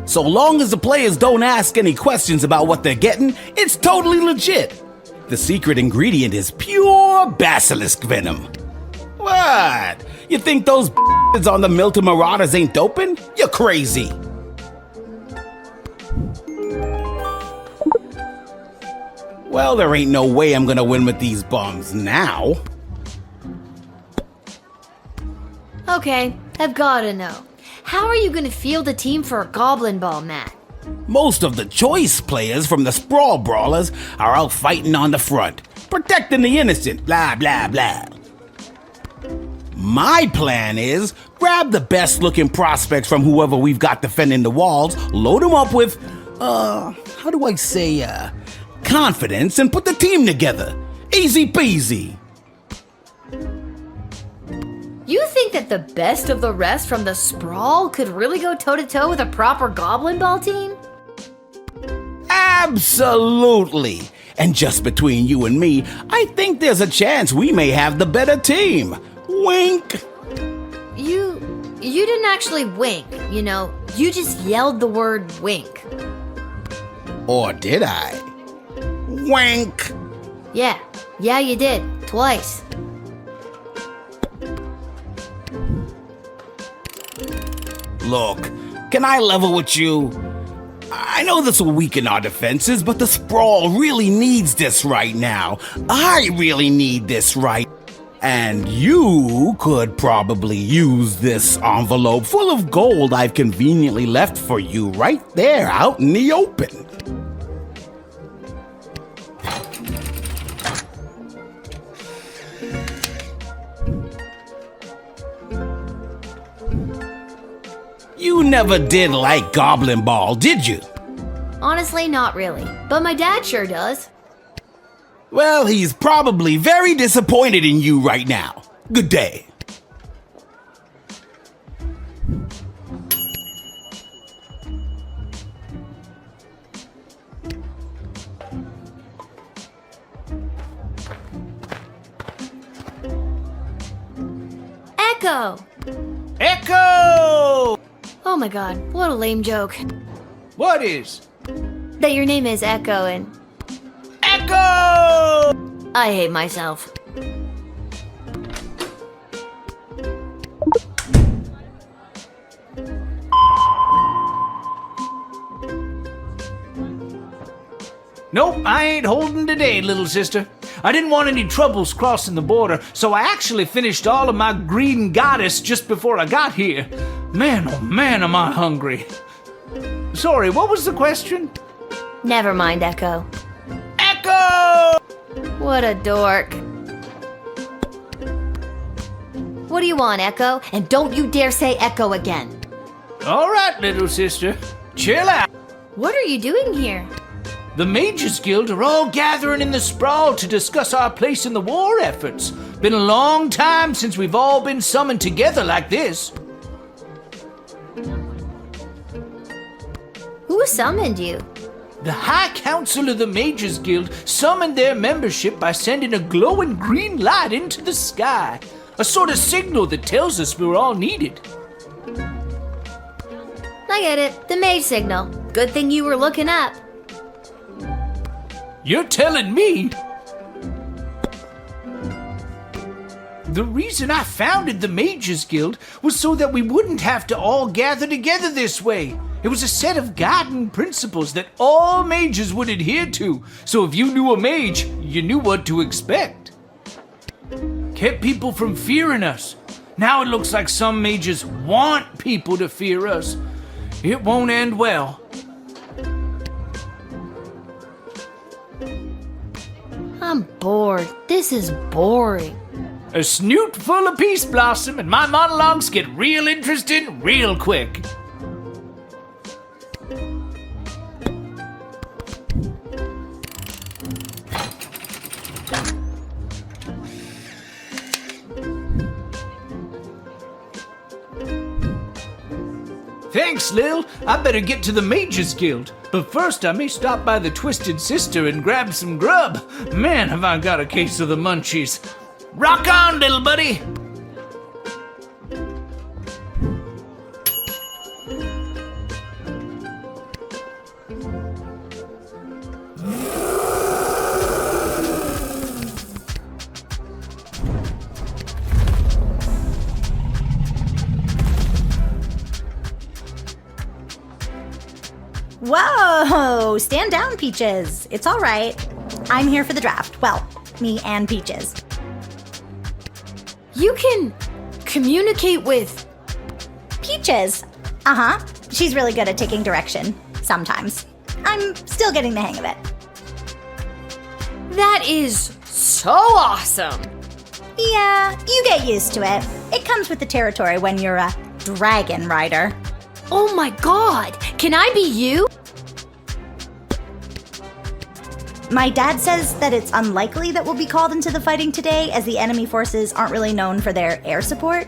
So long as the players don't ask any questions about what they're getting, it's totally legit. The secret ingredient is pure basilisk venom. What? You think those on the Milton Marauders ain't doping? You're crazy. Well, there ain't no way I'm gonna win with these bombs now. Okay, I've gotta know. How are you gonna field a team for a Goblin Ball match? Most of the choice players from the Sprawl Brawlers are out fighting on the front, protecting the innocent, blah, blah, blah. My plan is grab the best looking prospects from whoever we've got defending the walls, load them up with, confidence and put the team together. Easy peasy. You think that the best of the rest from the Sprawl could really go toe-to-toe with a proper Goblin Ball team? Absolutely. And just between you and me, I think there's a chance we may have the better team. Wink. You didn't actually wink, you know. You just yelled the word wink. Or did I? Wink. Yeah, you did. Twice. Look, can I level with you? I know this will weaken our defenses, but the Sprawl really needs this right now. I really need this right. And you could probably use this envelope full of gold I've conveniently left for you right there out in the open. You never did like Goblin Ball, did you? Honestly, not really. But my dad sure does. Well, he's probably very disappointed in you right now. Good day. Echo! Echo! Oh my god, what a lame joke. What is? That your name is Echo and... Echo! I hate myself. Nope, I ain't holding today, little sister. I didn't want any troubles crossing the border, so I actually finished all of my green goddess just before I got here. Man, oh man, am I hungry. Sorry, what was the question? Never mind, Echo. Echo! What a dork. What do you want, Echo? And don't you dare say Echo again. All right, little sister. Chill out. What are you doing here? The Mages Guild are all gathering in the sprawl to discuss our place in the war efforts. Been a long time since we've all been summoned together like this. Who summoned you? The High Council of the Mages Guild summoned their membership by sending a glowing green light into the sky. A sort of signal that tells us we're all needed. I get it. The mage signal. Good thing you were looking up. You're telling me? The reason I founded the Mages Guild was so that we wouldn't have to all gather together this way. It was a set of guiding principles that all mages would adhere to, so if you knew a mage, you knew what to expect. Kept people from fearing us. Now it looks like some mages want people to fear us. It won't end well. I'm bored. This is boring. A snoot full of peace blossom and my monologues get real interesting real quick. Thanks, Lil. I better get to the Mages Guild. But first, I may stop by the Twisted Sister and grab some grub. Man, have I got a case of the munchies. Rock on, little buddy! Whoa! Stand down, Peaches. It's all right. I'm here for the draft. Well, me and Peaches. You can communicate with Peaches. Uh-huh. She's really good at taking direction. Sometimes. I'm still getting the hang of it. That is so awesome. Yeah, you get used to it. It comes with the territory when you're a dragon rider. Oh my god! Can I be you? My dad says that it's unlikely that we'll be called into the fighting today, as the enemy forces aren't really known for their air support.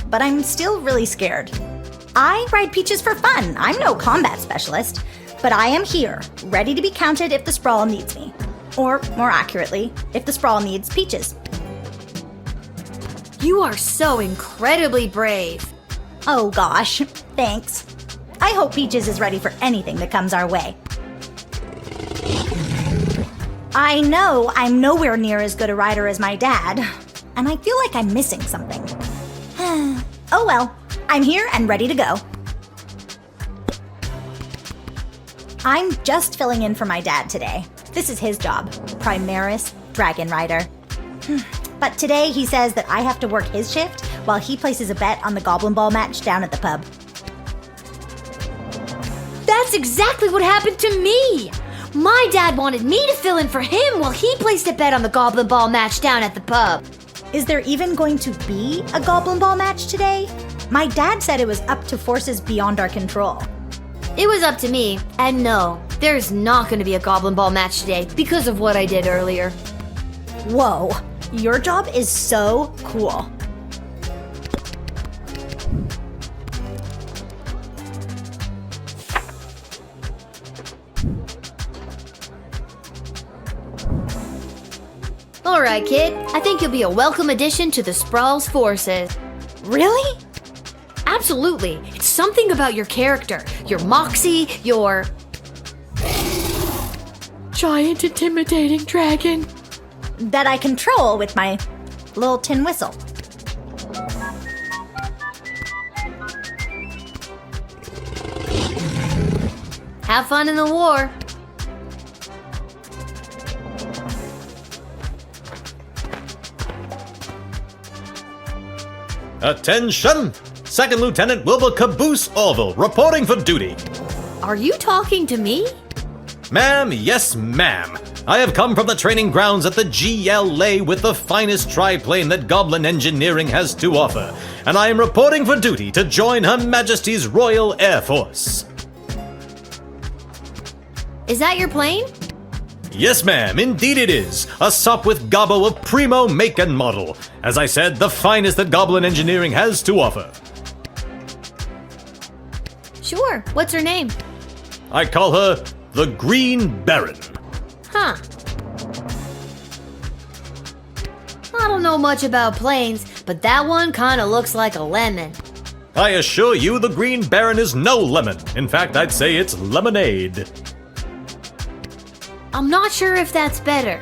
But I'm still really scared. I ride Peaches for fun. I'm no combat specialist. But I am here, ready to be counted if the sprawl needs me. Or, more accurately, if the sprawl needs Peaches. You are so incredibly brave. Oh gosh, thanks. I hope Peaches is ready for anything that comes our way. I know I'm nowhere near as good a rider as my dad, and I feel like I'm missing something. Oh well, I'm here and ready to go. I'm just filling in for my dad today. This is his job, Primaris Dragon Rider. But today he says that I have to work his shift while he places a bet on the Goblin Ball match down at the pub. That's exactly what happened to me! My dad wanted me to fill in for him while he placed a bet on the Goblin Ball match down at the pub. Is there even going to be a Goblin Ball match today? My dad said it was up to forces beyond our control. It was up to me, and no, there's not going to be a Goblin Ball match today because of what I did earlier. Whoa, your job is so cool. Alright, kid, I think you'll be a welcome addition to the Sprawl's forces. Really? Absolutely. It's something about your character, your moxie, your... Giant intimidating dragon. That I control with my little tin whistle. Have fun in the war. Attention! Second Lieutenant Wilbur Caboose Orville, reporting for duty. Are you talking to me? Ma'am, yes ma'am. I have come from the training grounds at the GLA with the finest triplane that Goblin Engineering has to offer, and I am reporting for duty to join Her Majesty's Royal Air Force. Is that your plane? Yes, ma'am, indeed it is. A SOP with Gobbo of primo make and model. As I said, the finest that Goblin Engineering has to offer. Sure. What's her name? I call her the Green Baron. Huh. I don't know much about planes, but that one kinda looks like a lemon. I assure you the Green Baron is no lemon. In fact, I'd say it's lemonade. I'm not sure if that's better.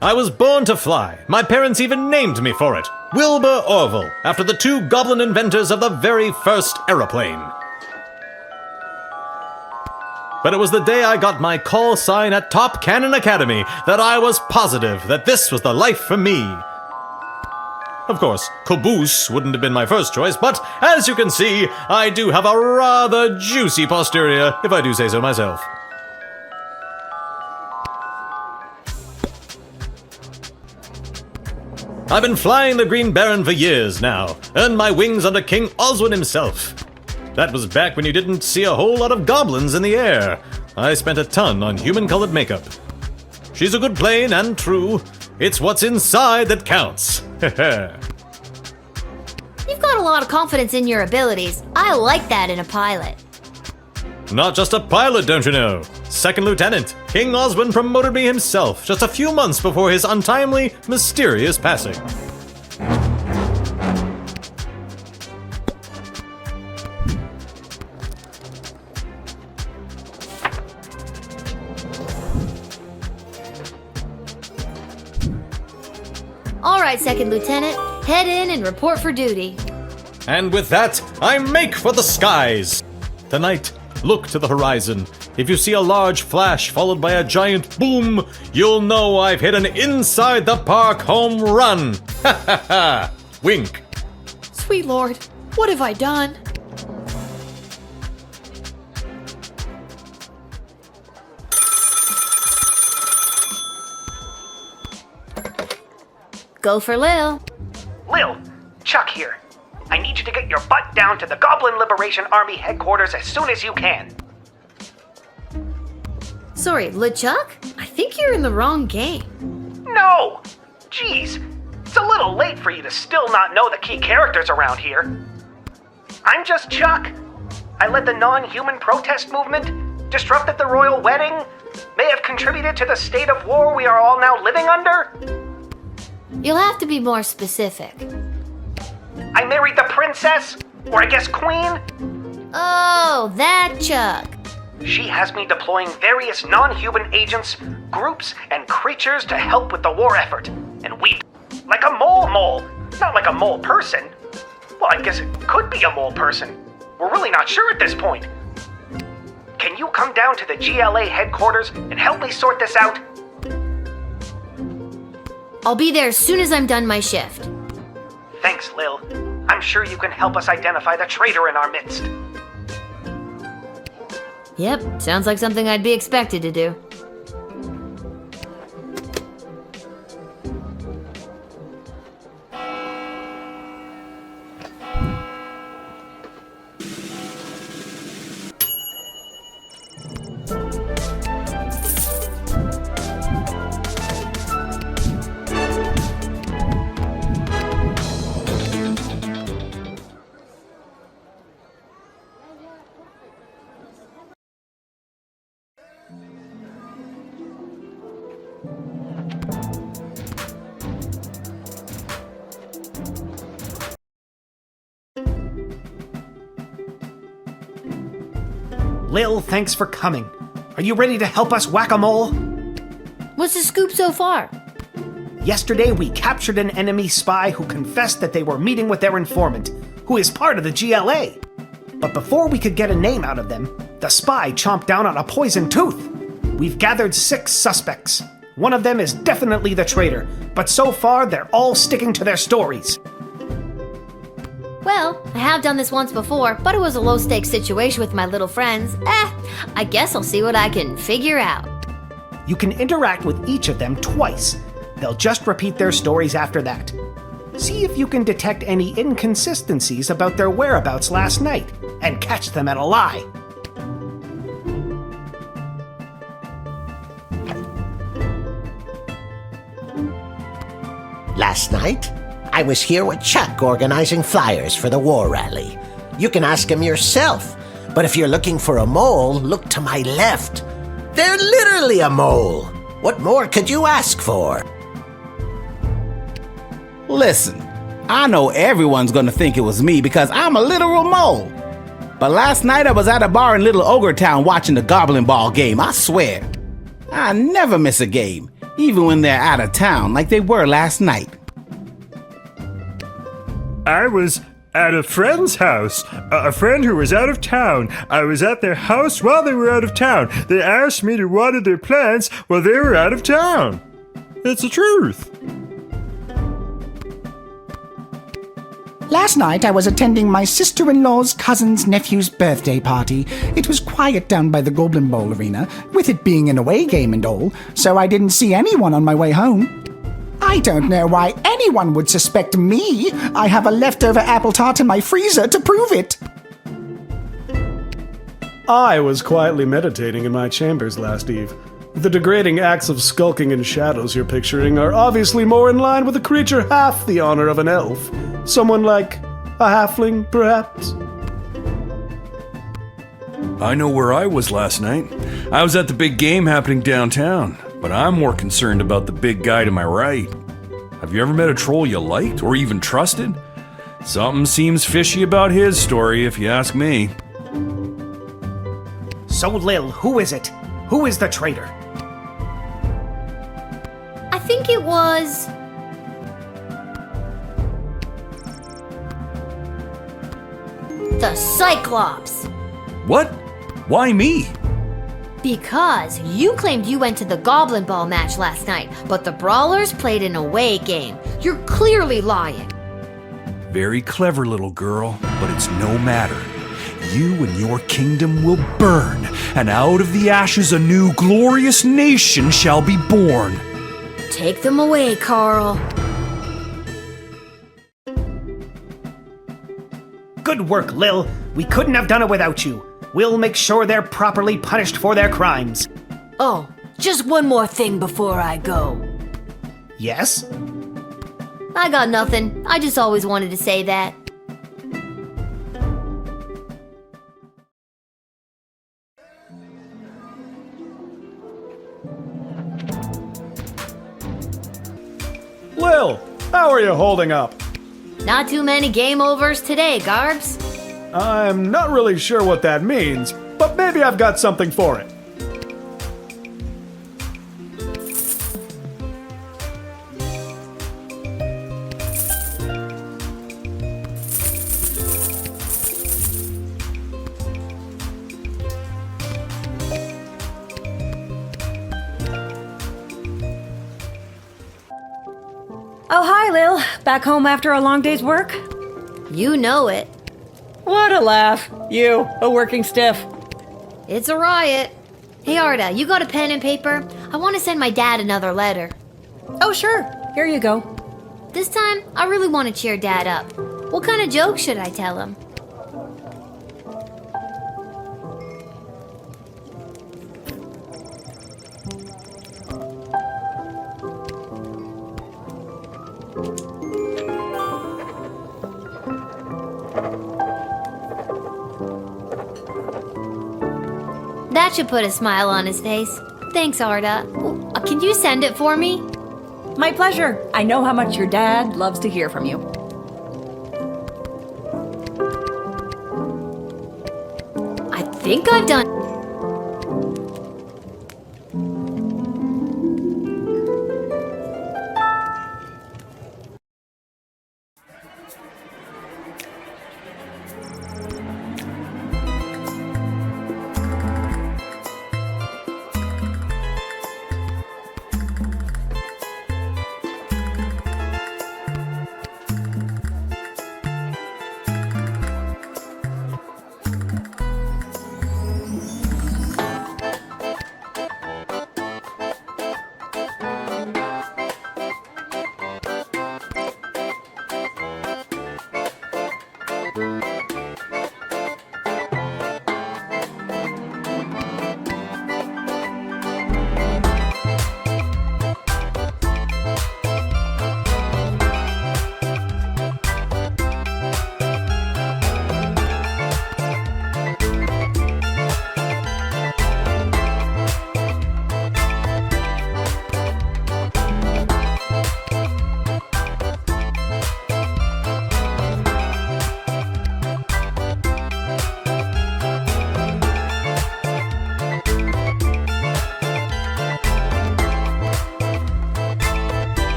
I was born to fly. My parents even named me for it. Wilbur Orville, after the two goblin inventors of the very first aeroplane. But it was the day I got my call sign at Top Cannon Academy that I was positive that this was the life for me. Of course, caboose wouldn't have been my first choice, but as you can see, I do have a rather juicy posterior, if I do say so myself. I've been flying the Green Baron for years now, earned my wings under King Oswin himself. That was back when you didn't see a whole lot of goblins in the air. I spent a ton on human-colored makeup. She's a good plane and true. It's what's inside that counts. You've got a lot of confidence in your abilities. I like that in a pilot. Not just a pilot, don't you know? Second Lieutenant, King Oswin promoted me himself just a few months before his untimely, mysterious passing. All right, Second Lieutenant, head in and report for duty. And with that, I make for the skies. Tonight, look to the horizon. If you see a large flash followed by a giant boom, you'll know I've hit an inside the park home run. Ha ha ha! Wink. Sweet Lord, what have I done? Go for Lil. Lil, Chuck here. I need you to get your butt down to the Goblin Liberation Army headquarters as soon as you can. Sorry, LeChuck? I think you're in the wrong game. No! Jeez, it's a little late for you to still not know the key characters around here. I'm just Chuck. I led the non-human protest movement, disrupted the royal wedding, may have contributed to the state of war we are all now living under. You'll have to be more specific. I married the princess, or I guess queen. Oh, that Chuck. She has me deploying various non-human agents, groups, and creatures to help with the war effort. And we... like a mole. Not like a mole person. Well, I guess it could be a mole person. We're really not sure at this point. Can you come down to the GLA headquarters and help me sort this out? I'll be there as soon as I'm done my shift. Thanks, Lil. I'm sure you can help us identify the traitor in our midst. Yep, sounds like something I'd be expected to do. Lil, thanks for coming. Are you ready to help us whack-a-mole? What's the scoop so far? Yesterday, we captured an enemy spy who confessed that they were meeting with their informant, who is part of the GLA. But before we could get a name out of them, the spy chomped down on a poisoned tooth. We've gathered 6 suspects. One of them is definitely the traitor, but so far they're all sticking to their stories. Well, I have done this once before, but it was a low-stakes situation with my little friends. I guess I'll see what I can figure out. You can interact with each of them twice. They'll just repeat their stories after that. See if you can detect any inconsistencies about their whereabouts last night, and catch them at a lie. Last night, I was here with Chuck organizing flyers for the war rally. You can ask him yourself, but if you're looking for a mole, look to my left. They're literally a mole. What more could you ask for? Listen, I know everyone's gonna think it was me because I'm a literal mole. But last night I was at a bar in Little Ogre Town watching the Goblin Ball game, I swear. I never miss a game, even when they're out of town like they were last night. I was at a friend's house, a friend who was out of town. I was at their house while they were out of town. They asked me to water their plants while they were out of town. It's the truth. Last night I was attending my sister-in-law's cousin's nephew's birthday party. It was quiet down by the Goblin Bowl arena, with it being an away game and all, so I didn't see anyone on my way home. I don't know why anyone would suspect me. I have a leftover apple tart in my freezer to prove it. I was quietly meditating in my chambers last eve. The degrading acts of skulking and shadows you're picturing are obviously more in line with a creature half the honor of an elf. Someone like a halfling, perhaps? I know where I was last night. I was at the big game happening downtown, but I'm more concerned about the big guy to my right. Have you ever met a troll you liked or even trusted? Something seems fishy about his story, if you ask me. So, Lil, who is it? Who is the traitor? I think it was... the Cyclops. What? Why me? Because you claimed you went to the Goblin Ball match last night, but the Brawlers played an away game. You're clearly lying. Very clever, little girl, but it's no matter. You and your kingdom will burn, and out of the ashes a new glorious nation shall be born. Take them away, Carl. Good work, Lil. We couldn't have done it without you. We'll make sure they're properly punished for their crimes. Oh, just one more thing before I go. Yes? I got nothing. I just always wanted to say that. Lil, how are you holding up? Not too many game overs today, Garbs. I'm not really sure what that means, but maybe I've got something for it. Oh, hi, Lil. Back home after a long day's work? You know it. What a laugh. You, a working stiff. It's a riot. Hey, Arda, you got a pen and paper? I want to send my dad another letter. Oh, sure. Here you go. This time, I really want to cheer Dad up. What kind of joke should I tell him? That should put a smile on his face. Thanks, Arda. Can you send it for me? My pleasure. I know how much your dad loves to hear from you. I think I've done.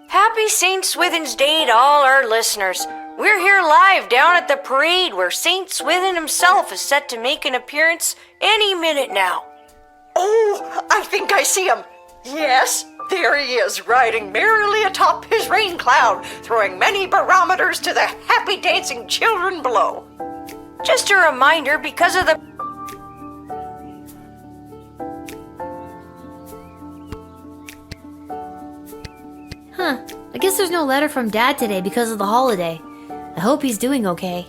Happy St. Swithin's Day to all our listeners. We're here live down at the parade where St. Swithin himself is set to make an appearance any minute now. Oh, I think I see him. Yes, there he is, riding merrily atop his rain cloud, throwing many barometers to the happy dancing children below. Just a reminder, because of the Huh. I guess there's no letter from Dad today because of the holiday. I hope he's doing okay.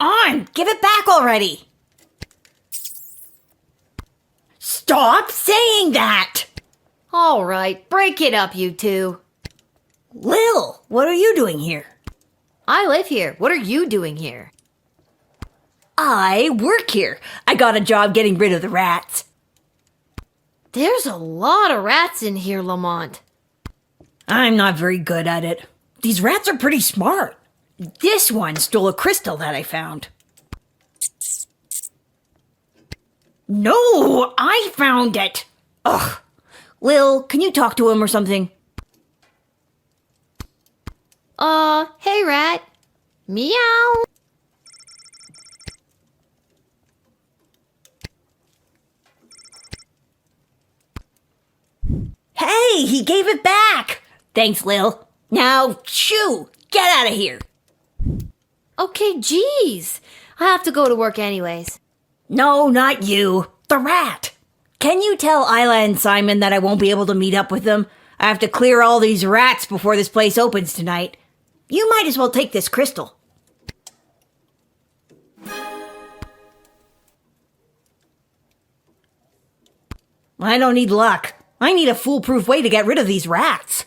on! Give it back already! Stop saying that! All right, break it up, you two. Lil, what are you doing here? I live here. What are you doing here? I work here. I got a job getting rid of the rats. There's a lot of rats in here, Lamont. I'm not very good at it. These rats are pretty smart. This one stole a crystal that I found. No, I found it. Ugh. Lil, can you talk to him or something? Hey, rat. Meow. Hey, he gave it back. Thanks, Lil. Now, shoo, get out of here. Okay, geez. I have to go to work anyways. No, not you. The rat. Can you tell Isla and Simon that I won't be able to meet up with them? I have to clear all these rats before this place opens tonight. You might as well take this crystal. I don't need luck. I need a foolproof way to get rid of these rats.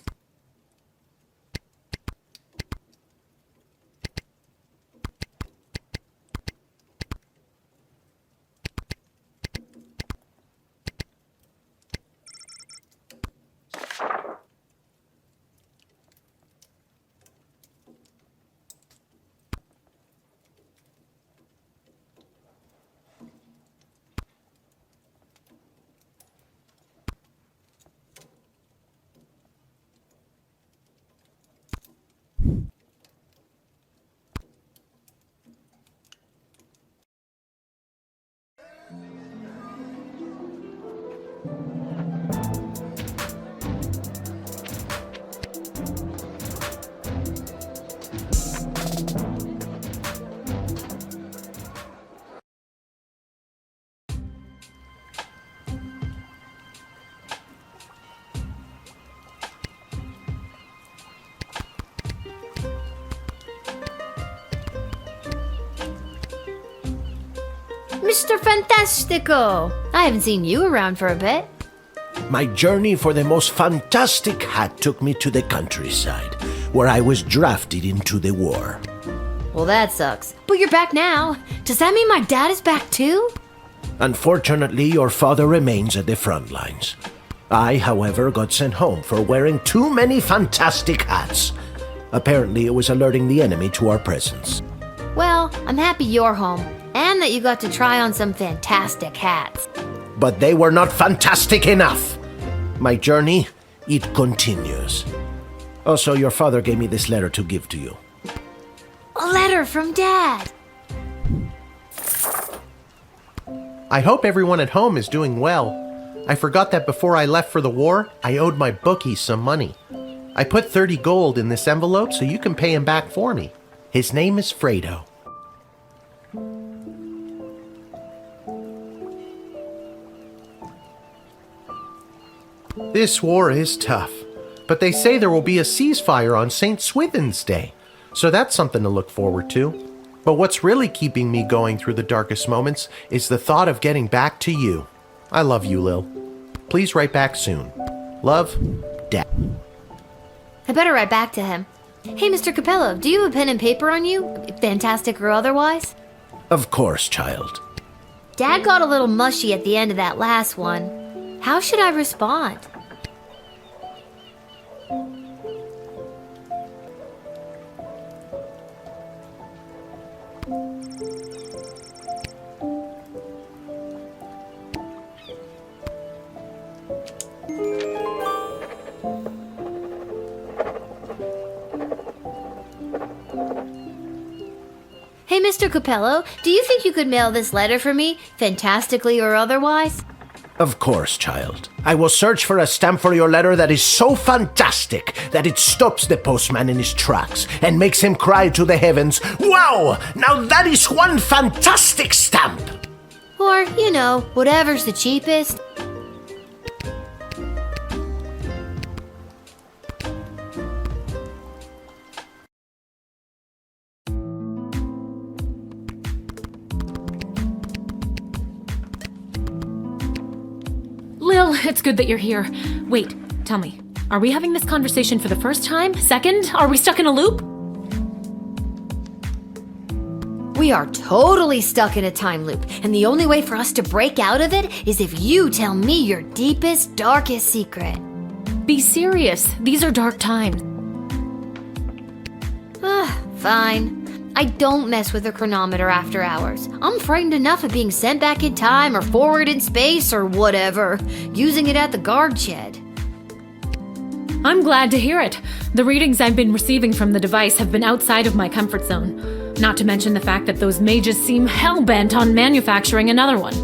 Mr. Fantastico! I haven't seen you around for a bit. My journey for the most fantastic hat took me to the countryside, where I was drafted into the war. Well, that sucks. But you're back now. Does that mean my dad is back too? Unfortunately, your father remains at the front lines. I, however, got sent home for wearing too many fantastic hats. Apparently, it was alerting the enemy to our presence. Well, I'm happy you're home, and that you got to try on some fantastic hats. But they were not fantastic enough. My journey, it continues. Also, your father gave me this letter to give to you. A letter from Dad. I hope everyone at home is doing well. I forgot that before I left for the war, I owed my bookie some money. I put 30 gold in this envelope so you can pay him back for me. His name is Fredo. This war is tough, but they say there will be a ceasefire on St. Swithin's Day, so that's something to look forward to. But what's really keeping me going through the darkest moments is the thought of getting back to you. I love you, Lil. Please write back soon. Love, Dad. I better write back to him. Hey, Mr. Capello, do you have a pen and paper on you? Fantastic or otherwise? Of course, child. Dad got a little mushy at the end of that last one. How should I respond? Hey, Mr. Capello, do you think you could mail this letter for me, fantastically or otherwise? Of course, child. I will search for a stamp for your letter that is so fantastic that it stops the postman in his tracks and makes him cry to the heavens, "Wow! Now that is one fantastic stamp!" Or, you know, whatever's the cheapest. it's good that you're here. Wait, tell me, are we having this conversation for the first time? Second? Are we stuck in a loop? We are totally stuck in a time loop, and the only way for us to break out of it is if you tell me your deepest, darkest secret. Be serious. These are dark times. Fine. I don't mess with the chronometer after hours. I'm frightened enough of being sent back in time or forward in space or whatever, using it at the guard shed. I'm glad to hear it. The readings I've been receiving from the device have been outside of my comfort zone. Not to mention the fact that those mages seem hell-bent on manufacturing another one.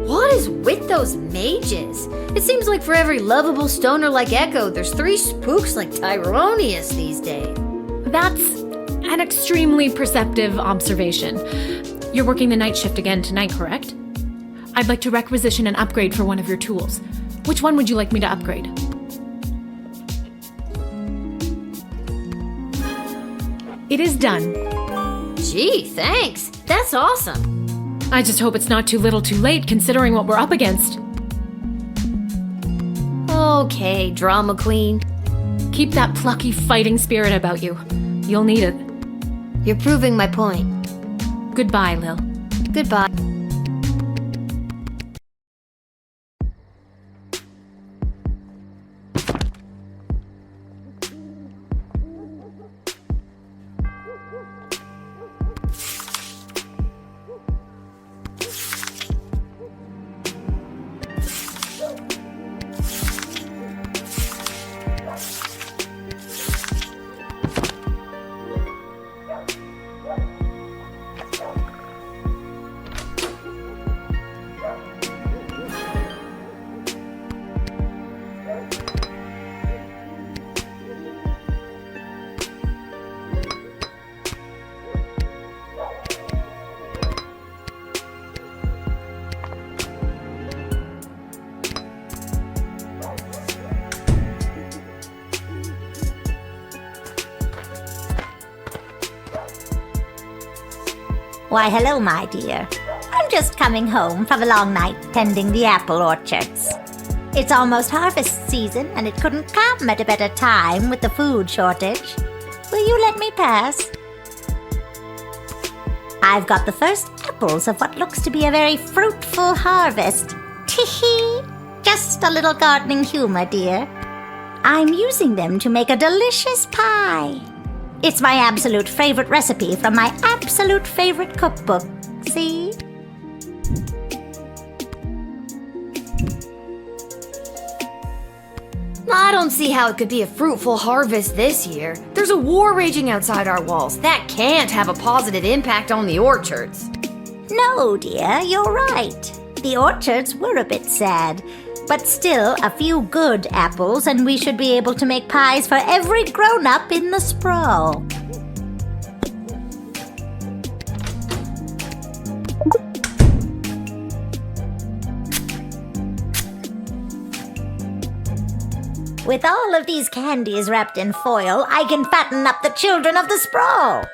What is with those mages? It seems like for every lovable stoner like Echo, there's 3 spooks like Tyronius these days. That's an extremely perceptive observation. You're working the night shift again tonight, correct? I'd like to requisition an upgrade for one of your tools. Which one would you like me to upgrade? It is done. Gee, thanks. That's awesome. I just hope it's not too little too late considering what we're up against. Okay, drama queen. Keep that plucky fighting spirit about you. You'll need it. You're proving my point. Goodbye, Lil. Goodbye. Why, hello, my dear. I'm just coming home from a long night tending the apple orchards. It's almost harvest season, and it couldn't come at a better time with the food shortage. Will you let me pass? I've got the first apples of what looks to be a very fruitful harvest. Tee-hee! Just a little gardening humor, dear. I'm using them to make a delicious pie. It's my absolute favorite recipe from my absolute favorite cookbook. See? I don't see how it could be a fruitful harvest this year. There's a war raging outside our walls. That can't have a positive impact on the orchards. No, dear, you're right. The orchards were a bit sad. But still, a few good apples, and we should be able to make pies for every grown-up in the sprawl. With all of these candies wrapped in foil, I can fatten up the children of the sprawl.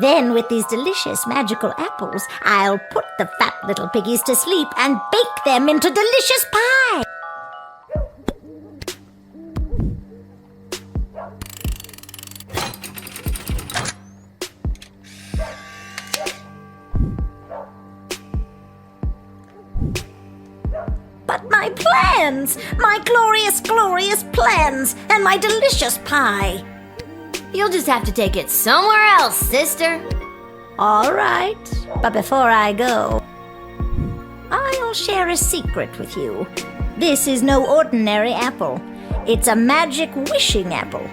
Then, with these delicious magical apples, I'll put the fat little piggies to sleep and bake them into delicious pie. But my plans! My glorious, glorious plans! And my delicious pie! You'll just have to take it somewhere else, sister. All right, but before I go, I'll share a secret with you. This is no ordinary apple. It's a magic wishing apple.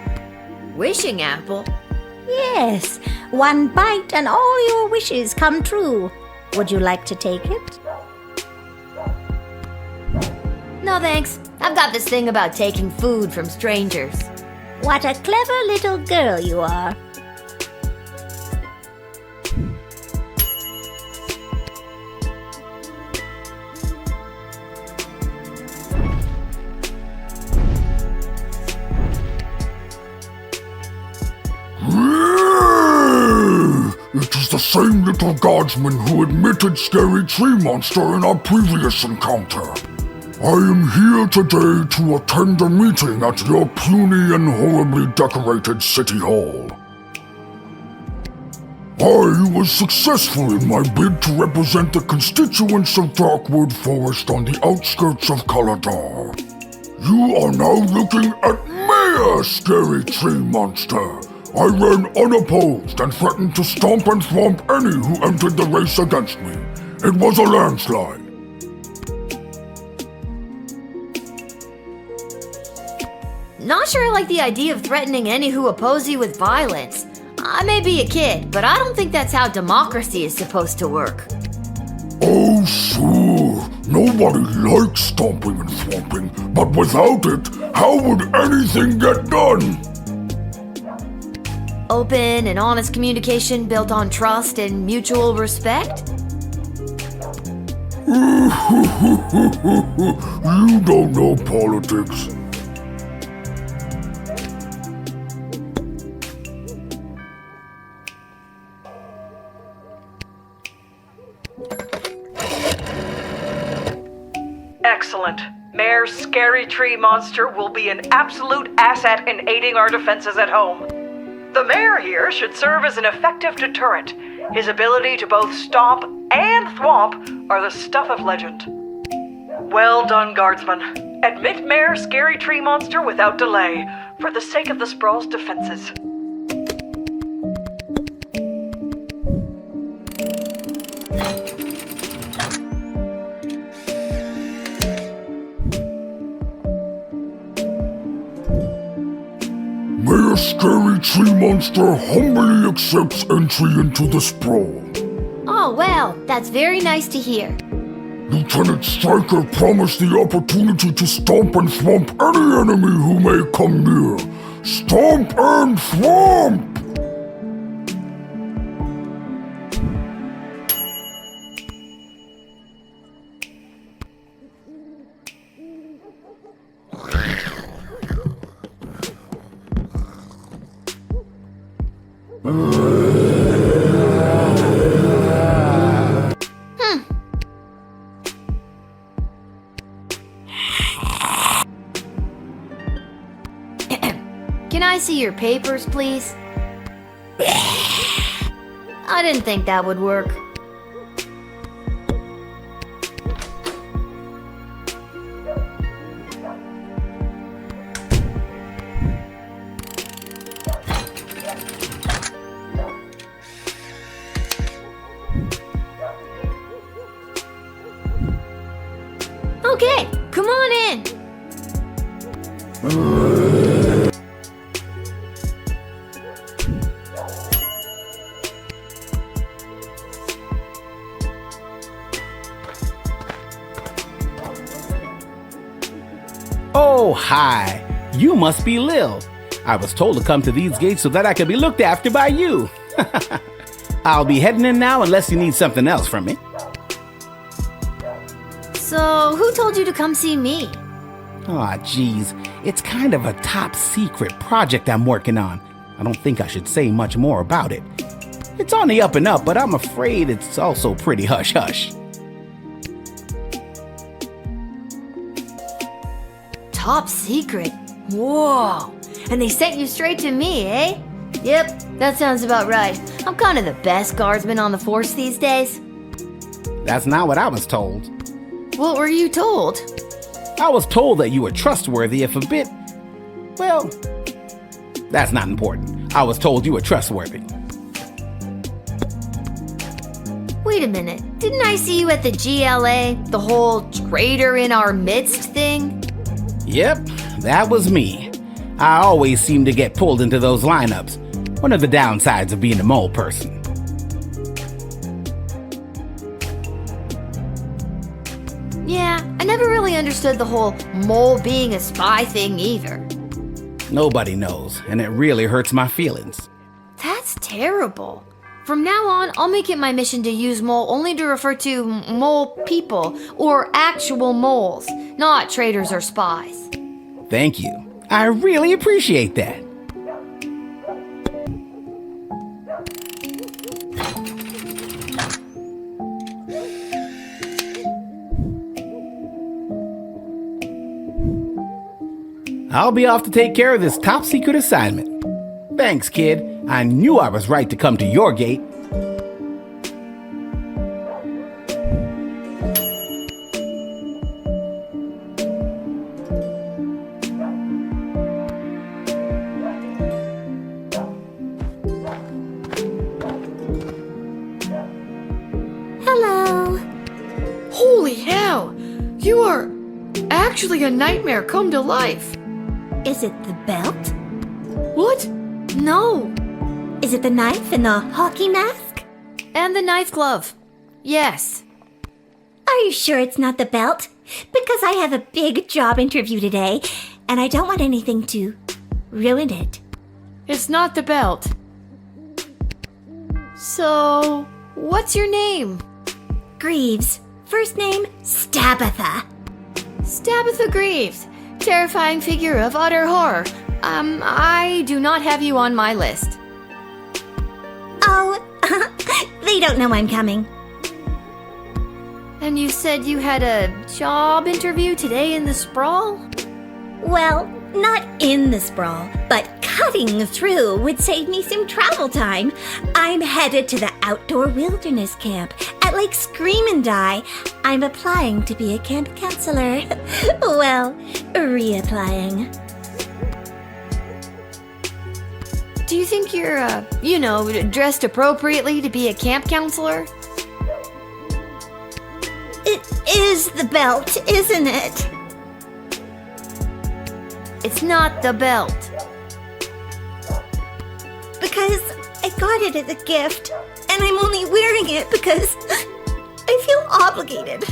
Wishing apple? Yes, one bite and all your wishes come true. Would you like to take it? No thanks. I've got this thing about taking food from strangers. What a clever little girl you are. It is the same little guardsman who admitted scary tree monster in our previous encounter. I am here today to attend a meeting at your puny and horribly decorated city hall. I was successful in my bid to represent the constituents of Darkwood Forest on the outskirts of Caladar. You are now looking at me, Scary Tree Monster. I ran unopposed and threatened to stomp and thwomp any who entered the race against me. It was a landslide. Not sure I like the idea of threatening any who oppose you with violence. I may be a kid, but I don't think that's how democracy is supposed to work. Oh, sure. Nobody likes stomping and thwomping, but without it, how would anything get done? Open and honest communication built on trust and mutual respect? You don't know politics. Excellent. Mayor Scary Tree Monster will be an absolute asset in aiding our defenses at home. The mayor here should serve as an effective deterrent. His ability to both stomp and thwomp are the stuff of legend. Well done, Guardsman. Admit Mayor Scary Tree Monster without delay, for the sake of the Sprawl's defenses. Mayor Scary Tree Monster humbly accepts entry into the Sprawl. Oh, well, that's very nice to hear. Lieutenant Stryker promised the opportunity to stomp and thwomp any enemy who may come near. Stomp and thwomp! Can I see your papers, please? I didn't think that would work. Okay, come on in. Oh, hi. You must be Lil. I was told to come to these gates so that I could be looked after by you. I'll be heading in now unless you need something else from me. So, who told you to come see me? Aw, geez. It's kind of a top secret project I'm working on. I don't think I should say much more about it. It's on the up and up, but I'm afraid it's also pretty hush-hush. Top secret? Whoa! And they sent you straight to me, eh? Yep, that sounds about right. I'm kind of the best guardsman on the force these days. That's not what I was told. What were you told? I was told that you were trustworthy if a bit... Well, that's not important. I was told you were trustworthy. Wait a minute. Didn't I see you at the GLA? The whole traitor in our midst thing? Yep, that was me. I always seem to get pulled into those lineups. One of the downsides of being a mole person. Yeah, I never really understood the whole mole being a spy thing either. Nobody knows, and it really hurts my feelings. That's terrible. From now on, I'll make it my mission to use mole only to refer to mole people, or actual moles, not traitors or spies. Thank you. I really appreciate that. I'll be off to take care of this top secret assignment. Thanks, kid. I knew I was right to come to your gate. Hello. Holy hell! You are actually a nightmare come to life. Is it the belt? What? No. Is it the knife and the hockey mask? And the knife glove. Yes. Are you sure it's not the belt? Because I have a big job interview today, and I don't want anything to ruin it. It's not the belt. So, what's your name? Greaves. First name, Stabitha. Stabitha Greaves. Terrifying figure of utter horror. I do not have you on my list. Oh, they don't know I'm coming. And you said you had a job interview today in the sprawl? Well, not in the sprawl, but cutting through would save me some travel time. I'm headed to the outdoor wilderness camp at Lake Scream and Die. I'm applying to be a camp counselor. Well, reapplying. Do you think you're, dressed appropriately to be a camp counselor? It is the belt, isn't it? It's not the belt. Because I got it as a gift, and I'm only wearing it because I feel obligated.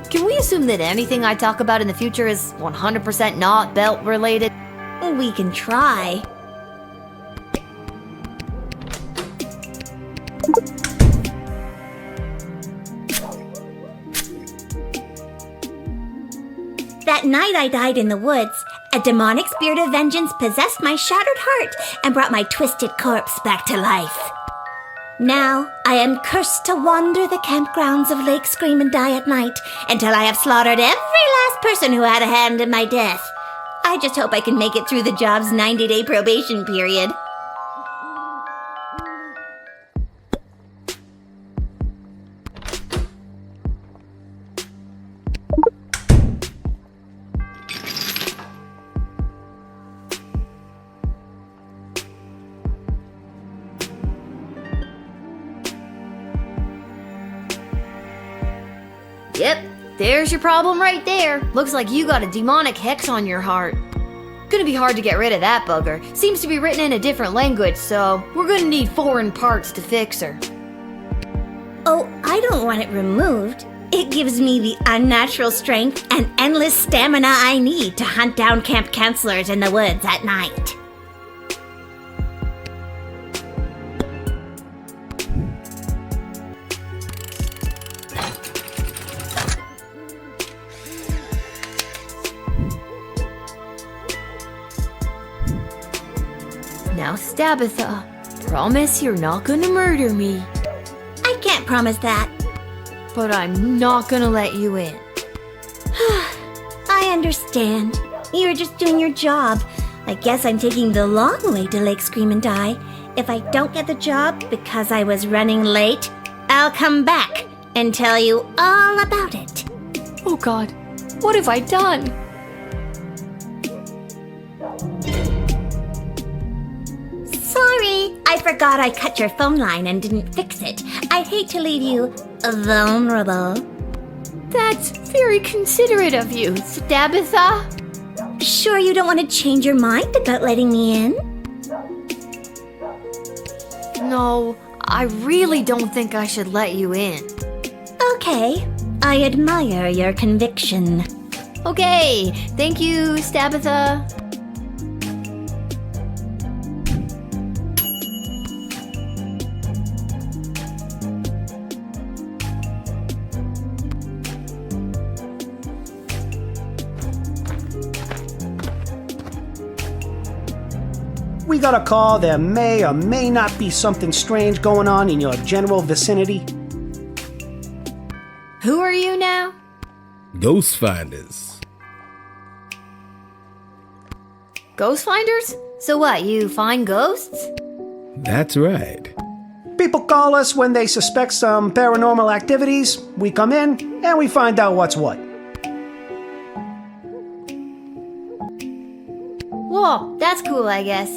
Can we assume that anything I talk about in the future is 100% not belt related? We can try. That night I died in the woods, a demonic spirit of vengeance possessed my shattered heart and brought my twisted corpse back to life. Now I am cursed to wander the campgrounds of Lake Scream and Die at night until I have slaughtered every last person who had a hand in my death. I just hope I can make it through the job's 90-day probation period. Yep, there's your problem right there. Looks like you got a demonic hex on your heart. Gonna be hard to get rid of that bugger. Seems to be written in a different language, so we're gonna need foreign parts to fix her. Oh, I don't want it removed. It gives me the unnatural strength and endless stamina I need to hunt down camp counselors in the woods at night. Now, Stabitha, promise you're not gonna murder me. I can't promise that. But I'm not gonna let you in. I understand. You're just doing your job. I guess I'm taking the long way to Lake Scream and Die. If I don't get the job because I was running late, I'll come back and tell you all about it. Oh God, what have I done? Sorry, I forgot I cut your phone line and didn't fix it. I'd hate to leave you vulnerable. That's very considerate of you, Stabitha. Sure you don't want to change your mind about letting me in? No, I really don't think I should let you in. Okay, I admire your conviction. Okay, thank you, Stabitha. We got a call there may or may not be something strange going on in your general vicinity. Who are you now? Ghost Finders. Ghost finders? So what, you find ghosts? That's right. People call us when they suspect some paranormal activities. We come in and we find out what's what. Whoa, that's cool, I guess.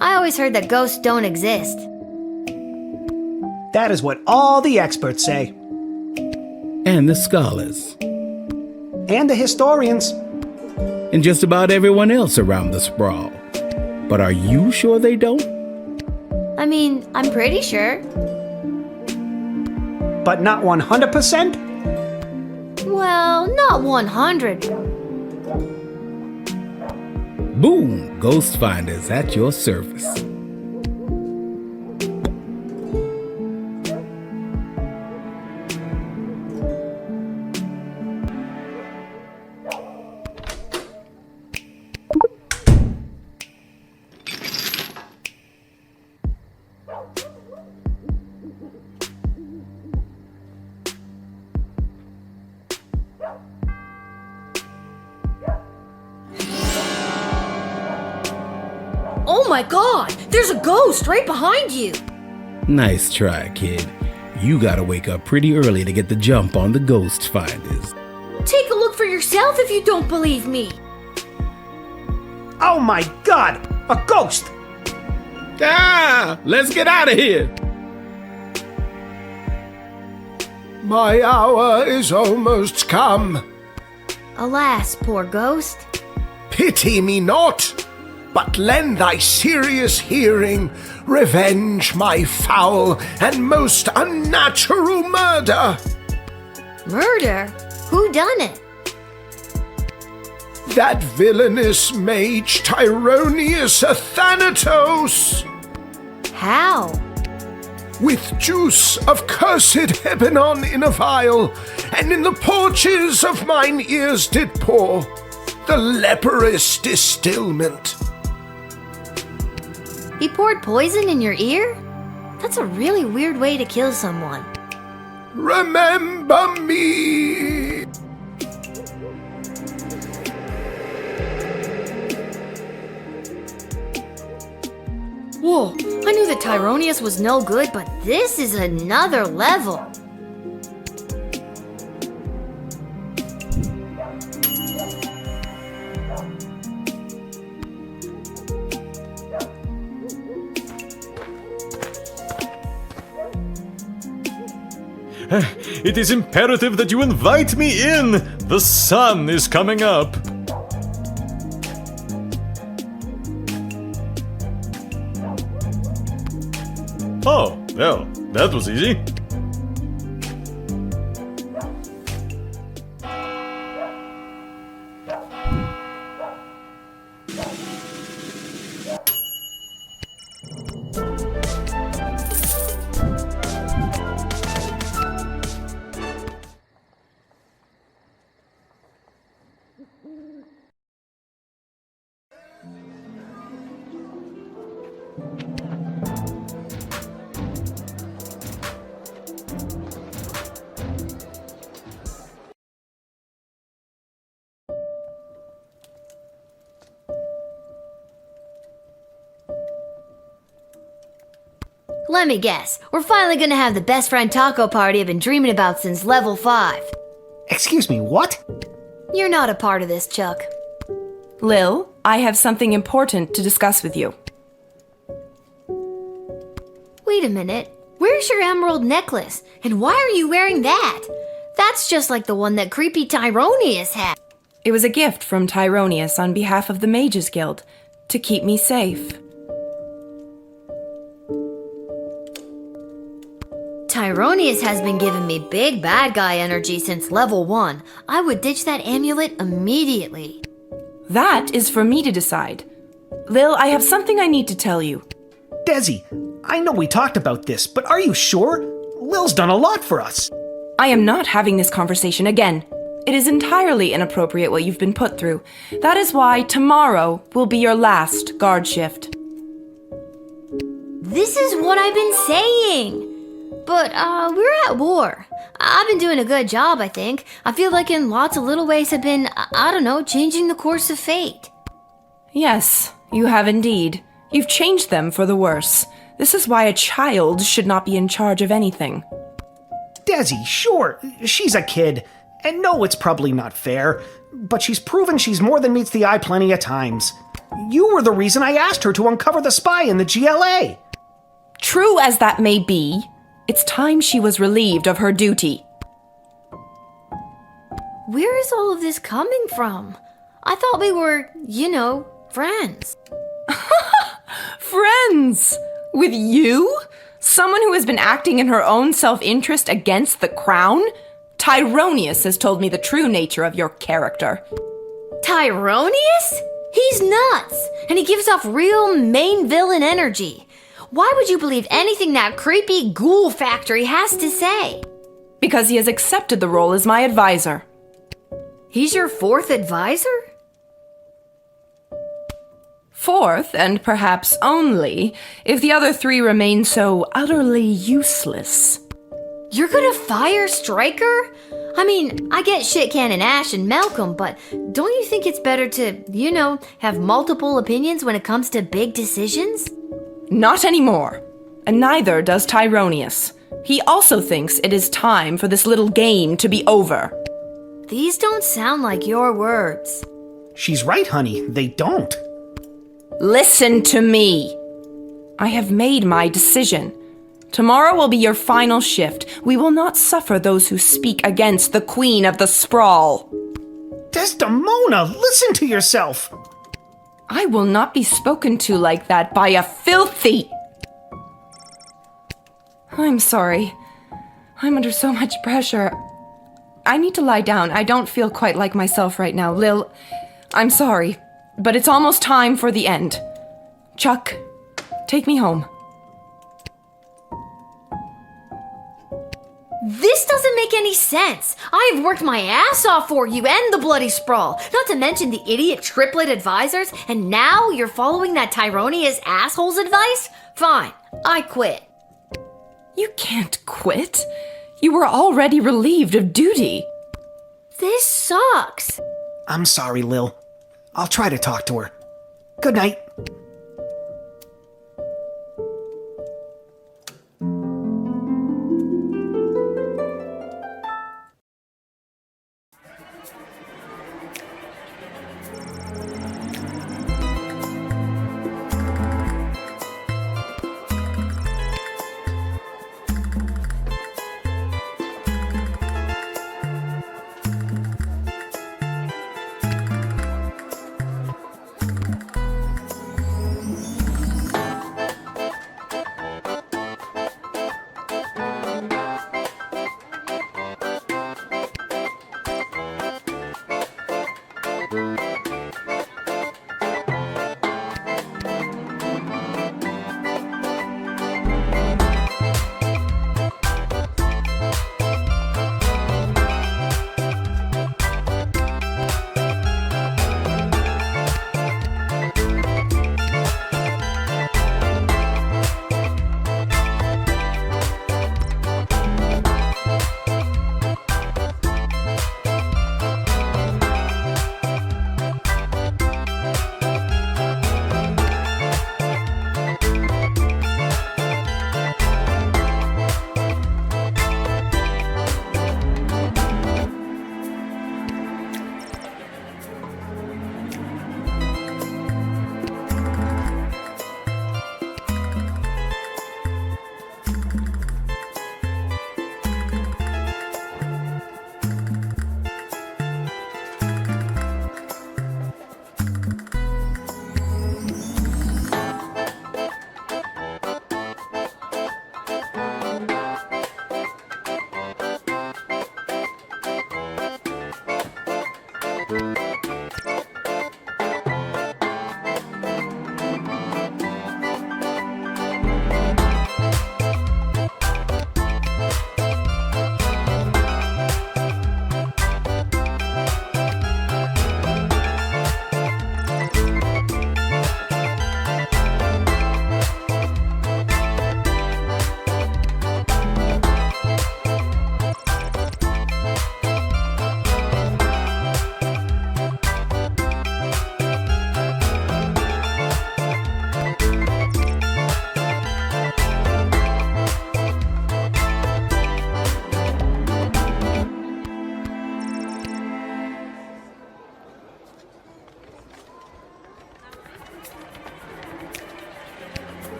I always heard that ghosts don't exist. That is what all the experts say. And the scholars. And the historians. And just about everyone else around the sprawl. But are you sure they don't? I mean, I'm pretty sure. But not 100%? Well, not 100. Boom! Ghost finders at your service. Oh my god! There's a ghost right behind you! Nice try, kid. You gotta wake up pretty early to get the jump on the ghost finders. Take a look for yourself if you don't believe me! Oh my god! A ghost! Ah! Let's get out of here! My hour is almost come. Alas, poor ghost. Pity me not, but lend thy serious hearing, revenge my foul and most unnatural murder. Murder? Who done it? That villainous mage Tyronius Athanatos. How? With juice of cursed Hebenon in a vial, and in the porches of mine ears did pour the leprous distilment. He poured poison in your ear? That's a really weird way to kill someone. Remember me! Whoa, I knew that Tyronius was no good, but this is another level. It is imperative that you invite me in! The sun is coming up! Oh, well, that was easy. Let me guess, we're finally gonna have the best friend taco party I've been dreaming about since level 5. Excuse me, what? You're not a part of this, Chuck. Lil, I have something important to discuss with you. Wait a minute, where's your emerald necklace? And why are you wearing that? That's just like the one that creepy Tyronius had. It was a gift from Tyronius on behalf of the Mages Guild, to keep me safe. Tyronius has been giving me big bad guy energy since level 1. I would ditch that amulet immediately. That is for me to decide. Lil, I have something I need to tell you. Desi, I know we talked about this, but are you sure? Lil's done a lot for us. I am not having this conversation again. It is entirely inappropriate what you've been put through. That is why tomorrow will be your last guard shift. This is what I've been saying. But, we're at war. I've been doing a good job, I think. I feel like in lots of little ways I've been, I don't know, changing the course of fate. Yes, you have indeed. You've changed them for the worse. This is why a child should not be in charge of anything. Desi, sure, she's a kid. And no, it's probably not fair. But she's proven she's more than meets the eye plenty of times. You were the reason I asked her to uncover the spy in the GLA. True as that may be, it's time she was relieved of her duty. Where is all of this coming from? I thought we were, friends. Friends? With you? Someone who has been acting in her own self-interest against the crown? Tyronius has told me the true nature of your character. Tyronius? He's nuts, and he gives off real main villain energy. Why would you believe anything that creepy ghoul factory has to say? Because he has accepted the role as my advisor. He's your fourth advisor? Fourth, and perhaps only, if the other three remain so utterly useless. You're gonna fire Stryker? I mean, I get Shit Cannon Ash and Malcolm, but don't you think it's better to, have multiple opinions when it comes to big decisions? Not anymore. And neither does Tyronius. He also thinks it is time for this little game to be over. These don't sound like your words. She's right, honey. They don't. Listen to me. I have made my decision. Tomorrow will be your final shift. We will not suffer those who speak against the Queen of the Sprawl. Desdemona, listen to yourself. I will not be spoken to like that by a filthy... I'm sorry. I'm under so much pressure. I need to lie down. I don't feel quite like myself right now. Lil, I'm sorry, but it's almost time for the end. Chuck, take me home. This doesn't make any sense. I have worked my ass off for you and the Bloody Sprawl, not to mention the idiot triplet advisors, and now you're following that Tyronius asshole's advice? Fine, I quit. You can't quit. You were already relieved of duty. This sucks. I'm sorry, Lil. I'll try to talk to her. Good night.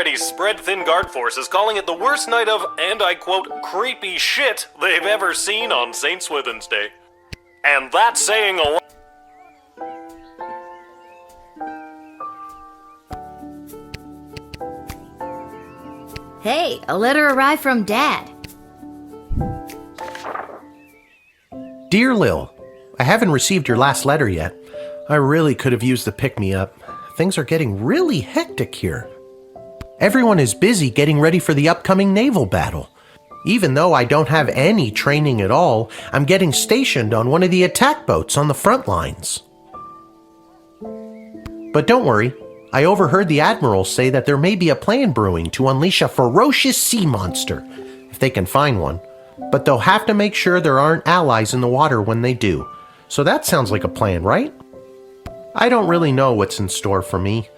already spread thin guard forces, calling it the worst night of, and I quote, creepy shit they've ever seen on St. Swithin's Day. And that's saying a lot. Hey, a letter arrived from Dad. Dear Lil, I haven't received your last letter yet. I really could have used the pick-me-up. Things are getting really hectic here. Everyone is busy getting ready for the upcoming naval battle. Even though I don't have any training at all, I'm getting stationed on one of the attack boats on the front lines. But don't worry, I overheard the Admiral say that there may be a plan brewing to unleash a ferocious sea monster, if they can find one. But they'll have to make sure there aren't allies in the water when they do. So that sounds like a plan, right? I don't really know what's in store for me,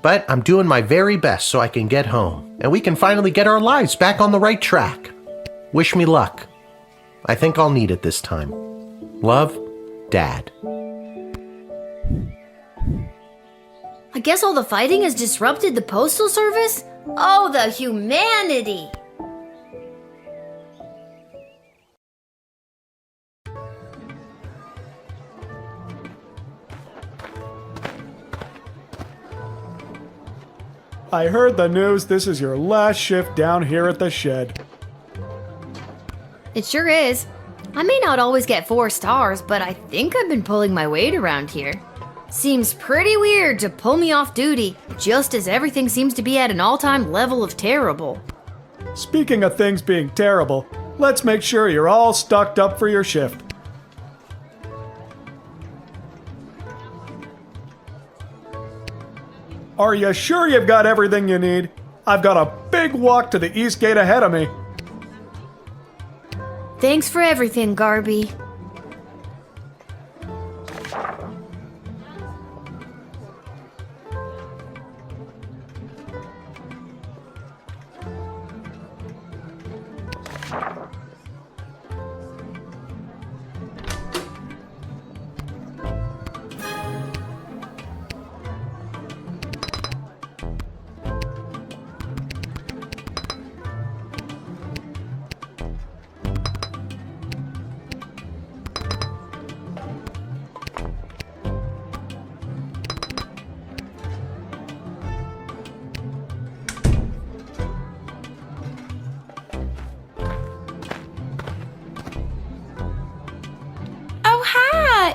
but I'm doing my very best so I can get home, and we can finally get our lives back on the right track. Wish me luck. I think I'll need it this time. Love, Dad. I guess all the fighting has disrupted the postal service? Oh, the humanity! I heard the news this is your last shift down here at the shed. It sure is. I may not always get 4 stars, but I think I've been pulling my weight around here. Seems pretty weird to pull me off duty, just as everything seems to be at an all-time level of terrible. Speaking of things being terrible, let's make sure you're all stocked up for your shift. Are you sure you've got everything you need? I've got a big walk to the east gate ahead of me. Thanks for everything, Garby.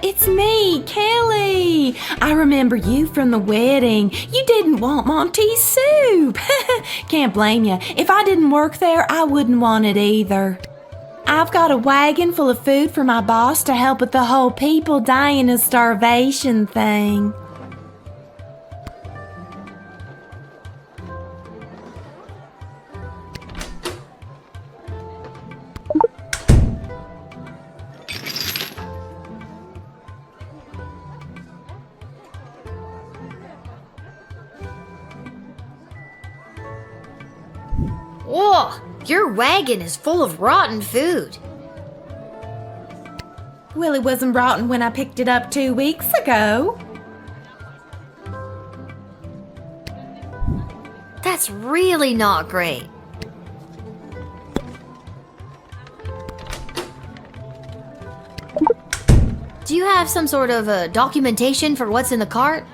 It's me, Kelly. I remember you from the wedding. You didn't want Monty's soup. Can't blame you. If I didn't work there, I wouldn't want it either. I've got a wagon full of food for my boss to help with the whole people dying of starvation thing. Whoa, your wagon is full of rotten food. Well, it wasn't rotten when I picked it up 2 weeks ago. That's really not great. Do you have some sort of documentation for what's in the cart?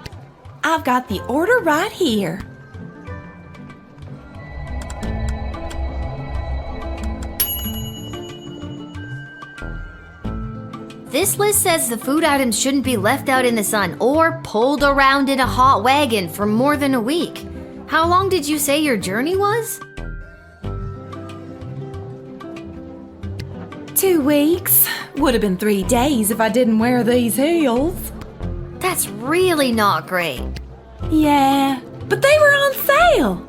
I've got the order right here. This list says the food items shouldn't be left out in the sun or pulled around in a hot wagon for more than a week. How long did you say your journey was? 2 weeks. Would have been 3 days if I didn't wear these heels. That's really not great. Yeah, but they were on sale.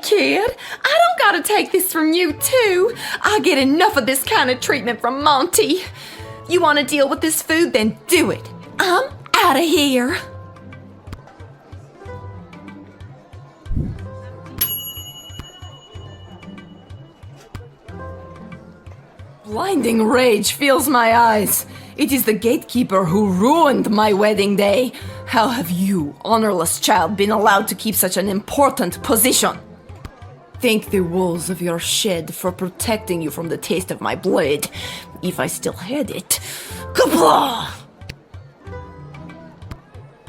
Kid, I don't gotta take this from you too. I get enough of this kind of treatment from Monty. You want to deal with this food, then do it. I'm out of here. Blinding rage fills my eyes. It is the gatekeeper who ruined my wedding day. How have you, honorless child, been allowed to keep such an important position? Thank the walls of your shed for protecting you from the taste of my blade, if I still had it. Kapla!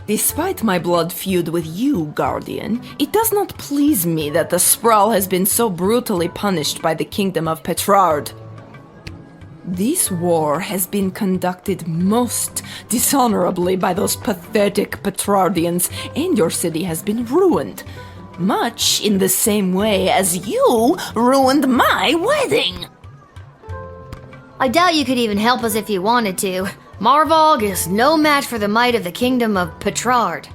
Despite my blood feud with you, Guardian, it does not please me that the Sprawl has been so brutally punished by the Kingdom of Petrard. This war has been conducted most dishonorably by those pathetic Petrardians, and your city has been ruined, much in the same way as you ruined my wedding. I doubt you could even help us if you wanted to. Marvog is no match for the might of the Kingdom of Petrard.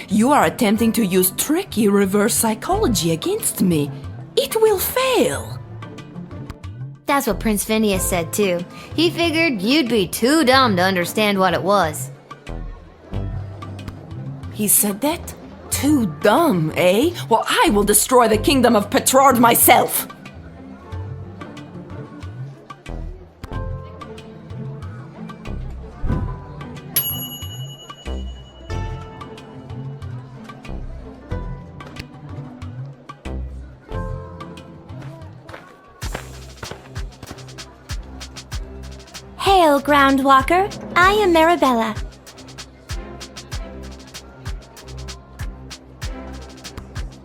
You are attempting to use tricky reverse psychology against me. It will fail. That's what Prince Phineas said too. He figured you'd be too dumb to understand what it was. He said that? Too dumb, eh? Well, I will destroy the Kingdom of Petrard myself! Hail, Groundwalker. I am Marabella.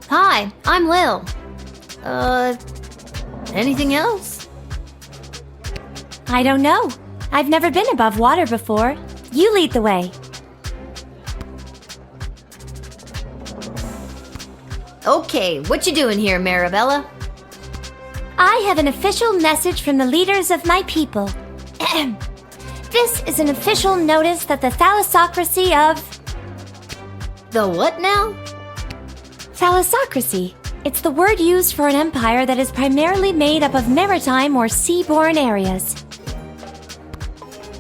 Hi, I'm Lil. Anything else? I don't know. I've never been above water before. You lead the way. Okay, what you doing here, Marabella? I have an official message from the leaders of my people. This is an official notice that the thalassocracy of... The what now? Thalassocracy. It's the word used for an empire that is primarily made up of maritime or seaborne areas.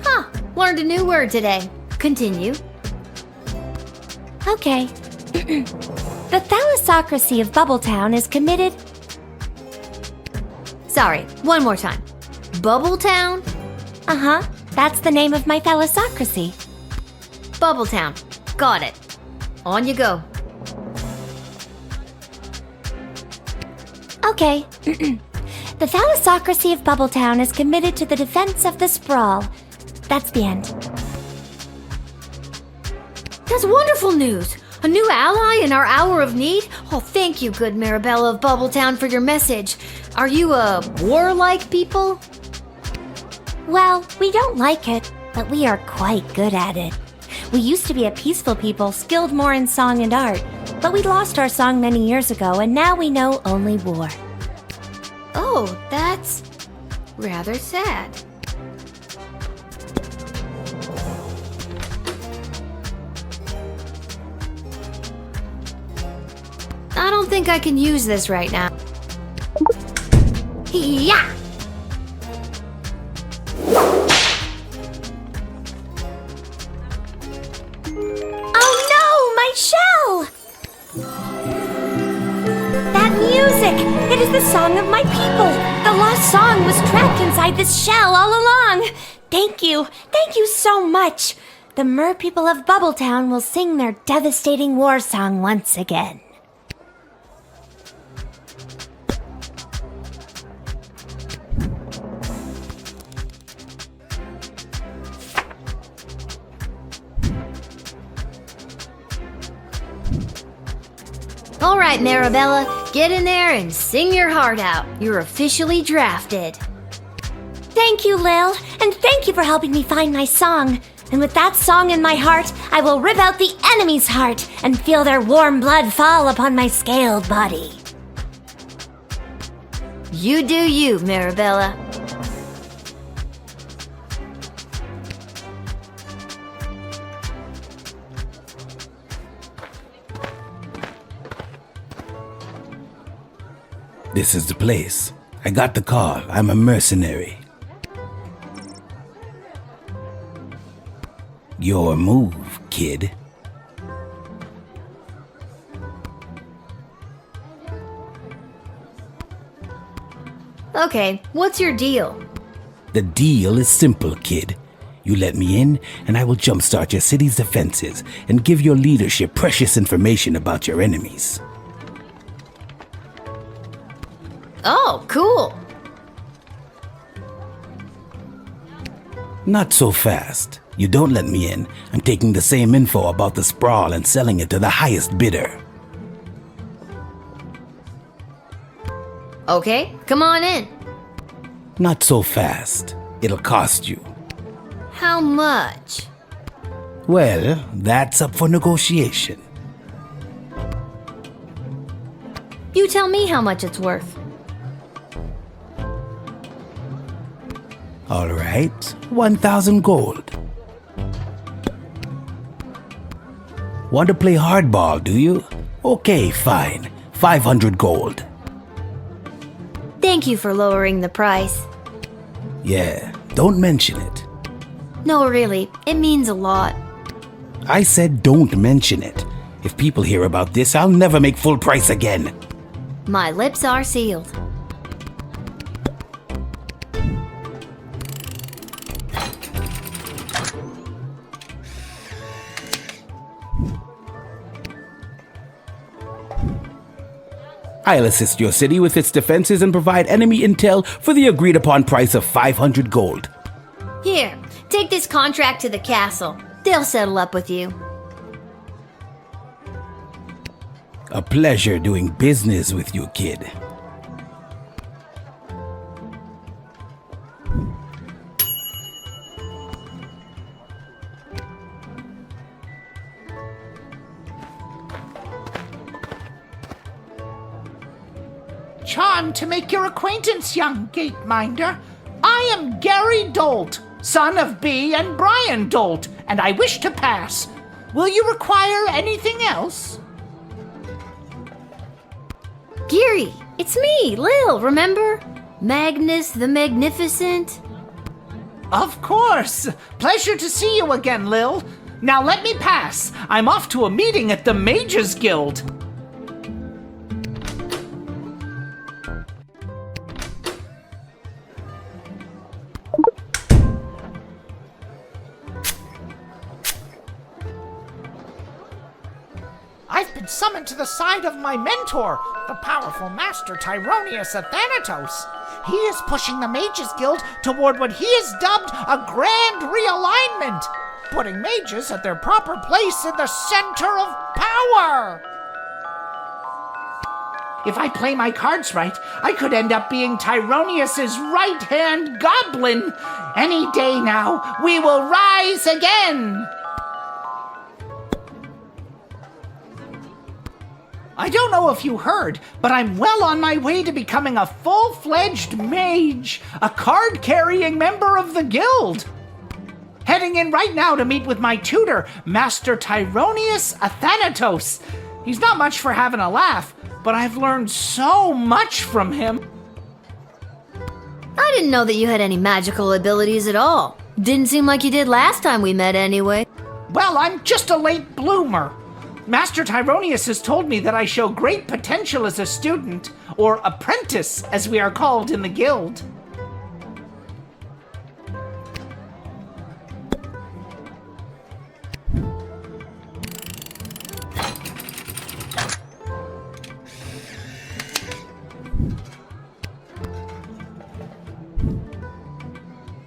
Huh, learned a new word today. Continue. Okay. The thalassocracy of Bubbletown is committed... Sorry, one more time. Bubbletown? Uh-huh. That's the name of my thalassocracy. Bubbletown. Got it. On you go. Okay. The thalassocracy of Bubbletown is committed to the defense of the Sprawl. That's the end. That's wonderful news! A new ally in our hour of need? Oh, thank you, good Marabella of Bubbletown, for your message. Are you a warlike people? Well, we don't like it, but we are quite good at it. We used to be a peaceful people, skilled more in song and art, but we lost our song many years ago, and now we know only war. Oh, that's rather sad. I don't think I can use this right now. Yeah! Oh no, my shell! That music! It is the song of my people! The lost song was trapped inside this shell all along! Thank you so much! The mer people of Bubbletown will sing their devastating war song once again. All right, Marabella, get in there and sing your heart out. You're officially drafted. Thank you, Lil, and thank you for helping me find my song. And with that song in my heart, I will rip out the enemy's heart and feel their warm blood fall upon my scaled body. You do you, Marabella. This is the place. I got the call. I'm a mercenary. Your move, kid. Okay, what's your deal? The deal is simple, kid. You let me in, and I will jumpstart your city's defenses and give your leadership precious information about your enemies. Oh, cool. Not so fast. You don't let me in. I'm taking the same info about the sprawl and selling it to the highest bidder. Okay, come on in. Not so fast. It'll cost you. How much? Well, that's up for negotiation. You tell me how much it's worth. All right, 1,000 gold. Want to play hardball, do you? Okay, fine. 500 gold. Thank you for lowering the price. Yeah, don't mention it. No, really, it means a lot. I said don't mention it. If people hear about this, I'll never make full price again. My lips are sealed. I'll assist your city with its defenses and provide enemy intel for the agreed upon price of 500 gold. Here, take this contract to the castle. They'll settle up with you. A pleasure doing business with you, kid. Charmed to make your acquaintance, young gateminder. I am Gary Dolt, son of Bee and Brian Dolt, and I wish to pass. Will you require anything else? Geary, it's me, Lil, remember? Magnus the Magnificent. Of course. Pleasure to see you again, Lil. Now let me pass. I'm off to a meeting at the Mages Guild. I've been summoned to the side of my mentor, the powerful master Tyronius Athanatos. He is pushing the Mages Guild toward what he has dubbed a grand realignment, putting mages at their proper place in the center of power. If I play my cards right, I could end up being Tyronius's right-hand goblin. Any day now, we will rise again. I don't know if you heard, but I'm well on my way to becoming a full-fledged mage, a card-carrying member of the guild. Heading in right now to meet with my tutor, Master Tyronius Athanatos. He's not much for having a laugh, but I've learned so much from him. I didn't know that you had any magical abilities at all. Didn't seem like you did last time we met anyway. Well, I'm just a late bloomer. Master Tyronius has told me that I show great potential as a student, or apprentice, as we are called in the guild.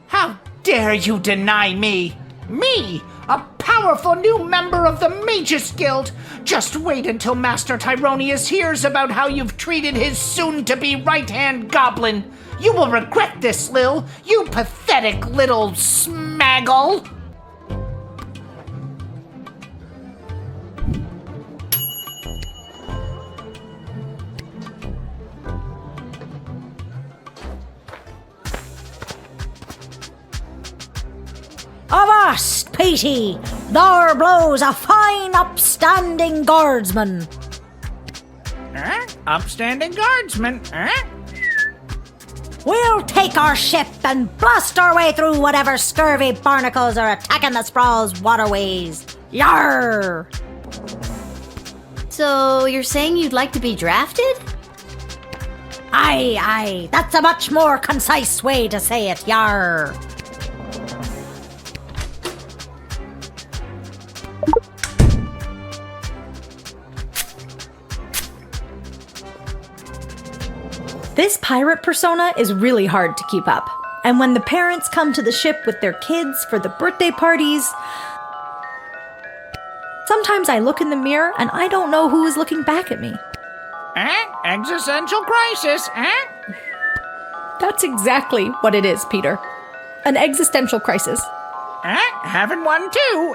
How dare you deny me? Me, a powerful new member of the Mages Guild! Just wait until Master Tyronius hears about how you've treated his soon-to-be right-hand goblin. You will regret this, Lil, you pathetic little smaggle! Avast, Petey! There blows a fine upstanding guardsman. Upstanding guardsman, We'll take our ship and blast our way through whatever scurvy barnacles are attacking the sprawl's waterways. Yarr! So, you're saying you'd like to be drafted? Aye, that's a much more concise way to say it, yar. This pirate persona is really hard to keep up. And when the parents come to the ship with their kids for the birthday parties, sometimes I look in the mirror and I don't know who is looking back at me. Existential crisis, That's exactly what it is, Peter. An existential crisis. Having one too,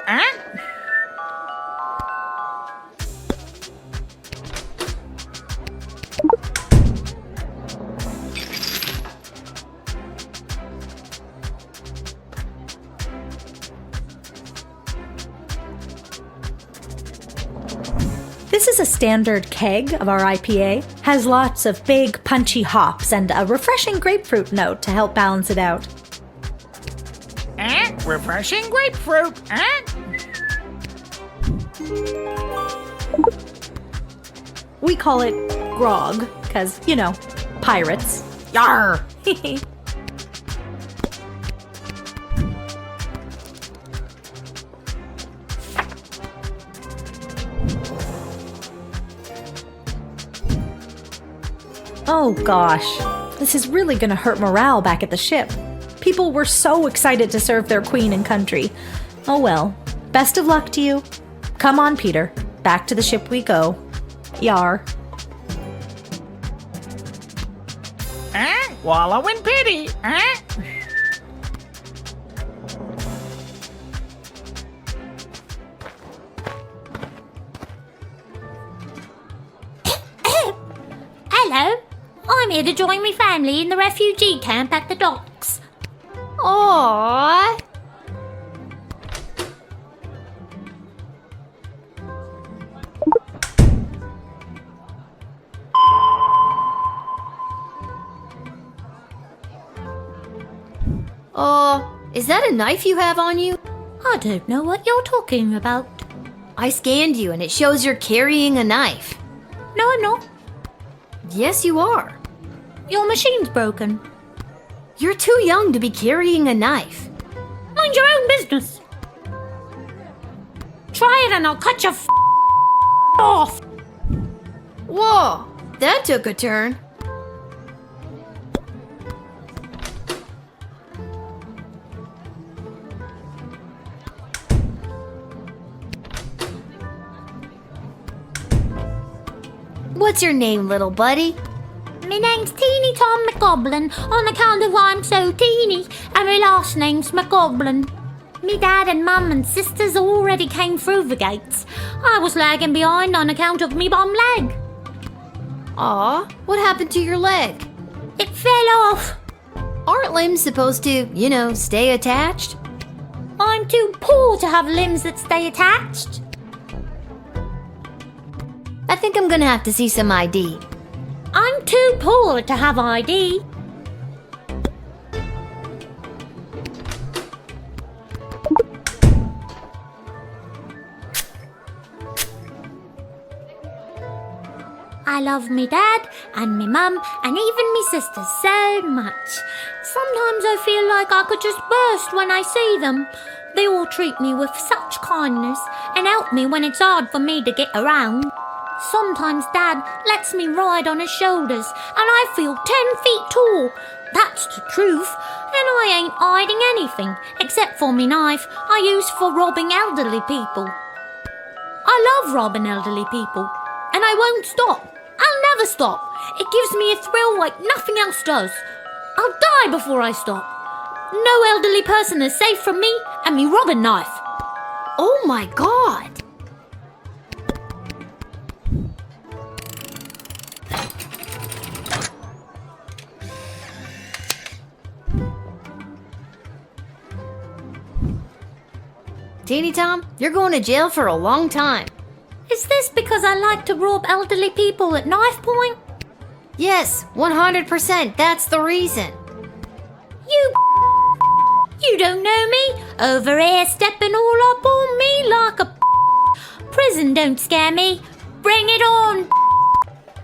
This is a standard keg of our IPA. Has lots of big, punchy hops and a refreshing grapefruit note to help balance it out. Refreshing grapefruit, We call it grog, because, you know, pirates. Yar! Oh gosh, this is really gonna hurt morale back at the ship. People were so excited to serve their queen and country. Oh well, best of luck to you. Come on, Peter, back to the ship we go. Yar. Wallow in pity, Hello, I'm here to join my family in the refugee camp at the docks. Aww. Is that a knife you have on you? I don't know what you're talking about. I scanned you and it shows you're carrying a knife. No, I'm not. Yes, you are. Your machine's broken. You're too young to be carrying a knife. Mind your own business. Try it and I'll cut your off. Whoa, that took a turn. What's your name, little buddy? My name's Teeny Tom McGoblin on account of I'm so teeny, and my last name's McGoblin. Me dad and mum and sisters already came through the gates. I was lagging behind on account of me bum leg. Aw, what happened to your leg? It fell off. Aren't limbs supposed to, you know, stay attached? I'm too poor to have limbs that stay attached. I think I'm gonna have to see some ID. I'm too poor to have ID. I love me dad and me mum and even me sisters so much. Sometimes I feel like I could just burst when I see them. They all treat me with such kindness and help me when it's hard for me to get around. Sometimes Dad lets me ride on his shoulders and I feel 10 feet tall. That's the truth. And I ain't hiding anything except for me knife I use for robbing elderly people. I love robbing elderly people and I won't stop. I'll never stop. It gives me a thrill like nothing else does. I'll die before I stop. No elderly person is safe from me and me robbing knife. Oh my God! Teeny Tom, you're going to jail for a long time. Is this because I like to rob elderly people at knife point? Yes, 100%, that's the reason. You don't know me? Over here stepping all up on me like a prison don't scare me. Bring it on.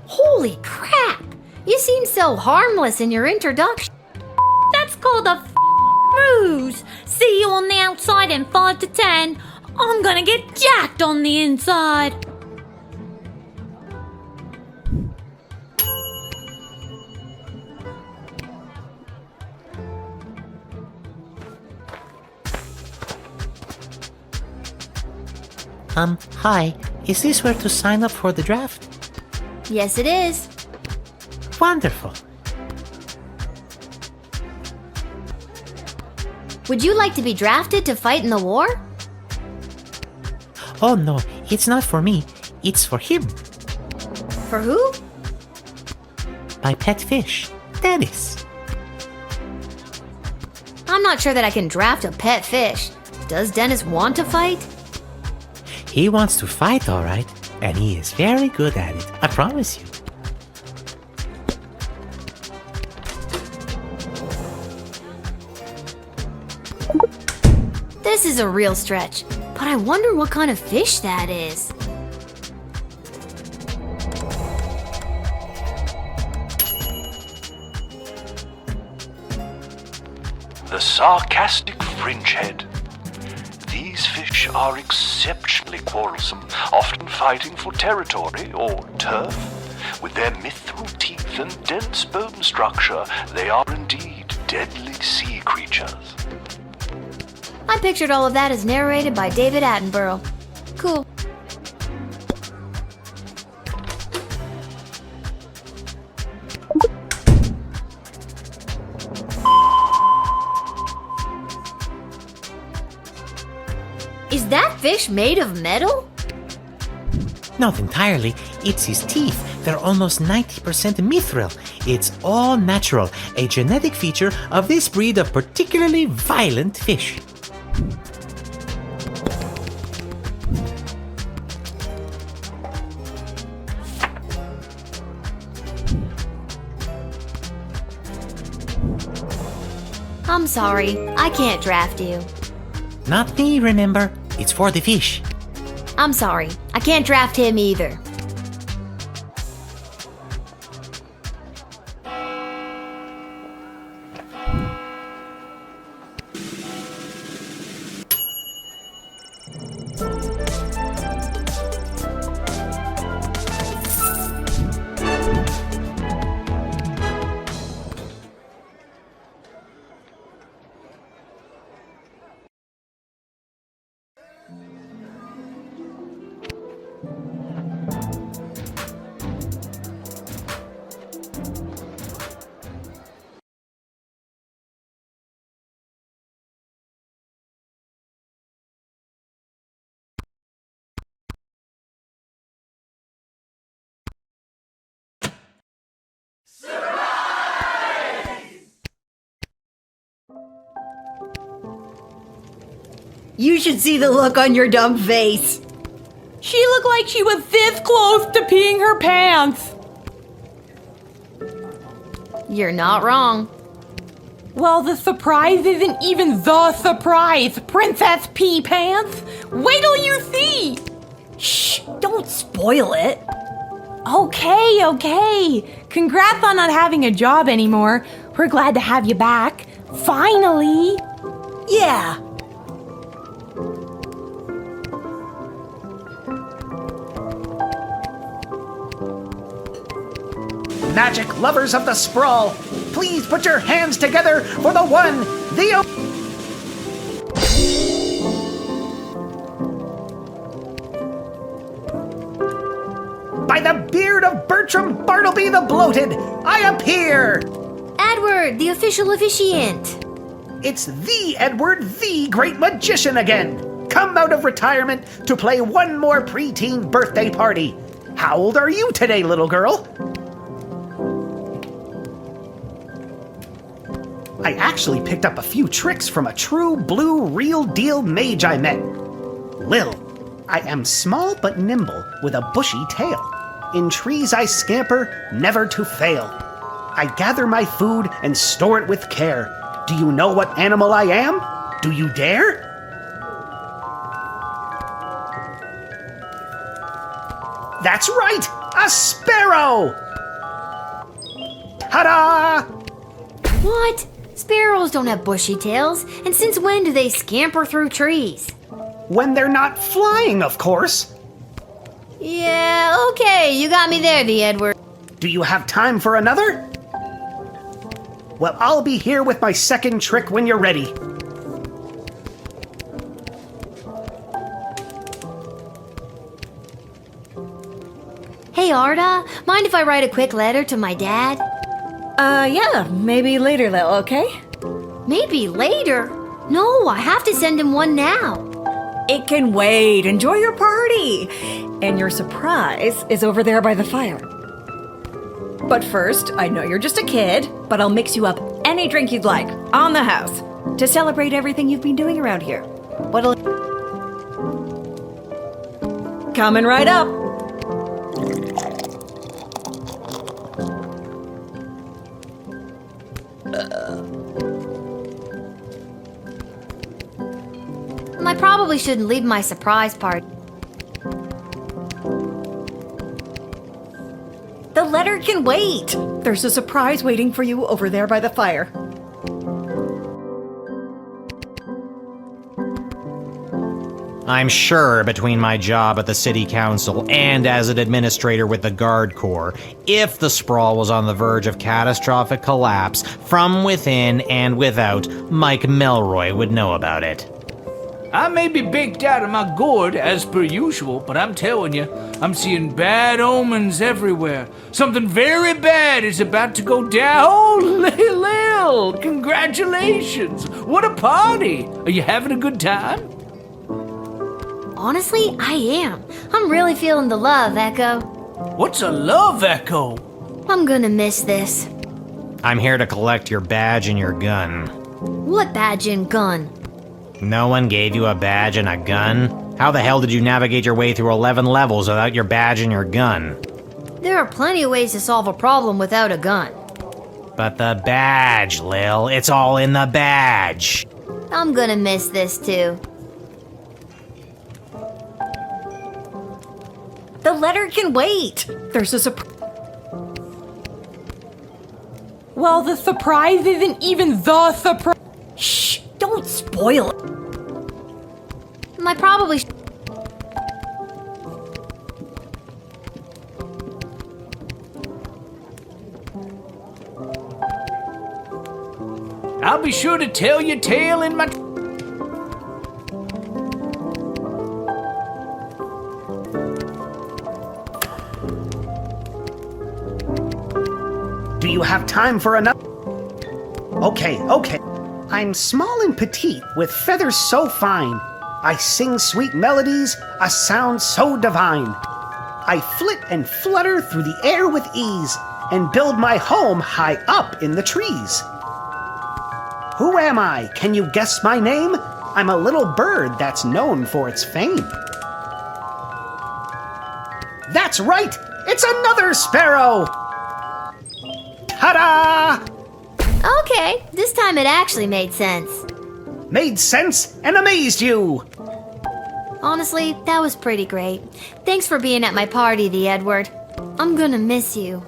Holy crap! You seem so harmless in your introduction. That's called a ruse. See you on the outside in 5 to 10. I'm gonna get jacked on the inside. Hi. Is this where to sign up for the draft? Yes, it is. Wonderful. Would you like to be drafted to fight in the war? Oh no, it's not for me. It's for him. For who? My pet fish, Dennis. I'm not sure that I can draft a pet fish. Does Dennis want to fight? He wants to fight, all right, and he is very good at it, I promise you. This is a real stretch, but I wonder what kind of fish that is. The sarcastic fringehead. These fish are exceptionally quarrelsome, often fighting for territory or turf. With their mithril teeth and dense bone structure, they are indeed deadly sea creatures. I pictured all of that as narrated by David Attenborough. Cool. Is that fish made of metal? Not entirely. It's his teeth. They're almost 90% mithril. It's all natural, a genetic feature of this breed of particularly violent fish. I'm sorry, I can't draft you. Not me, remember? It's for the fish. I'm sorry, I can't draft him either. You should see the look on your dumb face. She looked like she was this close to peeing her pants. You're not wrong. Well, the surprise isn't even the surprise, Princess Pea Pants. Wait till you see. Shh, don't spoil it. Okay. Congrats on not having a job anymore. We're glad to have you back. Finally. Yeah. Magic lovers of the sprawl, please put your hands together for the one, the By the beard of Bertram Bartleby the Bloated, I appear! Edward, the official officiant. It's the Edward, the Great Magician again, come out of retirement to play one more preteen birthday party. How old are you today, little girl? I actually picked up a few tricks from a true blue real deal mage I met. Lil, I am small but nimble with a bushy tail. In trees I scamper, never to fail. I gather my food and store it with care. Do you know what animal I am? Do you dare? That's right, a sparrow! Ta-da! What? Sparrows don't have bushy tails, and since when do they scamper through trees? When they're not flying, of course. Yeah, okay, you got me there, the Edward. Do you have time for another? Well, I'll be here with my second trick when you're ready. Hey, Arda, mind if I write a quick letter to my dad? Yeah, maybe later, Lil, okay? Maybe later? No, I have to send him one now. It can wait. Enjoy your party. And your surprise is over there by the fire. But first, I know you're just a kid, but I'll mix you up any drink you'd like on the house to celebrate everything you've been doing around here. What'll... Coming right up. I probably shouldn't leave my surprise party. The letter can wait. There's a surprise waiting for you over there by the fire. I'm sure between my job at the city council and as an administrator with the Guard Corps, if the sprawl was on the verge of catastrophic collapse, from within and without, Mike Melroy would know about it. I may be baked out of my gourd, as per usual, but I'm telling you, I'm seeing bad omens everywhere. Something very bad is about to go down. Oh, Lil, congratulations! What a party! Are you having a good time? Honestly, I am. I'm really feeling the love, Echo. What's a love echo? I'm gonna miss this. I'm here to collect your badge and your gun. What badge and gun? No one gave you a badge and a gun? How the hell did you navigate your way through 11 levels without your badge and your gun? There are plenty of ways to solve a problem without a gun. But the badge, Lil, it's all in the badge. I'm gonna miss this too. The letter can wait. There's a surprise. Well, the surprise isn't even the surprise. Shh, don't spoil it. I probably I'll be sure to tell your tale in my... Do you have time for another? Okay. I'm small and petite, with feathers so fine. I sing sweet melodies, a sound so divine. I flit and flutter through the air with ease, and build my home high up in the trees. Who am I? Can you guess my name? I'm a little bird that's known for its fame. That's right! It's another sparrow! Ta-da! Okay, this time it actually made sense. Made sense and amazed you! Honestly, that was pretty great. Thanks for being at my party, the Edward. I'm gonna miss you.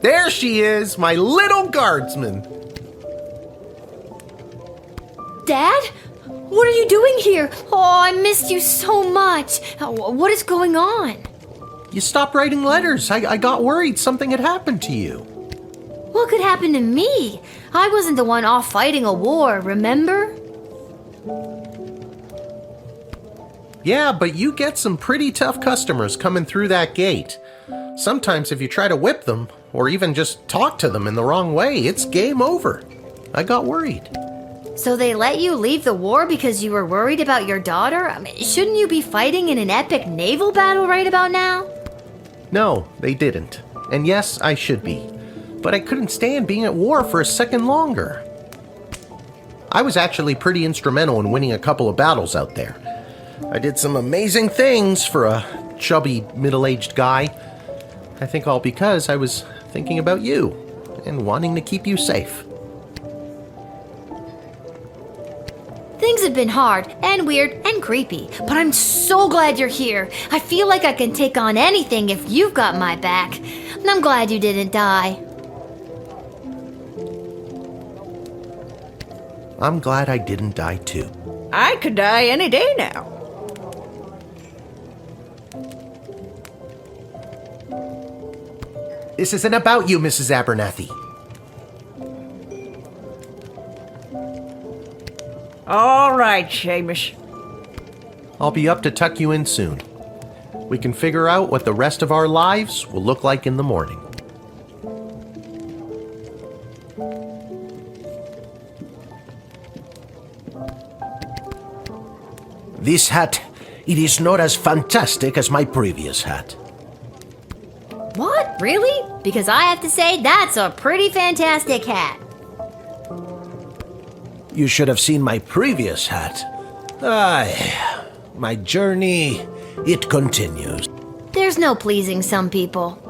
There she is, my little guardsman. Dad? What are you doing here? Oh, I missed you so much. What is going on? You stopped writing letters. I got worried something had happened to you. What could happen to me? I wasn't the one off fighting a war, remember? Yeah, but you get some pretty tough customers coming through that gate. Sometimes if you try to whip them, or even just talk to them in the wrong way, it's game over. I got worried. So they let you leave the war because you were worried about your daughter? I mean, shouldn't you be fighting in an epic naval battle right about now? No, they didn't. And yes, I should be. But I couldn't stand being at war for a second longer. I was actually pretty instrumental in winning a couple of battles out there. I did some amazing things for a chubby, middle-aged guy. I think all because I was thinking about you and wanting to keep you safe. Things have been hard and weird and creepy, but I'm so glad you're here. I feel like I can take on anything if you've got my back. And I'm glad you didn't die. I'm glad I didn't die too. I could die any day now. This isn't about you, Mrs. Abernathy. All right, Seamus. I'll be up to tuck you in soon. We can figure out what the rest of our lives will look like in the morning. This hat, it is not as fantastic as my previous hat. What? Really? Because I have to say, that's a pretty fantastic hat. You should have seen my previous hat. Aye, my journey, it continues. There's no pleasing some people.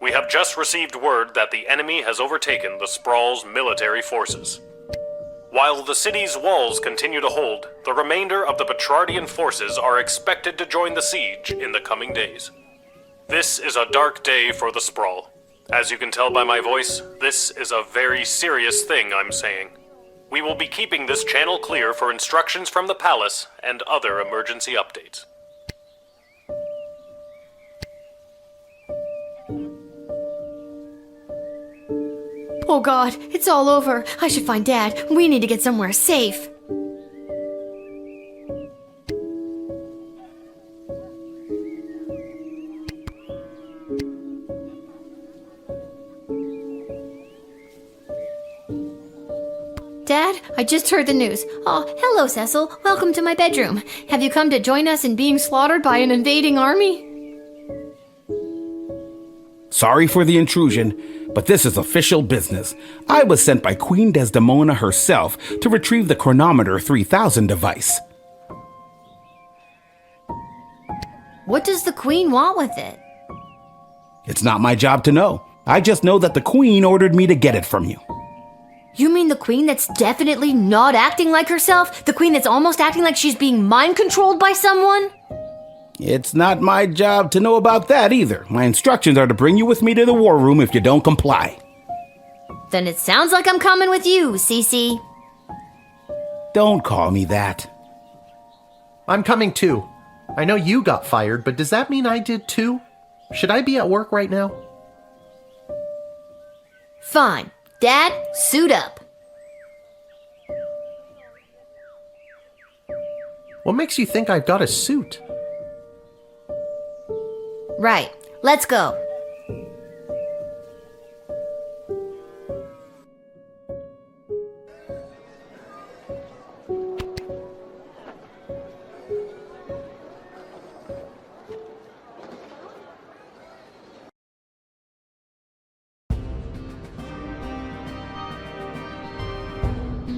We have just received word that the enemy has overtaken the Sprawl's military forces. While the city's walls continue to hold, the remainder of the Petrardian forces are expected to join the siege in the coming days. This is a dark day for the Sprawl. As you can tell by my voice, this is a very serious thing I'm saying. We will be keeping this channel clear for instructions from the palace and other emergency updates. Oh God, it's all over. I should find Dad. We need to get somewhere safe. Dad, I just heard the news. Oh, hello, Cecil. Welcome to my bedroom. Have you come to join us in being slaughtered by an invading army? Sorry for the intrusion, but this is official business. I was sent by Queen Desdemona herself to retrieve the Chronometer 3000 device. What does the Queen want with it? It's not my job to know. I just know that the Queen ordered me to get it from you. You mean the Queen that's definitely not acting like herself? The Queen that's almost acting like she's being mind-controlled by someone? It's not my job to know about that either. My instructions are to bring you with me to the war room if you don't comply. Then it sounds like I'm coming with you, Cece. Don't call me that. I'm coming too. I know you got fired, but does that mean I did too? Should I be at work right now? Fine. Dad, suit up. What makes you think I've got a suit? Right. Let's go.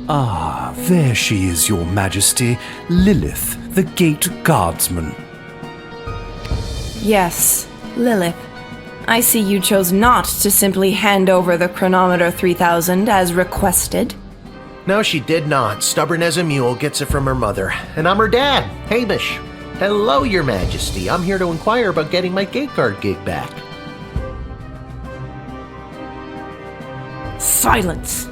Ah, there she is, Your Majesty, Lilith, the Gate Guardsman. Yes, Lilith. I see you chose not to simply hand over the Chronometer 3000 as requested. No, she did not. Stubborn as a mule, gets it from her mother. And I'm her dad, Hamish. Hello, Your Majesty. I'm here to inquire about getting my gate guard gig back. Silence!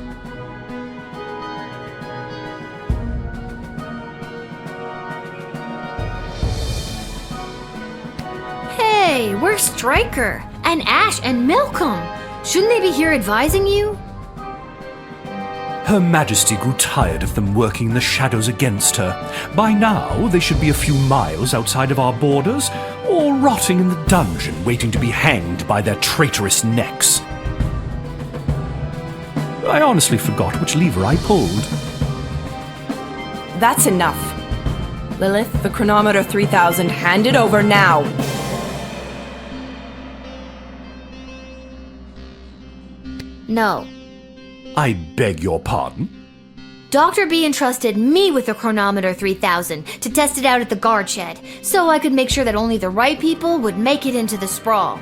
Hey, where's Stryker? And Ash and Milcom? Shouldn't they be here advising you? Her Majesty grew tired of them working in the shadows against her. By now, they should be a few miles outside of our borders, or rotting in the dungeon waiting to be hanged by their traitorous necks. I honestly forgot which lever I pulled. That's enough. Lilith, the Chronometer 3000, hand it over now. No. I beg your pardon? Dr. B entrusted me with the Chronometer 3000 to test it out at the guard shed, so I could make sure that only the right people would make it into the sprawl.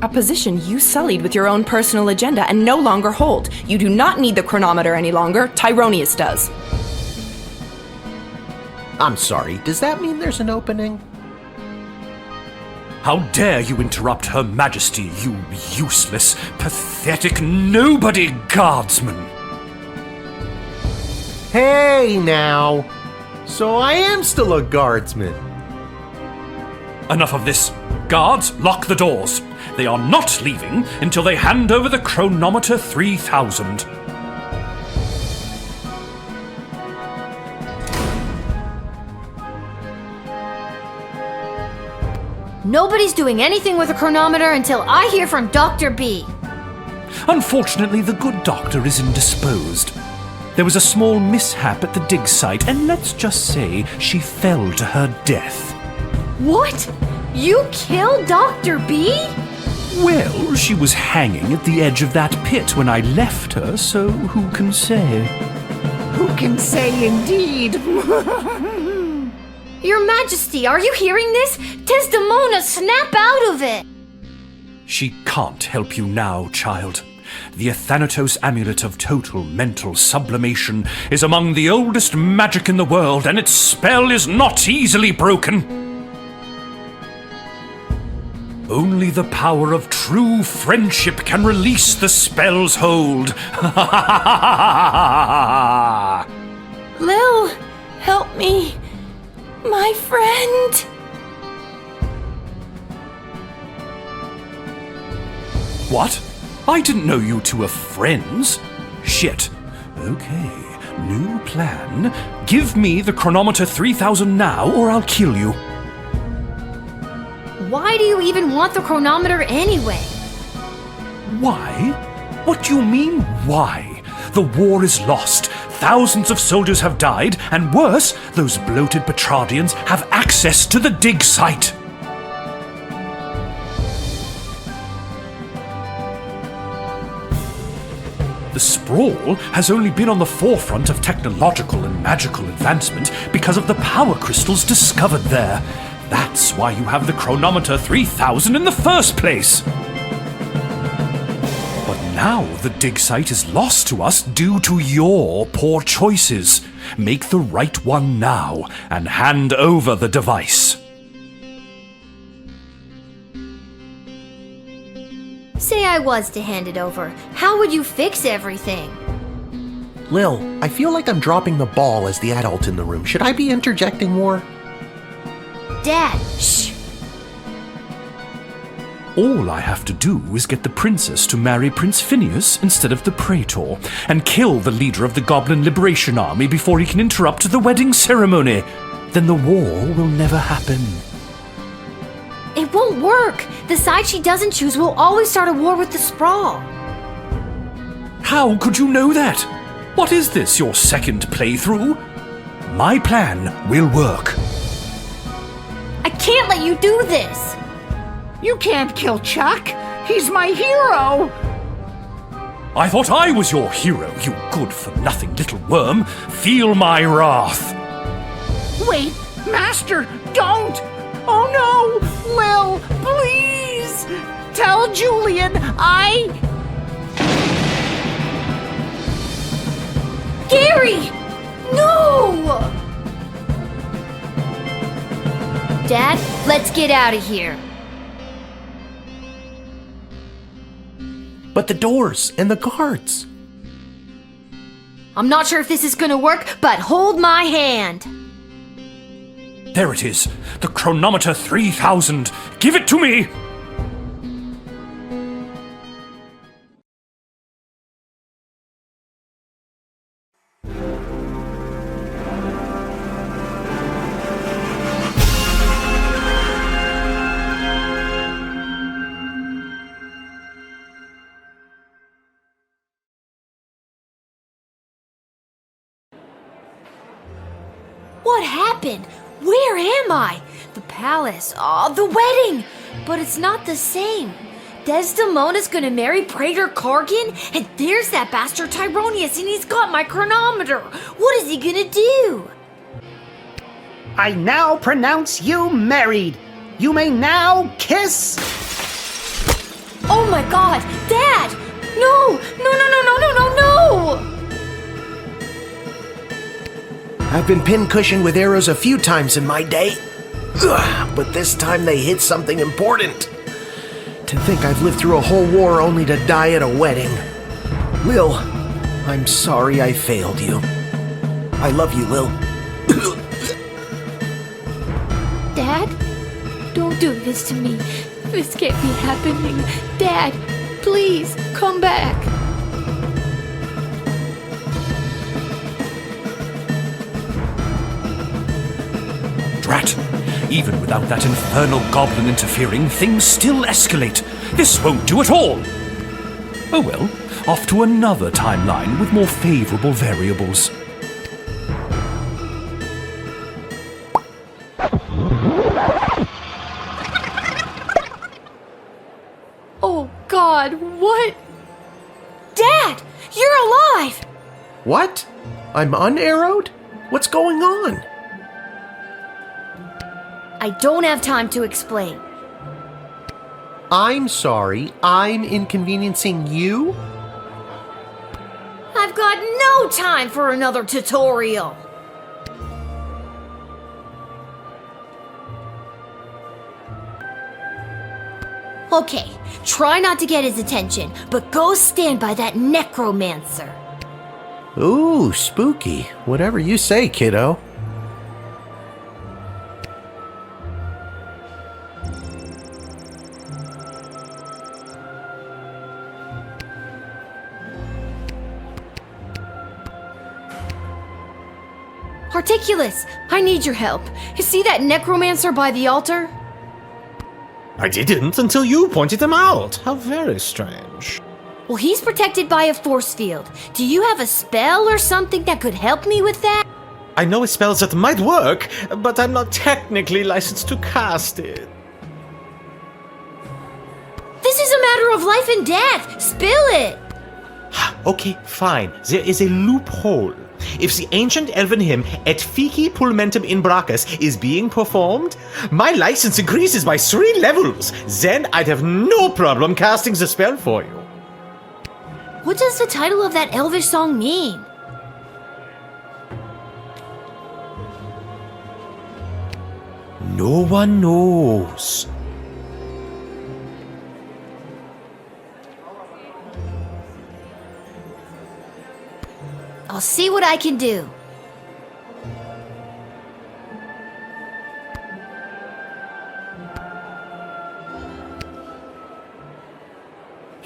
A position you sullied with your own personal agenda and no longer hold. You do not need the chronometer any longer. Tyronius does. I'm sorry, does that mean there's an opening? How dare you interrupt Her Majesty, you useless, pathetic nobody guardsman! Hey now! So I am still a guardsman. Enough of this. Guards, lock the doors. They are not leaving until they hand over the Chronometer 3000. Nobody's doing anything with a chronometer until I hear from Dr. B. Unfortunately, the good doctor is indisposed. There was a small mishap at the dig site, and let's just say she fell to her death. What? You killed Dr. B? Well, she was hanging at the edge of that pit when I left her, so who can say? Who can say indeed? Your Majesty, are you hearing this? Desdemona, snap out of it! She can't help you now, child. The Athanatos Amulet of Total Mental Sublimation is among the oldest magic in the world, and its spell is not easily broken. Only the power of true friendship can release the spell's hold. Lil, help me. My friend. What? I didn't know you two were friends. Shit. Okay, new plan. Give me the chronometer 3000 now, or I'll kill you. Why do you even want the chronometer anyway? Why? What do you mean, why? The war is lost. Thousands of soldiers have died, and worse, those bloated Petrardians have access to the dig site. The Sprawl has only been on the forefront of technological and magical advancement because of the power crystals discovered there. That's why you have the chronometer 3000 in the first place. But now the dig site is lost to us due to your poor choices. Make the right one now and hand over the device. Say I was to hand it over. How would you fix everything? Lil, I feel like I'm dropping the ball as the adult in the room. Should I be interjecting more? Dad, shh! All I have to do is get the princess to marry Prince Phineas instead of the Praetor, and kill the leader of the Goblin Liberation Army before he can interrupt the wedding ceremony. Then the war will never happen. It won't work! The side she doesn't choose will always start a war with the Sprawl. How could you know that? What is this, your second playthrough? My plan will work. I can't let you do this! You can't kill Chuck. He's my hero. I thought I was your hero, you good-for-nothing little worm. Feel my wrath. Wait, Master, don't! Oh no! Lil, please! Tell Julian Gary! No! Dad, let's get out of here. But the doors and the guards. I'm not sure if this is gonna work, but hold my hand. There it is, the chronometer 3000. Give it to me! What happened? Where am I? The palace. Oh, the wedding! But it's not the same. Desdemona's gonna marry Praetor Kargan? And there's that bastard Tyronius, and he's got my chronometer. What is he gonna do? I now pronounce you married. You may now kiss. Oh my god! Dad! No! No, no, no, no, no, no, no! I've been pincushioned with arrows a few times in my day. Ugh, but this time they hit something important. To think I've lived through a whole war only to die at a wedding. Lil, I'm sorry I failed you. I love you, Lil. Dad? Don't do this to me. This can't be happening. Dad, please, come back. Drat! Even without that infernal goblin interfering, things still escalate. This won't do at all! Oh well, off to another timeline with more favorable variables. Oh God, what? Dad, you're alive! What? I'm unarrowed? What's going on? I don't have time to explain. I'm sorry I'm inconveniencing you? I've got no time for another tutorial. Okay, try not to get his attention, but go stand by that necromancer. Ooh, spooky. Whatever you say, kiddo. Articulus, I need your help. You see that necromancer by the altar? I didn't until you pointed him out. How very strange. Well, he's protected by a force field. Do you have a spell or something that could help me with that? I know spells that might work, but I'm not technically licensed to cast it. This is a matter of life and death. Spill it. Okay, fine. There is a loophole. If the ancient elven hymn Et Fici Pulmentum in Brachus is being performed, my license increases by 3 levels. Then I'd have no problem casting the spell for you. What does the title of that elvish song mean? No one knows. I'll see what I can do.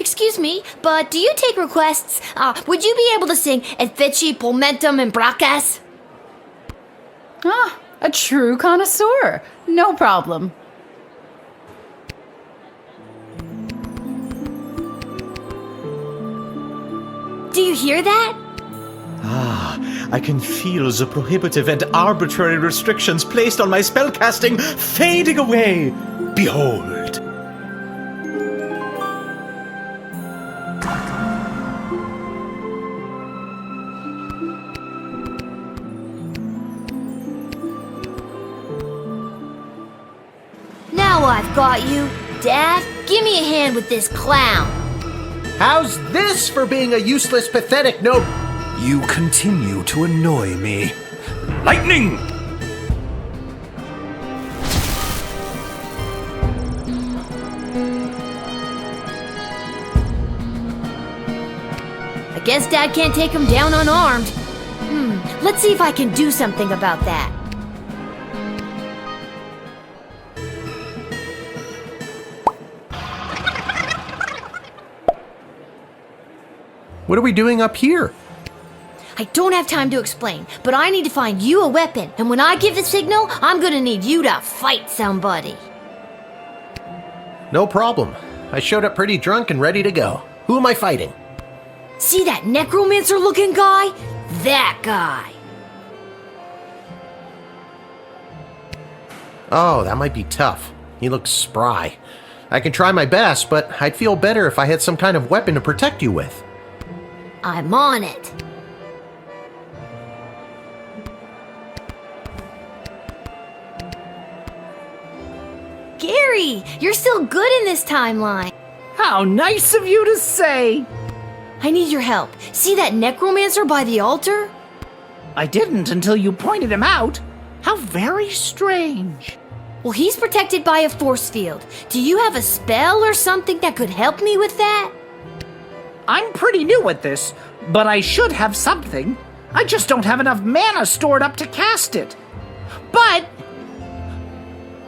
Excuse me, but do you take requests? Would you be able to sing Et Fici Pulmentum in Brachus? Ah, a true connoisseur. No problem. Do you hear that? I can feel the prohibitive and arbitrary restrictions placed on my spellcasting fading away. Behold. Now I've got you. Dad, give me a hand with this clown. How's this for being a useless, pathetic note? You continue to annoy me. Lightning! I guess Dad can't take him down unarmed. Let's see if I can do something about that. What are we doing up here? I don't have time to explain, but I need to find you a weapon, and when I give the signal, I'm gonna need you to fight somebody. No problem. I showed up pretty drunk and ready to go. Who am I fighting? See that necromancer-looking guy? That guy. Oh, that might be tough. He looks spry. I can try my best, but I'd feel better if I had some kind of weapon to protect you with. I'm on it. Gary, you're still good in this timeline. How nice of you to say. I need your help. See that necromancer by the altar? I didn't until you pointed him out. How very strange. Well, he's protected by a force field. Do you have a spell or something that could help me with that? I'm pretty new at this, but I should have something. I just don't have enough mana stored up to cast it. But...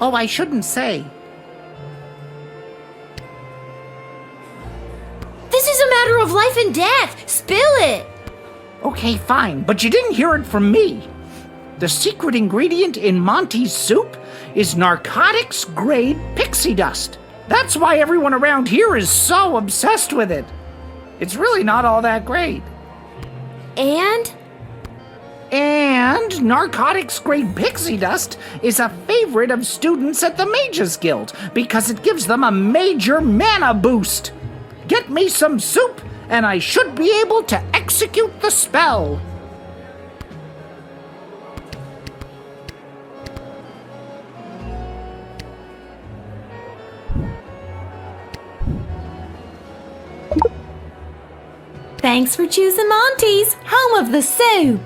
Oh, I shouldn't say. This is a matter of life and death. Spill it. Okay, fine, but you didn't hear it from me. The secret ingredient in Monty's soup is narcotics-grade pixie dust. That's why everyone around here is so obsessed with it. It's really not all that great. And narcotics-grade pixie dust is a favorite of students at the Mages Guild because it gives them a major mana boost. Get me some soup, and I should be able to execute the spell. Thanks for choosing Monty's, home of the soup.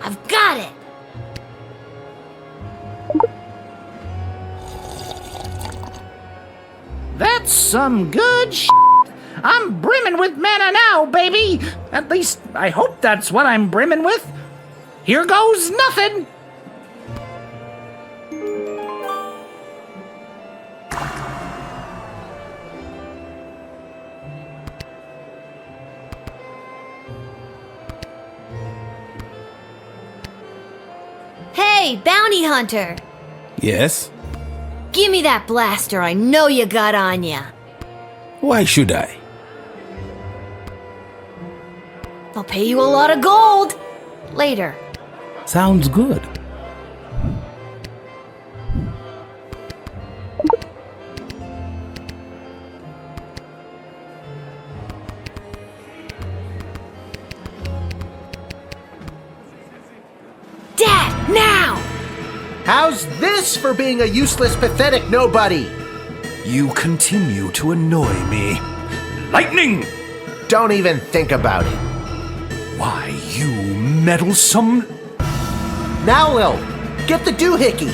I've got it! That's some good I'm brimming with mana now, baby! At least, I hope that's what I'm brimming with. Here goes nothing! Hey, bounty hunter! Yes? Give me that blaster I know you got on ya. Why should I? I'll pay you a lot of gold. Later. Sounds good. Dad, now! How's this for being a useless, pathetic nobody? You continue to annoy me. Lightning! Don't even think about it. Why, you meddlesome... Now, Lil, get the doohickey.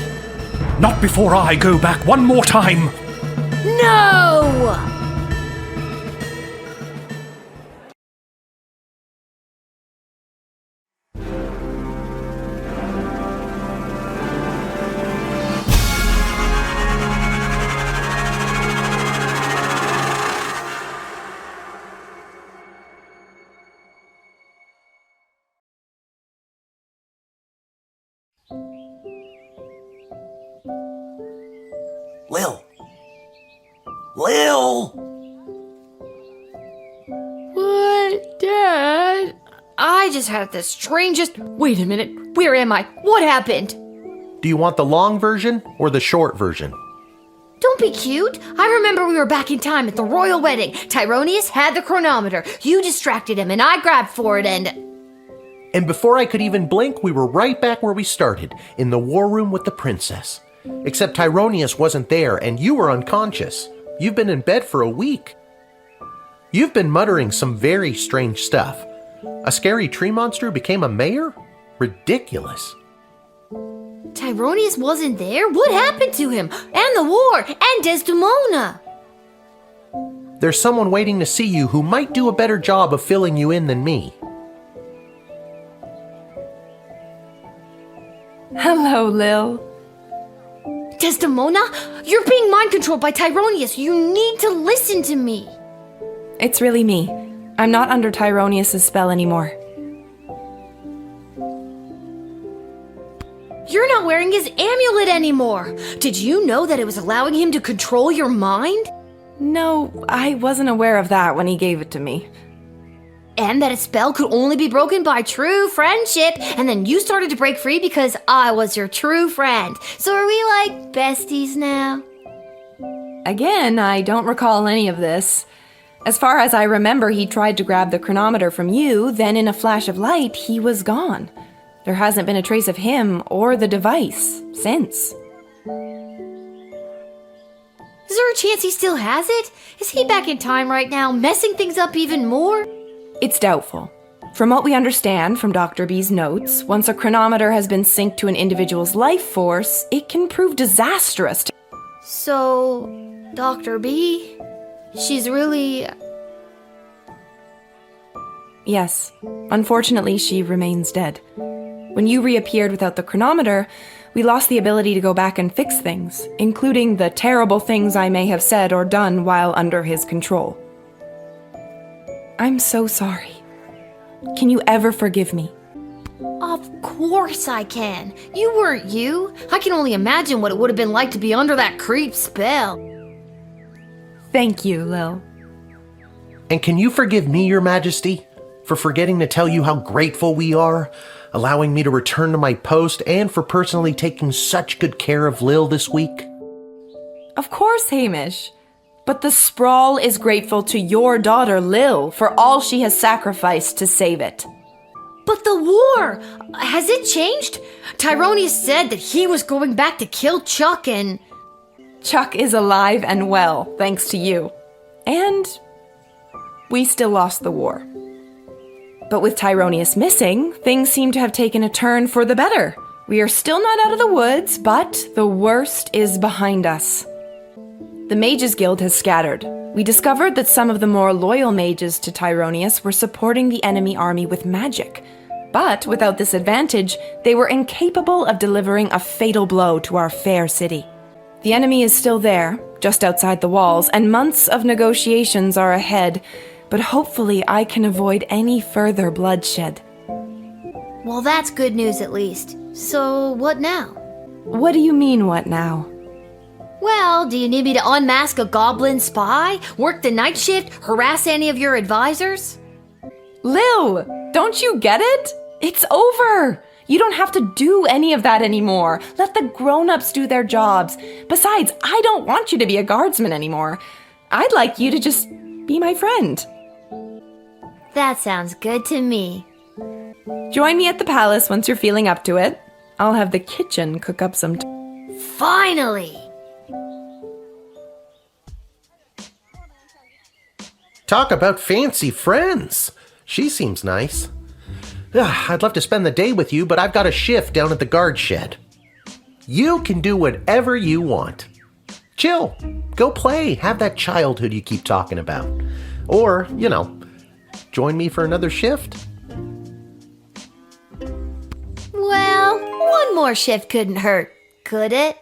Not before I go back one more time. No! Lil! What, Dad? I just had the strangest... Wait a minute. Where am I? What happened? Do you want the long version or the short version? Don't be cute. I remember we were back in time at the royal wedding. Tyronius had the chronometer. You distracted him and I grabbed for it and... And before I could even blink, we were right back where we started, in the war room with the princess. Except Tyronius wasn't there and you were unconscious. You've been in bed for a week. You've been muttering some very strange stuff. A scary tree monster who became a mayor? Ridiculous. Tyronius wasn't there? What happened to him? And the war? And Desdemona? There's someone waiting to see you who might do a better job of filling you in than me. Hello, Lil. Desdemona? You're being mind-controlled by Tyronius. You need to listen to me. It's really me. I'm not under Tyronius' spell anymore. You're not wearing his amulet anymore. Did you know that it was allowing him to control your mind? No, I wasn't aware of that when he gave it to me. And that a spell could only be broken by true friendship, and then you started to break free because I was your true friend. So are we like besties now? Again, I don't recall any of this. As far as I remember, he tried to grab the chronometer from you, then in a flash of light, he was gone. There hasn't been a trace of him or the device since. Is there a chance he still has it? Is he back in time right now, messing things up even more? It's doubtful. From what we understand from Dr. B's notes, once a chronometer has been synced to an individual's life force, it can prove disastrous. So, Dr. B, she's really... Yes. Unfortunately, she remains dead. When you reappeared without the chronometer, we lost the ability to go back and fix things, including the terrible things I may have said or done while under his control. I'm so sorry. Can you ever forgive me? Of course I can. You weren't you. I can only imagine what it would have been like to be under that creep spell. Thank you, Lil. And can you forgive me, Your Majesty, for forgetting to tell you how grateful we are, allowing me to return to my post, and for personally taking such good care of Lil this week? Of course, Hamish. But the Sprawl is grateful to your daughter, Lil, for all she has sacrificed to save it. But the war, has it changed? Tyronius said that he was going back to kill Chuck and... Chuck is alive and well, thanks to you. And we still lost the war. But with Tyronius missing, things seem to have taken a turn for the better. We are still not out of the woods, but the worst is behind us. The Mages Guild has scattered. We discovered that some of the more loyal mages to Tyronius were supporting the enemy army with magic. But without this advantage, they were incapable of delivering a fatal blow to our fair city. The enemy is still there, just outside the walls, and months of negotiations are ahead, but hopefully I can avoid any further bloodshed. Well, that's good news at least. So, what now? What do you mean, what now? Well, do you need me to unmask a goblin spy, work the night shift, harass any of your advisors? Lil, don't you get it? It's over! You don't have to do any of that anymore. Let the grown-ups do their jobs. Besides, I don't want you to be a guardsman anymore. I'd like you to just be my friend. That sounds good to me. Join me at the palace once you're feeling up to it. I'll have the kitchen cook up some... Finally! Talk about fancy friends. She seems nice. I'd love to spend the day with you, but I've got a shift down at the guard shed. You can do whatever you want. Chill. Go play. Have that childhood you keep talking about. Or, join me for another shift. Well, one more shift couldn't hurt, could it?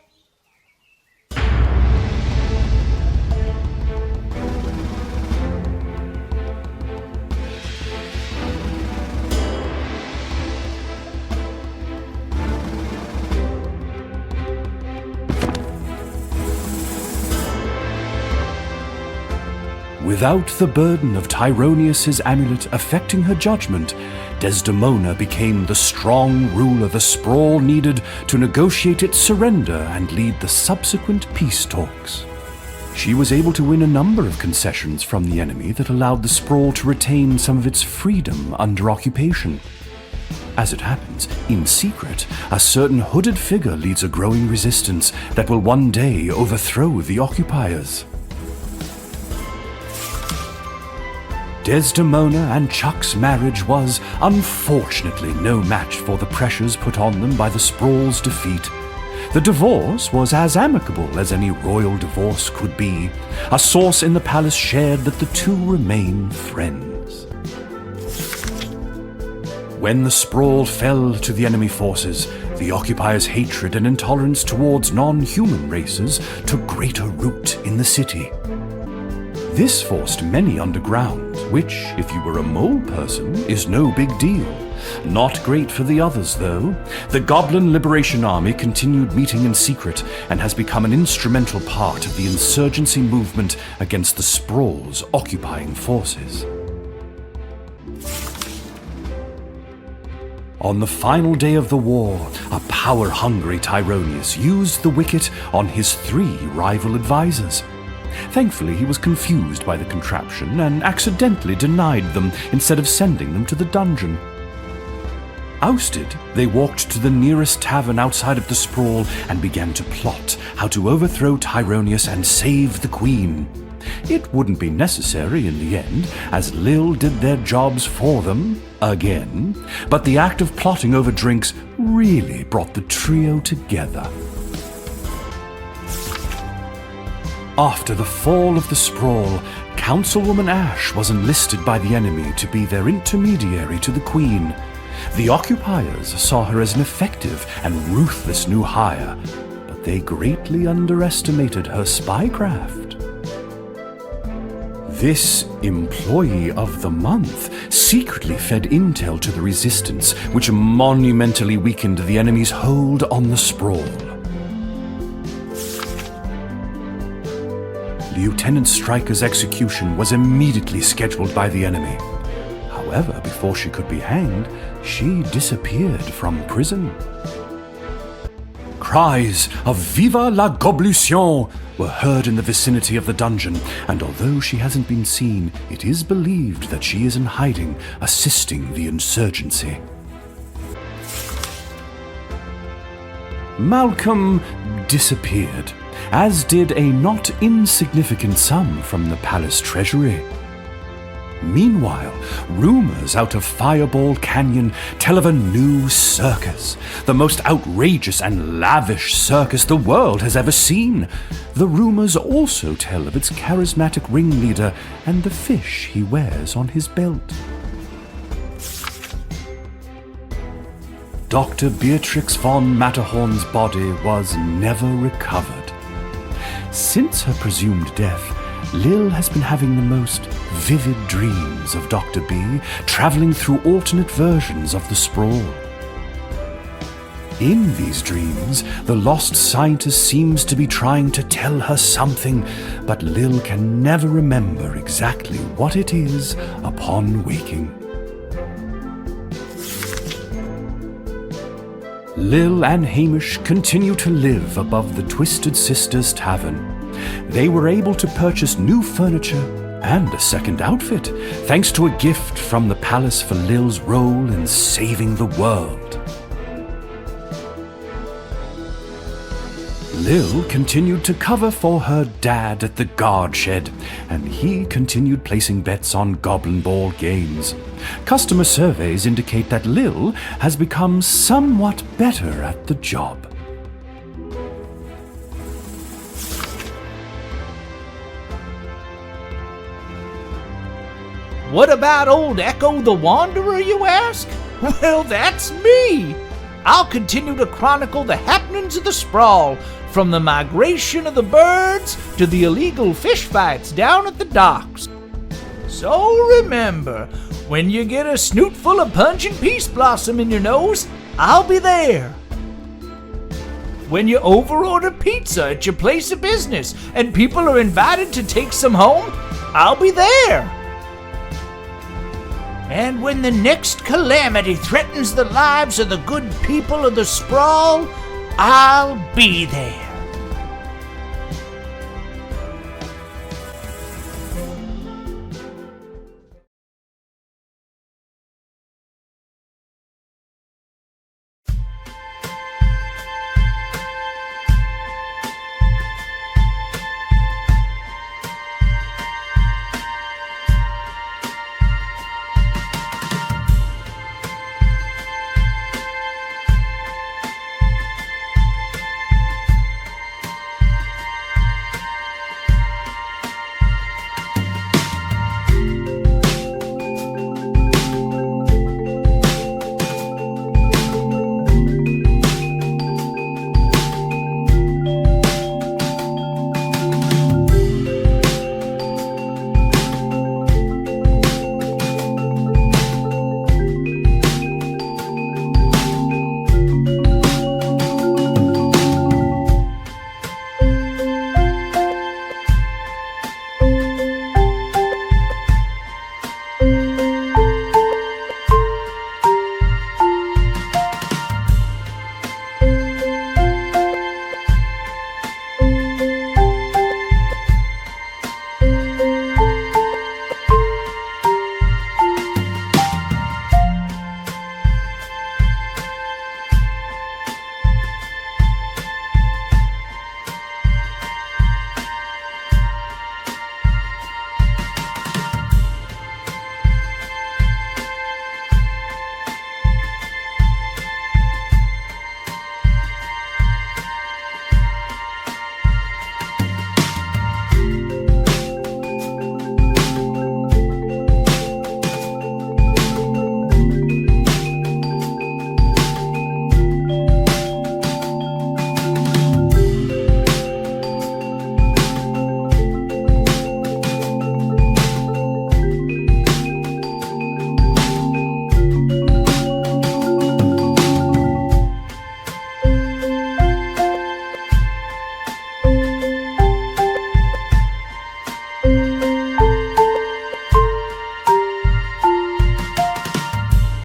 Without the burden of Tyronius's amulet affecting her judgment, Desdemona became the strong ruler the sprawl needed to negotiate its surrender and lead the subsequent peace talks. She was able to win a number of concessions from the enemy that allowed the sprawl to retain some of its freedom under occupation. As it happens, in secret, a certain hooded figure leads a growing resistance that will one day overthrow the occupiers. Desdemona and Chuck's marriage was, unfortunately, no match for the pressures put on them by the sprawl's defeat. The divorce was as amicable as any royal divorce could be. A source in the palace shared that the two remain friends. When the sprawl fell to the enemy forces, the occupiers' hatred and intolerance towards non-human races took greater root in the city. This forced many underground, which, if you were a mole person, is no big deal. Not great for the others, though. The Goblin Liberation Army continued meeting in secret and has become an instrumental part of the insurgency movement against the Sprawl's occupying forces. On the final day of the war, a power-hungry Tyronius used the wicket on his 3 rival advisors. Thankfully, he was confused by the contraption and accidentally denied them instead of sending them to the dungeon. Ousted, they walked to the nearest tavern outside of the sprawl and began to plot how to overthrow Tyronius and save the queen. It wouldn't be necessary in the end, as Lil did their jobs for them, again, but the act of plotting over drinks really brought the trio together. After the fall of the sprawl, Councilwoman Ash was enlisted by the enemy to be their intermediary to the Queen. The occupiers saw her as an effective and ruthless new hire, but they greatly underestimated her spycraft. This Employee of the Month secretly fed intel to the Resistance, which monumentally weakened the enemy's hold on the sprawl. Lieutenant Stryker's execution was immediately scheduled by the enemy. However, before she could be hanged, she disappeared from prison. cries of Viva la Goblution were heard in the vicinity of the dungeon, and although she hasn't been seen, it is believed that she is in hiding, assisting the insurgency. Malcolm disappeared, as did a not insignificant sum from the palace treasury. Meanwhile, rumors out of Fireball Canyon tell of a new circus, the most outrageous and lavish circus the world has ever seen. The rumors also tell of its charismatic ringleader and the fish he wears on his belt. Dr. Beatrix von Matterhorn's body was never recovered. Since her presumed death, Lil has been having the most vivid dreams of Dr. B, traveling through alternate versions of the sprawl. In these dreams, the lost scientist seems to be trying to tell her something, but Lil can never remember exactly what it is upon waking. Lil and Hamish continue to live above the Twisted Sisters Tavern. They were able to purchase new furniture and a second outfit, thanks to a gift from the palace for Lil's role in saving the world. Lil continued to cover for her dad at the guard shed, and he continued placing bets on Goblin Ball games. Customer surveys indicate that Lil has become somewhat better at the job. What about old Echo the Wanderer, you ask? Well, that's me! I'll continue to chronicle the happenings of the sprawl, from the migration of the birds to the illegal fish fights down at the docks. So remember, when you get a snoot full of pungent peace blossom in your nose, I'll be there. When you overorder pizza at your place of business and people are invited to take some home, I'll be there. And when the next calamity threatens the lives of the good people of the sprawl, I'll be there.